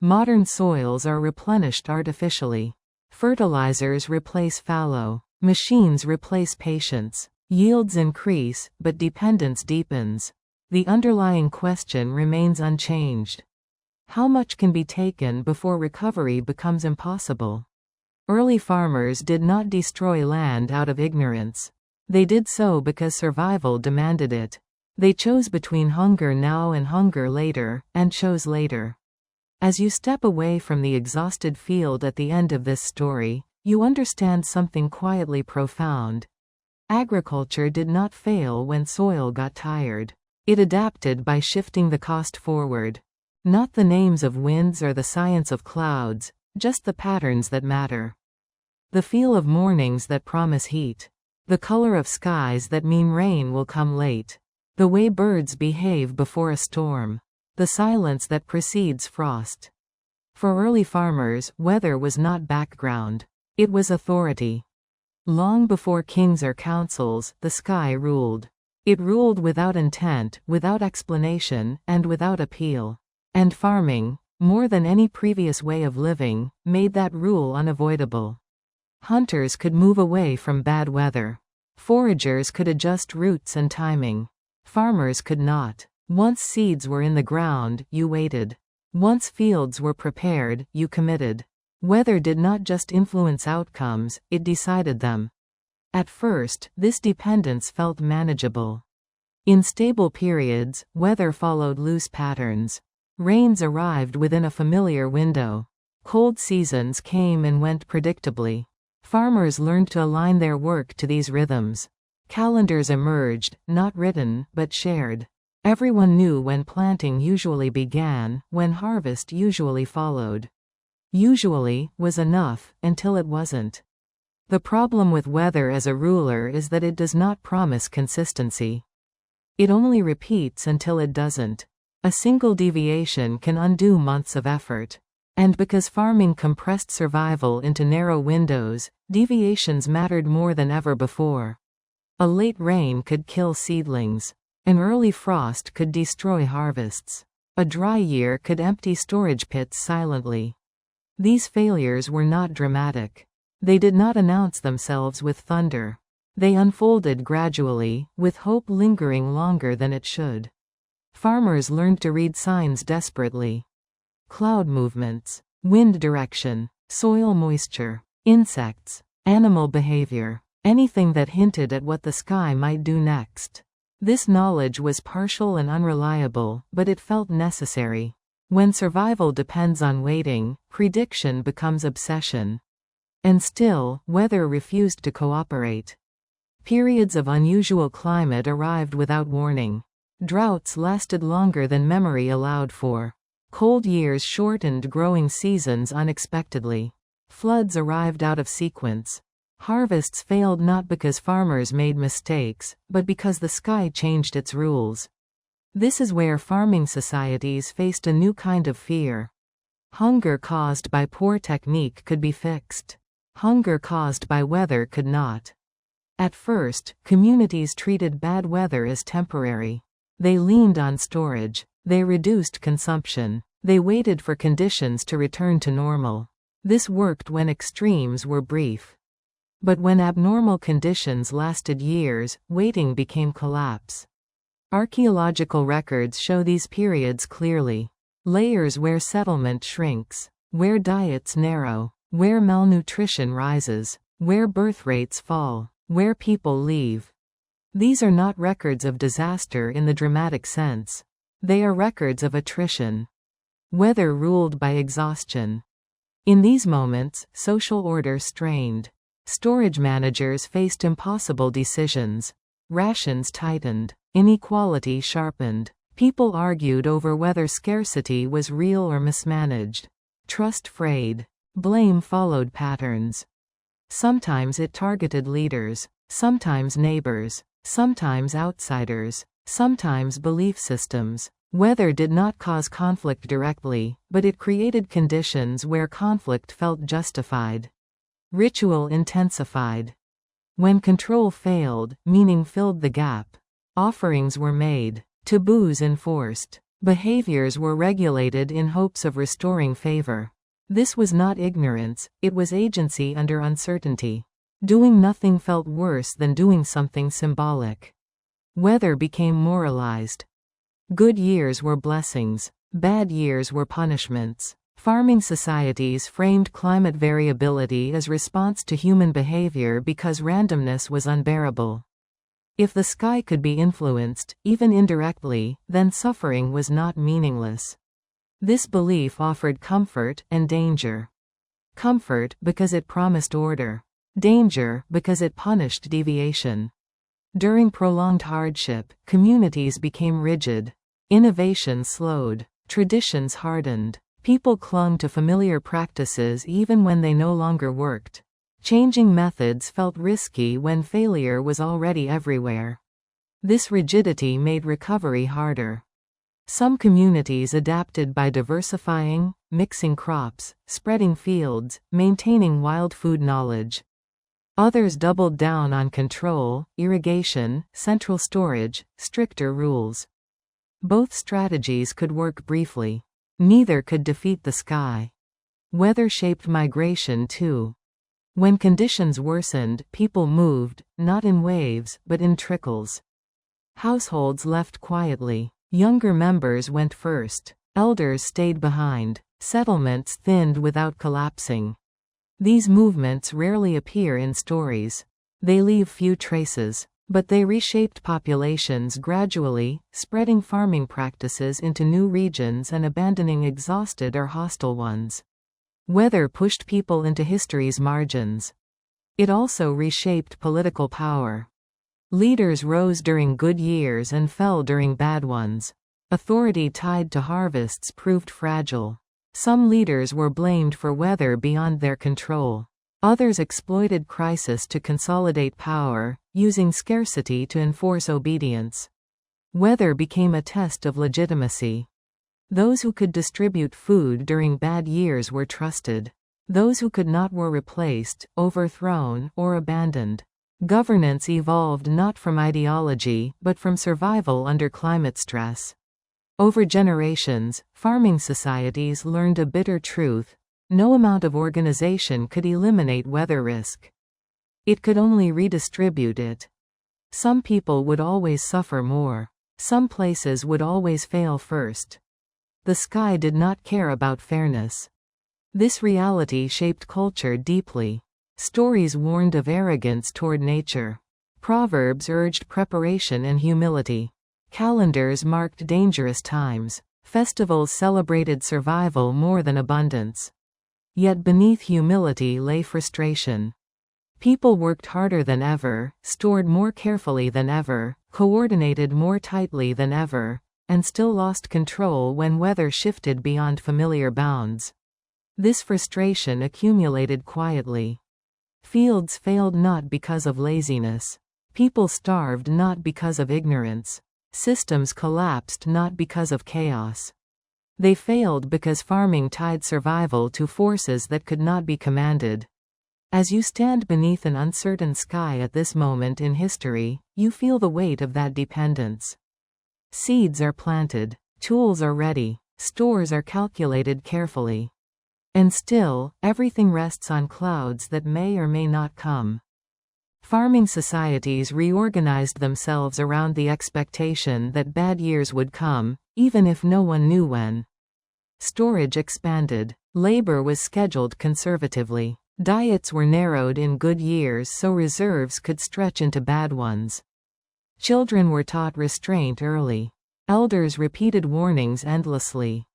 Modern soils are replenished artificially. Fertilizers replace fallow. Machines replace patience. Yields increase, but dependence deepens. The underlying question remains unchanged. How much can be taken before recovery becomes impossible? Early farmers did not destroy land out of ignorance. They did so because survival demanded it. They chose between hunger now and hunger later, and chose later. As you step away from the exhausted field at the end of this story, you understand something quietly profound. Agriculture did not fail when soil got tired. It adapted by shifting the cost forward. Not the names of winds or the science of clouds, just the patterns that matter. The feel of mornings that promise heat. The color of skies that mean rain will come late. The way birds behave before a storm. The silence that precedes frost. For early farmers, weather was not background. It was authority. Long before kings or councils, the sky ruled. It ruled without intent, without explanation, and without appeal. And farming, more than any previous way of living, made that rule unavoidable. Hunters could move away from bad weather. Foragers could adjust routes and timing. Farmers could not. Once seeds were in the ground, you waited. Once fields were prepared, you committed. Weather did not just influence outcomes, it decided them. At first, this dependence felt manageable. In stable periods, weather followed loose patterns. Rains arrived within a familiar window. Cold seasons came and went predictably. Farmers learned to align their work to these rhythms. Calendars emerged, not written, but shared. Everyone knew when planting usually began, when harvest usually followed. Usually was enough, until it wasn't. The problem with weather as a ruler is that it does not promise consistency. It only repeats until it doesn't. A single deviation can undo months of effort. And because farming compressed survival into narrow windows, deviations mattered more than ever before. A late rain could kill seedlings. An early frost could destroy harvests. A dry year could empty storage pits silently. These failures were not dramatic. They did not announce themselves with thunder. They unfolded gradually, with hope lingering longer than it should. Farmers learned to read signs desperately. Cloud movements, wind direction, soil moisture, insects, animal behavior, anything that hinted at what the sky might do next. This knowledge was partial and unreliable, but it felt necessary. When survival depends on waiting, prediction becomes obsession. And still, weather refused to cooperate. Periods of unusual climate arrived without warning. Droughts lasted longer than memory allowed for. Cold years shortened growing seasons unexpectedly. Floods arrived out of sequence. Harvests failed not because farmers made mistakes, but because the sky changed its rules. This is where farming societies faced a new kind of fear. Hunger caused by poor technique could be fixed. Hunger caused by weather could not. At first, communities treated bad weather as temporary. They leaned on storage. They reduced consumption. They waited for conditions to return to normal. This worked when extremes were brief. But when abnormal conditions lasted years, waiting became collapse. Archaeological records show these periods clearly. Layers where settlement shrinks, where diets narrow, where malnutrition rises, where birth rates fall, where people leave. These are not records of disaster in the dramatic sense. They are records of attrition. Weather ruled by exhaustion. In these moments, social order strained. Storage managers faced impossible decisions. Rations tightened. Inequality sharpened. People argued over whether scarcity was real or mismanaged. Trust frayed. Blame followed patterns. Sometimes it targeted leaders, sometimes neighbors, sometimes outsiders, sometimes belief systems. Weather did not cause conflict directly, but it created conditions where conflict felt justified. Ritual intensified. When control failed, meaning filled the gap. Offerings were made. Taboos enforced. Behaviors were regulated in hopes of restoring favor. This was not ignorance, it was agency under uncertainty. Doing nothing felt worse than doing something symbolic. Weather became moralized. Good years were blessings. Bad years were punishments. Farming societies framed climate variability as response to human behavior because randomness was unbearable. If the sky could be influenced, even indirectly, then suffering was not meaningless. This belief offered comfort and danger. Comfort because it promised order. Danger because it punished deviation. During prolonged hardship, communities became rigid. Innovation slowed. Traditions hardened. People clung to familiar practices even when they no longer worked. Changing methods felt risky when failure was already everywhere. This rigidity made recovery harder. Some communities adapted by diversifying, mixing crops, spreading fields, maintaining wild food knowledge. Others doubled down on control, irrigation, central storage, stricter rules. Both strategies could work briefly. Neither could defeat the sky. Weather shaped migration too. When conditions worsened, people moved, not in waves, but in trickles. Households left quietly. Younger members went first. Elders stayed behind. Settlements thinned without collapsing. These movements rarely appear in stories. They leave few traces. But they reshaped populations gradually, spreading farming practices into new regions and abandoning exhausted or hostile ones. Weather pushed people into history's margins. It also reshaped political power. Leaders rose during good years and fell during bad ones. Authority tied to harvests proved fragile. Some leaders were blamed for weather beyond their control. Others exploited crisis to consolidate power, using scarcity to enforce obedience. Weather became a test of legitimacy. Those who could distribute food during bad years were trusted. Those who could not were replaced, overthrown, or abandoned. Governance evolved not from ideology, but from survival under climate stress. Over generations, farming societies learned a bitter truth. No amount of organization could eliminate weather risk. It could only redistribute it. Some people would always suffer more. Some places would always fail first. The sky did not care about fairness. This reality shaped culture deeply. Stories warned of arrogance toward nature. Proverbs urged preparation and humility. Calendars marked dangerous times. Festivals celebrated survival more than abundance. Yet beneath humility lay frustration. People worked harder than ever, stored more carefully than ever, coordinated more tightly than ever, and still lost control when weather shifted beyond familiar bounds. This frustration accumulated quietly. Fields failed not because of laziness. People starved not because of ignorance. Systems collapsed not because of chaos. They failed because farming tied survival to forces that could not be commanded. As you stand beneath an uncertain sky at this moment in history, you feel the weight of that dependence. Seeds are planted, tools are ready, stores are calculated carefully. And still, everything rests on clouds that may or may not come. Farming societies reorganized themselves around the expectation that bad years would come, even if no one knew when. Storage expanded. Labor was scheduled conservatively. Diets were narrowed in good years so reserves could stretch into bad ones. Children were taught restraint early. Elders repeated warnings endlessly.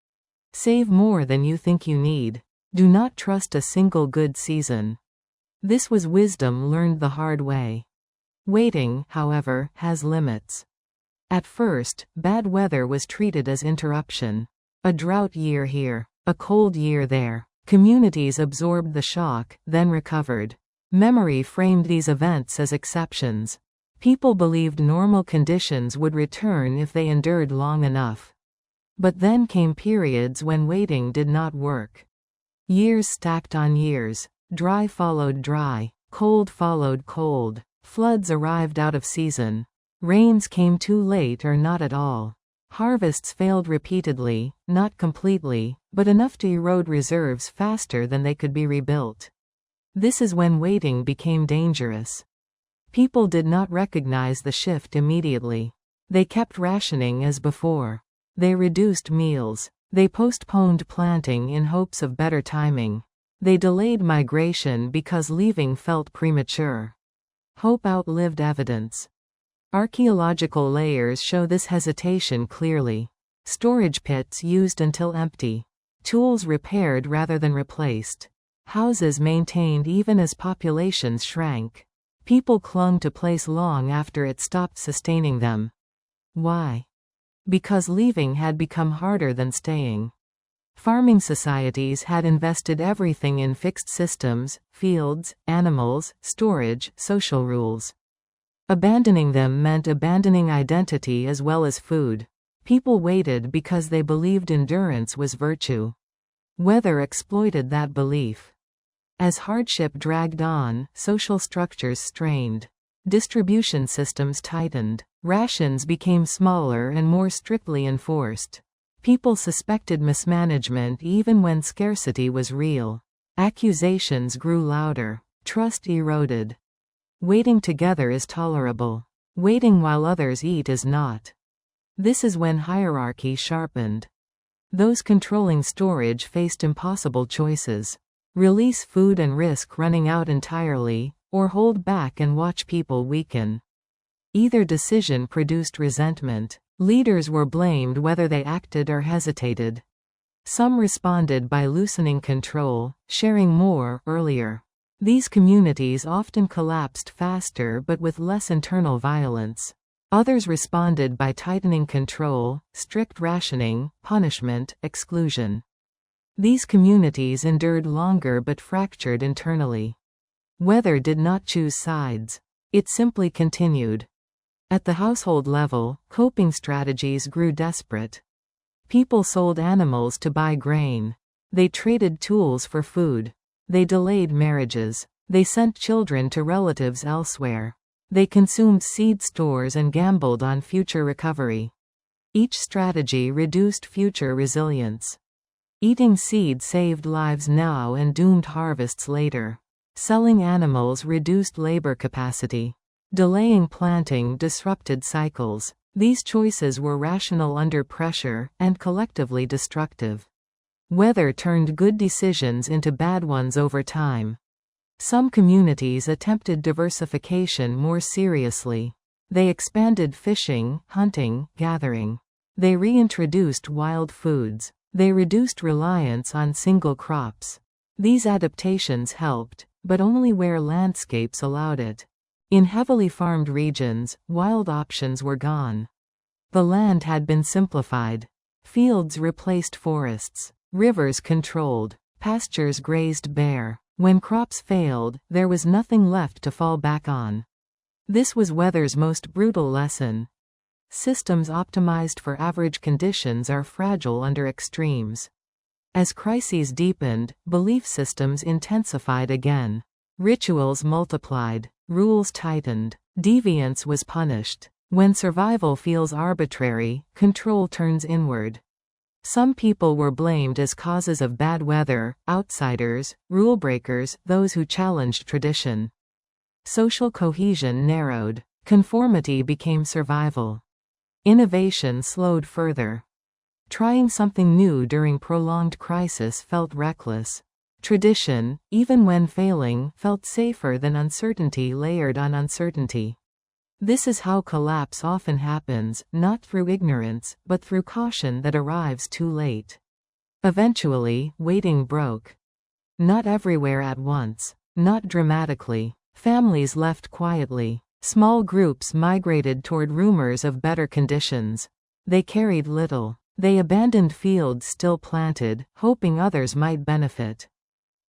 Save more than you think you need. Do not trust a single good season. This was wisdom learned the hard way. Waiting, however, has limits. At first, bad weather was treated as interruption. A drought year here, a cold year there. Communities absorbed the shock, then recovered. Memory framed these events as exceptions. People believed normal conditions would return if they endured long enough. But then came periods when waiting did not work. Years stacked on years. Dry followed dry. Cold followed cold. Floods arrived out of season. Rains came too late or not at all. Harvests failed repeatedly, not completely, but enough to erode reserves faster than they could be rebuilt. This is when waiting became dangerous. People did not recognize the shift immediately. They kept rationing as before. They reduced meals. They postponed planting in hopes of better timing. They delayed migration because leaving felt premature. Hope outlived evidence. Archaeological layers show this hesitation clearly. Storage pits used until empty. Tools repaired rather than replaced. Houses maintained even as populations shrank. People clung to place long after it stopped sustaining them. Why? Because leaving had become harder than staying. Farming societies had invested everything in fixed systems, fields, animals, storage, social rules. Abandoning them meant abandoning identity as well as food. People waited because they believed endurance was virtue. Weather exploited that belief. As hardship dragged on, social structures strained. Distribution systems tightened. Rations became smaller and more strictly enforced. People suspected mismanagement even when scarcity was real. Accusations grew louder. Trust eroded. Waiting together is tolerable. Waiting while others eat is not. This is when hierarchy sharpened. Those controlling storage faced impossible choices. Release food and risk running out entirely, or hold back and watch people weaken. Either decision produced resentment. Leaders were blamed whether they acted or hesitated. Some responded by loosening control, sharing more earlier. These communities often collapsed faster but with less internal violence. Others responded by tightening control, strict rationing, punishment, exclusion. These communities endured longer but fractured internally. Weather did not choose sides. It simply continued. At the household level, coping strategies grew desperate. People sold animals to buy grain. They traded tools for food. They delayed marriages. They sent children to relatives elsewhere. They consumed seed stores and gambled on future recovery. Each strategy reduced future resilience. Eating seed saved lives now and doomed harvests later. Selling animals reduced labor capacity. Delaying planting disrupted cycles. These choices were rational under pressure, and collectively destructive. Weather turned good decisions into bad ones over time. Some communities attempted diversification more seriously. They expanded fishing, hunting, gathering. They reintroduced wild foods. They reduced reliance on single crops. These adaptations helped, but only where landscapes allowed it. In heavily farmed regions, wild options were gone. The land had been simplified. Fields replaced forests. Rivers controlled. Pastures grazed bare. When crops failed, there was nothing left to fall back on. This was weather's most brutal lesson. Systems optimized for average conditions are fragile under extremes. As crises deepened, belief systems intensified again. Rituals multiplied. Rules tightened. Deviance was punished. When survival feels arbitrary, control turns inward. Some people were blamed as causes of bad weather: outsiders, rule breakers, those who challenged tradition. Social cohesion narrowed. Conformity became survival. Innovation slowed further. Trying something new during prolonged crisis felt reckless. Tradition, even when failing, felt safer than uncertainty layered on uncertainty. This is how collapse often happens, not through ignorance, but through caution that arrives too late. Eventually, waiting broke. Not everywhere at once. Not dramatically. Families left quietly. Small groups migrated toward rumors of better conditions. They carried little. They abandoned fields still planted, hoping others might benefit.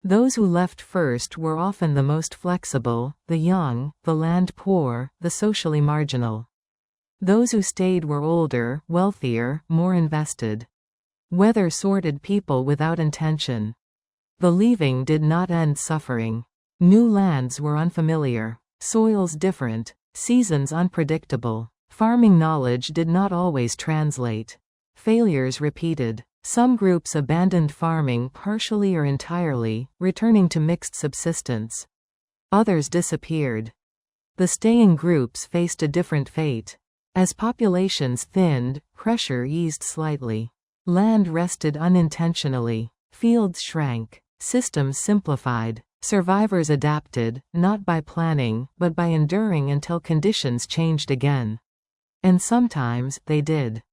Those who left first were often the most flexible, the young, the land poor, the socially marginal. Those who stayed were older, wealthier, more invested. Weather sorted people without intention. The leaving did not end suffering. New lands were unfamiliar, soils different, seasons unpredictable. Farming knowledge did not always translate. Failures repeated. Some groups abandoned farming partially or entirely, returning to mixed subsistence. Others disappeared. The staying groups faced a different fate. As populations thinned, pressure eased slightly. Land rested unintentionally. Fields shrank. Systems simplified. Survivors adapted, not by planning, but by enduring until conditions changed again. And sometimes, they did.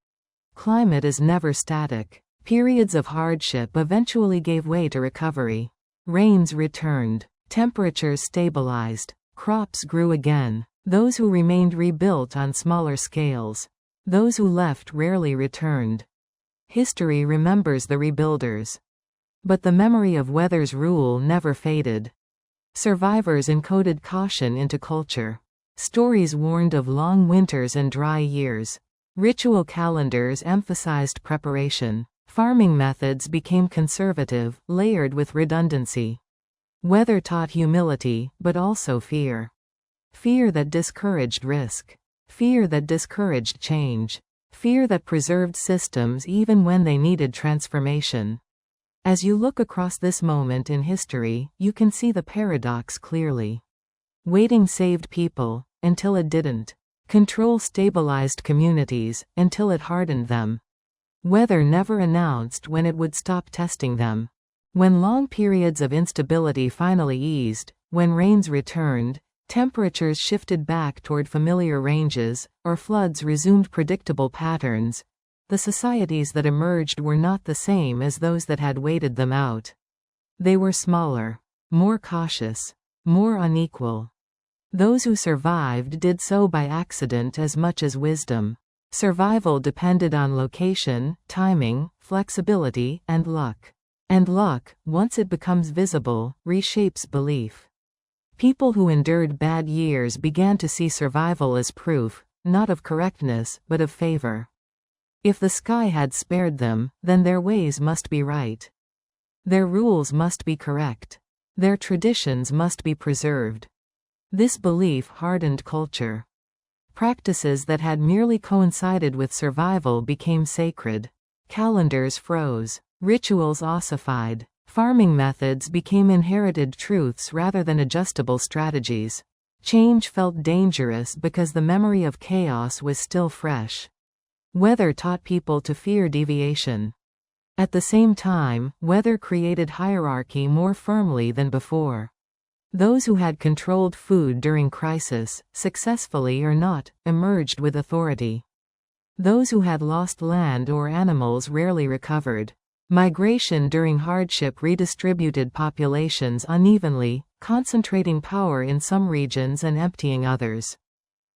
Climate is never static. Periods of hardship eventually gave way to recovery. Rains returned. Temperatures stabilized. Crops grew again. Those who remained rebuilt on smaller scales. Those who left rarely returned. History remembers the rebuilders. But the memory of weather's rule never faded. Survivors encoded caution into culture. Stories warned of long winters and dry years. Ritual calendars emphasized preparation. Farming methods became conservative, layered with redundancy. Weather taught humility, but also fear. Fear that discouraged risk. Fear that discouraged change. Fear that preserved systems even when they needed transformation. As you look across this moment in history, you can see the paradox clearly. Waiting saved people, until it didn't. Control stabilized communities, until it hardened them. Weather never announced when it would stop testing them. When long periods of instability finally eased, when rains returned, temperatures shifted back toward familiar ranges, or floods resumed predictable patterns, the societies that emerged were not the same as those that had waited them out. They were smaller, more cautious, more unequal. Those who survived did so by accident as much as wisdom. Survival depended on location, timing, flexibility, and luck. And luck, once it becomes visible, reshapes belief. People who endured bad years began to see survival as proof, not of correctness, but of favor. If the sky had spared them, then their ways must be right. Their rules must be correct. Their traditions must be preserved. This belief hardened culture. Practices that had merely coincided with survival became sacred. Calendars froze. Rituals ossified. Farming methods became inherited truths rather than adjustable strategies. Change felt dangerous because the memory of chaos was still fresh. Weather taught people to fear deviation. At the same time, weather created hierarchy more firmly than before. Those who had controlled food during crisis, successfully or not, emerged with authority. Those who had lost land or animals rarely recovered. Migration during hardship redistributed populations unevenly, concentrating power in some regions and emptying others.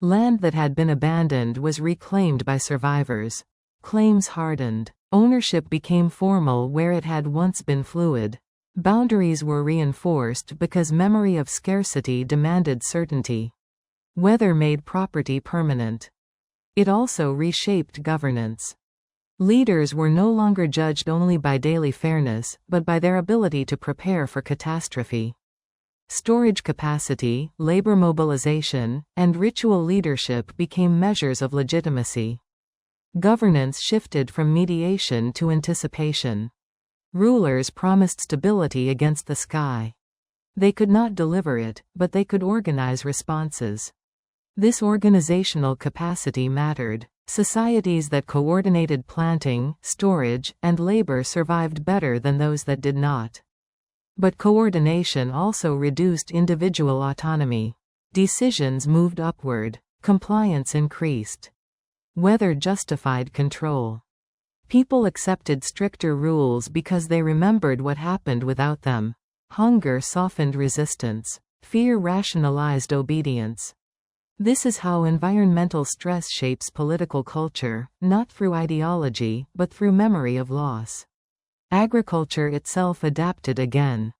Land that had been abandoned was reclaimed by survivors. Claims hardened. Ownership became formal where it had once been fluid. Boundaries were reinforced because memory of scarcity demanded certainty. Weather made property permanent. It also reshaped governance. Leaders were no longer judged only by daily fairness, but by their ability to prepare for catastrophe. Storage capacity, labor mobilization, and ritual leadership became measures of legitimacy. Governance shifted from mediation to anticipation. Rulers promised stability against the sky. They could not deliver it, but they could organize responses. This organizational capacity mattered. Societies that coordinated planting, storage, and labor survived better than those that did not. But coordination also reduced individual autonomy. Decisions moved upward. Compliance increased. Weather justified control. People accepted stricter rules because they remembered what happened without them. Hunger softened resistance. Fear rationalized obedience. This is how environmental stress shapes political culture, not through ideology, but through memory of loss. Agriculture itself adapted again.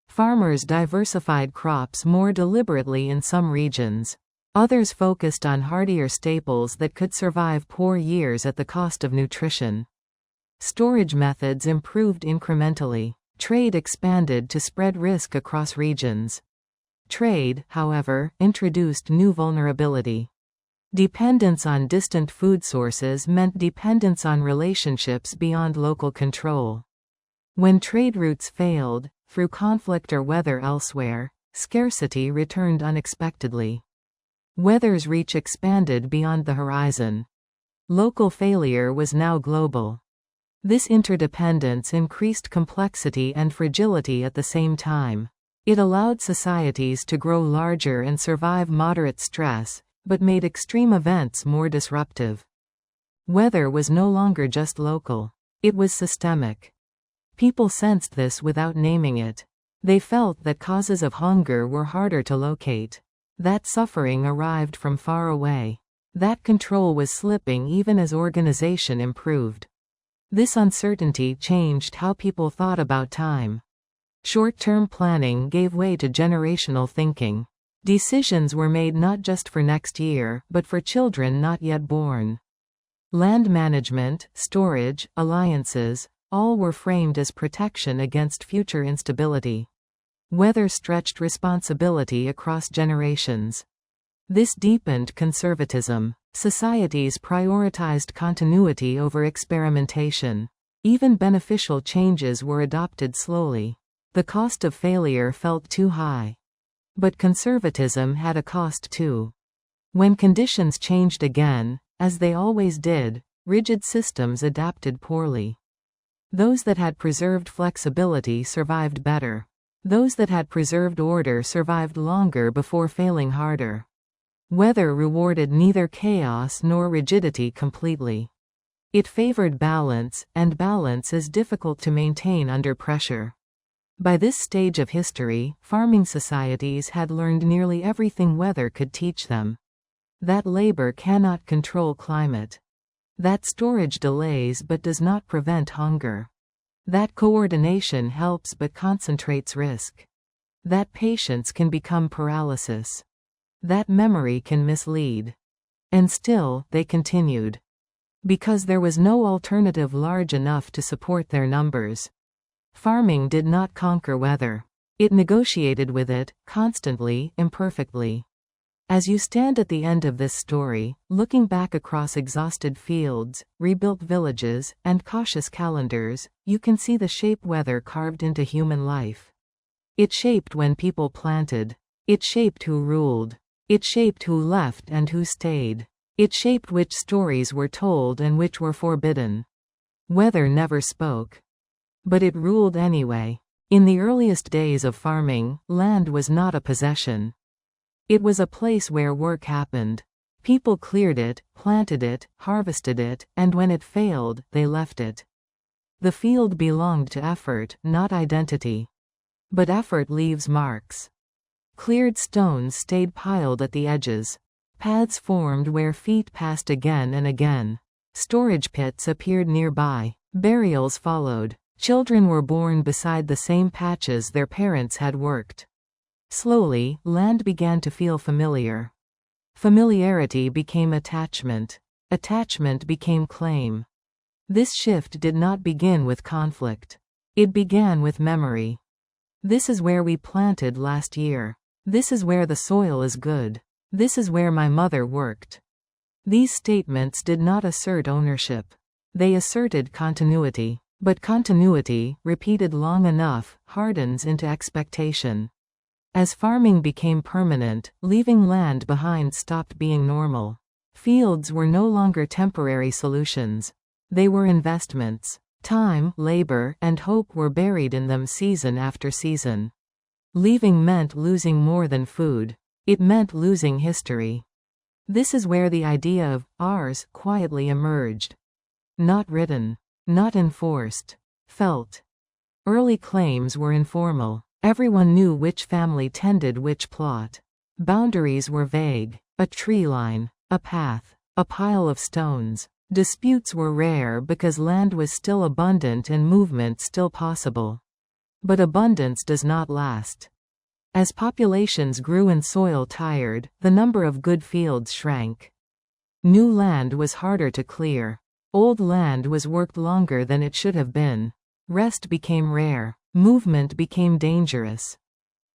Farmers diversified crops more deliberately in some regions. Others focused on hardier staples that could survive poor years at the cost of nutrition. Storage methods improved incrementally. Trade expanded to spread risk across regions. Trade, however, introduced new vulnerability. Dependence on distant food sources meant dependence on relationships beyond local control. When trade routes failed, through conflict or weather elsewhere, scarcity returned unexpectedly. Weather's reach expanded beyond the horizon. Local failure was now global. This interdependence increased complexity and fragility at the same time. It allowed societies to grow larger and survive moderate stress, but made extreme events more disruptive. Weather was no longer just local. It was systemic. People sensed this without naming it. They felt that causes of hunger were harder to locate. That suffering arrived from far away. That control was slipping even as organization improved. This uncertainty changed how people thought about time. Short-term planning gave way to generational thinking. Decisions were made not just for next year, but for children not yet born. Land management, storage, alliances, all were framed as protection against future instability. Weather stretched responsibility across generations. This deepened conservatism. Societies prioritized continuity over experimentation. Even beneficial changes were adopted slowly. The cost of failure felt too high. But conservatism had a cost too. When conditions changed again, as they always did, rigid systems adapted poorly. Those that had preserved flexibility survived better. Those that had preserved order survived longer before failing harder. Weather rewarded neither chaos nor rigidity completely. It favored balance, and balance is difficult to maintain under pressure. By this stage of history, farming societies had learned nearly everything weather could teach them. That labor cannot control climate. That storage delays but does not prevent hunger. That coordination helps but concentrates risk. That patience can become paralysis. That memory can mislead. And still, they continued. Because there was no alternative large enough to support their numbers. Farming did not conquer weather. It negotiated with it, constantly, imperfectly. As you stand at the end of this story, looking back across exhausted fields, rebuilt villages, and cautious calendars, you can see the shape weather carved into human life. It shaped when people planted. It shaped who ruled. It shaped who left and who stayed. It shaped which stories were told and which were forbidden. Weather never spoke. But it ruled anyway. In the earliest days of farming, land was not a possession. It was a place where work happened. People cleared it, planted it, harvested it, and when it failed, they left it. The field belonged to effort, not identity. But effort leaves marks. Cleared stones stayed piled at the edges. Paths formed where feet passed again and again. Storage pits appeared nearby. Burials followed. Children were born beside the same patches their parents had worked. Slowly, land began to feel familiar. Familiarity became attachment. Attachment became claim. This shift did not begin with conflict. It began with memory. This is where we planted last year. This is where the soil is good. This is where my mother worked. These statements did not assert ownership. They asserted continuity. But continuity, repeated long enough, hardens into expectation. As farming became permanent, leaving land behind stopped being normal. Fields were no longer temporary solutions. They were investments. Time, labor, and hope were buried in them season after season. Leaving meant losing more than food. It meant losing history. This is where the idea of ours quietly emerged. Not written. Not enforced. Felt. Early claims were informal. Everyone knew which family tended which plot. Boundaries were vague. A tree line, a path, a pile of stones. Disputes were rare because land was still abundant and movement still possible. But abundance does not last. As populations grew and soil tired, the number of good fields shrank. New land was harder to clear. Old land was worked longer than it should have been. Rest became rare. Movement became dangerous.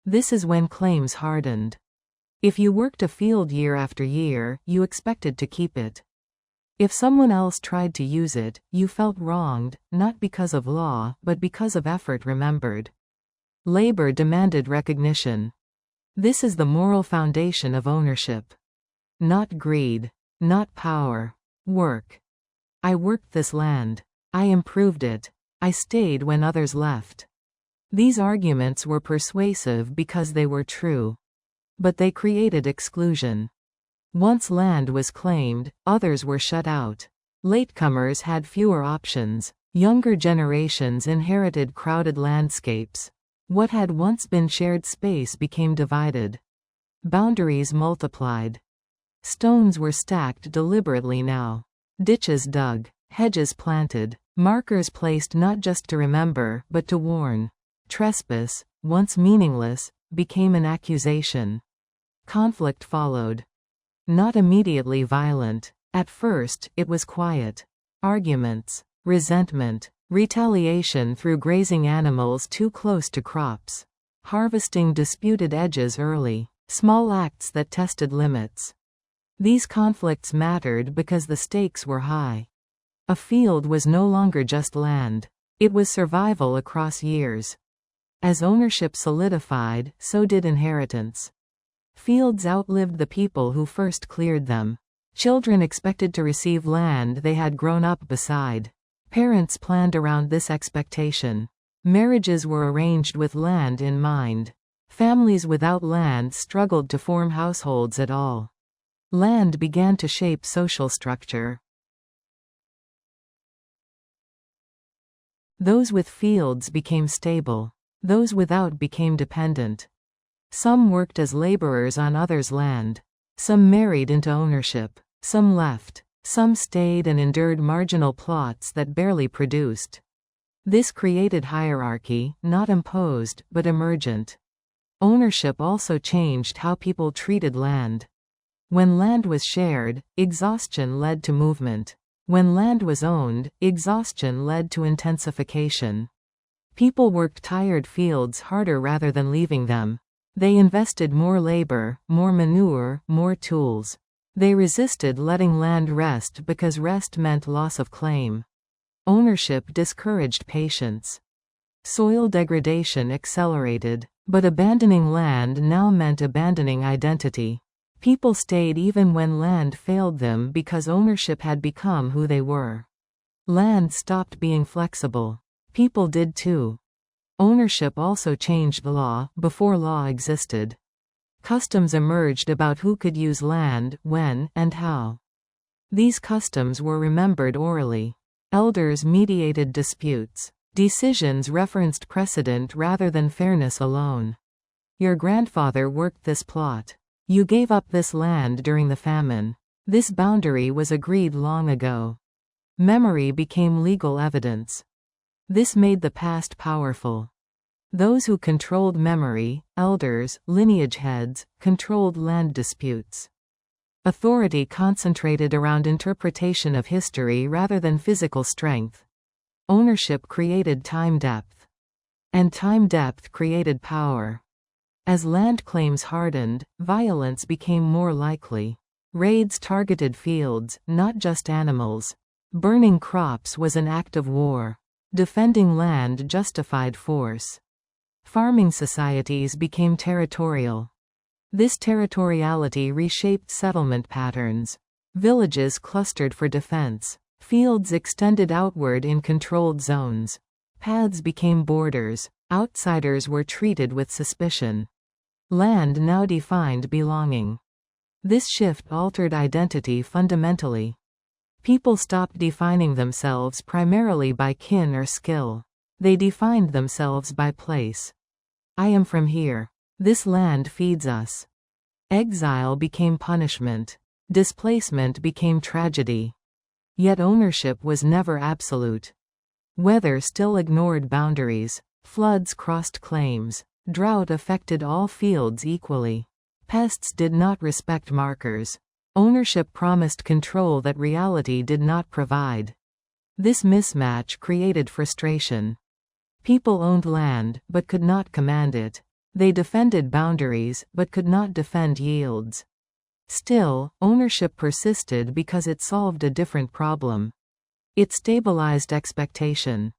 This is when claims hardened. If you worked a field year after year, you expected to keep it. If someone else tried to use it, you felt wronged, not because of law, but because of effort remembered. Labor demanded recognition. This is the moral foundation of ownership. Not greed. Not power. Work. I worked this land. I improved it. I stayed when others left. These arguments were persuasive because they were true. But they created exclusion. Once land was claimed, others were shut out. Latecomers had fewer options. Younger generations inherited crowded landscapes. What had once been shared space became divided. Boundaries multiplied. Stones were stacked deliberately now. Ditches dug. Hedges planted. Markers placed not just to remember, but to warn. Trespass, once meaningless, became an accusation. Conflict followed. Not immediately violent. At first, it was quiet. Arguments, resentment, retaliation through grazing animals too close to crops. Harvesting disputed edges early. Small acts that tested limits. These conflicts mattered because the stakes were high. A field was no longer just land. It was survival across years. As ownership solidified, so did inheritance. Fields outlived the people who first cleared them. Children expected to receive land they had grown up beside. Parents planned around this expectation. Marriages were arranged with land in mind. Families without land struggled to form households at all. Land began to shape social structure. Those with fields became stable. Those without became dependent. Some worked as laborers on others' land. Some married into ownership. Some left. Some stayed and endured marginal plots that barely produced. This created hierarchy, not imposed, but emergent. Ownership also changed how people treated land. When land was shared, exhaustion led to movement. When land was owned, exhaustion led to intensification. People worked tired fields harder rather than leaving them. They invested more labor, more manure, more tools. They resisted letting land rest because rest meant loss of claim. Ownership discouraged patience. Soil degradation accelerated, but abandoning land now meant abandoning identity. People stayed even when land failed them because ownership had become who they were. Land stopped being flexible. People did too. Ownership also changed the law before law existed. Customs emerged about who could use land, when, and how. These customs were remembered orally. Elders mediated disputes. Decisions referenced precedent rather than fairness alone. Your grandfather worked this plot. You gave up this land during the famine. This boundary was agreed long ago. Memory became legal evidence. This made the past powerful. Those who controlled memory, elders, lineage heads, controlled land disputes. Authority concentrated around interpretation of history rather than physical strength. Ownership created time depth. And time depth created power. As land claims hardened, violence became more likely. Raids targeted fields, not just animals. Burning crops was an act of war. Defending land justified force. Farming societies became territorial. This territoriality reshaped settlement patterns. Villages clustered for defense. Fields extended outward in controlled zones. Paths became borders. Outsiders were treated with suspicion. Land now defined belonging. This shift altered identity fundamentally. People stopped defining themselves primarily by kin or skill. They defined themselves by place. I am from here. This land feeds us. Exile became punishment. Displacement became tragedy. Yet ownership was never absolute. Weather still ignored boundaries. Floods crossed claims. Drought affected all fields equally. Pests did not respect markers. Ownership promised control that reality did not provide. This mismatch created frustration. People owned land, but could not command it. They defended boundaries, but could not defend yields. Still, ownership persisted because it solved a different problem. It stabilized expectation.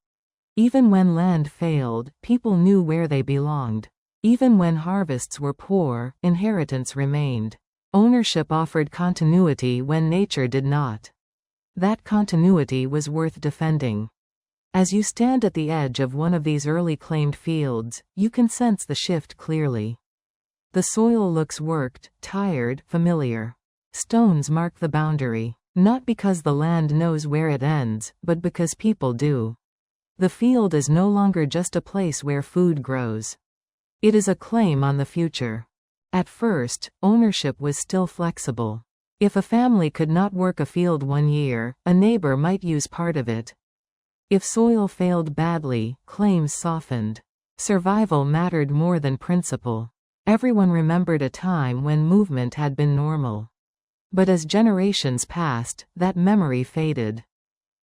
Even when land failed, people knew where they belonged. Even when harvests were poor, inheritance remained. Ownership offered continuity when nature did not. That continuity was worth defending. As you stand at the edge of one of these early claimed fields, you can sense the shift clearly. The soil looks worked, tired, familiar. Stones mark the boundary, not because the land knows where it ends, but because people do. The field is no longer just a place where food grows. It is a claim on the future. At first, ownership was still flexible. If a family could not work a field one year, a neighbor might use part of it. If soil failed badly, claims softened. Survival mattered more than principle. Everyone remembered a time when movement had been normal. But as generations passed, that memory faded.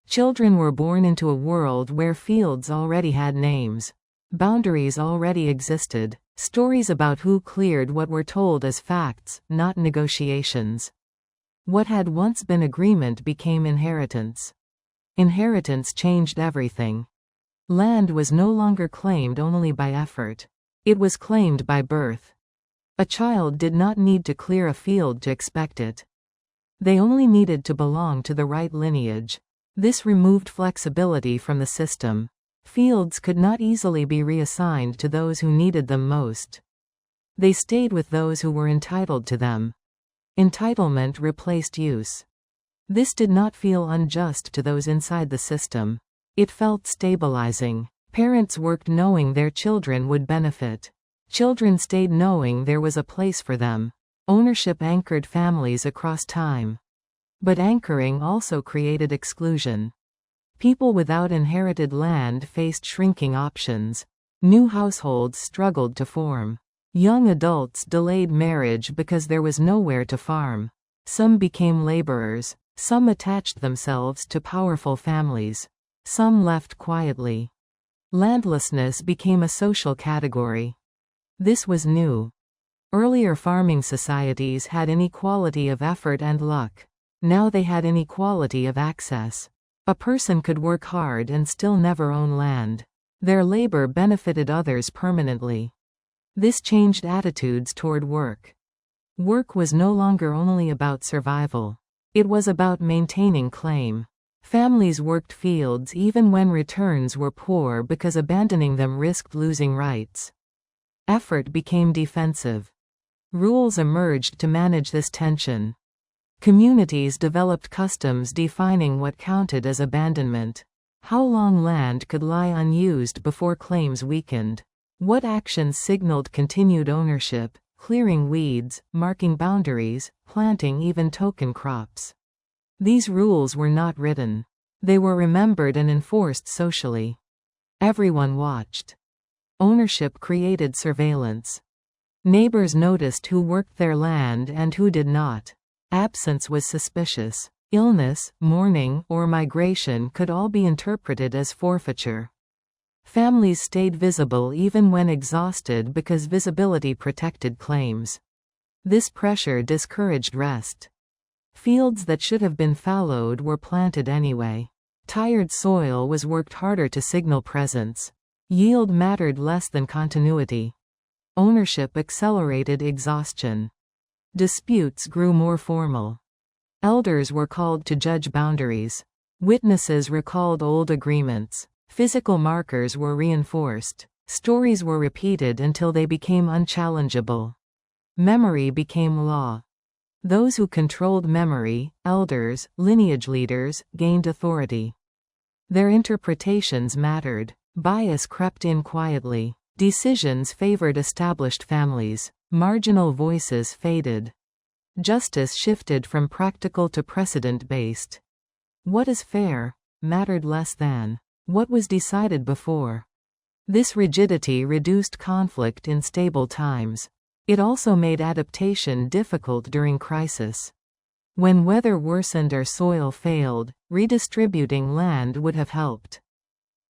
Children were born into a world where fields already had names. Boundaries already existed. Stories about who cleared what were told as facts, not negotiations. What had once been agreement became inheritance. Inheritance changed everything. Land was no longer claimed only by effort. It was claimed by birth. A child did not need to clear a field to expect it. They only needed to belong to the right lineage. This removed flexibility from the system. Fields could not easily be reassigned to those who needed them most. They stayed with those who were entitled to them. Entitlement replaced use. This did not feel unjust to those inside the system. It felt stabilizing. Parents worked knowing their children would benefit. Children stayed knowing there was a place for them. Ownership anchored families across time. But anchoring also created exclusion. People without inherited land faced shrinking options. New households struggled to form. Young adults delayed marriage because there was nowhere to farm. Some became laborers. Some attached themselves to powerful families. Some left quietly. Landlessness became a social category. This was new. Earlier farming societies had inequality of effort and luck. Now they had inequality of access. A person could work hard and still never own land. Their labor benefited others permanently. This changed attitudes toward work. Work was no longer only about survival. It was about maintaining claim. Families worked fields even when returns were poor because abandoning them risked losing rights. Effort became defensive. Rules emerged to manage this tension. Communities developed customs defining what counted as abandonment. How long land could lie unused before claims weakened. What actions signaled continued ownership, clearing weeds, marking boundaries, planting even token crops. These rules were not written. They were remembered and enforced socially. Everyone watched. Ownership created surveillance. Neighbors noticed who worked their land and who did not. Absence was suspicious. Illness, mourning, or migration could all be interpreted as forfeiture. Families stayed visible even when exhausted because visibility protected claims. This pressure discouraged rest. Fields that should have been fallowed were planted anyway. Tired soil was worked harder to signal presence. Yield mattered less than continuity. Ownership accelerated exhaustion. Disputes grew more formal. Elders were called to judge boundaries. Witnesses recalled old agreements. Physical markers were reinforced. Stories were repeated until they became unchallengeable. Memory became law. Those who controlled memory, elders, lineage leaders, gained authority. Their interpretations mattered. Bias crept in quietly. Decisions favored established families. Marginal voices faded. Justice shifted from practical to precedent-based. What is fair mattered less than what was decided before. This rigidity reduced conflict in stable times. It also made adaptation difficult during crisis. When weather worsened or soil failed, redistributing land would have helped.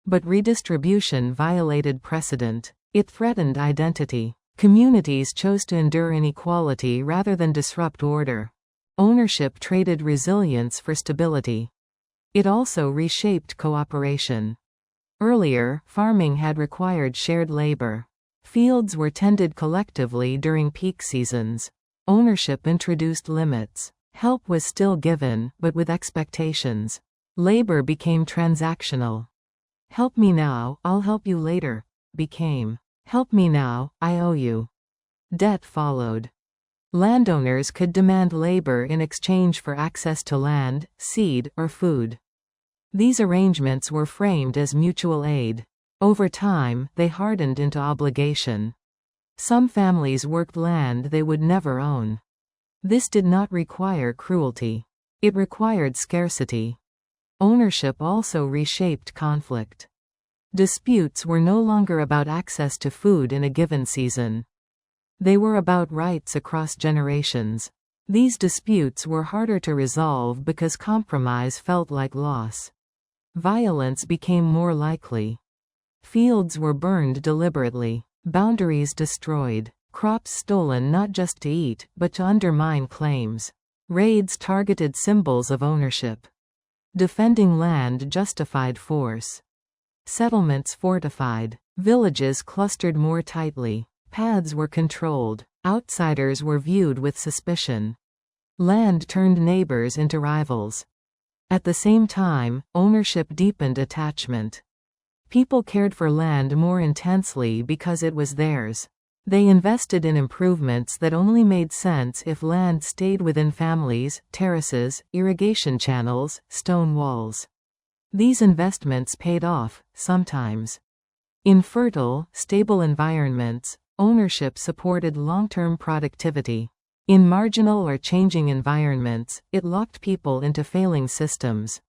But redistribution violated precedent. It threatened identity. Communities chose to endure inequality rather than disrupt order. Ownership traded resilience for stability. It also reshaped cooperation. Earlier, farming had required shared labor. Fields were tended collectively during peak seasons. Ownership introduced limits. Help was still given, but with expectations. Labor became transactional. "Help me now, I'll help you later," became, "Help me now, I owe you." Debt followed. Landowners could demand labor in exchange for access to land, seed, or food. These arrangements were framed as mutual aid. Over time, they hardened into obligation. Some families worked land they would never own. This did not require cruelty. It required scarcity. Ownership also reshaped conflict. Disputes were no longer about access to food in a given season. They were about rights across generations. These disputes were harder to resolve because compromise felt like loss. Violence became more likely. Fields were burned deliberately. Boundaries destroyed. Crops stolen not just to eat, but to undermine claims. Raids targeted symbols of ownership. Defending land justified force. Settlements fortified. Villages clustered more tightly. Paths were controlled. Outsiders were viewed with suspicion. Land turned neighbors into rivals. At the same time, ownership deepened attachment. People cared for land more intensely because it was theirs. They invested in improvements that only made sense if land stayed within families, terraces, irrigation channels, stone walls. These investments paid off, sometimes. In fertile, stable environments, ownership supported long-term productivity. In marginal or changing environments, it locked people into failing systems.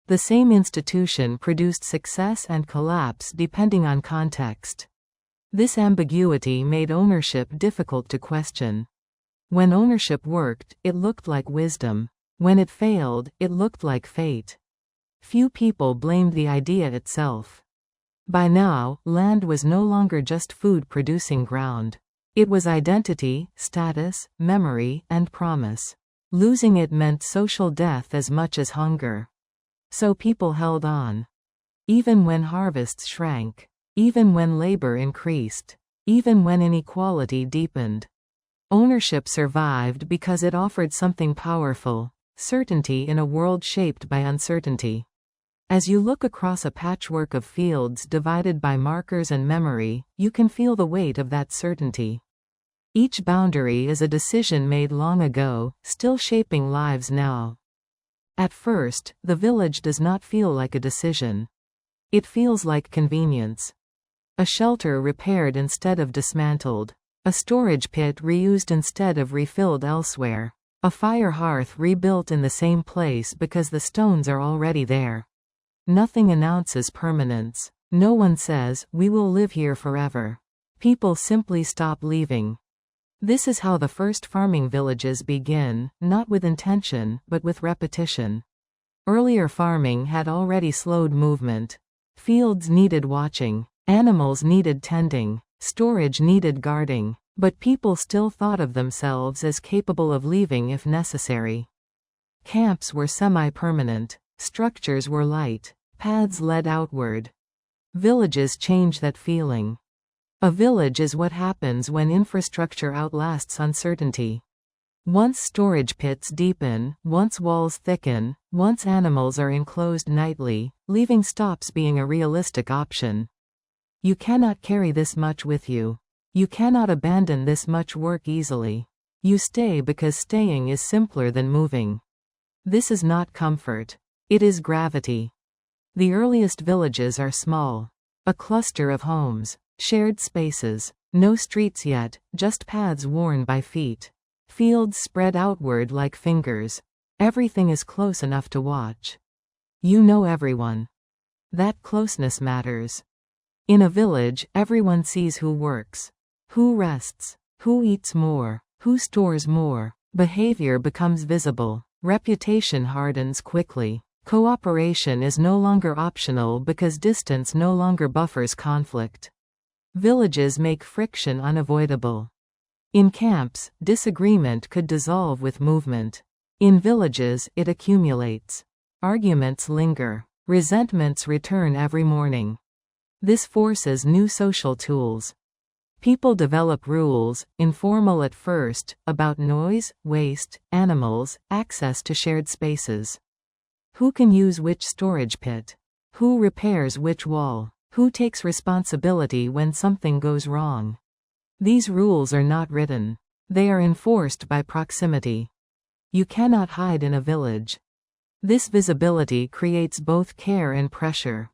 The same institution produced success and collapse depending on context. This ambiguity made ownership difficult to question. When ownership worked, it looked like wisdom. When it failed, it looked like fate. Few people blamed the idea itself. By now, land was no longer just food-producing ground. It was identity, status, memory, and promise. Losing it meant social death as much as hunger. So people held on. Even when harvests shrank. Even when labor increased. Even when inequality deepened. Ownership survived because it offered something powerful: certainty in a world shaped by uncertainty. As you look across a patchwork of fields divided by markers and memory, you can feel the weight of that certainty. Each boundary is a decision made long ago, still shaping lives now. At first, the village does not feel like a decision. It feels like convenience. A shelter repaired instead of dismantled. A storage pit reused instead of refilled elsewhere. A fire hearth rebuilt in the same place because the stones are already there. Nothing announces permanence. No one says, "We will live here forever." People simply stop leaving. This is how the first farming villages begin, not with intention, but with repetition. Earlier farming had already slowed movement. Fields needed watching. Animals needed tending. Storage needed guarding. But people still thought of themselves as capable of leaving if necessary. Camps were semi-permanent. Structures were light. Paths led outward. Villages change that feeling. A village is what happens when infrastructure outlasts uncertainty. Once storage pits deepen, once walls thicken, once animals are enclosed nightly, leaving stops being a realistic option. You cannot carry this much with you. You cannot abandon this much work easily. You stay because staying is simpler than moving. This is not comfort. It is gravity. The earliest villages are small. A cluster of homes. Shared spaces. No streets yet, just paths worn by feet. Fields spread outward like fingers. Everything is close enough to watch. You know everyone. That closeness matters. In a village, everyone sees who works, who rests, who eats more, who stores more. Behavior becomes visible. Reputation hardens quickly. Cooperation is no longer optional because distance no longer buffers conflict. Villages make friction unavoidable. In camps, disagreement could dissolve with movement. In villages, it accumulates. Arguments linger. Resentments return every morning. This forces new social tools. People develop rules, informal at first, about noise, waste, animals, access to shared spaces. Who can use which storage pit? Who repairs which wall? Who takes responsibility when something goes wrong? These rules are not written. They are enforced by proximity. You cannot hide in a village. This visibility creates both care and pressure.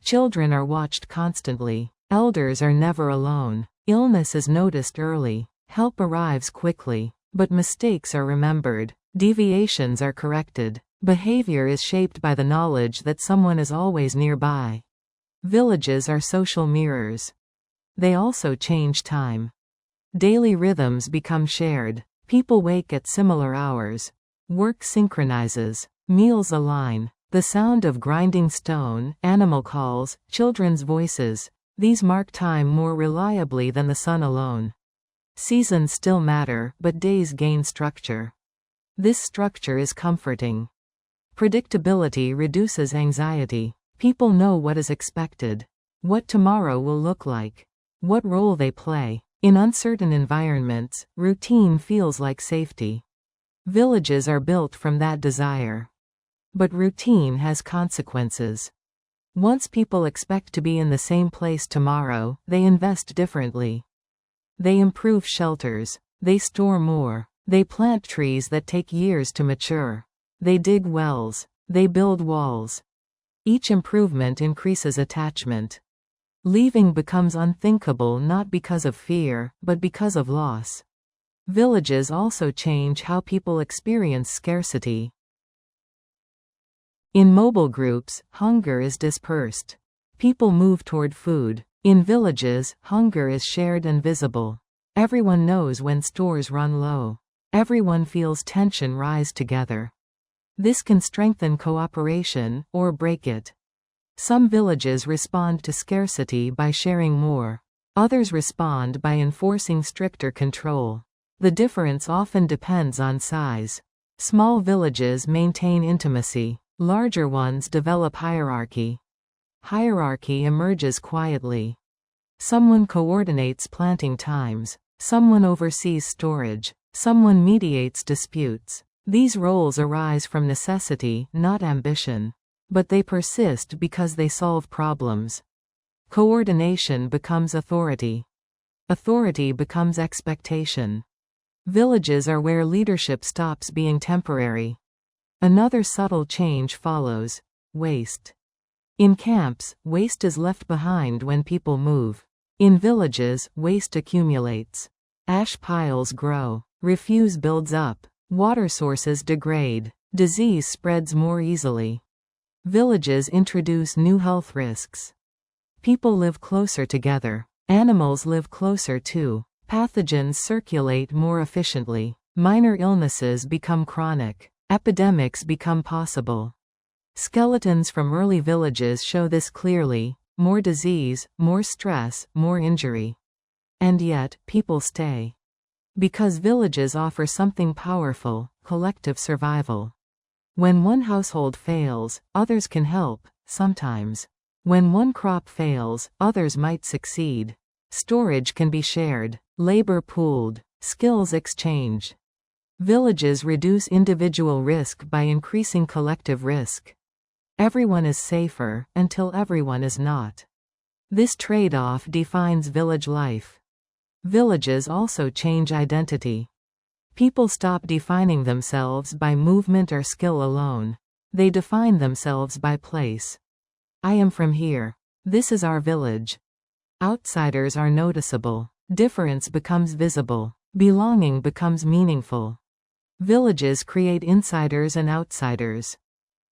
Children are watched constantly. Elders are never alone. Illness is noticed early. Help arrives quickly. But mistakes are remembered. Deviations are corrected. Behavior is shaped by the knowledge that someone is always nearby. Villages are social mirrors. They also change time. Daily rhythms become shared. People wake at similar hours. Work synchronizes. Meals align. The sound of grinding stone, animal calls, children's voices, these mark time more reliably than the sun alone. Seasons still matter, but days gain structure. This structure is comforting. Predictability reduces anxiety. People know what is expected, what tomorrow will look like, what role they play. In uncertain environments, routine feels like safety. Villages are built from that desire. But routine has consequences. Once people expect to be in the same place tomorrow, they invest differently. They improve shelters. They store more. They plant trees that take years to mature. They dig wells. They build walls. Each improvement increases attachment. Leaving becomes unthinkable not because of fear, but because of loss. Villages also change how people experience scarcity. In mobile groups, hunger is dispersed. People move toward food. In villages, hunger is shared and visible. Everyone knows when stores run low. Everyone feels tension rise together. This can strengthen cooperation, or break it. Some villages respond to scarcity by sharing more. Others respond by enforcing stricter control. The difference often depends on size. Small villages maintain intimacy. Larger ones develop hierarchy. Hierarchy emerges quietly. Someone coordinates planting times. Someone oversees storage. Someone mediates disputes. These roles arise from necessity, not ambition. But they persist because they solve problems. Coordination becomes authority. Authority becomes expectation. Villages are where leadership stops being temporary. Another subtle change follows: waste. In camps, waste is left behind when people move. In villages, waste accumulates. Ash piles grow. Refuse builds up. Water sources degrade. Disease spreads more easily. Villages introduce new health risks. People live closer together. Animals live closer too. Pathogens circulate more efficiently. Minor illnesses become chronic. Epidemics become possible. Skeletons from early villages show this clearly: more disease, more stress, more injury. And yet, people stay. Because villages offer something powerful: collective survival. When one household fails, others can help, sometimes. When one crop fails, others might succeed. Storage can be shared, labor pooled, skills exchanged. Villages reduce individual risk by increasing collective risk. Everyone is safer, until everyone is not. This trade-off defines village life. Villages also change identity. People stop defining themselves by movement or skill alone. They define themselves by place. I am from here. This is our village. Outsiders are noticeable. Difference becomes visible. Belonging becomes meaningful. Villages create insiders and outsiders.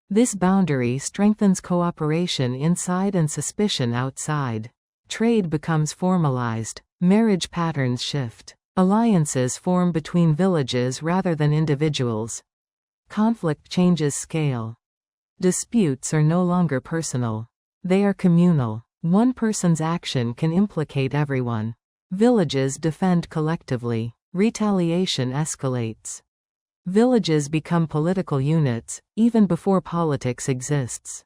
This boundary strengthens cooperation inside and suspicion outside. Trade becomes formalized. Marriage patterns shift. Alliances form between villages rather than individuals. Conflict changes scale. Disputes are no longer personal. They are communal. One person's action can implicate everyone. Villages defend collectively. Retaliation escalates. Villages become political units, even before politics exists.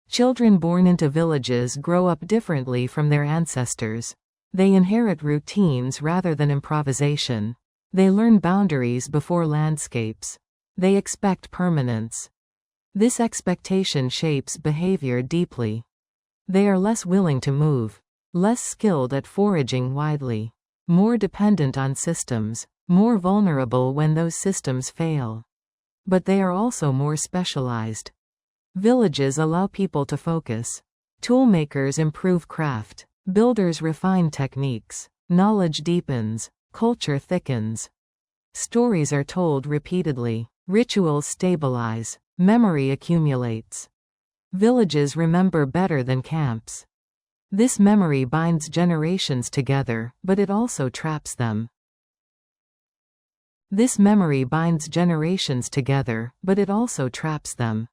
Children born into villages grow up differently from their ancestors. They inherit routines rather than improvisation. They learn boundaries before landscapes. They expect permanence. This expectation shapes behavior deeply. They are less willing to move, less skilled at foraging widely, more dependent on systems, more vulnerable when those systems fail. But they are also more specialized. Villages allow people to focus. Toolmakers improve craft. Builders refine techniques. Knowledge deepens. Culture thickens. Stories are told repeatedly. Rituals stabilize. Memory accumulates. Villages remember better than camps. This memory binds generations together, but it also traps them. This memory binds generations together, but it also traps them.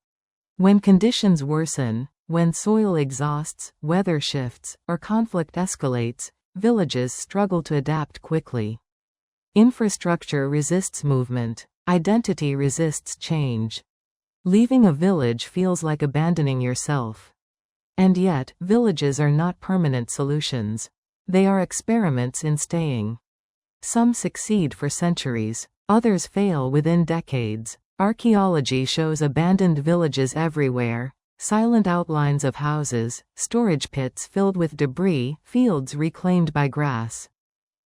When conditions worsen, when soil exhausts, weather shifts, or conflict escalates, villages struggle to adapt quickly. Infrastructure resists movement. Identity resists change. Leaving a village feels like abandoning yourself. And yet, villages are not permanent solutions. They are experiments in staying. Some succeed for centuries. Others fail within decades. Archaeology shows abandoned villages everywhere. Silent outlines of houses, storage pits filled with debris, fields reclaimed by grass.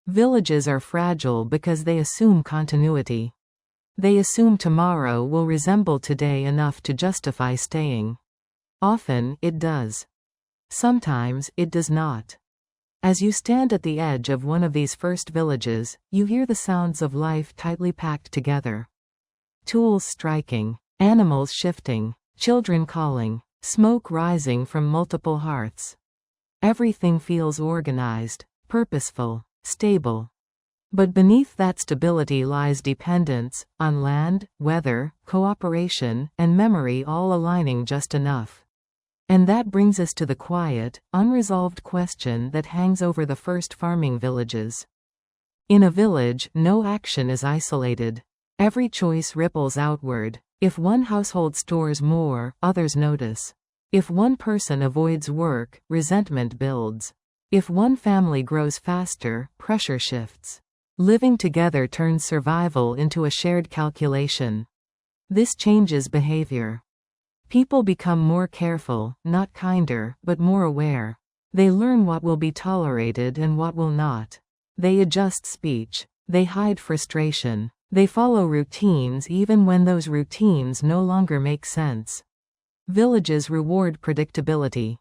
Villages are fragile because they assume continuity. They assume tomorrow will resemble today enough to justify staying. Often, it does. Sometimes, it does not. As you stand at the edge of one of these first villages, you hear the sounds of life tightly packed together. Tools striking, animals shifting, children calling, smoke rising from multiple hearths. Everything feels organized, purposeful, stable. But beneath that stability lies dependence, on land, weather, cooperation, and memory all aligning just enough. And that brings us to the quiet, unresolved question that hangs over the first farming villages. In a village, no action is isolated. Every choice ripples outward. If one household stores more, others notice. If one person avoids work, resentment builds. If one family grows faster, pressure shifts. Living together turns survival into a shared calculation. This changes behavior. People become more careful, not kinder, but more aware. They learn what will be tolerated and what will not. They adjust speech. They hide frustration. They follow routines even when those routines no longer make sense. Villages reward predictability.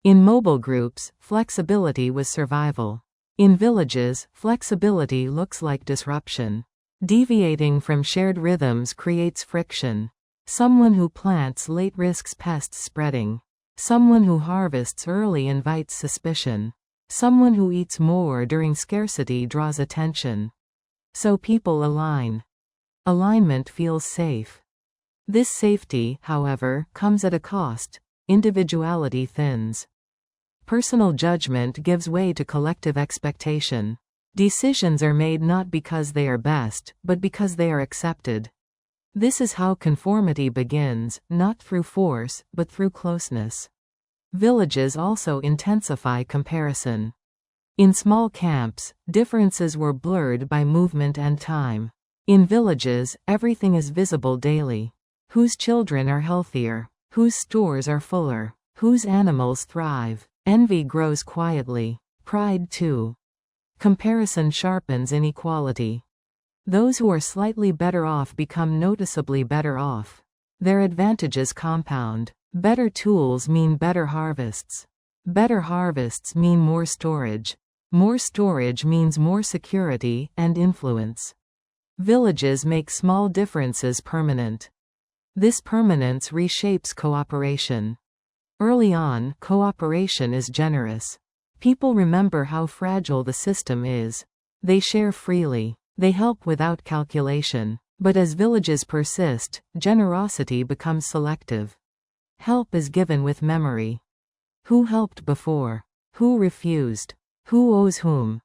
In mobile groups, flexibility was survival. In villages, flexibility looks like disruption. Deviating from shared rhythms creates friction. Someone who plants late risks pests spreading. Someone who harvests early invites suspicion. Someone who eats more during scarcity draws attention. So people align. Alignment feels safe. This safety, however, comes at a cost. Individuality thins. Personal judgment gives way to collective expectation. Decisions are made not because they are best, but because they are accepted. This is how conformity begins, not through force, but through closeness. Villages also intensify comparison. In small camps, differences were blurred by movement and time. In villages, everything is visible daily. Whose children are healthier? Whose stores are fuller? Whose animals thrive? Envy grows quietly. Pride too. Comparison sharpens inequality. Those who are slightly better off become noticeably better off. Their advantages compound. Better tools mean better harvests. Better harvests mean more storage. More storage means more security and influence. Villages make small differences permanent. This permanence reshapes cooperation. Early on, cooperation is generous. People remember how fragile the system is. They share freely. They help without calculation. But as villages persist, generosity becomes selective. Help is given with memory. Who helped before? Who refused? Who owes whom?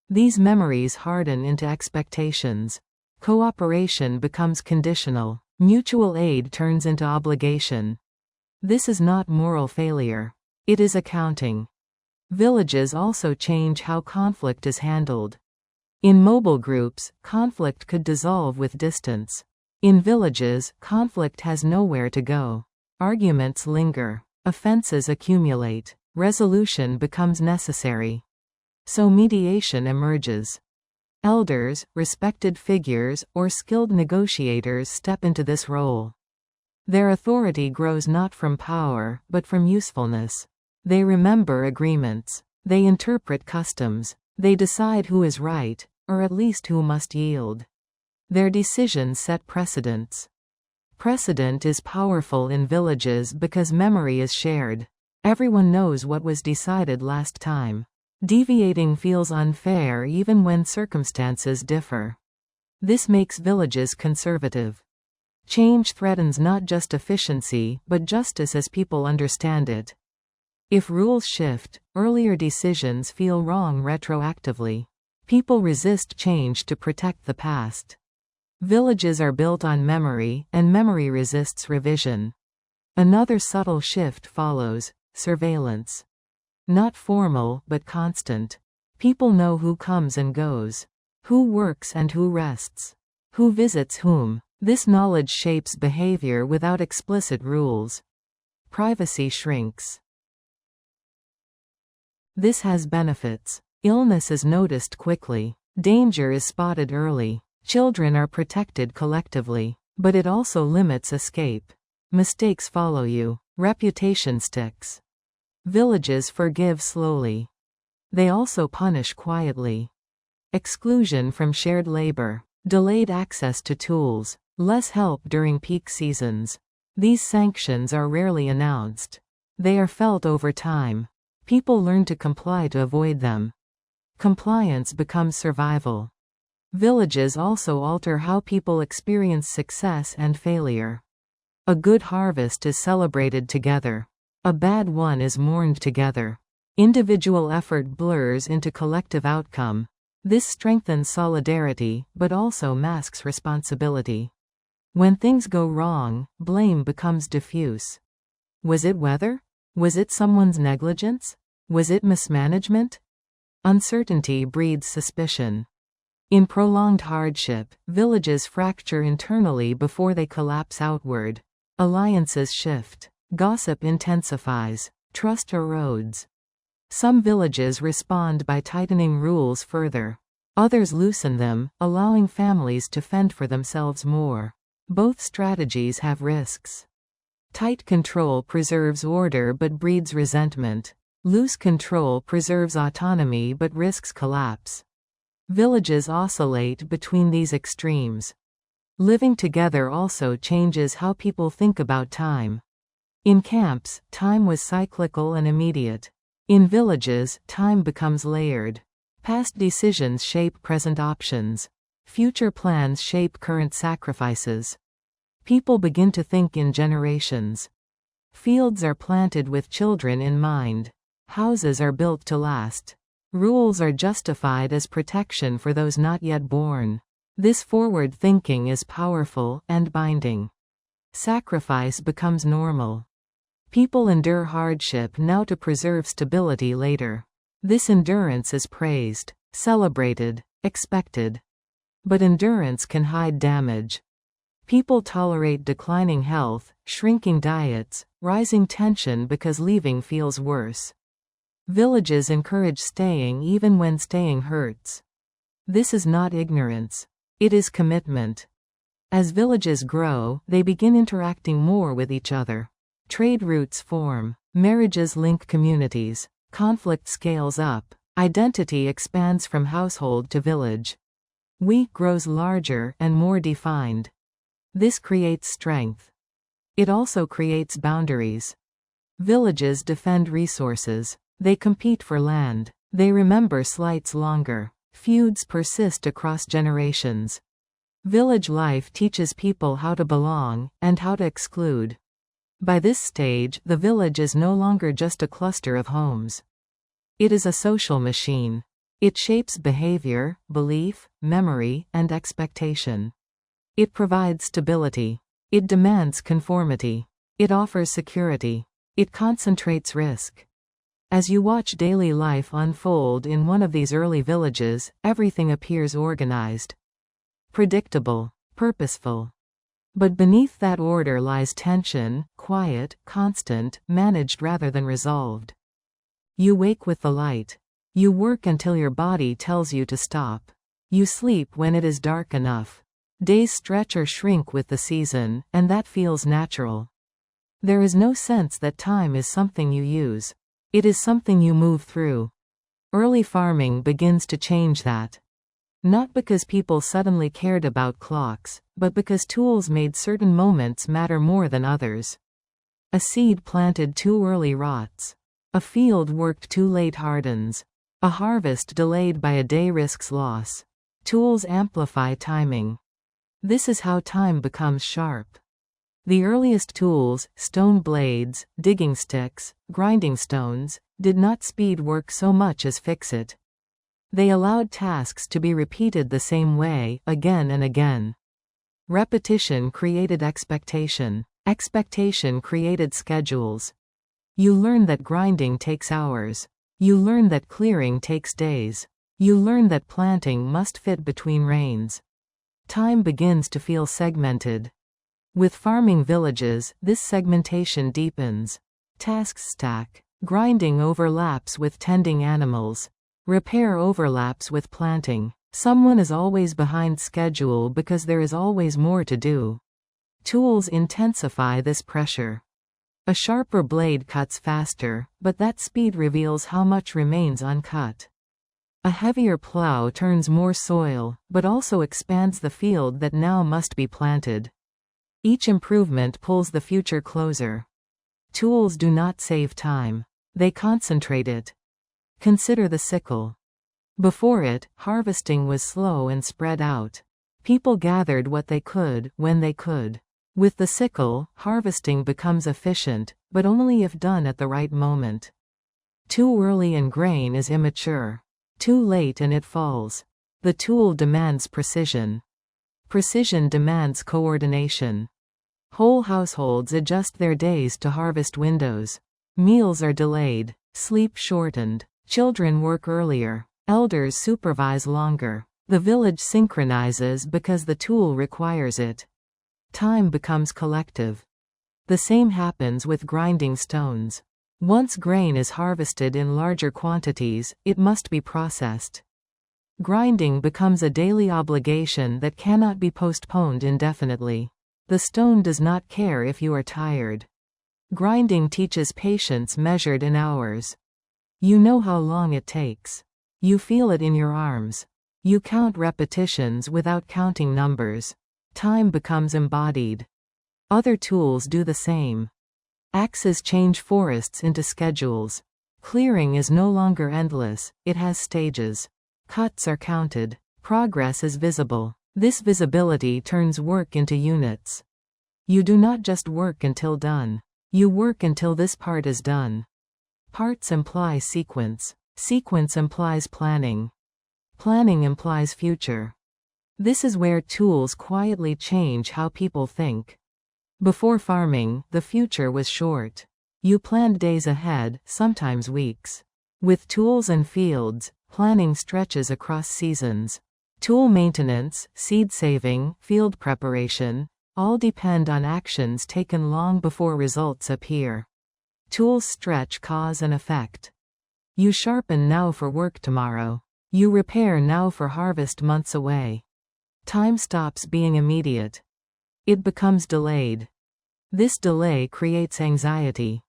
These memories harden into expectations. Cooperation becomes conditional. Mutual aid turns into obligation. This is not moral failure. It is accounting. Villages also change how conflict is handled. In mobile groups, conflict could dissolve with distance. In villages, conflict has nowhere to go. Arguments linger. Offenses accumulate. Resolution becomes necessary. So mediation emerges. Elders, respected figures, or skilled negotiators step into this role. Their authority grows not from power, but from usefulness. They remember agreements. They interpret customs. They decide who is right, or at least who must yield. Their decisions set precedents. Precedent is powerful in villages because memory is shared. Everyone knows what was decided last time. Deviating feels unfair even when circumstances differ. This makes villages conservative. Change threatens not just efficiency, but justice as people understand it. If rules shift, earlier decisions feel wrong retroactively. People resist change to protect the past. Villages are built on memory, and memory resists revision. Another subtle shift follows: surveillance. Not formal, but constant. People know who comes and goes, who works and who rests, who visits whom. This knowledge shapes behavior without explicit rules. Privacy shrinks. This has benefits. Illness is noticed quickly. Danger is spotted early. Children are protected collectively. But it also limits escape. Mistakes follow you. Reputation sticks. Villages forgive slowly. They also punish quietly. Exclusion from shared labor. Delayed access to tools. Less help during peak seasons. These sanctions are rarely announced. They are felt over time. People learn to comply to avoid them. Compliance becomes survival. Villages also alter how people experience success and failure. A good harvest is celebrated together. A bad one is mourned together. Individual effort blurs into collective outcome. This strengthens solidarity, but also masks responsibility. When things go wrong, blame becomes diffuse. Was it weather? Was it someone's negligence? Was it mismanagement? Uncertainty breeds suspicion. In prolonged hardship, villages fracture internally before they collapse outward. Alliances shift. Gossip intensifies. Trust erodes. Some villages respond by tightening rules further. Others loosen them, allowing families to fend for themselves more. Both strategies have risks. Tight control preserves order but breeds resentment. Loose control preserves autonomy but risks collapse. Villages oscillate between these extremes. Living together also changes how people think about time. In camps, time was cyclical and immediate. In villages, time becomes layered. Past decisions shape present options. Future plans shape current sacrifices. People begin to think in generations. Fields are planted with children in mind. Houses are built to last. Rules are justified as protection for those not yet born. This forward thinking is powerful and binding. Sacrifice becomes normal. People endure hardship now to preserve stability later. This endurance is praised, celebrated, expected. But endurance can hide damage. People tolerate declining health, shrinking diets, rising tension because leaving feels worse. Villages encourage staying even when staying hurts. This is not ignorance. It is commitment. As villages grow, they begin interacting more with each other. Trade routes form. Marriages link communities. Conflict scales up. Identity expands from household to village. We grows larger and more defined. This creates strength. It also creates boundaries. Villages defend resources. They compete for land. They remember slights longer. Feuds persist across generations. Village life teaches people how to belong, and how to exclude. By this stage, the village is no longer just a cluster of homes. It is a social machine. It shapes behavior, belief, memory, and expectation. It provides stability. It demands conformity. It offers security. It concentrates risk. As you watch daily life unfold in one of these early villages, everything appears organized, predictable, purposeful. But beneath that order lies tension, quiet, constant, managed rather than resolved. You wake with the light. You work until your body tells you to stop. You sleep when it is dark enough. Days stretch or shrink with the season, and that feels natural. There is no sense that time is something you use. It is something you move through. Early farming begins to change that. Not because people suddenly cared about clocks, but because tools made certain moments matter more than others. A seed planted too early rots. A field worked too late hardens. A harvest delayed by a day risks loss. Tools amplify timing. This is how time becomes sharp. The earliest tools, stone blades, digging sticks, grinding stones, did not speed work so much as fix it. They allowed tasks to be repeated the same way, again and again. Repetition created expectation. Expectation created schedules. You learn that grinding takes hours. You learn that clearing takes days. You learn that planting must fit between rains. Time begins to feel segmented. With farming villages, this segmentation deepens. Tasks stack. Grinding overlaps with tending animals. Repair overlaps with planting. Someone is always behind schedule because there is always more to do. Tools intensify this pressure. A sharper blade cuts faster, but that speed reveals how much remains uncut. A heavier plow turns more soil, but also expands the field that now must be planted. Each improvement pulls the future closer. Tools do not save time. They concentrate it. Consider the sickle. Before it, harvesting was slow and spread out. People gathered what they could, when they could. With the sickle, harvesting becomes efficient, but only if done at the right moment. Too early and grain is immature. Too late and it falls. The tool demands precision. Precision demands coordination. Whole households adjust their days to harvest windows. Meals are delayed. Sleep shortened. Children work earlier. Elders supervise longer. The village synchronizes because the tool requires it. Time becomes collective. The same happens with grinding stones. Once grain is harvested in larger quantities, it must be processed. Grinding becomes a daily obligation that cannot be postponed indefinitely. The stone does not care if you are tired. Grinding teaches patience measured in hours. You know how long it takes. You feel it in your arms. You count repetitions without counting numbers. Time becomes embodied. Other tools do the same. Axes change forests into schedules. Clearing is no longer endless, it has stages. Cuts are counted. Progress is visible. This visibility turns work into units. You do not just work until done. You work until this part is done. Parts imply sequence. Sequence implies planning. Planning implies future. This is where tools quietly change how people think. Before farming, the future was short. You planned days ahead, sometimes weeks. With tools and fields, planning stretches across seasons. Tool maintenance, seed saving, field preparation, all depend on actions taken long before results appear. Tools stretch cause and effect. You sharpen now for work tomorrow. You repair now for harvest months away. Time stops being immediate. It becomes delayed. This delay creates anxiety.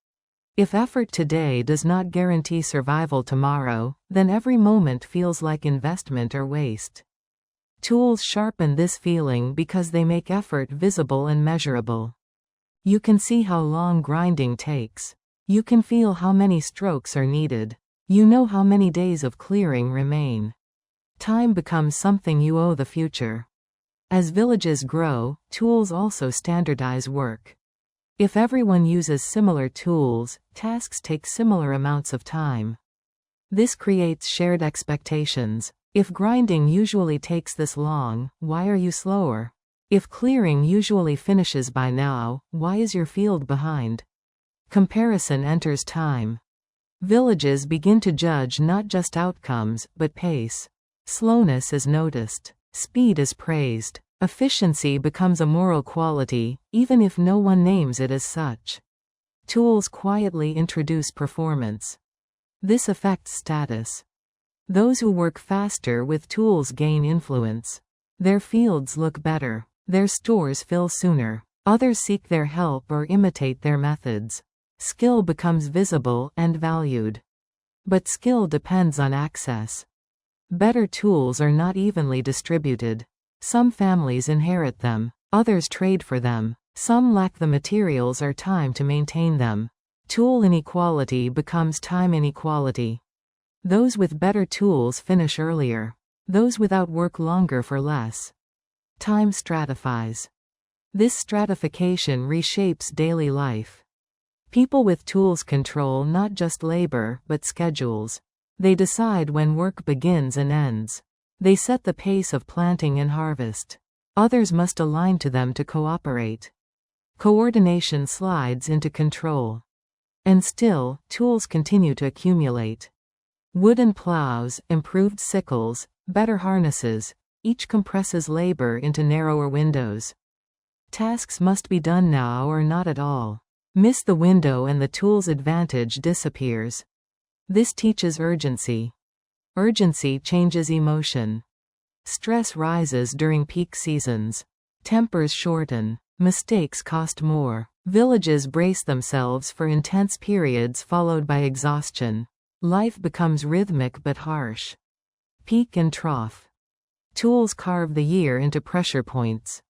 If effort today does not guarantee survival tomorrow, then every moment feels like investment or waste. Tools sharpen this feeling because they make effort visible and measurable. You can see how long grinding takes. You can feel how many strokes are needed. You know how many days of clearing remain. Time becomes something you owe the future. As villages grow, tools also standardize work. If everyone uses similar tools, tasks take similar amounts of time. This creates shared expectations. If grinding usually takes this long, why are you slower? If clearing usually finishes by now, why is your field behind? Comparison enters time. Villages begin to judge not just outcomes, but pace. Slowness is noticed. Speed is praised. Efficiency becomes a moral quality, even if no one names it as such. Tools quietly introduce performance. This affects status. Those who work faster with tools gain influence. Their fields look better. Their stores fill sooner. Others seek their help or imitate their methods. Skill becomes visible and valued. But skill depends on access. Better tools are not evenly distributed. Some families inherit them, others trade for them. Some lack the materials or time to maintain them. Tool inequality becomes time inequality. Those with better tools finish earlier. Those without work longer for less. Time stratifies. This stratification reshapes daily life. People with tools control not just labor, but schedules. They decide when work begins and ends. They set the pace of planting and harvest. Others must align to them to cooperate. Coordination slides into control. And still, tools continue to accumulate. Wooden plows, improved sickles, better harnesses, each compresses labor into narrower windows. Tasks must be done now or not at all. Miss the window and the tool's advantage disappears. This teaches urgency. Urgency changes emotion. Stress rises during peak seasons. Tempers shorten. Mistakes cost more. Villages brace themselves for intense periods followed by exhaustion. Life becomes rhythmic but harsh. Peak and trough. Tools carve the year into pressure points.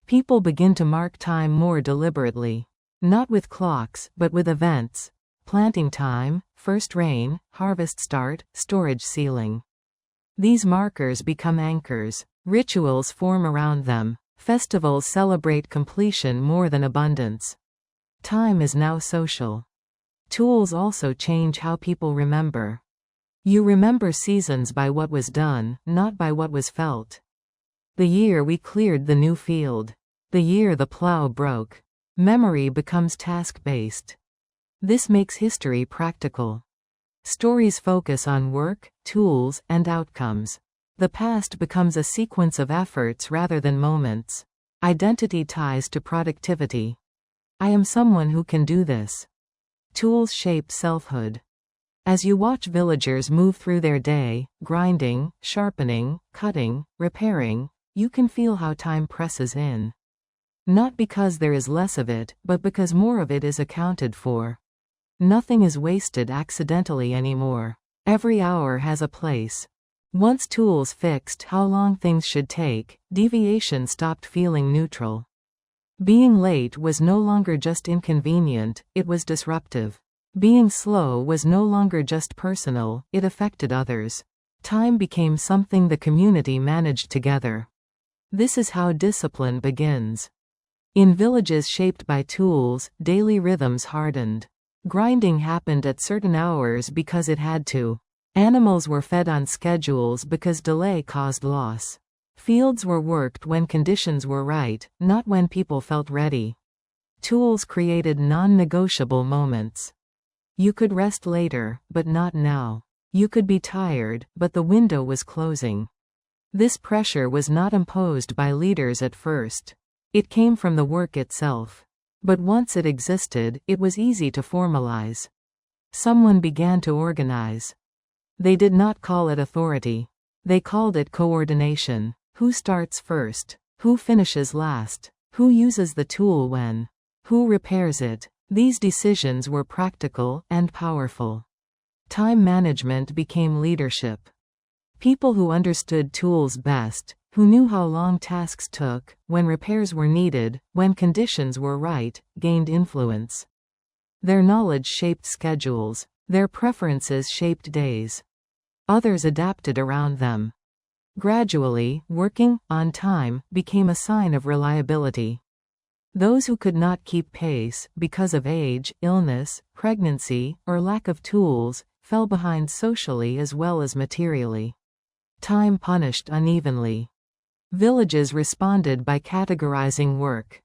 People begin to mark time more deliberately. Not with clocks, but with events. Planting time, first rain, harvest start, storage ceiling. These markers become anchors. Rituals form around them. Festivals celebrate completion more than abundance. Time is now social. Tools also change how people remember. You remember seasons by what was done, not by what was felt. The year we cleared the new field. The year the plow broke. Memory becomes task-based. This makes history practical. Stories focus on work, tools, and outcomes. The past becomes a sequence of efforts rather than moments. Identity ties to productivity. I am someone who can do this. Tools shape selfhood. As you watch villagers move through their day, grinding, sharpening, cutting, repairing, you can feel how time presses in. Not because there is less of it, but because more of it is accounted for. Nothing is wasted accidentally anymore. Every hour has a place. Once tools fixed how long things should take, deviation stopped feeling neutral. Being late was no longer just inconvenient, it was disruptive. Being slow was no longer just personal, it affected others. Time became something the community managed together. This is how discipline begins. In villages shaped by tools, daily rhythms hardened. Grinding happened at certain hours because it had to. Animals were fed on schedules because delay caused loss. Fields were worked when conditions were right, not when people felt ready. Tools created non-negotiable moments. You could rest later, but not now. You could be tired, but the window was closing. This pressure was not imposed by leaders at first. It came from the work itself. But once it existed, it was easy to formalize. Someone began to organize. They did not call it authority. They called it coordination. Who starts first? Who finishes last? Who uses the tool when? Who repairs it? These decisions were practical and powerful. Time management became leadership. People who understood tools best, who knew how long tasks took, when repairs were needed, when conditions were right, gained influence. Their knowledge shaped schedules. Their preferences shaped days. Others adapted around them. Gradually, working on time became a sign of reliability. Those who could not keep pace, because of age, illness, pregnancy, or lack of tools, fell behind socially as well as materially. Time punished unevenly. Villages responded by categorizing work.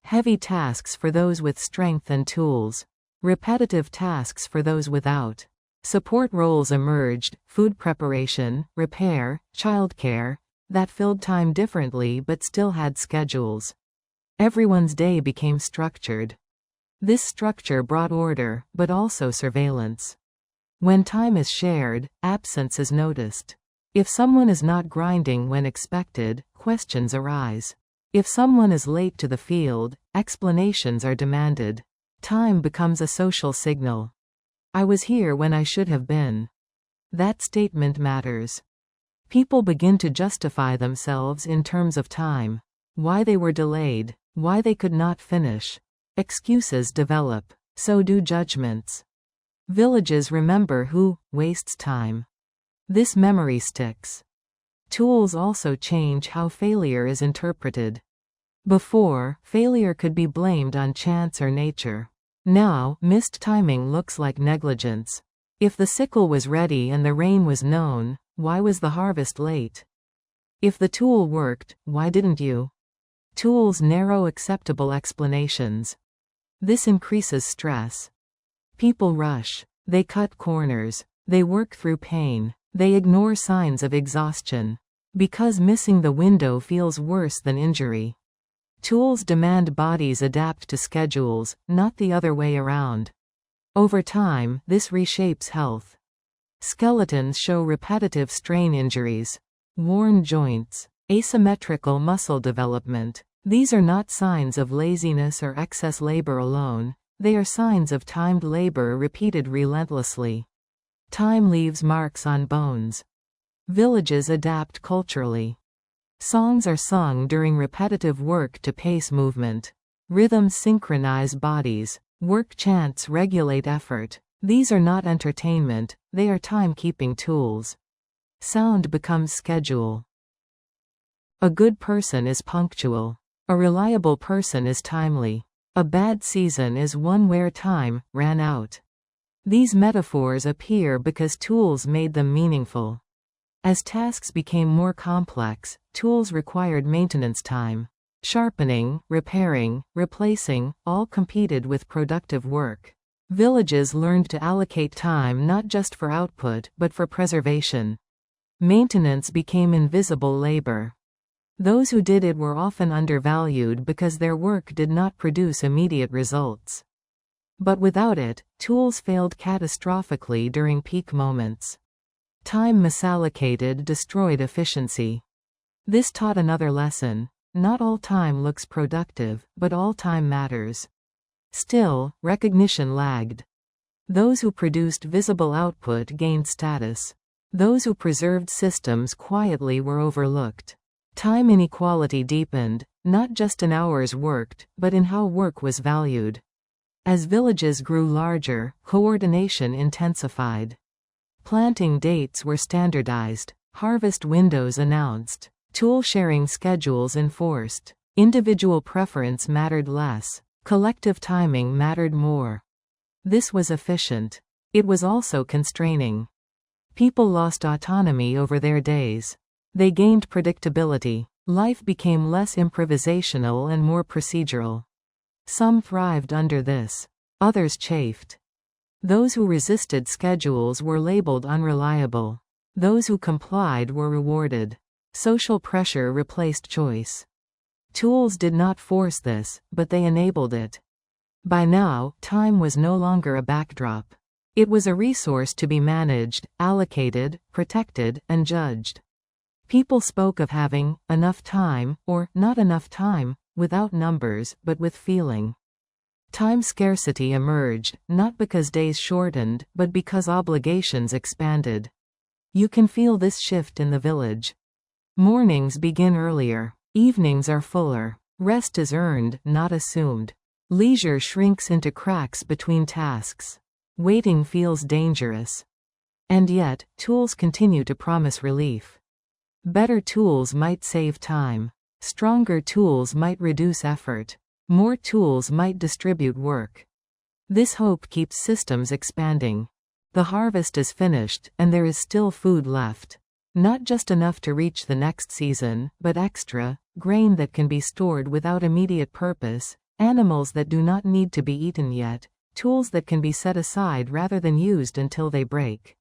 Heavy tasks for those with strength and tools. Repetitive tasks for those without. Support roles emerged, food preparation, repair, childcare, that filled time differently but still had schedules. Everyone's day became structured. This structure brought order, but also surveillance. When time is shared, absence is noticed. If someone is not grinding when expected, questions arise. If someone is late to the field, explanations are demanded. Time becomes a social signal. I was here when I should have been. That statement matters. People begin to justify themselves in terms of time. Why they were delayed, why they could not finish. Excuses develop. So do judgments. Villages remember who wastes time. This memory sticks. Tools also change how failure is interpreted. Before, failure could be blamed on chance or nature. Now, missed timing looks like negligence. If the sickle was ready and the rain was known, why was the harvest late? If the tool worked, why didn't you? Tools narrow acceptable explanations. This increases stress. People rush. They cut corners. They work through pain. They ignore signs of exhaustion. Because missing the window feels worse than injury. Tools demand bodies adapt to schedules, not the other way around. Over time, this reshapes health. Skeletons show repetitive strain injuries. Worn joints. Asymmetrical muscle development. These are not signs of laziness or excess labor alone, they are signs of timed labor repeated relentlessly. Time leaves marks on bones. Villages adapt culturally. Songs are sung during repetitive work to pace movement. Rhythms synchronize bodies. Work chants regulate effort. These are not entertainment, they are time-keeping tools. Sound becomes schedule. A good person is punctual. A reliable person is timely. A bad season is one where time ran out. These metaphors appear because tools made them meaningful. As tasks became more complex, tools required maintenance time. Sharpening, repairing, replacing, all competed with productive work. Villages learned to allocate time not just for output but for preservation. Maintenance became invisible labor. Those who did it were often undervalued because their work did not produce immediate results. But without it, tools failed catastrophically during peak moments. Time misallocated destroyed efficiency. This taught another lesson. Not all time looks productive, but all time matters. Still, recognition lagged. Those who produced visible output gained status. Those who preserved systems quietly were overlooked. Time inequality deepened, not just in hours worked, but in how work was valued. As villages grew larger, coordination intensified. Planting dates were standardized, harvest windows announced, tool-sharing schedules enforced. Individual preference mattered less, collective timing mattered more. This was efficient. It was also constraining. People lost autonomy over their days. They gained predictability. Life became less improvisational and more procedural. Some thrived under this. Others chafed. Those who resisted schedules were labeled unreliable. Those who complied were rewarded. Social pressure replaced choice. Tools did not force this, but they enabled it. By now, time was no longer a backdrop. It was a resource to be managed, allocated, protected, and judged. People spoke of having enough time, or not enough time, without numbers, but with feeling. Time scarcity emerged, not because days shortened, but because obligations expanded. You can feel this shift in the village. Mornings begin earlier. Evenings are fuller. Rest is earned, not assumed. Leisure shrinks into cracks between tasks. Waiting feels dangerous. And yet, tools continue to promise relief. Better tools might save time. Stronger tools might reduce effort. More tools might distribute work. This hope keeps systems expanding. The harvest is finished, and there is still food left. Not just enough to reach the next season, but extra, grain that can be stored without immediate purpose, animals that do not need to be eaten yet, tools that can be set aside rather than used until they break.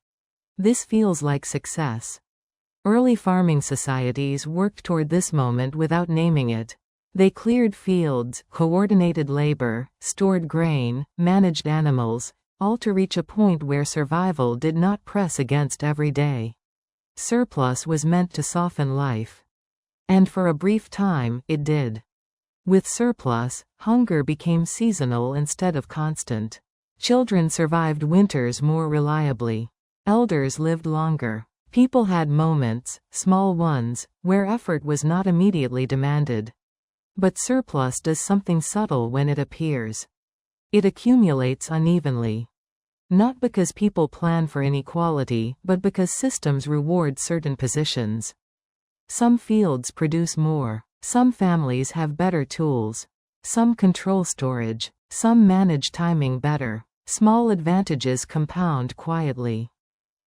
This feels like success. Early farming societies worked toward this moment without naming it. They cleared fields, coordinated labor, stored grain, managed animals, all to reach a point where survival did not press against every day. Surplus was meant to soften life. And for a brief time, it did. With surplus, hunger became seasonal instead of constant. Children survived winters more reliably. Elders lived longer. People had moments, small ones, where effort was not immediately demanded. But surplus does something subtle when it appears. It accumulates unevenly. Not because people plan for inequality, but because systems reward certain positions. Some fields produce more. Some families have better tools. Some control storage. Some manage timing better. Small advantages compound quietly.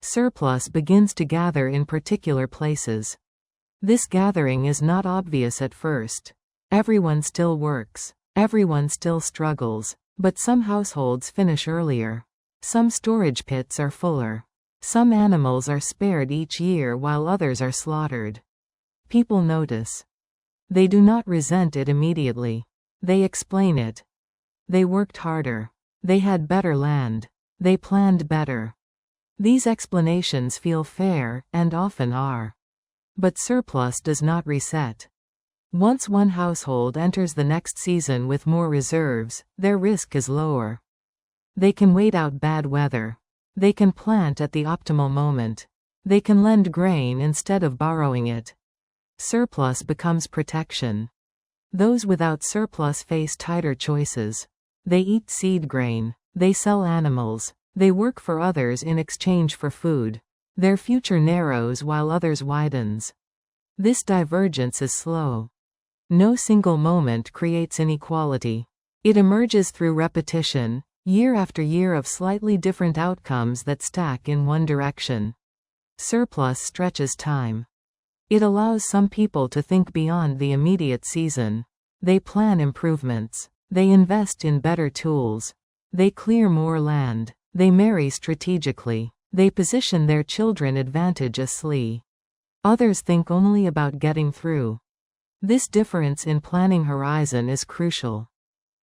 Surplus begins to gather in particular places. This gathering is not obvious at first. Everyone still works. Everyone still struggles. But some households finish earlier. Some storage pits are fuller. Some animals are spared each year while others are slaughtered. People notice. They do not resent it immediately. They explain it. They worked harder. They had better land. They planned better. These explanations feel fair, and often are. But surplus does not reset. Once one household enters the next season with more reserves, their risk is lower. They can wait out bad weather. They can plant at the optimal moment. They can lend grain instead of borrowing it. Surplus becomes protection. Those without surplus face tighter choices. They eat seed grain. They sell animals. They work for others in exchange for food. Their future narrows while others widens. This divergence is slow. No single moment creates inequality. It emerges through repetition, year after year of slightly different outcomes that stack in one direction. Surplus stretches time. It allows some people to think beyond the immediate season. They plan improvements. They invest in better tools. They clear more land. They marry strategically. They position their children advantageously. Others think only about getting through. This difference in planning horizon is crucial.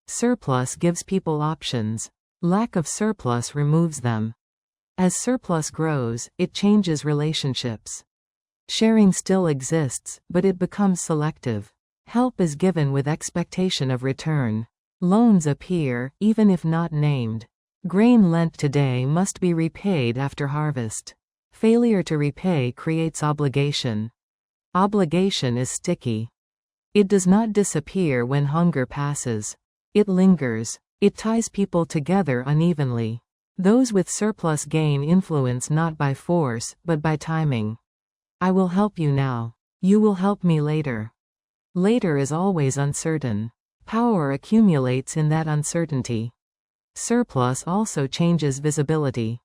Surplus gives people options. Lack of surplus removes them. As surplus grows, it changes relationships. Sharing still exists, but it becomes selective. Help is given with expectation of return. Loans appear, even if not named. Grain lent today must be repaid after harvest. Failure to repay creates obligation. Obligation is sticky. It does not disappear when hunger passes. It lingers. It ties people together unevenly. Those with surplus gain influence not by force, but by timing. I will help you now. You will help me later. Later is always uncertain. Power accumulates in that uncertainty. Surplus also changes visibility.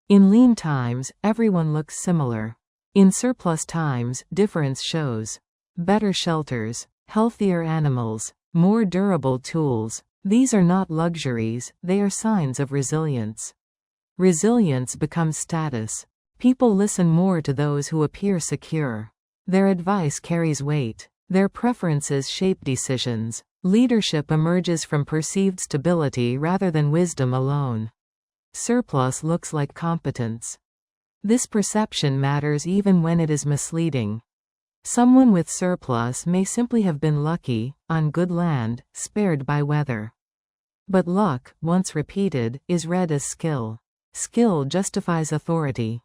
In lean times, everyone looks similar. In surplus times, difference shows. Better shelters, healthier animals, more durable tools. These are not luxuries, they are signs of resilience. Resilience becomes status. People listen more to those who appear secure. Their advice carries weight. Their preferences shape decisions. Leadership emerges from perceived stability rather than wisdom alone. Surplus looks like competence. This perception matters even when it is misleading. Someone with surplus may simply have been lucky, on good land, spared by weather. But luck, once repeated, is read as skill. Skill justifies authority.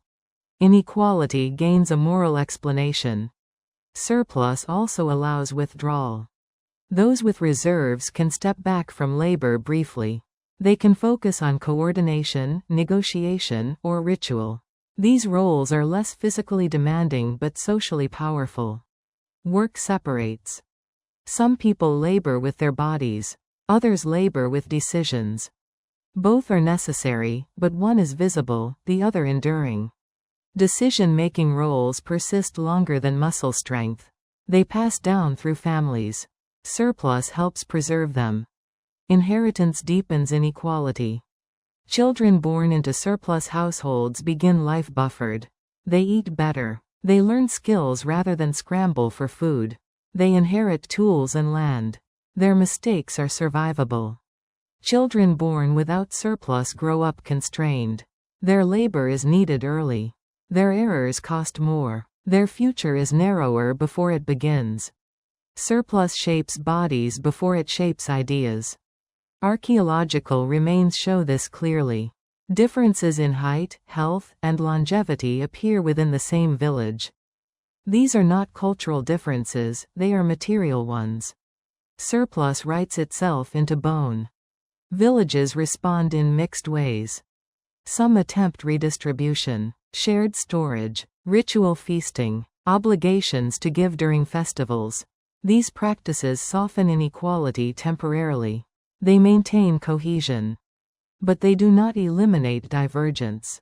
Inequality gains a moral explanation. Surplus also allows withdrawal. Those with reserves can step back from labor briefly. They can focus on coordination, negotiation, or ritual. These roles are less physically demanding but socially powerful. Work separates. Some people labor with their bodies. Others labor with decisions. Both are necessary, but one is visible, the other enduring. Decision-making roles persist longer than muscle strength. They pass down through families. Surplus helps preserve them. Inheritance deepens inequality. Children born into surplus households begin life buffered. They eat better. They learn skills rather than scramble for food. They inherit tools and land. Their mistakes are survivable. Children born without surplus grow up constrained. Their labor is needed early. Their errors cost more. Their future is narrower before it begins. Surplus shapes bodies before it shapes ideas. Archaeological remains show this clearly. Differences in height, health, and longevity appear within the same village. These are not cultural differences, they are material ones. Surplus writes itself into bone. Villages respond in mixed ways. Some attempt redistribution, shared storage, ritual feasting, obligations to give during festivals. These practices soften inequality temporarily. They maintain cohesion. But they do not eliminate divergence.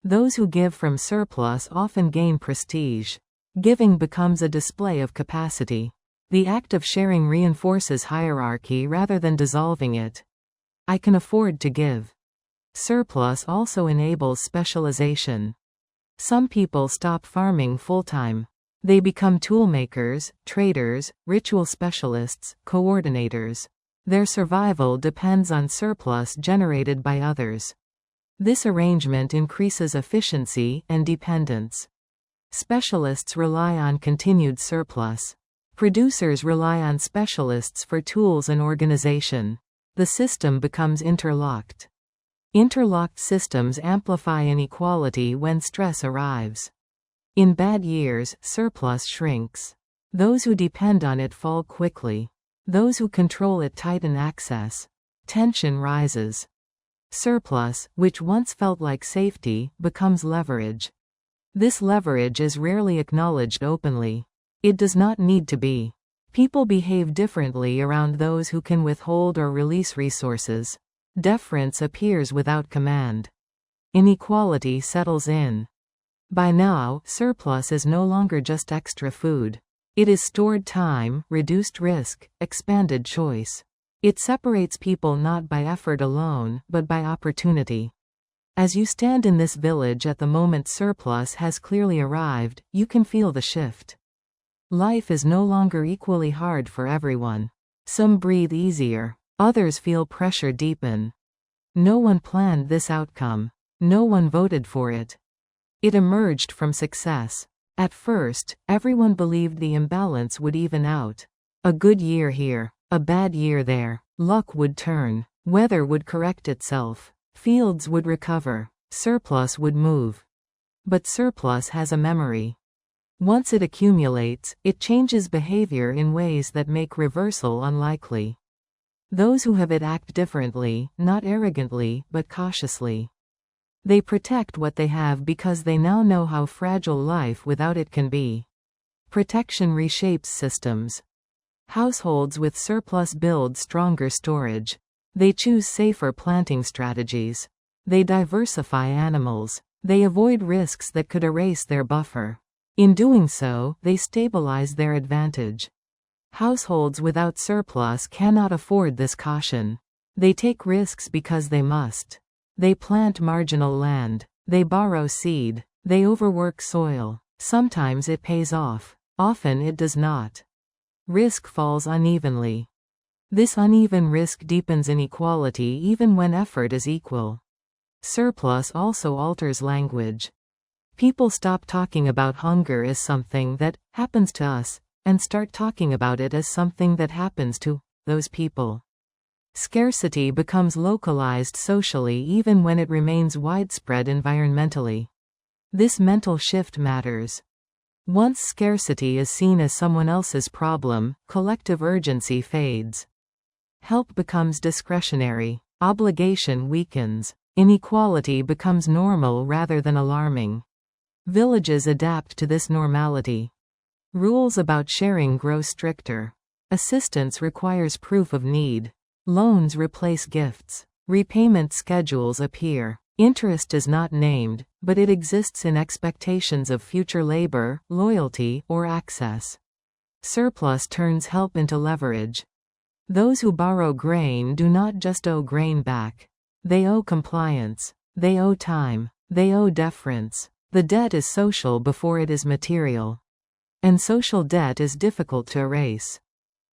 Those who give from surplus often gain prestige. Giving becomes a display of capacity. The act of sharing reinforces hierarchy rather than dissolving it. I can afford to give. Surplus also enables specialization. Some people stop farming full-time. They become toolmakers, traders, ritual specialists, coordinators. Their survival depends on surplus generated by others. This arrangement increases efficiency and dependence. Specialists rely on continued surplus. Producers rely on specialists for tools and organization. The system becomes interlocked. Interlocked systems amplify inequality when stress arrives. In bad years, surplus shrinks. Those who depend on it fall quickly. Those who control it tighten access. Tension rises. Surplus, which once felt like safety, becomes leverage. This leverage is rarely acknowledged openly. It does not need to be. People behave differently around those who can withhold or release resources. Deference appears without command. Inequality settles in. By now, surplus is no longer just extra food. It is stored time, reduced risk, expanded choice. It separates people not by effort alone, but by opportunity. As you stand in this village at the moment surplus has clearly arrived, you can feel the shift. Life is no longer equally hard for everyone. Some breathe easier. Others feel pressure deepen. No one planned this outcome. No one voted for it. It emerged from success. At first, everyone believed the imbalance would even out. A good year here, a bad year there. Luck would turn. Weather would correct itself. Fields would recover. Surplus would move. But surplus has a memory. Once it accumulates, it changes behavior in ways that make reversal unlikely. Those who have it act differently, not arrogantly, but cautiously. They protect what they have because they now know how fragile life without it can be. Protection reshapes systems. Households with surplus build stronger storage. They choose safer planting strategies. They diversify animals. They avoid risks that could erase their buffer. In doing so, they stabilize their advantage. Households without surplus cannot afford this caution. They take risks because they must. They plant marginal land. They borrow seed. They overwork soil. Sometimes it pays off. Often it does not. Risk falls unevenly. This uneven risk deepens inequality even when effort is equal. Surplus also alters language. People stop talking about hunger as something that happens to us, and start talking about it as something that happens to those people. Scarcity becomes localized socially even when it remains widespread environmentally. This mental shift matters. Once scarcity is seen as someone else's problem, collective urgency fades. Help becomes discretionary. Obligation weakens. Inequality becomes normal rather than alarming. Villages adapt to this normality. Rules about sharing grow stricter. Assistance requires proof of need. Loans replace gifts. Repayment schedules appear. Interest is not named, but it exists in expectations of future labor, loyalty, or access. Surplus turns help into leverage. Those who borrow grain do not just owe grain back. They owe compliance. They owe time. They owe deference. The debt is social before it is material. And social debt is difficult to erase.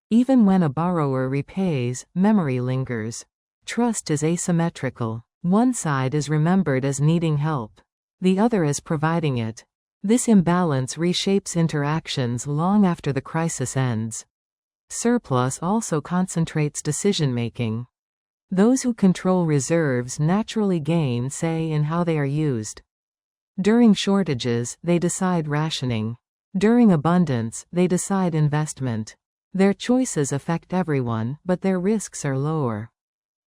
Even when a borrower repays, memory lingers. Trust is asymmetrical. One side is remembered as needing help. The other as providing it. This imbalance reshapes interactions long after the crisis ends. Surplus also concentrates decision-making. Those who control reserves naturally gain say in how they are used. During shortages, they decide rationing. During abundance, they decide investment. Their choices affect everyone, but their risks are lower.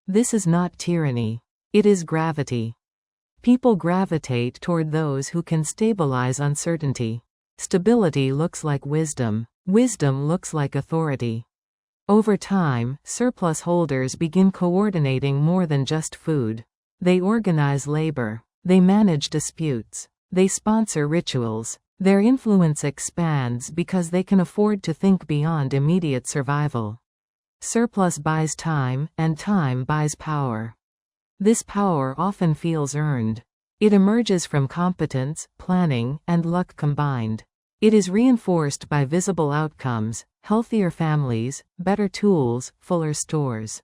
This is not tyranny. It is gravity. People gravitate toward those who can stabilize uncertainty. Stability looks like wisdom. Wisdom looks like authority. Over time, surplus holders begin coordinating more than just food. They organize labor. They manage disputes. They sponsor rituals. Their influence expands because they can afford to think beyond immediate survival. Surplus buys time, and time buys power. This power often feels earned. It emerges from competence, planning, and luck combined. It is reinforced by visible outcomes: healthier families, better tools, fuller stores.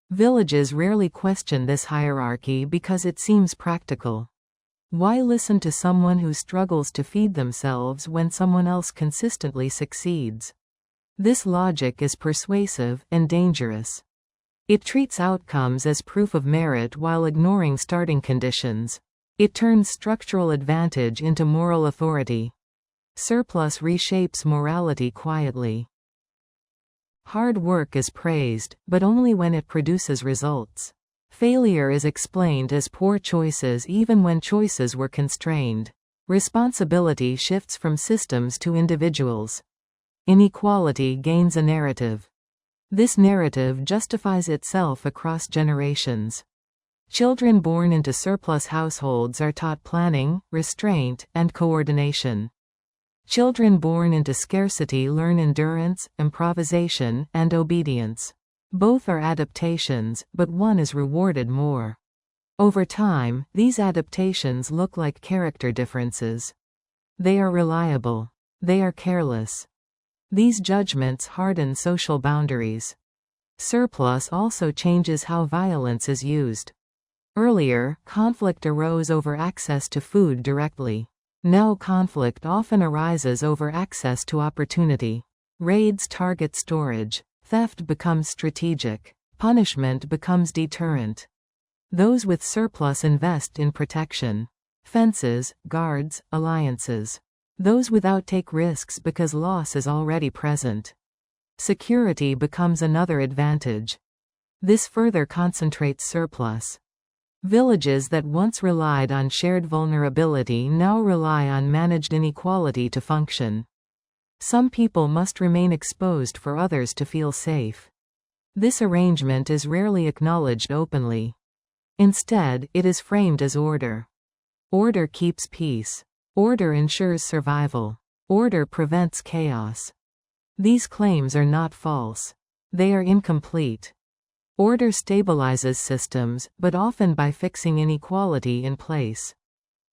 Villages rarely question this hierarchy because it seems practical. Why listen to someone who struggles to feed themselves when someone else consistently succeeds? This logic is persuasive and dangerous. It treats outcomes as proof of merit while ignoring starting conditions. It turns structural advantage into moral authority. Surplus reshapes morality quietly. Hard work is praised, but only when it produces results. Failure is explained as poor choices even when choices were constrained. Responsibility shifts from systems to individuals. Inequality gains a narrative. This narrative justifies itself across generations. Children born into surplus households are taught planning, restraint, and coordination. Children born into scarcity learn endurance, improvisation, and obedience. Both are adaptations, but one is rewarded more. Over time, these adaptations look like character differences. They are reliable. They are careless. These judgments harden social boundaries. Surplus also changes how violence is used. Earlier, conflict arose over access to food directly. Now conflict often arises over access to opportunity. Raids target storage. Theft becomes strategic. Punishment becomes deterrent. Those with surplus invest in protection. Fences, guards, alliances. Those without take risks because loss is already present. Security becomes another advantage. This further concentrates surplus. Villages that once relied on shared vulnerability now rely on managed inequality to function. Some people must remain exposed for others to feel safe. This arrangement is rarely acknowledged openly. Instead, it is framed as order. Order keeps peace. Order ensures survival. Order prevents chaos. These claims are not false. They are incomplete. Order stabilizes systems, but often by fixing inequality in place.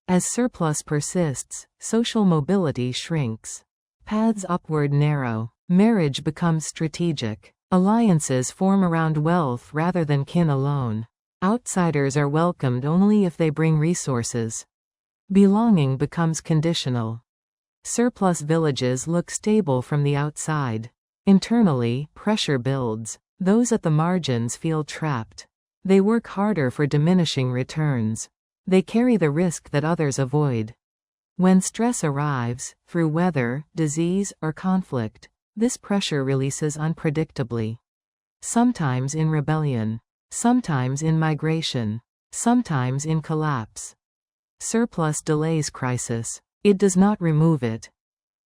As surplus persists, social mobility shrinks. Paths upward narrow. Marriage becomes strategic. Alliances form around wealth rather than kin alone. Outsiders are welcomed only if they bring resources. Belonging becomes conditional. Surplus villages look stable from the outside. Internally, pressure builds. Those at the margins feel trapped. They work harder for diminishing returns. They carry the risk that others avoid. When stress arrives, through weather, disease, or conflict, this pressure releases unpredictably. Sometimes in rebellion. Sometimes in migration. Sometimes in collapse. Surplus delays crisis. It does not remove it.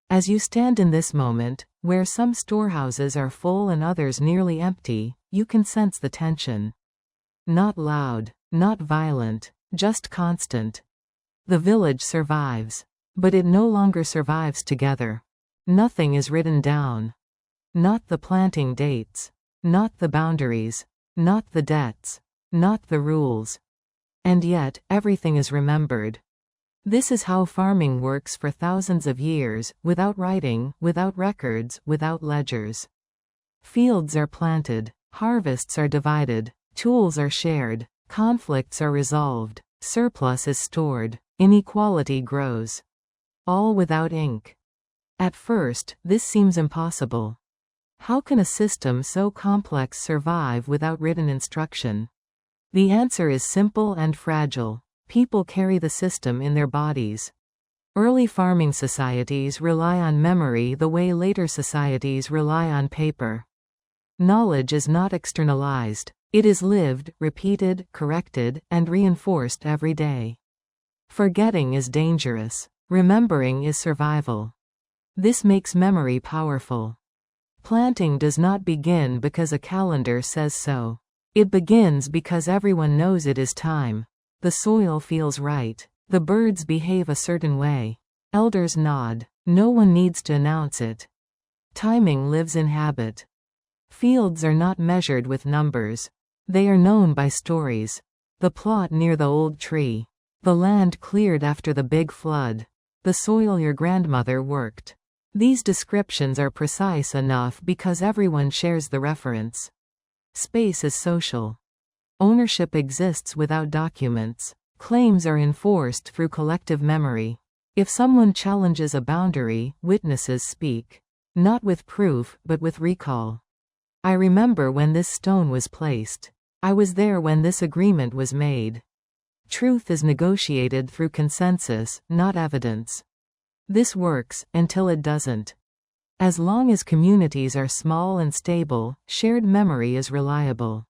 As you stand in this moment, where some storehouses are full and others nearly empty, you can sense the tension. Not loud, not violent, just constant. The village survives. But it no longer survives together. Nothing is written down. Not the planting dates. Not the boundaries. Not the debts. Not the rules. And yet, everything is remembered. This is how farming works for thousands of years, without writing, without records, without ledgers. Fields are planted. Harvests are divided. Tools are shared. Conflicts are resolved. Surplus is stored. Inequality grows. All without ink. At first, this seems impossible. How can a system so complex survive without written instruction? The answer is simple and fragile. People carry the system in their bodies. Early farming societies rely on memory the way later societies rely on paper. Knowledge is not externalized. It is lived, repeated, corrected, and reinforced every day. Forgetting is dangerous. Remembering is survival. This makes memory powerful. Planting does not begin because a calendar says so. It begins because everyone knows it is time. The soil feels right. The birds behave a certain way. Elders nod. No one needs to announce it. Timing lives in habit. Fields are not measured with numbers. They are known by stories. The plot near the old tree. The land cleared after the big flood. The soil your grandmother worked. These descriptions are precise enough because everyone shares the reference. Space is social. Ownership exists without documents. Claims are enforced through collective memory. If someone challenges a boundary, witnesses speak. Not with proof, but with recall. I remember when this stone was placed. I was there when this agreement was made. Truth is negotiated through consensus, not evidence. This works, until it doesn't. As long as communities are small and stable, shared memory is reliable.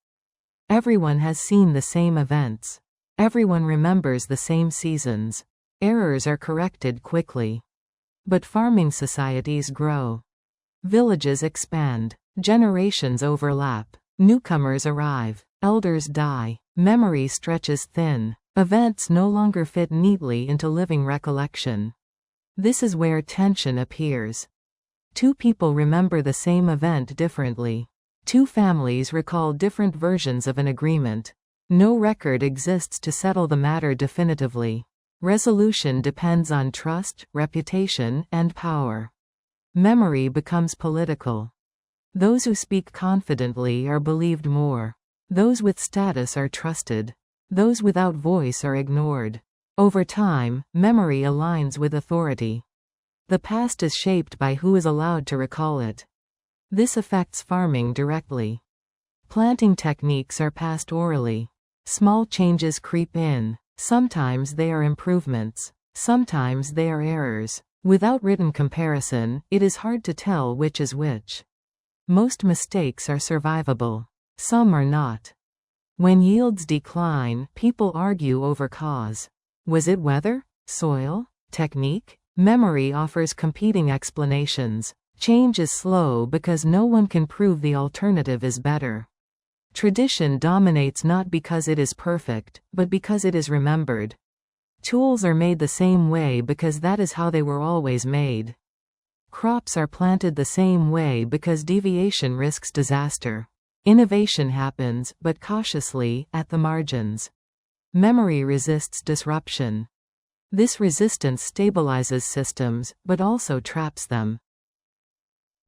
Everyone has seen the same events. Everyone remembers the same seasons. Errors are corrected quickly. But farming societies grow. Villages expand. Generations overlap. Newcomers arrive. Elders die. Memory stretches thin. Events no longer fit neatly into living recollection. This is where tension appears. Two people remember the same event differently. Two families recall different versions of an agreement. No record exists to settle the matter definitively. Resolution depends on trust, reputation, and power. Memory becomes political. Those who speak confidently are believed more. Those with status are trusted. Those without voice are ignored. Over time, memory aligns with authority. The past is shaped by who is allowed to recall it. This affects farming directly. Planting techniques are passed orally. Small changes creep in. Sometimes they are improvements. Sometimes they are errors. Without written comparison, it is hard to tell which is which. Most mistakes are survivable. Some are not. When yields decline, people argue over cause. Was it weather? Soil? Technique? Memory offers competing explanations. Change is slow because no one can prove the alternative is better. Tradition dominates not because it is perfect, but because it is remembered. Tools are made the same way because that is how they were always made. Crops are planted the same way because deviation risks disaster. Innovation happens, but cautiously, at the margins. Memory resists disruption. This resistance stabilizes systems, but also traps them.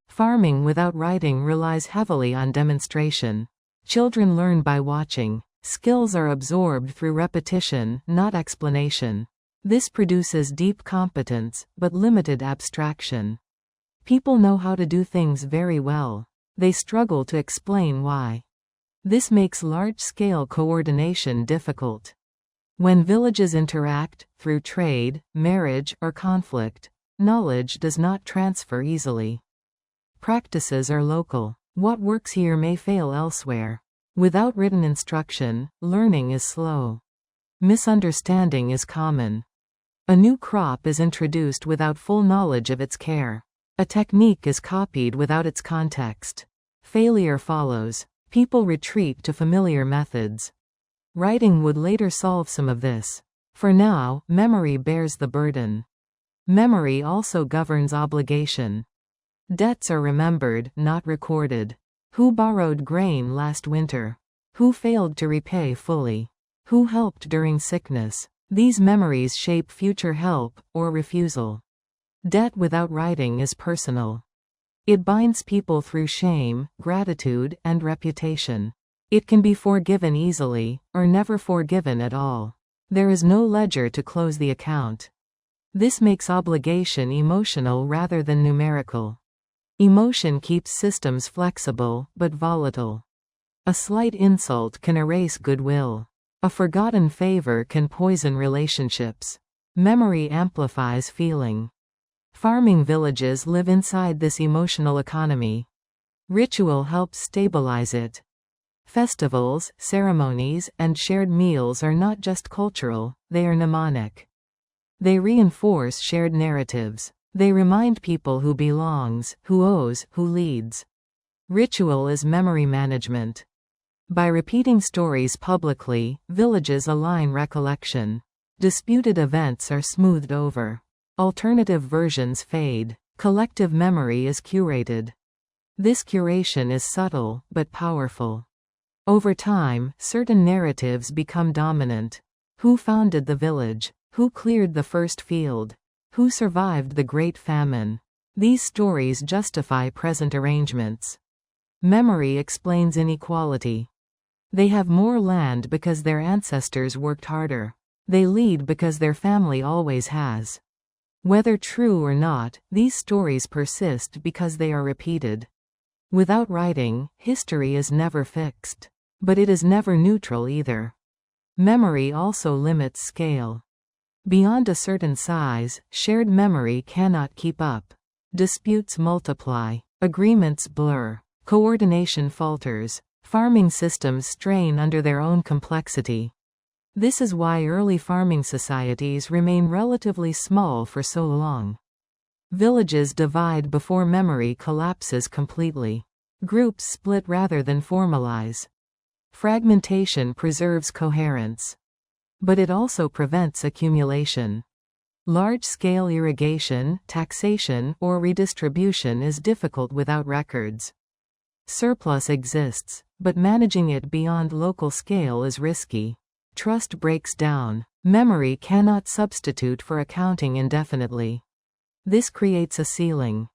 Farming without writing relies heavily on demonstration. Children learn by watching. Skills are absorbed through repetition, not explanation. This produces deep competence, but limited abstraction. People know how to do things very well. They struggle to explain why. This makes large-scale coordination difficult. When villages interact, through trade, marriage, or conflict, knowledge does not transfer easily. Practices are local. What works here may fail elsewhere. Without written instruction, learning is slow. Misunderstanding is common. A new crop is introduced without full knowledge of its care. A technique is copied without its context. Failure follows. People retreat to familiar methods. Writing would later solve some of this. For now, memory bears the burden. Memory also governs obligation. Debts are remembered, not recorded. Who borrowed grain last winter? Who failed to repay fully? Who helped during sickness? These memories shape future help, or refusal. Debt without writing is personal. It binds people through shame, gratitude, and reputation. It can be forgiven easily, or never forgiven at all. There is no ledger to close the account. This makes obligation emotional rather than numerical. Emotion keeps systems flexible, but volatile. A slight insult can erase goodwill. A forgotten favor can poison relationships. Memory amplifies feeling. Farming villages live inside this emotional economy. Ritual helps stabilize it. Festivals, ceremonies, and shared meals are not just cultural, they are mnemonic. They reinforce shared narratives. They remind people who belongs, who owes, who leads. Ritual is memory management. By repeating stories publicly, villages align recollection. Disputed events are smoothed over. Alternative versions fade. Collective memory is curated. This curation is subtle, but powerful. Over time, certain narratives become dominant. Who founded the village? Who cleared the first field? Who survived the Great Famine? These stories justify present arrangements. Memory explains inequality. They have more land because their ancestors worked harder. They lead because their family always has. Whether true or not, these stories persist because they are repeated. Without writing, history is never fixed. But it is never neutral either. Memory also limits scale. Beyond a certain size, shared memory cannot keep up. Disputes multiply. Agreements blur. Coordination falters. Farming systems strain under their own complexity. This is why early farming societies remain relatively small for so long. Villages divide before memory collapses completely. Groups split rather than formalize. Fragmentation preserves coherence. But it also prevents accumulation. Large-scale irrigation, taxation, or redistribution is difficult without records. Surplus exists, but managing it beyond local scale is risky. Trust breaks down. Memory cannot substitute for accounting indefinitely. This creates a ceiling.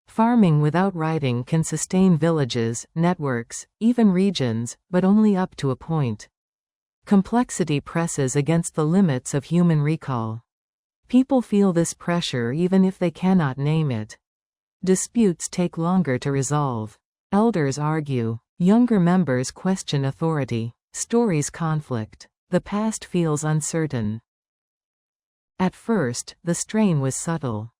Farming without writing can sustain villages, networks, even regions, but only up to a point. Complexity presses against the limits of human recall. People feel this pressure even if they cannot name it. Disputes take longer to resolve. Elders argue. Younger members question authority. Stories conflict. The past feels uncertain. At first, the strain was subtle.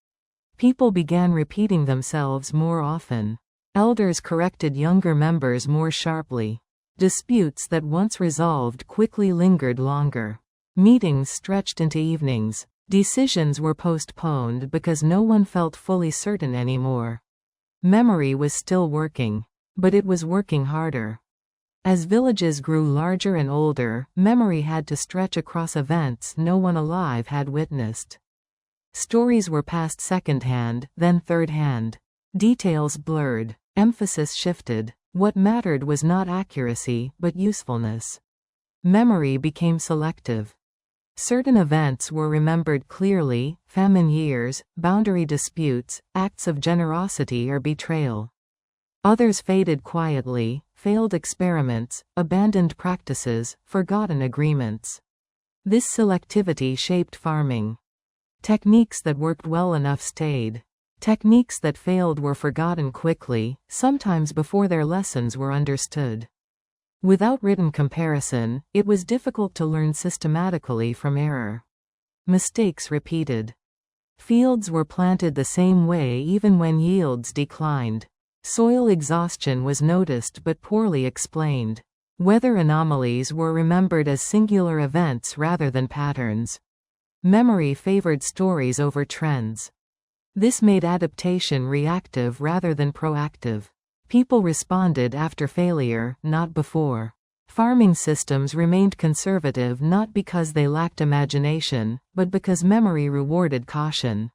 People began repeating themselves more often. Elders corrected younger members more sharply. Disputes that once resolved quickly lingered longer. Meetings stretched into evenings. Decisions were postponed because no one felt fully certain anymore. Memory was still working. But it was working harder. As villages grew larger and older, memory had to stretch across events no one alive had witnessed. Stories were passed second-hand, then third-hand. Details blurred. Emphasis shifted. What mattered was not accuracy, but usefulness. Memory became selective. Certain events were remembered clearly: famine years, boundary disputes, acts of generosity or betrayal. Others faded quietly: failed experiments, abandoned practices, forgotten agreements. This selectivity shaped farming. Techniques that worked well enough stayed. Techniques that failed were forgotten quickly, sometimes before their lessons were understood. Without written comparison, it was difficult to learn systematically from error. Mistakes repeated. Fields were planted the same way even when yields declined. Soil exhaustion was noticed but poorly explained. Weather anomalies were remembered as singular events rather than patterns. Memory favored stories over trends. This made adaptation reactive rather than proactive. People responded after failure, not before. Farming systems remained conservative not because they lacked imagination, but because memory rewarded caution.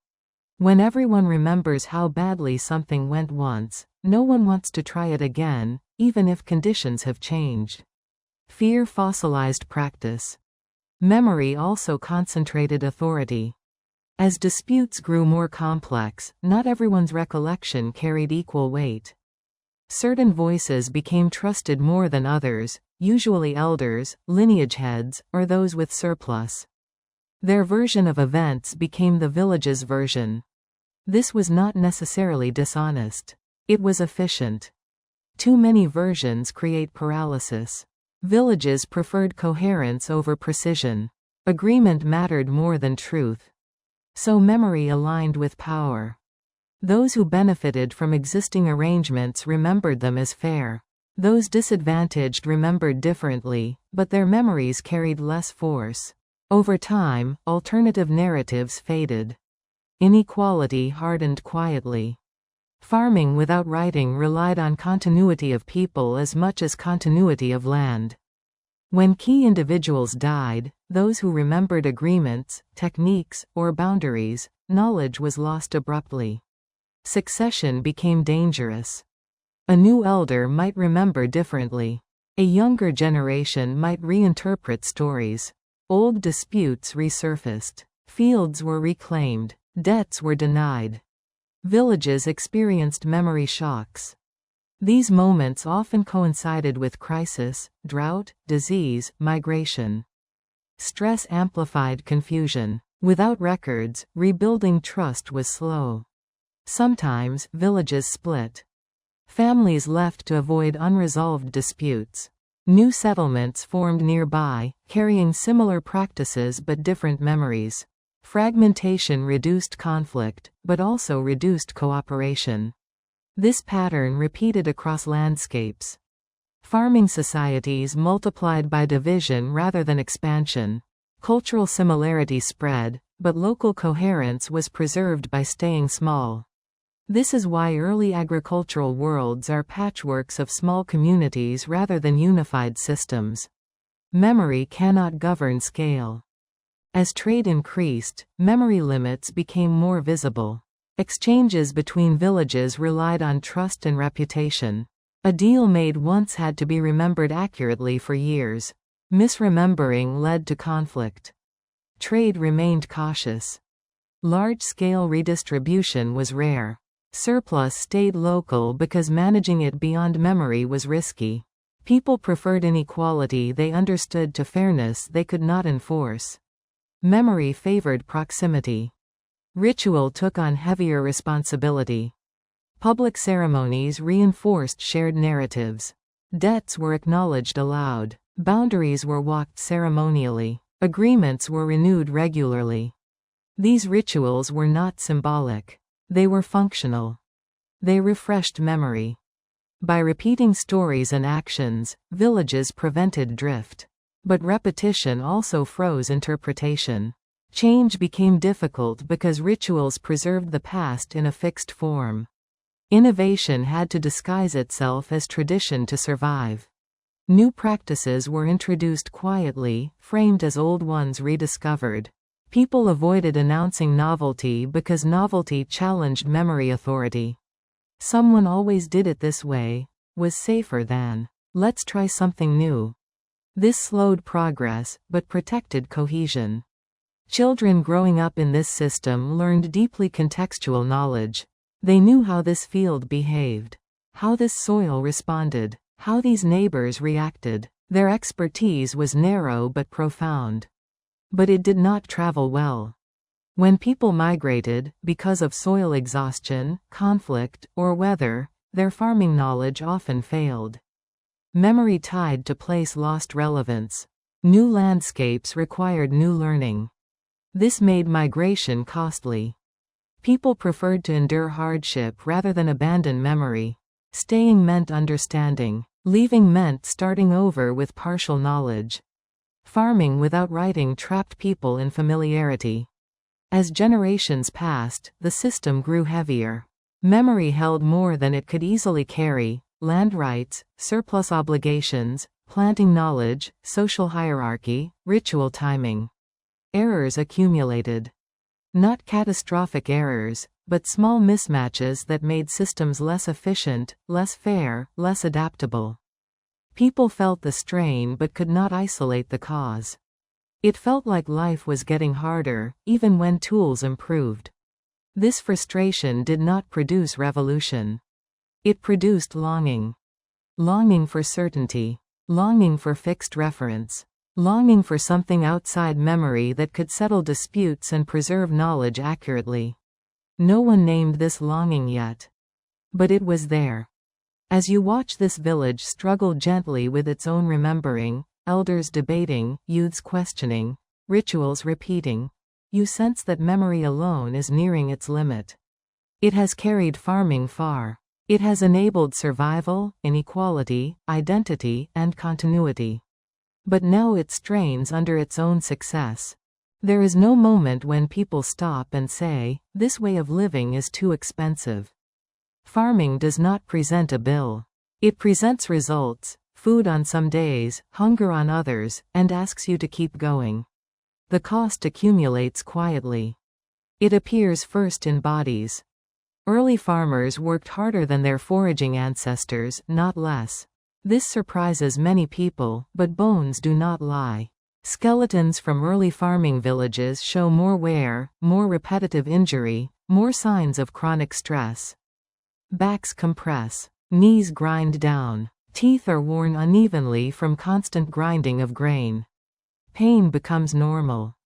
When everyone remembers how badly something went once, no one wants to try it again, even if conditions have changed. Fear fossilized practice. Memory also concentrated authority. As disputes grew more complex, not everyone's recollection carried equal weight. Certain voices became trusted more than others, usually elders, lineage heads, or those with surplus. Their version of events became the village's version. This was not necessarily dishonest. It was efficient. Too many versions create paralysis. Villages preferred coherence over precision. Agreement mattered more than truth. So memory aligned with power. Those who benefited from existing arrangements remembered them as fair. Those disadvantaged remembered differently, but their memories carried less force. Over time, alternative narratives faded. Inequality hardened quietly. Farming without writing relied on continuity of people as much as continuity of land. When key individuals died, those who remembered agreements, techniques, or boundaries, knowledge was lost abruptly. Succession became dangerous. A new elder might remember differently. A younger generation might reinterpret stories. Old disputes resurfaced. Fields were reclaimed. Debts were denied. Villages experienced memory shocks. These moments often coincided with crisis, drought, disease, migration. Stress amplified confusion. Without records, rebuilding trust was slow. Sometimes, villages split. Families left to avoid unresolved disputes. New settlements formed nearby, carrying similar practices but different memories. Fragmentation reduced conflict, but also reduced cooperation. This pattern repeated across landscapes. Farming societies multiplied by division rather than expansion. Cultural similarity spread, but local coherence was preserved by staying small. This is why early agricultural worlds are patchworks of small communities rather than unified systems. Memory cannot govern scale. As trade increased, memory limits became more visible. Exchanges between villages relied on trust and reputation. A deal made once had to be remembered accurately for years. Misremembering led to conflict. Trade remained cautious. Large-scale redistribution was rare. Surplus stayed local because managing it beyond memory was risky. People preferred inequality they understood to fairness they could not enforce. Memory favored proximity. Ritual took on heavier responsibility. Public ceremonies reinforced shared narratives. Debts were acknowledged aloud. Boundaries were walked ceremonially. Agreements were renewed regularly. These rituals were not symbolic. They were functional. They refreshed memory. By repeating stories and actions, villages prevented drift. But repetition also froze interpretation. Change became difficult because rituals preserved the past in a fixed form. Innovation had to disguise itself as tradition to survive. New practices were introduced quietly, framed as old ones rediscovered. People avoided announcing novelty because novelty challenged memory authority. "Someone always did it this way" was safer than "let's try something new." This slowed progress, but protected cohesion. Children growing up in this system learned deeply contextual knowledge. They knew how this field behaved, how this soil responded, how these neighbors reacted. Their expertise was narrow but profound. But it did not travel well. When people migrated, because of soil exhaustion, conflict, or weather, their farming knowledge often failed. Memory tied to place lost relevance. New landscapes required new learning. This made migration costly. People preferred to endure hardship rather than abandon memory. Staying meant understanding. Leaving meant starting over with partial knowledge. Farming without writing trapped people in familiarity. As generations passed, the system grew heavier. Memory held more than it could easily carry: land rights, surplus obligations, planting knowledge, social hierarchy, ritual timing. Errors accumulated. Not catastrophic errors, but small mismatches that made systems less efficient, less fair, less adaptable. People felt the strain but could not isolate the cause. It felt like life was getting harder, even when tools improved. This frustration did not produce revolution. It produced longing. Longing for certainty. Longing for fixed reference. Longing for something outside memory that could settle disputes and preserve knowledge accurately. No one named this longing yet. But it was there. As you watch this village struggle gently with its own remembering, elders debating, youths questioning, rituals repeating, you sense that memory alone is nearing its limit. It has carried farming far. It has enabled survival, inequality, identity, and continuity. But now it strains under its own success. There is no moment when people stop and say, "This way of living is too expensive." Farming does not present a bill. It presents results: food on some days, hunger on others, and asks you to keep going. The cost accumulates quietly. It appears first in bodies. Early farmers worked harder than their foraging ancestors, not less. This surprises many people, but bones do not lie. Skeletons from early farming villages show more wear, more repetitive injury, more signs of chronic stress. Backs compress. Knees grind down. Teeth are worn unevenly from constant grinding of grain. Pain becomes normal.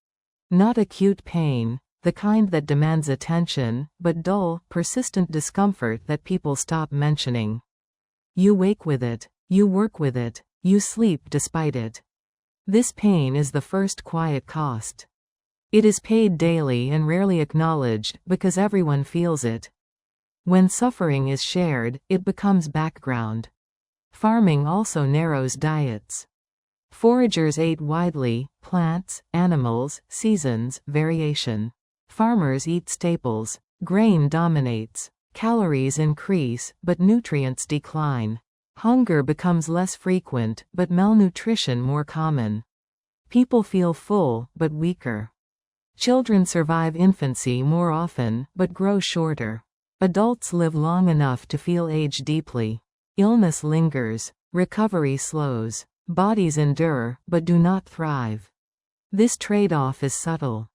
Not acute pain, the kind that demands attention, but dull, persistent discomfort that people stop mentioning. You wake with it. You work with it. You sleep despite it. This pain is the first quiet cost. It is paid daily and rarely acknowledged, because everyone feels it. When suffering is shared, it becomes background. Farming also narrows diets. Foragers ate widely: plants, animals, seasons, variation. Farmers eat staples. Grain dominates. Calories increase, but nutrients decline. Hunger becomes less frequent, but malnutrition more common. People feel full, but weaker. Children survive infancy more often, but grow shorter. Adults live long enough to feel age deeply. Illness lingers. Recovery slows. Bodies endure, but do not thrive. This trade-off is subtle.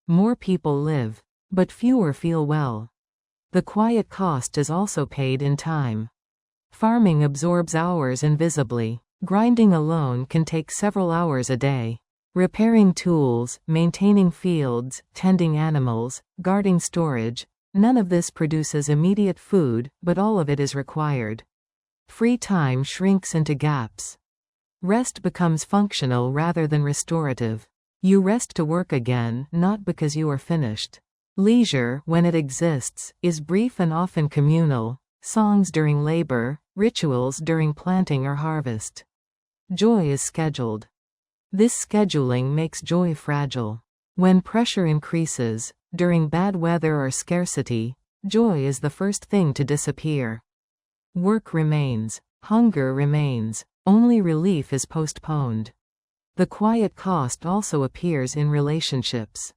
More people live, but fewer feel well. The quiet cost is also paid in time. Farming absorbs hours invisibly. Grinding alone can take several hours a day. Repairing tools, maintaining fields, tending animals, guarding storage, none of this produces immediate food, but all of it is required. Free time shrinks into gaps. Rest becomes functional rather than restorative. You rest to work again, not because you are finished. Leisure, when it exists, is brief and often communal: songs during labor, rituals during planting or harvest. Joy is scheduled. This scheduling makes joy fragile. When pressure increases, during bad weather or scarcity, joy is the first thing to disappear. Work remains. Hunger remains. Only relief is postponed. The quiet cost also appears in relationships.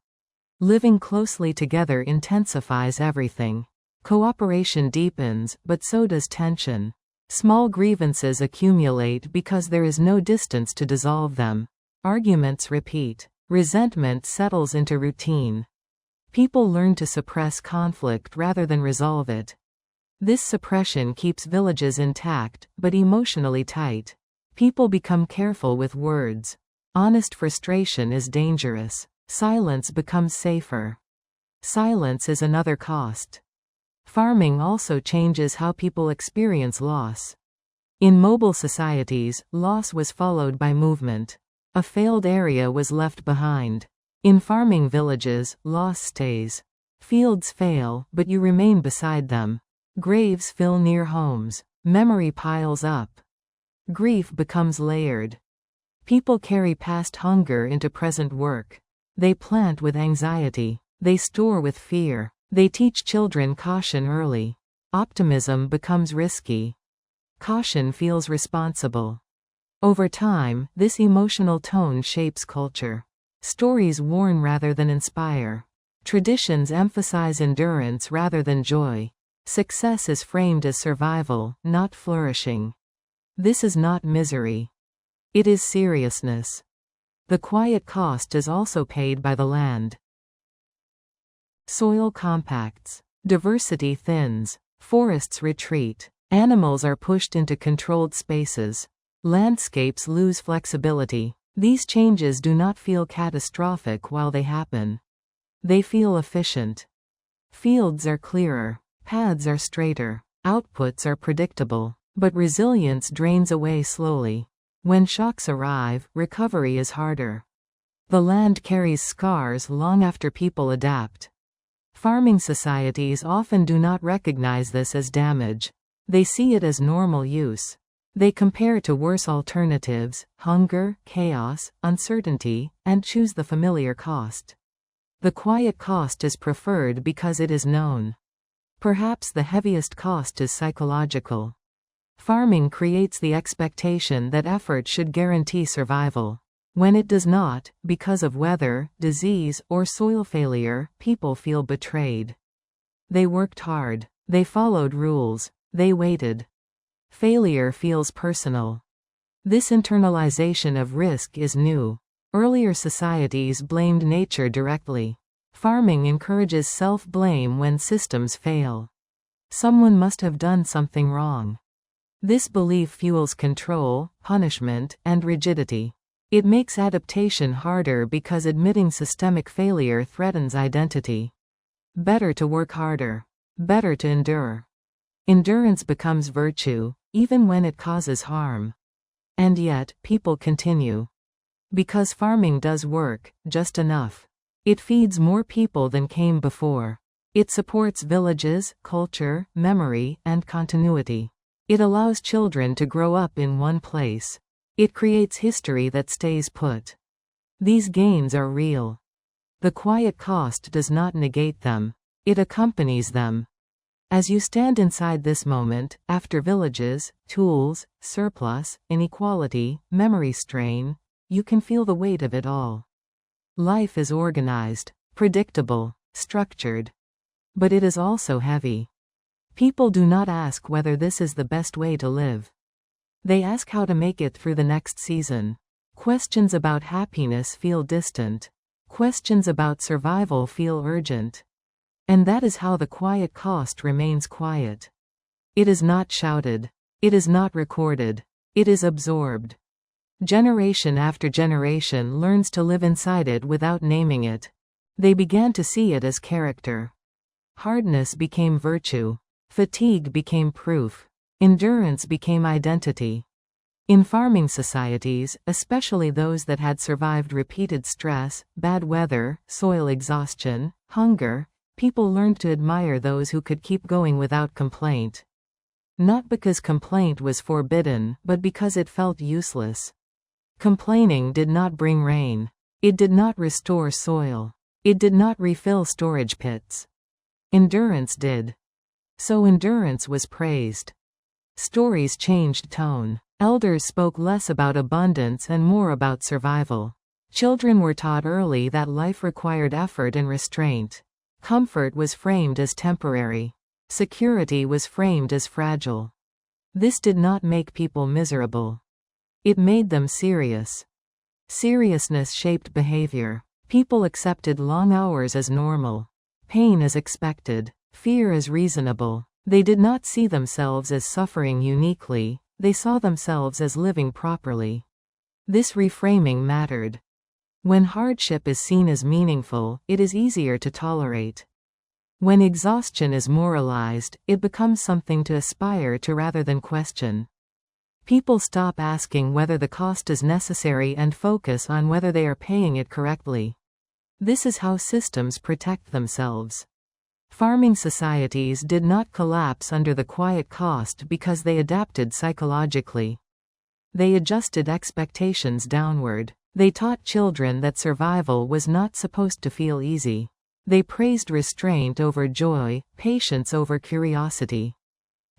Living closely together intensifies everything. Cooperation deepens, but so does tension. Small grievances accumulate because there is no distance to dissolve them. Arguments repeat. Resentment settles into routine. People learn to suppress conflict rather than resolve it. This suppression keeps villages intact, but emotionally tight. People become careful with words. Honest frustration is dangerous. Silence becomes safer. Silence is another cost. Farming also changes how people experience loss. In mobile societies, loss was followed by movement. A failed area was left behind. In farming villages, loss stays. Fields fail, but you remain beside them. Graves fill near homes. Memory piles up. Grief becomes layered. People carry past hunger into present work. They plant with anxiety. They store with fear. They teach children caution early. Optimism becomes risky. Caution feels responsible. Over time, this emotional tone shapes culture. Stories warn rather than inspire. Traditions emphasize endurance rather than joy. Success is framed as survival, not flourishing. This is not misery. It is seriousness. The quiet cost is also paid by the land. Soil compacts. Diversity thins. Forests retreat. Animals are pushed into controlled spaces. Landscapes lose flexibility. These changes do not feel catastrophic while they happen. They feel efficient. Fields are clearer. Paths are straighter. Outputs are predictable. But resilience drains away slowly. When shocks arrive, recovery is harder. The land carries scars long after people adapt. Farming societies often do not recognize this as damage. They see it as normal use. They compare to worse alternatives, hunger, chaos, uncertainty, and choose the familiar cost. The quiet cost is preferred because it is known. Perhaps the heaviest cost is psychological. Farming creates the expectation that effort should guarantee survival. When it does not, because of weather, disease, or soil failure, people feel betrayed. They worked hard. They followed rules. They waited. Failure feels personal. This internalization of risk is new. Earlier societies blamed nature directly. Farming encourages self-blame when systems fail. Someone must have done something wrong. This belief fuels control, punishment, and rigidity. It makes adaptation harder because admitting systemic failure threatens identity. Better to work harder. Better to endure. Endurance becomes virtue, even when it causes harm. And yet, people continue. Because farming does work, just enough. It feeds more people than came before. It supports villages, culture, memory, and continuity. It allows children to grow up in one place. It creates history that stays put. These gains are real. The quiet cost does not negate them. It accompanies them. As you stand inside this moment, after villages, tools, surplus, inequality, memory strain, you can feel the weight of it all. Life is organized, predictable, structured. But it is also heavy. People do not ask whether this is the best way to live. They ask how to make it through the next season. Questions about happiness feel distant. Questions about survival feel urgent. And that is how the quiet cost remains quiet. It is not shouted. It is not recorded. It is absorbed. Generation after generation learns to live inside it without naming it. They began to see it as character. Hardness became virtue. Fatigue became proof. Endurance became identity. In farming societies, especially those that had survived repeated stress, bad weather, soil exhaustion, hunger, people learned to admire those who could keep going without complaint. Not because complaint was forbidden, but because it felt useless. Complaining did not bring rain. It did not restore soil. It did not refill storage pits. Endurance did. So endurance was praised. Stories changed tone. Elders spoke less about abundance and more about survival. Children were taught early that life required effort and restraint. Comfort was framed as temporary. Security was framed as fragile. This did not make people miserable. It made them serious. Seriousness shaped behavior. People accepted long hours as normal. Pain as expected. Fear as reasonable. They did not see themselves as suffering uniquely, they saw themselves as living properly. This reframing mattered. When hardship is seen as meaningful, it is easier to tolerate. When exhaustion is moralized, it becomes something to aspire to rather than question. People stop asking whether the cost is necessary and focus on whether they are paying it correctly. This is how systems protect themselves. Farming societies did not collapse under the quiet cost because they adapted psychologically. They adjusted expectations downward. They taught children that survival was not supposed to feel easy. They praised restraint over joy, patience over curiosity.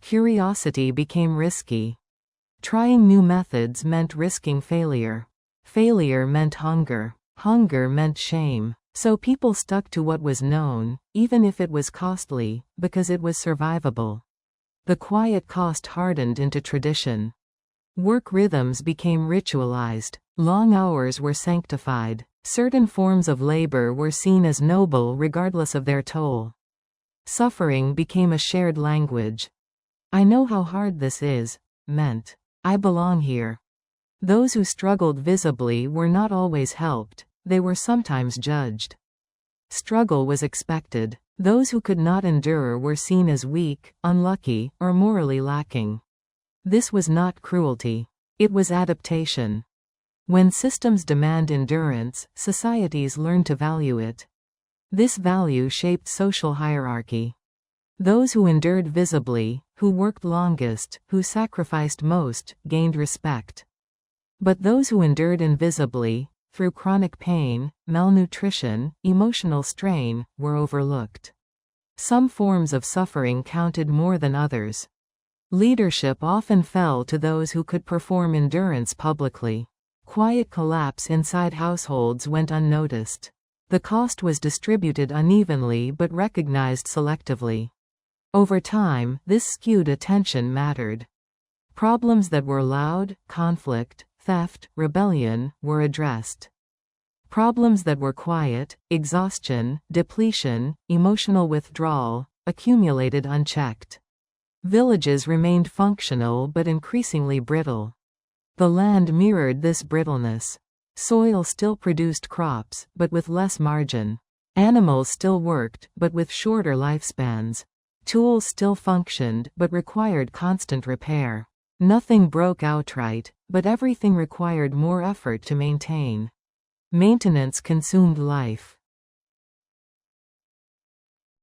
Curiosity became risky. Trying new methods meant risking failure. Failure meant hunger. Hunger meant shame. So people stuck to what was known, even if it was costly, because it was survivable. The quiet cost hardened into tradition. Work rhythms became ritualized. Long hours were sanctified. Certain forms of labor were seen as noble regardless of their toll. Suffering became a shared language. "I know how hard this is," meant, "I belong here." Those who struggled visibly were not always helped. They were sometimes judged. Struggle was expected. Those who could not endure were seen as weak, unlucky, or morally lacking. This was not cruelty. It was adaptation. When systems demand endurance, societies learn to value it. This value shaped social hierarchy. Those who endured visibly, who worked longest, who sacrificed most, gained respect. But those who endured invisibly, through chronic pain, malnutrition, emotional strain, were overlooked. Some forms of suffering counted more than others. Leadership often fell to those who could perform endurance publicly. Quiet collapse inside households went unnoticed. The cost was distributed unevenly but recognized selectively. Over time, this skewed attention mattered. Problems that were loud, conflict, theft, rebellion, were addressed. Problems that were quiet, exhaustion, depletion, emotional withdrawal, accumulated unchecked. Villages remained functional but increasingly brittle. The land mirrored this brittleness. Soil still produced crops, but with less margin. Animals still worked, but with shorter lifespans. Tools still functioned, but required constant repair. Nothing broke outright, but everything required more effort to maintain. Maintenance consumed life.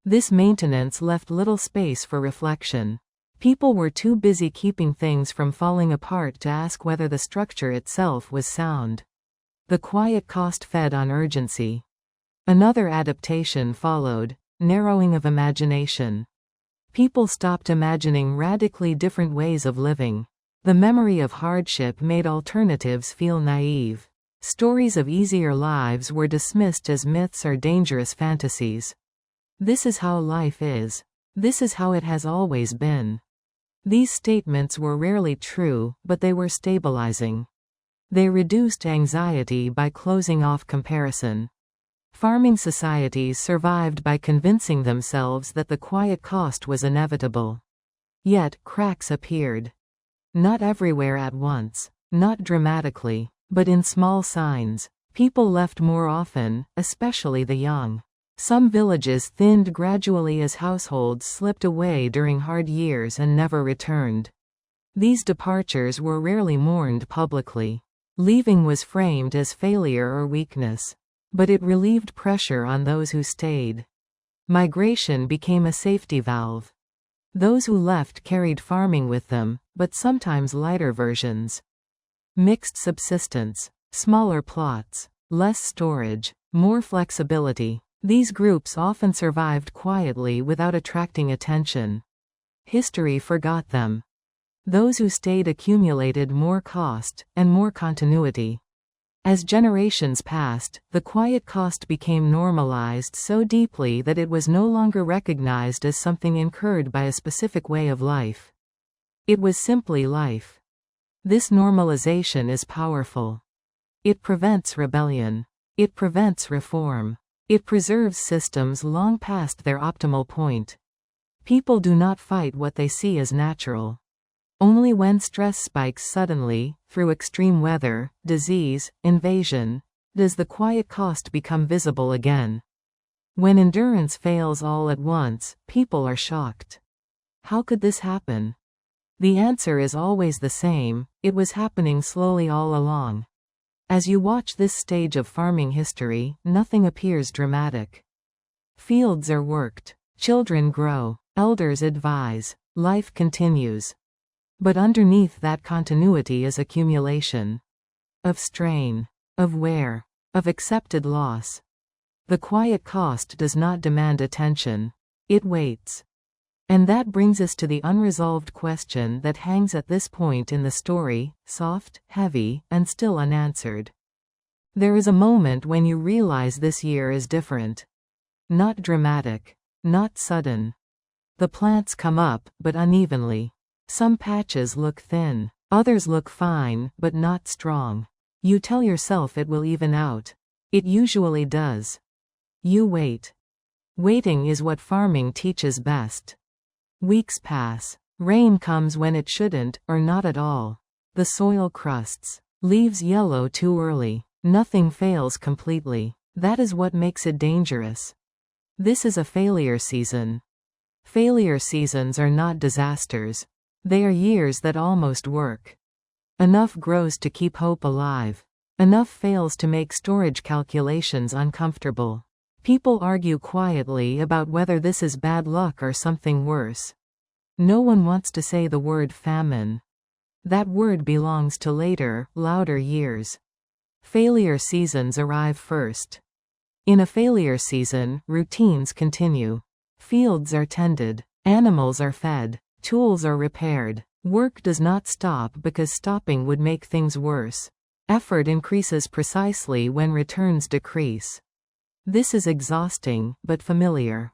This maintenance left little space for reflection. People were too busy keeping things from falling apart to ask whether the structure itself was sound. The quiet cost fed on urgency. Another adaptation followed: narrowing of imagination. People stopped imagining radically different ways of living. The memory of hardship made alternatives feel naive. Stories of easier lives were dismissed as myths or dangerous fantasies. This is how life is. This is how it has always been. These statements were rarely true, but they were stabilizing. They reduced anxiety by closing off comparison. Farming societies survived by convincing themselves that the quiet cost was inevitable. Yet, cracks appeared. Not everywhere at once. Not dramatically. But in small signs. People left more often, especially the young. Some villages thinned gradually as households slipped away during hard years and never returned. These departures were rarely mourned publicly. Leaving was framed as failure or weakness. But it relieved pressure on those who stayed. Migration became a safety valve. Those who left carried farming with them, but sometimes lighter versions. Mixed subsistence. Smaller plots. Less storage. More flexibility. These groups often survived quietly without attracting attention. History forgot them. Those who stayed accumulated more cost, and more continuity. As generations passed, the quiet cost became normalized so deeply that it was no longer recognized as something incurred by a specific way of life. It was simply life. This normalization is powerful. It prevents rebellion. It prevents reform. It preserves systems long past their optimal point. People do not fight what they see as natural. Only when stress spikes suddenly, through extreme weather, disease, invasion, does the quiet cost become visible again. When endurance fails all at once, people are shocked. How could this happen? The answer is always the same: it was happening slowly all along. As you watch this stage of farming history, nothing appears dramatic. Fields are worked, children grow, elders advise, life continues. But underneath that continuity is accumulation. Of strain, of wear, of accepted loss. The quiet cost does not demand attention. It waits. And that brings us to the unresolved question that hangs at this point in the story, soft, heavy, and still unanswered. There is a moment when you realize this year is different. Not dramatic. Not sudden. The plants come up, but unevenly. Some patches look thin. Others look fine, but not strong. You tell yourself it will even out. It usually does. You wait. Waiting is what farming teaches best. Weeks pass. Rain comes when it shouldn't, or not at all. The soil crusts. Leaves yellow too early. Nothing fails completely. That is what makes it dangerous. This is a failure season. Failure seasons are not disasters. They are years that almost work. Enough grows to keep hope alive. Enough fails to make storage calculations uncomfortable. People argue quietly about whether this is bad luck or something worse. No one wants to say the word famine. That word belongs to later, louder years. Failure seasons arrive first. In a failure season, routines continue. Fields are tended. Animals are fed. Tools are repaired. Work does not stop because stopping would make things worse. Effort increases precisely when returns decrease. This is exhausting, but familiar.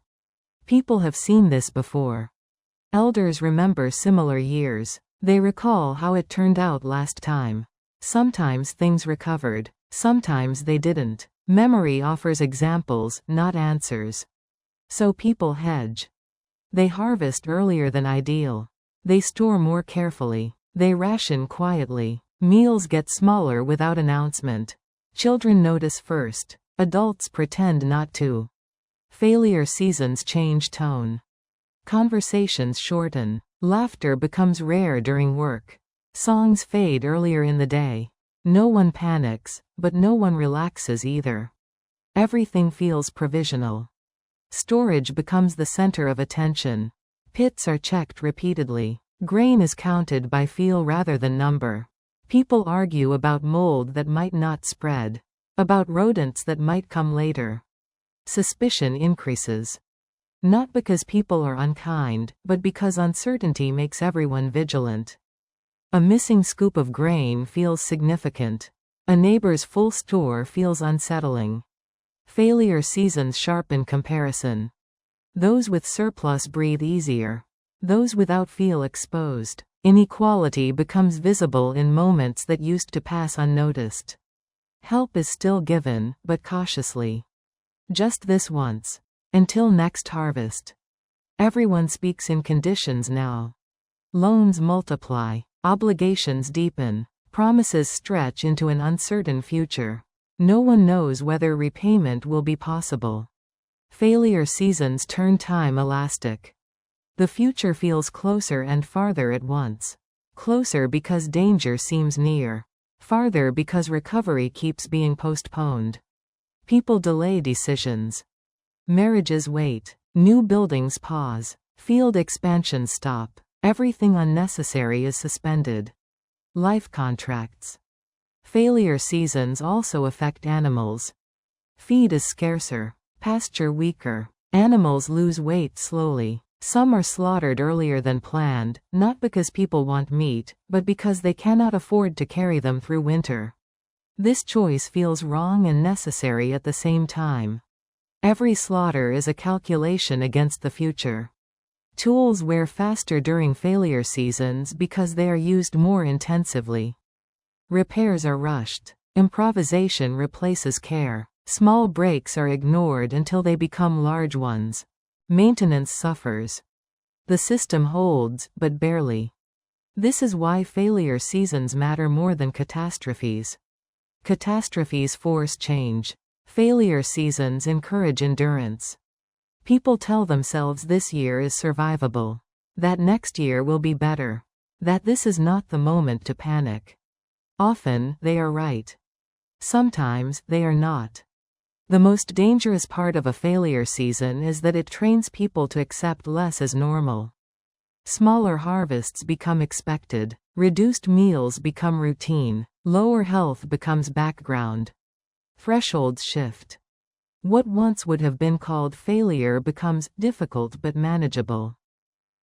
People have seen this before. Elders remember similar years. They recall how it turned out last time. Sometimes things recovered. Sometimes they didn't. Memory offers examples, not answers. So people hedge. They harvest earlier than ideal. They store more carefully. They ration quietly. Meals get smaller without announcement. Children notice first. Adults pretend not to. Failure seasons change tone. Conversations shorten. Laughter becomes rare during work. Songs fade earlier in the day. No one panics, but no one relaxes either. Everything feels provisional. Storage becomes the center of attention. Pits are checked repeatedly. Grain is counted by feel rather than number. People argue about mold that might not spread. About rodents that might come later. Suspicion increases. Not because people are unkind, but because uncertainty makes everyone vigilant. A missing scoop of grain feels significant. A neighbor's full store feels unsettling. Failure seasons sharpen comparison. Those with surplus breathe easier. Those without feel exposed. Inequality becomes visible in moments that used to pass unnoticed. Help is still given, but cautiously. Just this once. Until next harvest. Everyone speaks in conditions now. Loans multiply. Obligations deepen. Promises stretch into an uncertain future. No one knows whether repayment will be possible. Failure seasons turn time elastic. The future feels closer and farther at once. Closer because danger seems near. Farther because recovery keeps being postponed. People delay decisions. Marriages wait. New buildings pause. Field expansions stop. Everything unnecessary is suspended. Life contracts. Failure seasons also affect animals. Feed is scarcer. Pasture weaker. Animals lose weight slowly. Some are slaughtered earlier than planned, not because people want meat, but because they cannot afford to carry them through winter. This choice feels wrong and necessary at the same time. Every slaughter is a calculation against the future. Tools wear faster during failure seasons because they are used more intensively. Repairs are rushed. Improvisation replaces care. Small breaks are ignored until they become large ones. Maintenance suffers. The system holds, but barely. This is why failure seasons matter more than catastrophes. Catastrophes force change. Failure seasons encourage endurance. People tell themselves this year is survivable, that next year will be better, that this is not the moment to panic. Often, they are right. Sometimes, they are not. The most dangerous part of a failure season is that it trains people to accept less as normal. Smaller harvests become expected, reduced meals become routine, lower health becomes background. Thresholds shift. What once would have been called failure becomes difficult but manageable.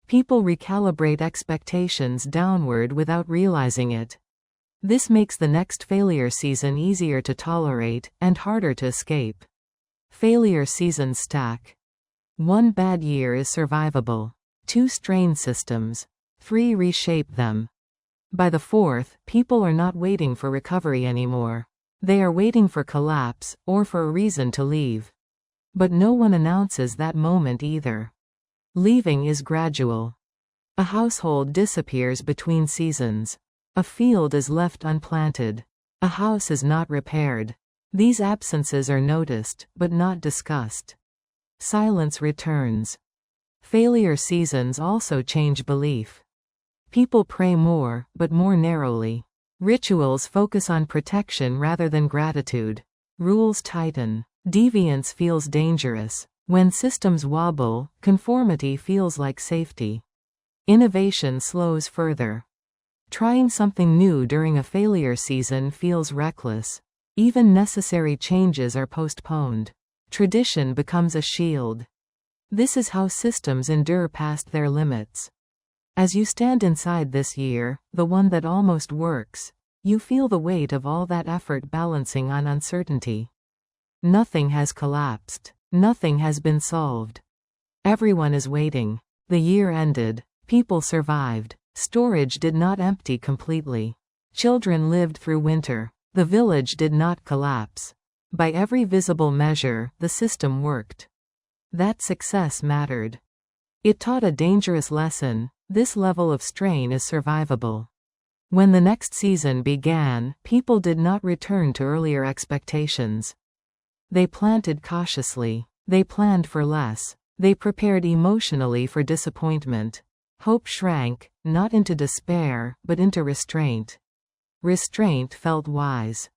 People recalibrate expectations downward without realizing it. This makes the next failure season easier to tolerate and harder to escape. Failure seasons stack. 1 bad year is survivable. 2 strain systems. 3 reshape them. By the 4th, people are not waiting for recovery anymore. They are waiting for collapse, or for a reason to leave. But no one announces that moment either. Leaving is gradual. A household disappears between seasons. A field is left unplanted. A house is not repaired. These absences are noticed, but not discussed. Silence returns. Failure seasons also change belief. People pray more, but more narrowly. Rituals focus on protection rather than gratitude. Rules tighten. Deviance feels dangerous. When systems wobble, conformity feels like safety. Innovation slows further. Trying something new during a failure season feels reckless. Even necessary changes are postponed. Tradition becomes a shield. This is how systems endure past their limits. As you stand inside this year, the one that almost works, you feel the weight of all that effort balancing on uncertainty. Nothing has collapsed. Nothing has been solved. Everyone is waiting. The year ended. People survived. Storage did not empty completely. Children lived through winter. The village did not collapse. By every visible measure, the system worked. That success mattered. It taught a dangerous lesson: this level of strain is survivable. When the next season began, people did not return to earlier expectations. They planted cautiously. They planned for less. They prepared emotionally for disappointment. Hope shrank, not into despair, but into restraint. Restraint felt wise.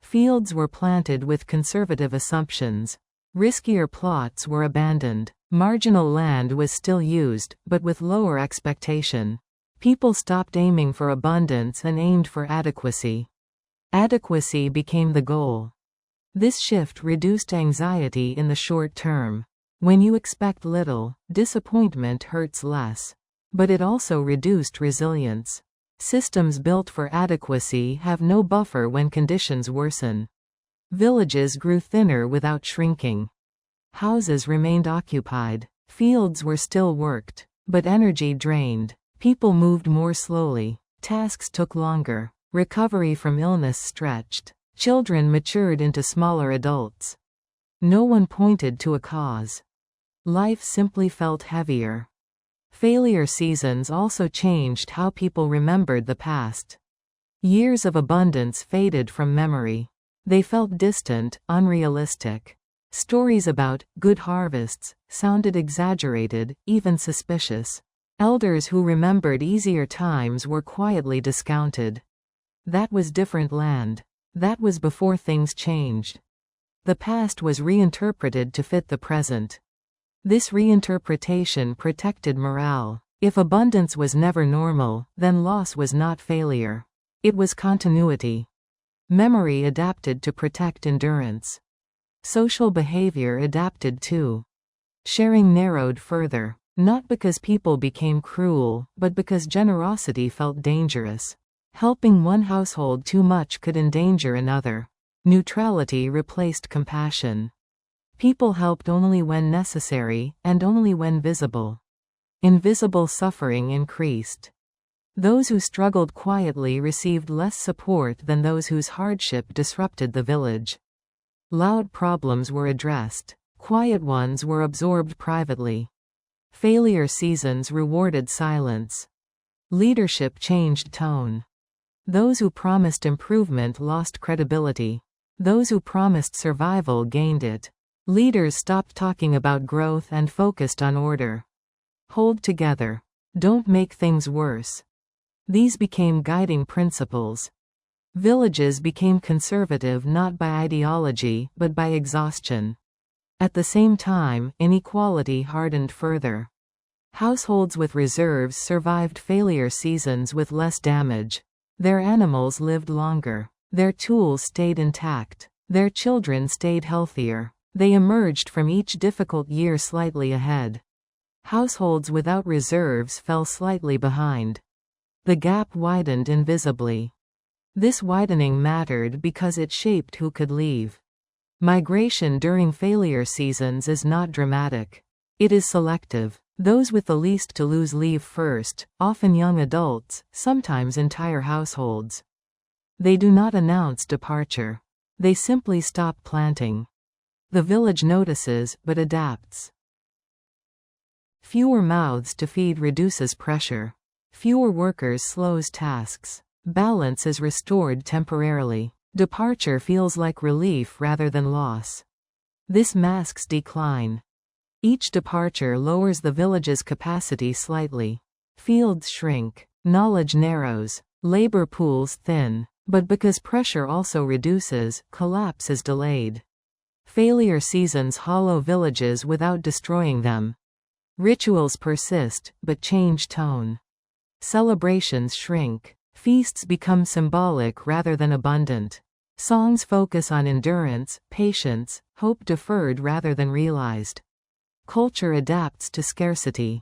Fields were planted with conservative assumptions. Riskier plots were abandoned. Marginal land was still used, but with lower expectation. People stopped aiming for abundance and aimed for adequacy. Adequacy became the goal. This shift reduced anxiety in the short term. When you expect little, disappointment hurts less. But it also reduced resilience. Systems built for adequacy have no buffer when conditions worsen. Villages grew thinner without shrinking. Houses remained occupied. Fields were still worked, but energy drained. People moved more slowly. Tasks took longer. Recovery from illness stretched. Children matured into smaller adults. No one pointed to a cause. Life simply felt heavier. Failure seasons also changed how people remembered the past. Years of abundance faded from memory. They felt distant, unrealistic. Stories about good harvests sounded exaggerated, even suspicious. Elders who remembered easier times were quietly discounted. That was different land. That was before things changed. The past was reinterpreted to fit the present. This reinterpretation protected morale. If abundance was never normal, then loss was not failure. It was continuity. Memory adapted to protect endurance. Social behavior adapted too. Sharing narrowed further, not because people became cruel, but because generosity felt dangerous. Helping one household too much could endanger another. Neutrality replaced compassion. People helped only when necessary, and only when visible. Invisible suffering increased. Those who struggled quietly received less support than those whose hardship disrupted the village. Loud problems were addressed. Quiet ones were absorbed privately. Failure seasons rewarded silence. Leadership changed tone. Those who promised improvement lost credibility. Those who promised survival gained it. Leaders stopped talking about growth and focused on order. Hold together. Don't make things worse. These became guiding principles. Villages became conservative not by ideology but by exhaustion. At the same time, inequality hardened further. Households with reserves survived failure seasons with less damage. Their animals lived longer. Their tools stayed intact. Their children stayed healthier. They emerged from each difficult year slightly ahead. Households without reserves fell slightly behind. The gap widened invisibly. This widening mattered because it shaped who could leave. Migration during failure seasons is not dramatic. It is selective. Those with the least to lose leave first, often young adults, sometimes entire households. They do not announce departure. They simply stop planting. The village notices, but adapts. Fewer mouths to feed reduces pressure. Fewer workers slows tasks. Balance is restored temporarily. Departure feels like relief rather than loss. This masks decline. Each departure lowers the village's capacity slightly. Fields shrink. Knowledge narrows. Labor pools thin. But because pressure also reduces, collapse is delayed. Failure seasons hollow villages without destroying them. Rituals persist, but change tone. Celebrations shrink. Feasts become symbolic rather than abundant. Songs focus on endurance, patience, hope deferred rather than realized. Culture adapts to scarcity.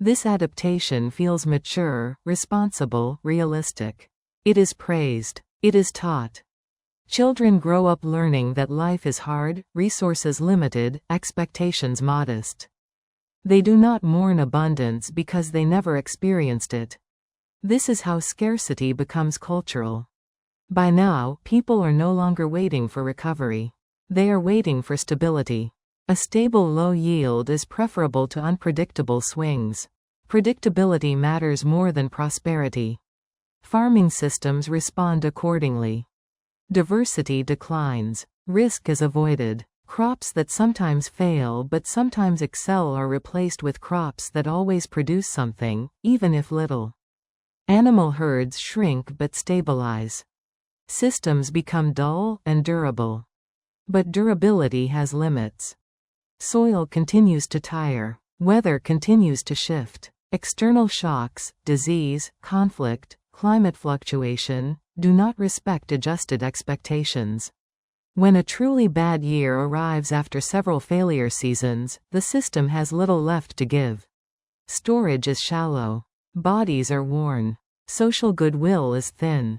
This adaptation feels mature, responsible, realistic. It is praised. It is taught. Children grow up learning that life is hard, resources limited, expectations modest. They do not mourn abundance because they never experienced it. This is how scarcity becomes cultural. By now, people are no longer waiting for recovery. They are waiting for stability. A stable low yield is preferable to unpredictable swings. Predictability matters more than prosperity. Farming systems respond accordingly. Diversity declines. Risk is avoided. Crops that sometimes fail but sometimes excel are replaced with crops that always produce something, even if little. Animal herds shrink but stabilize. Systems become dull and durable. But durability has limits. Soil continues to tire. Weather continues to shift. External shocks, disease, conflict, climate fluctuation, do not respect adjusted expectations. When a truly bad year arrives after several failure seasons, the system has little left to give. Storage is shallow. Bodies are worn. Social goodwill is thin.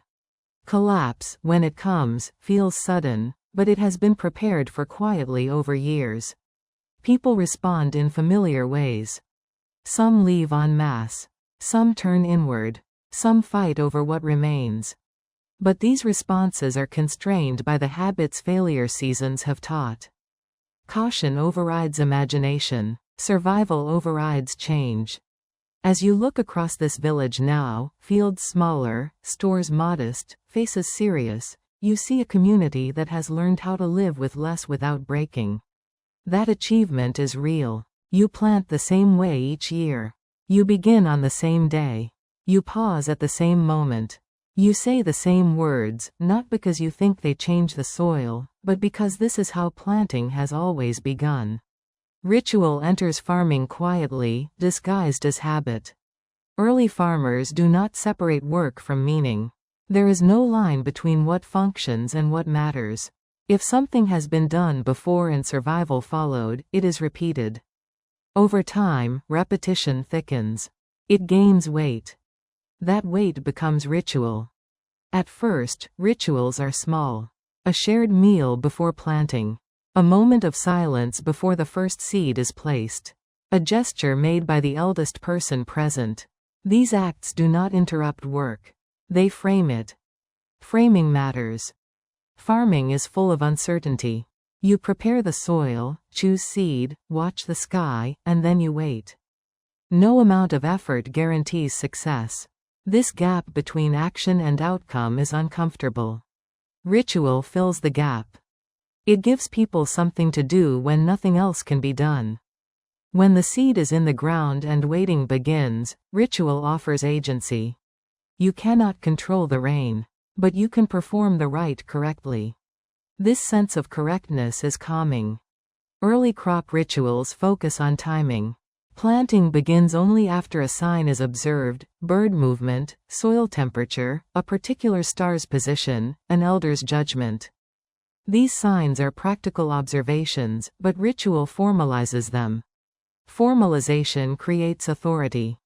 Collapse, when it comes, feels sudden, but it has been prepared for quietly over years. People respond in familiar ways. Some leave en masse. Some turn inward. Some fight over what remains. But these responses are constrained by the habits failure seasons have taught. Caution overrides imagination. Survival overrides change. As you look across this village now, fields smaller, stores modest, faces serious, you see a community that has learned how to live with less without breaking. That achievement is real. You plant the same way each year. You begin on the same day. You pause at the same moment. You say the same words, not because you think they change the soil, but because this is how planting has always begun. Ritual enters farming quietly, disguised as habit. Early farmers do not separate work from meaning. There is no line between what functions and what matters. If something has been done before and survival followed, it is repeated. Over time, repetition thickens. It gains weight. That weight becomes ritual. At first, rituals are small. A shared meal before planting. A moment of silence before the first seed is placed. A gesture made by the eldest person present. These acts do not interrupt work. They frame it. Framing matters. Farming is full of uncertainty. You prepare the soil, choose seed, watch the sky, and then you wait. No amount of effort guarantees success. This gap between action and outcome is uncomfortable. Ritual fills the gap. It gives people something to do when nothing else can be done. When the seed is in the ground and waiting begins, ritual offers agency. You cannot control the rain, but you can perform the rite correctly. This sense of correctness is calming. Early crop rituals focus on timing. Planting begins only after a sign is observed: bird movement, soil temperature, a particular star's position, an elder's judgment. These signs are practical observations, but ritual formalizes them. Formalization creates authority.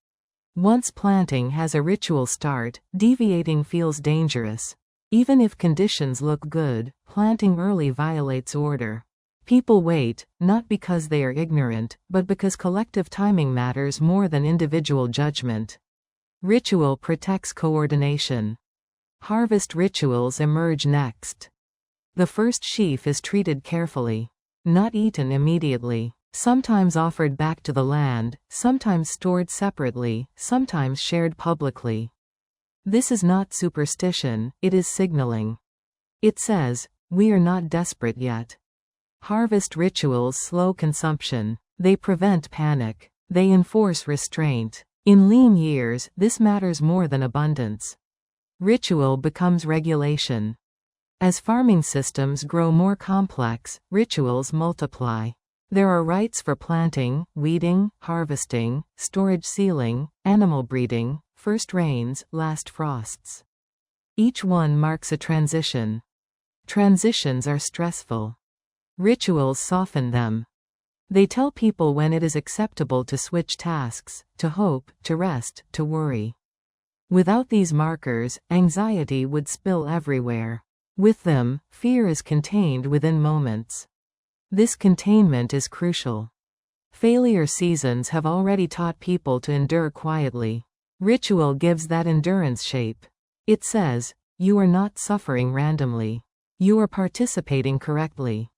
Once planting has a ritual start, deviating feels dangerous. Even if conditions look good, planting early violates order. People wait, not because they are ignorant, but because collective timing matters more than individual judgment. Ritual protects coordination. Harvest rituals emerge next. The first sheaf is treated carefully. Not eaten immediately. Sometimes offered back to the land, sometimes stored separately, sometimes shared publicly. This is not superstition, it is signaling. It says, we are not desperate yet. Harvest rituals slow consumption. They prevent panic. They enforce restraint. In lean years, this matters more than abundance. Ritual becomes regulation. As farming systems grow more complex, rituals multiply. There are rites for planting, weeding, harvesting, storage sealing, animal breeding, first rains, last frosts. Each one marks a transition. Transitions are stressful. Rituals soften them. They tell people when it is acceptable to switch tasks, to hope, to rest, to worry. Without these markers, anxiety would spill everywhere. With them, fear is contained within moments. This containment is crucial. Failure seasons have already taught people to endure quietly. Ritual gives that endurance shape. It says, you are not suffering randomly. You are participating correctly.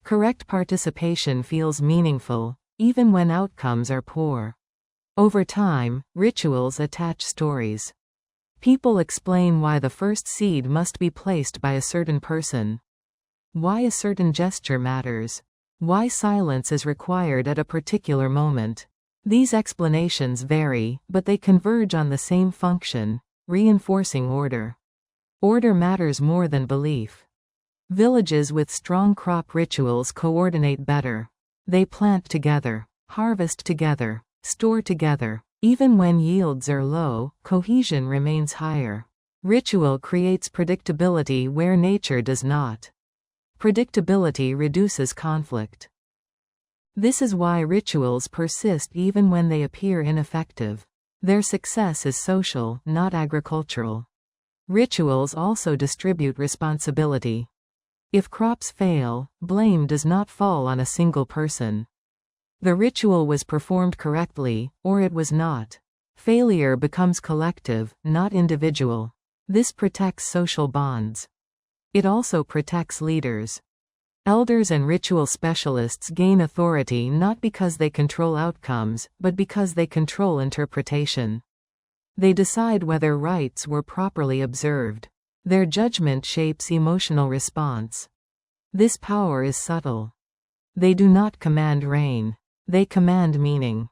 Correct participation feels meaningful, even when outcomes are poor. Over time, rituals attach stories. People explain why the first seed must be placed by a certain person. Why a certain gesture matters. Why silence is required at a particular moment. These explanations vary, but they converge on the same function: reinforcing order. Order matters more than belief. Villages with strong crop rituals coordinate better. They plant together, harvest together, store together. Even when yields are low, cohesion remains higher. Ritual creates predictability where nature does not. Predictability reduces conflict. This is why rituals persist even when they appear ineffective. Their success is social, not agricultural. Rituals also distribute responsibility. If crops fail, blame does not fall on a single person. The ritual was performed correctly, or it was not. Failure becomes collective, not individual. This protects social bonds. It also protects leaders. Elders and ritual specialists gain authority not because they control outcomes, but because they control interpretation. They decide whether rites were properly observed. Their judgment shapes emotional response. This power is subtle. They do not command rain. They command meaning.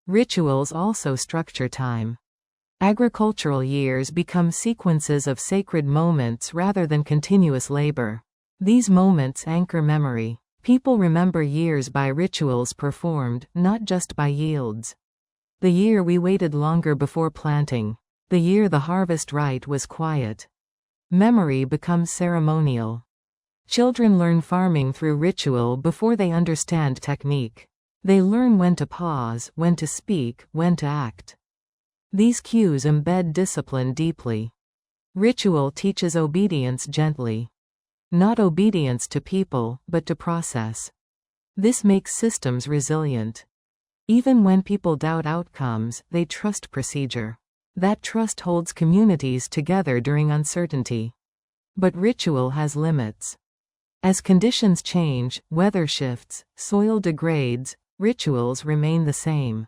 Rituals also structure time. Agricultural years become sequences of sacred moments rather than continuous labor. These moments anchor memory. People remember years by rituals performed, not just by yields. The year we waited longer before planting. The year the harvest rite was quiet. Memory becomes ceremonial. Children learn farming through ritual before they understand technique. They learn when to pause, when to speak, when to act. These cues embed discipline deeply. Ritual teaches obedience gently. Not obedience to people, but to process. This makes systems resilient. Even when people doubt outcomes, they trust procedure. That trust holds communities together during uncertainty. But ritual has limits. As conditions change, weather shifts, soil degrades, rituals remain the same.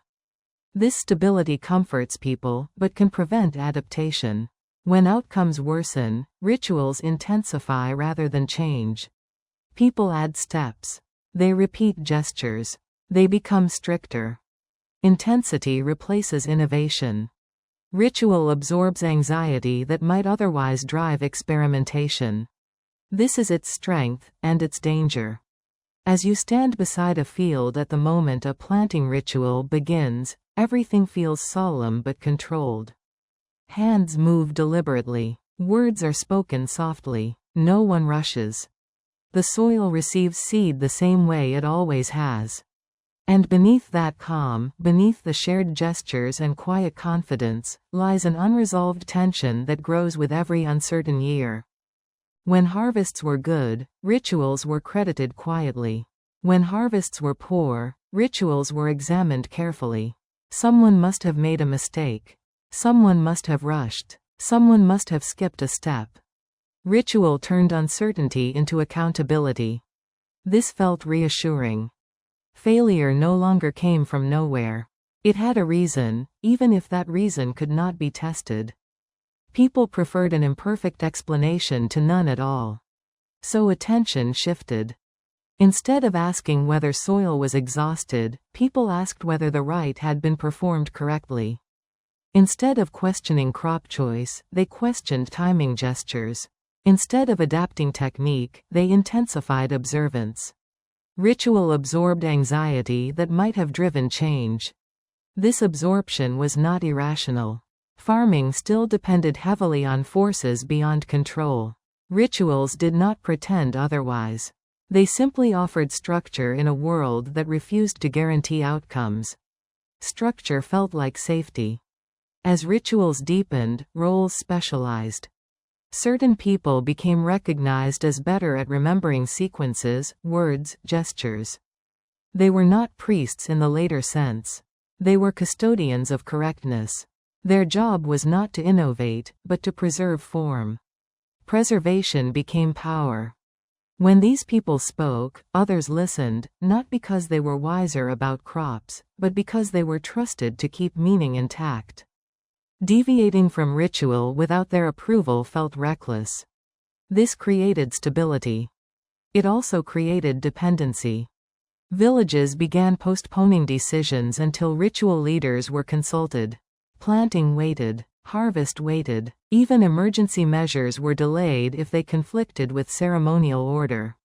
This stability comforts people, but can prevent adaptation. When outcomes worsen, rituals intensify rather than change. People add steps. They repeat gestures. They become stricter. Intensity replaces innovation. Ritual absorbs anxiety that might otherwise drive experimentation. This is its strength, and its danger. As you stand beside a field at the moment a planting ritual begins, everything feels solemn but controlled. Hands move deliberately. Words are spoken softly. No one rushes. The soil receives seed the same way it always has. And beneath that calm, beneath the shared gestures and quiet confidence, lies an unresolved tension that grows with every uncertain year. When harvests were good, rituals were credited quietly. When harvests were poor, rituals were examined carefully. Someone must have made a mistake. Someone must have rushed. Someone must have skipped a step. Ritual turned uncertainty into accountability. This felt reassuring. Failure no longer came from nowhere. It had a reason, even if that reason could not be tested. People preferred an imperfect explanation to none at all. So attention shifted. Instead of asking whether soil was exhausted, people asked whether the rite had been performed correctly. Instead of questioning crop choice, they questioned timing gestures. Instead of adapting technique, they intensified observance. Ritual absorbed anxiety that might have driven change. This absorption was not irrational. Farming still depended heavily on forces beyond control. Rituals did not pretend otherwise. They simply offered structure in a world that refused to guarantee outcomes. Structure felt like safety. As rituals deepened, roles specialized. Certain people became recognized as better at remembering sequences, words, gestures. They were not priests in the later sense. They were custodians of correctness. Their job was not to innovate, but to preserve form. Preservation became power. When these people spoke, others listened, not because they were wiser about crops, but because they were trusted to keep meaning intact. Deviating from ritual without their approval felt reckless. This created stability. It also created dependency. Villages began postponing decisions until ritual leaders were consulted. Planting waited. Harvest waited. Even emergency measures were delayed if they conflicted with ceremonial order.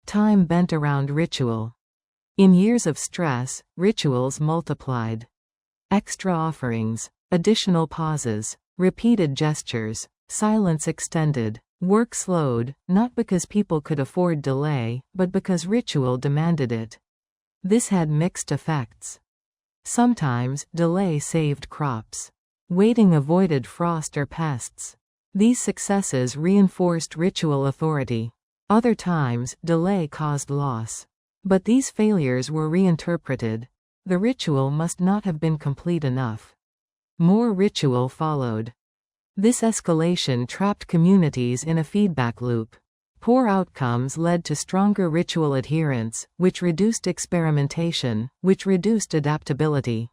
Time bent around ritual. In years of stress, rituals multiplied. Extra offerings. Additional pauses, repeated gestures, silence extended, work slowed, not because people could afford delay, but because ritual demanded it. This had mixed effects. Sometimes, delay saved crops. Waiting avoided frost or pests. These successes reinforced ritual authority. Other times, delay caused loss. But these failures were reinterpreted. The ritual must not have been complete enough. More ritual followed. This escalation trapped communities in a feedback loop. Poor outcomes led to stronger ritual adherence, which reduced experimentation, which reduced adaptability.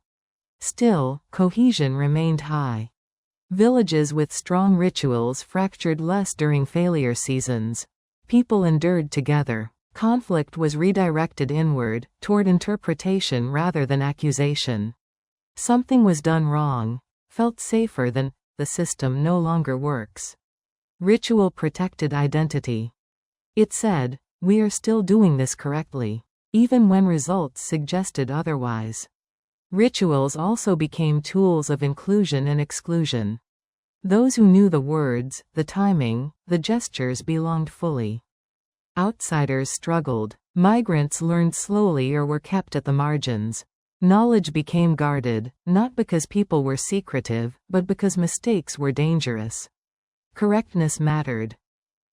Still, cohesion remained high. Villages with strong rituals fractured less during failure seasons. People endured together. Conflict was redirected inward, toward interpretation rather than accusation. Something was done wrong. Felt safer than, the system no longer works. Ritual protected identity. It said, we are still doing this correctly, even when results suggested otherwise. Rituals also became tools of inclusion and exclusion. Those who knew the words, the timing, the gestures belonged fully. Outsiders struggled. Migrants learned slowly or were kept at the margins. Knowledge became guarded, not because people were secretive, but because mistakes were dangerous. Correctness mattered.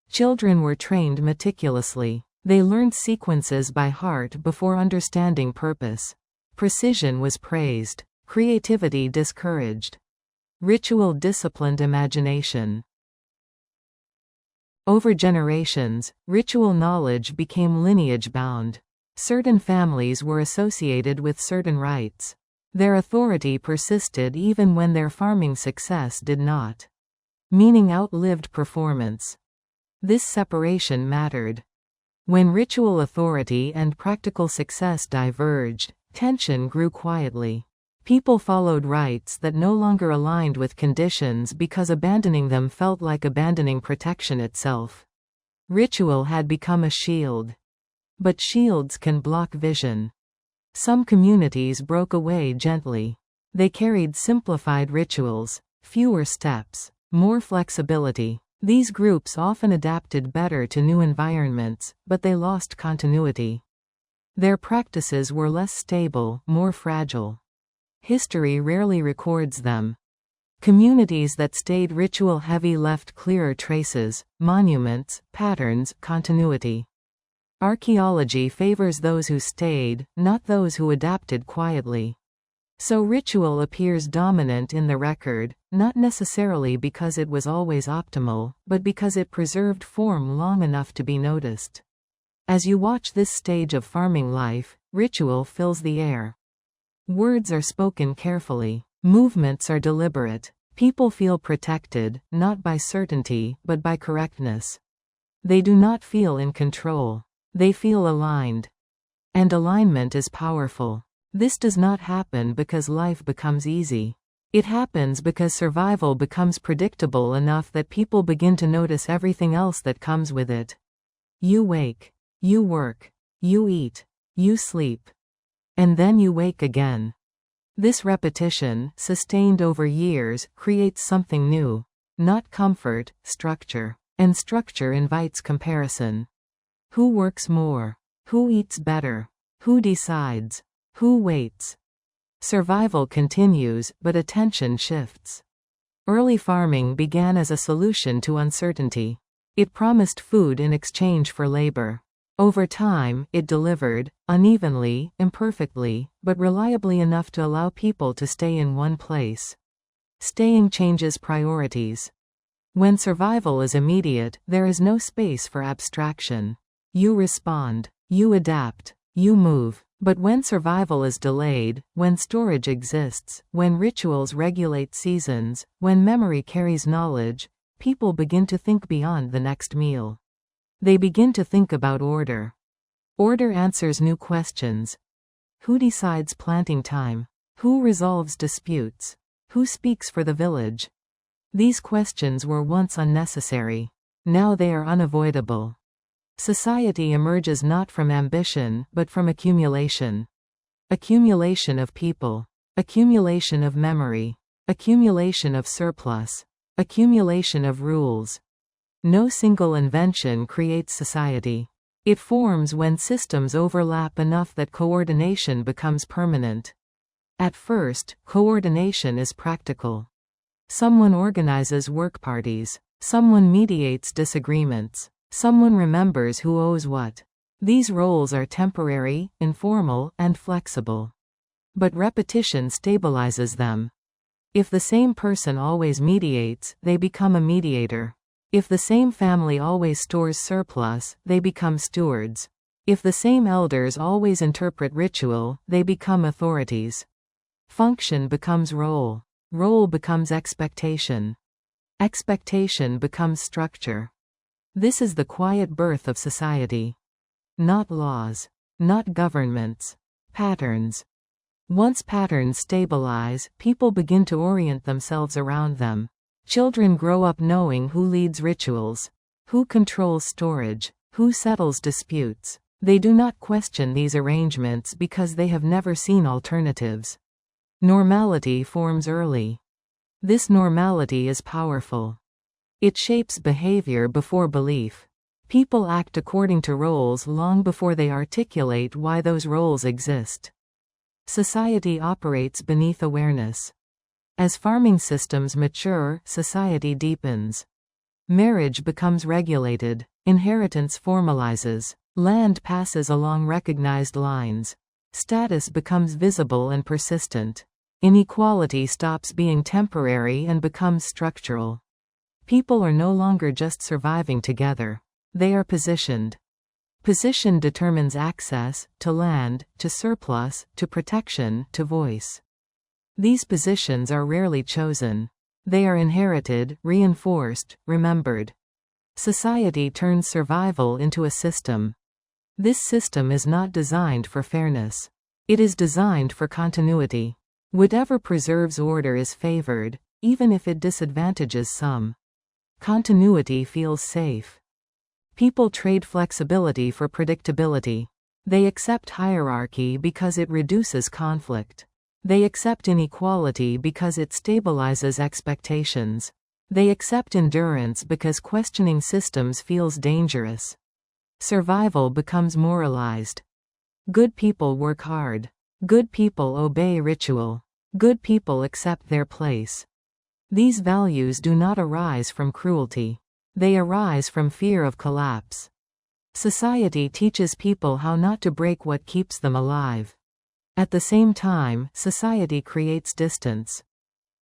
Children were trained meticulously. They learned sequences by heart before understanding purpose. Precision was praised. Creativity discouraged. Ritual disciplined imagination. Over generations, ritual knowledge became lineage-bound. Certain families were associated with certain rites. Their authority persisted even when their farming success did not. meaning outlived performance. This separation mattered. When ritual authority and practical success diverged, tension grew quietly. People followed rites that no longer aligned with conditions because abandoning them felt like abandoning protection itself. Ritual had become a shield. But shields can block vision. Some communities broke away gently. They carried simplified rituals, fewer steps, more flexibility. These groups often adapted better to new environments, but they lost continuity. Their practices were less stable, more fragile. History rarely records them. Communities that stayed ritual-heavy left clearer traces, monuments, patterns, continuity. Archaeology favors those who stayed, not those who adapted quietly. So ritual appears dominant in the record, not necessarily because it was always optimal, but because it preserved form long enough to be noticed. As you watch this stage of farming life, ritual fills the air. Words are spoken carefully. Movements are deliberate. People feel protected, not by certainty, but by correctness. They do not feel in control. They feel aligned. And alignment is powerful. This does not happen because life becomes easy. It happens because survival becomes predictable enough that people begin to notice everything else that comes with it. You wake. You work. You eat. You sleep. And then you wake again. This repetition, sustained over years, creates something new. Not comfort, structure. And structure invites comparison. Who works more? Who eats better? Who decides? Who waits? Survival continues, but attention shifts. Early farming began as a solution to uncertainty. It promised food in exchange for labor. Over time, it delivered, unevenly, imperfectly, but reliably enough to allow people to stay in one place. Staying changes priorities. When survival is immediate, there is no space for abstraction. You respond. You adapt. You move. But when survival is delayed, when storage exists, when rituals regulate seasons, when memory carries knowledge, people begin to think beyond the next meal. They begin to think about order. Order answers new questions. Who decides planting time? Who resolves disputes? Who speaks for the village? These questions were once unnecessary. Now they are unavoidable. Society emerges not from ambition, but from accumulation. Accumulation of people. Accumulation of memory. Accumulation of surplus. Accumulation of rules. No single invention creates society. It forms when systems overlap enough that coordination becomes permanent. At first, coordination is practical. Someone organizes work parties. Someone mediates disagreements. Someone remembers who owes what. These roles are temporary, informal, and flexible. But repetition stabilizes them. If the same person always mediates, they become a mediator. If the same family always stores surplus, they become stewards. If the same elders always interpret ritual, they become authorities. Function becomes role. Role becomes expectation. Expectation becomes structure. This is the quiet birth of society. Not laws. Not governments. Patterns. Once patterns stabilize, people begin to orient themselves around them. Children grow up knowing who leads rituals, who controls storage, who settles disputes. They do not question these arrangements because they have never seen alternatives. Normality forms early. This normality is powerful. It shapes behavior before belief. People act according to roles long before they articulate why those roles exist. Society operates beneath awareness. As farming systems mature, society deepens. Marriage becomes regulated. Inheritance formalizes. Land passes along recognized lines. Status becomes visible and persistent. Inequality stops being temporary and becomes structural. People are no longer just surviving together. They are positioned. Position determines access, to land, to surplus, to protection, to voice. These positions are rarely chosen. They are inherited, reinforced, remembered. Society turns survival into a system. This system is not designed for fairness. It is designed for continuity. Whatever preserves order is favored, even if it disadvantages some. Continuity feels safe. People trade flexibility for predictability. They accept hierarchy because it reduces conflict. They accept inequality because it stabilizes expectations. They accept endurance because questioning systems feels dangerous. Survival becomes moralized. Good people work hard. Good people obey ritual. Good people accept their place. These values do not arise from cruelty. They arise from fear of collapse. Society teaches people how not to break what keeps them alive. At the same time, society creates distance.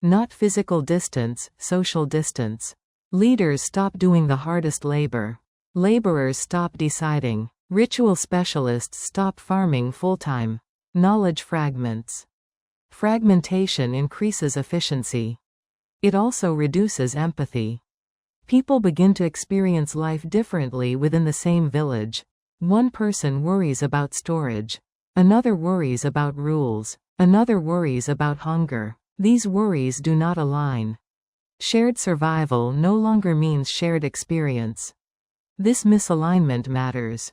Not physical distance, social distance. Leaders stop doing the hardest labor. Laborers stop deciding. Ritual specialists stop farming full-time. Knowledge fragments. Fragmentation increases efficiency. It also reduces empathy. People begin to experience life differently within the same village. One person worries about storage. Another worries about rules. Another worries about hunger. These worries do not align. Shared survival no longer means shared experience. This misalignment matters.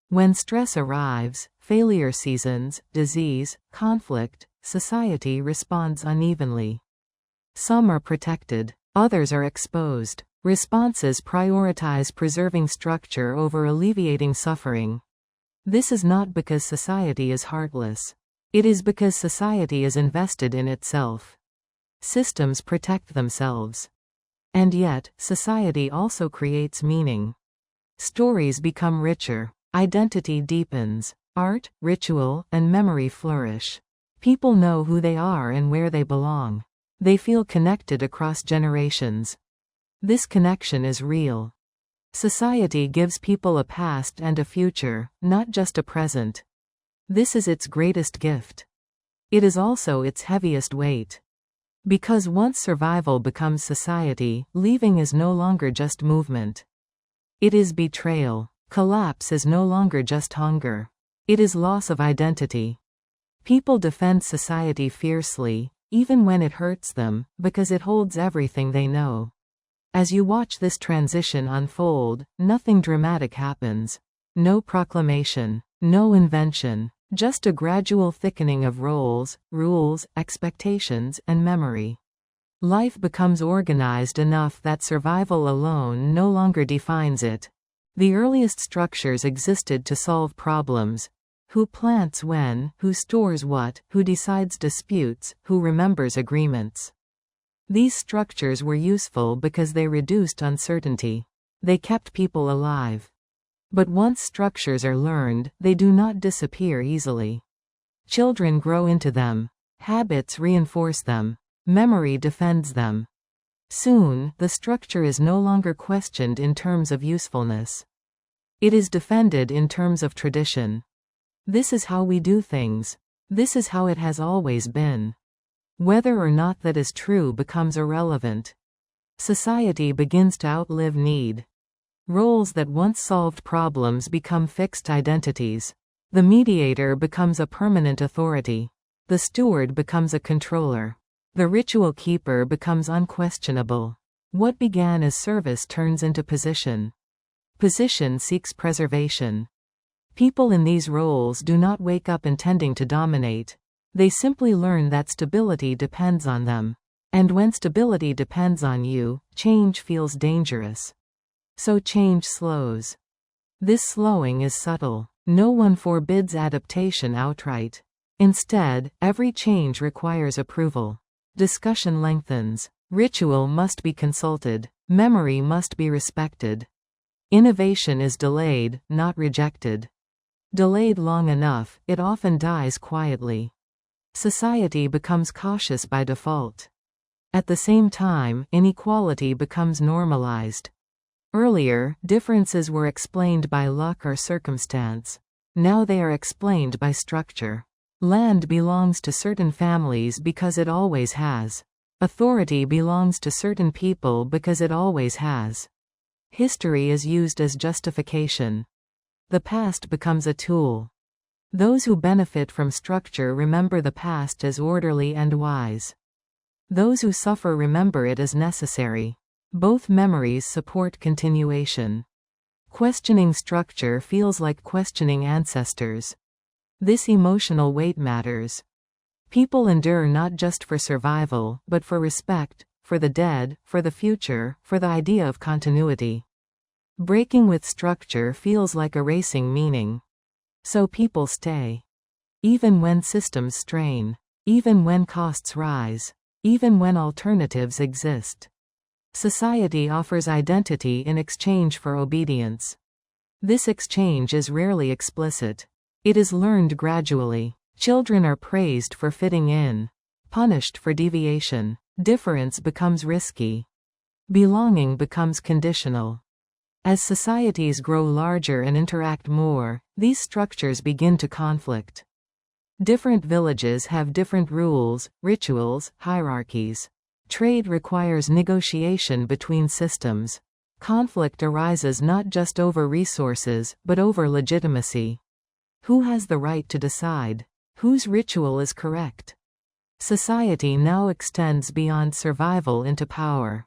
When stress arrives, failure seasons, disease, conflict, society responds unevenly. Some are protected. Others are exposed. Responses prioritize preserving structure over alleviating suffering. This is not because society is heartless. It is because society is invested in itself. Systems protect themselves. And yet, society also creates meaning. Stories become richer. Identity deepens. Art, ritual, and memory flourish. People know who they are and where they belong. They feel connected across generations. This connection is real. Society gives people a past and a future, not just a present. This is its greatest gift. It is also its heaviest weight. Because once survival becomes society, leaving is no longer just movement. It is betrayal. Collapse is no longer just hunger. It is loss of identity. People defend society fiercely, even when it hurts them, because it holds everything they know. As you watch this transition unfold, nothing dramatic happens. No proclamation. No invention. Just a gradual thickening of roles, rules, expectations, and memory. Life becomes organized enough that survival alone no longer defines it. The earliest structures existed to solve problems. Who plants when, who stores what, who decides disputes, who remembers agreements. These structures were useful because they reduced uncertainty. They kept people alive. But once structures are learned, they do not disappear easily. Children grow into them. Habits reinforce them. Memory defends them. Soon, the structure is no longer questioned in terms of usefulness. It is defended in terms of tradition. This is how we do things. This is how it has always been. Whether or not that is true becomes irrelevant. Society begins to outlive need. Roles that once solved problems become fixed identities. The mediator becomes a permanent authority. The steward becomes a controller. The ritual keeper becomes unquestionable. What began as service turns into position. Position seeks preservation. People in these roles do not wake up intending to dominate. They simply learn that stability depends on them. And when stability depends on you, change feels dangerous. So change slows. This slowing is subtle. No one forbids adaptation outright. Instead, every change requires approval. Discussion lengthens. Ritual must be consulted. Memory must be respected. Innovation is delayed, not rejected. Delayed long enough, it often dies quietly. Society becomes cautious by default. At the same time, inequality becomes normalized. Earlier, differences were explained by luck or circumstance. Now they are explained by structure. Land belongs to certain families because it always has. Authority belongs to certain people because it always has. History is used as justification. The past becomes a tool. Those who benefit from structure remember the past as orderly and wise. Those who suffer remember it as necessary. Both memories support continuation. Questioning structure feels like questioning ancestors. This emotional weight matters. People endure not just for survival, but for respect, for the dead, for the future, for the idea of continuity. Breaking with structure feels like erasing meaning. So people stay. Even when systems strain. Even when costs rise. Even when alternatives exist. Society offers identity in exchange for obedience. This exchange is rarely explicit. It is learned gradually. Children are praised for fitting in. Punished for deviation. Difference becomes risky. Belonging becomes conditional. As societies grow larger and interact more, these structures begin to conflict. Different villages have different rules, rituals, hierarchies. Trade requires negotiation between systems. Conflict arises not just over resources, but over legitimacy. Who has the right to decide? Whose ritual is correct? Society now extends beyond survival into power.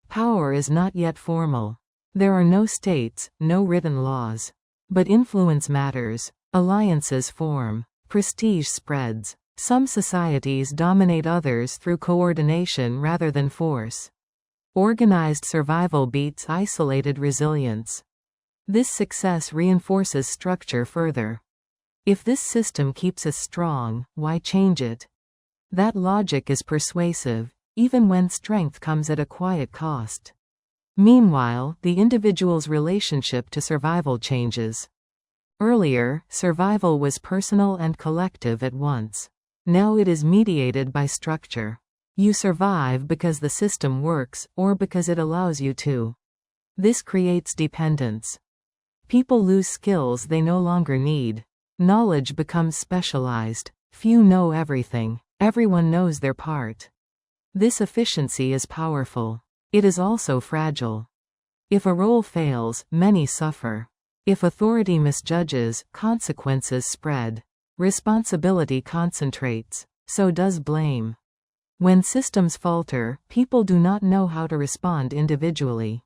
Power is not yet formal. There are no states, no written laws. But influence matters. Alliances form. Prestige spreads. Some societies dominate others through coordination rather than force. Organized survival beats isolated resilience. This success reinforces structure further. If this system keeps us strong, why change it? That logic is persuasive, even when strength comes at a quiet cost. Meanwhile, the individual's relationship to survival changes. Earlier, survival was personal and collective at once. Now it is mediated by structure. You survive because the system works, or because it allows you to. This creates dependence. People lose skills they no longer need. Knowledge becomes specialized. Few know everything. Everyone knows their part. This efficiency is powerful. It is also fragile. If a role fails, many suffer. If authority misjudges, consequences spread. Responsibility concentrates. So does blame. When systems falter, people do not know how to respond individually.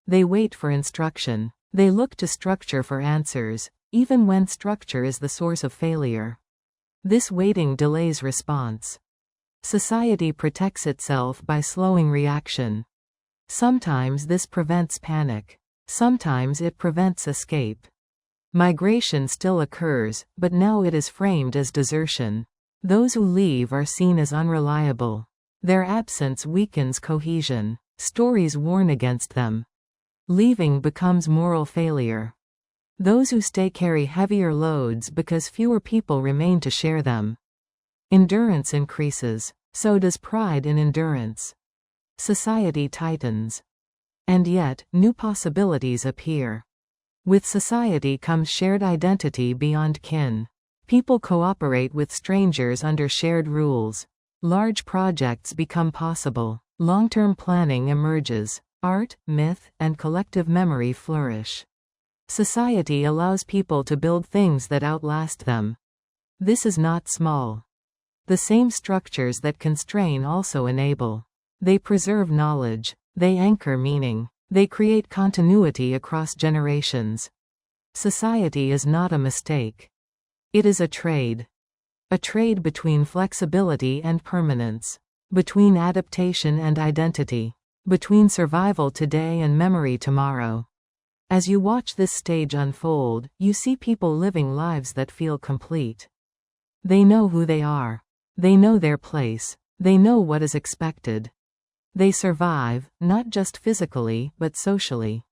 They wait for instruction. They look to structure for answers, even when structure is the source of failure. This waiting delays response. Society protects itself by slowing reaction. Sometimes this prevents panic. Sometimes it prevents escape. Migration still occurs, but now it is framed as desertion. Those who leave are seen as unreliable. Their absence weakens cohesion. Stories warn against them. Leaving becomes moral failure. Those who stay carry heavier loads because fewer people remain to share them. Endurance increases. So does pride in endurance. Society tightens. And yet, new possibilities appear. With society comes shared identity beyond kin. People cooperate with strangers under shared rules. Large projects become possible. Long-term planning emerges. Art, myth, and collective memory flourish. Society allows people to build things that outlast them. This is not small. The same structures that constrain also enable. They preserve knowledge. They anchor meaning. They create continuity across generations. Society is not a mistake. It is a trade. A trade between flexibility and permanence. Between adaptation and identity. Between survival today and memory tomorrow. As you watch this stage unfold, you see people living lives that feel complete. They know who they are. They know their place. They know what is expected. They survive, not just physically, but socially.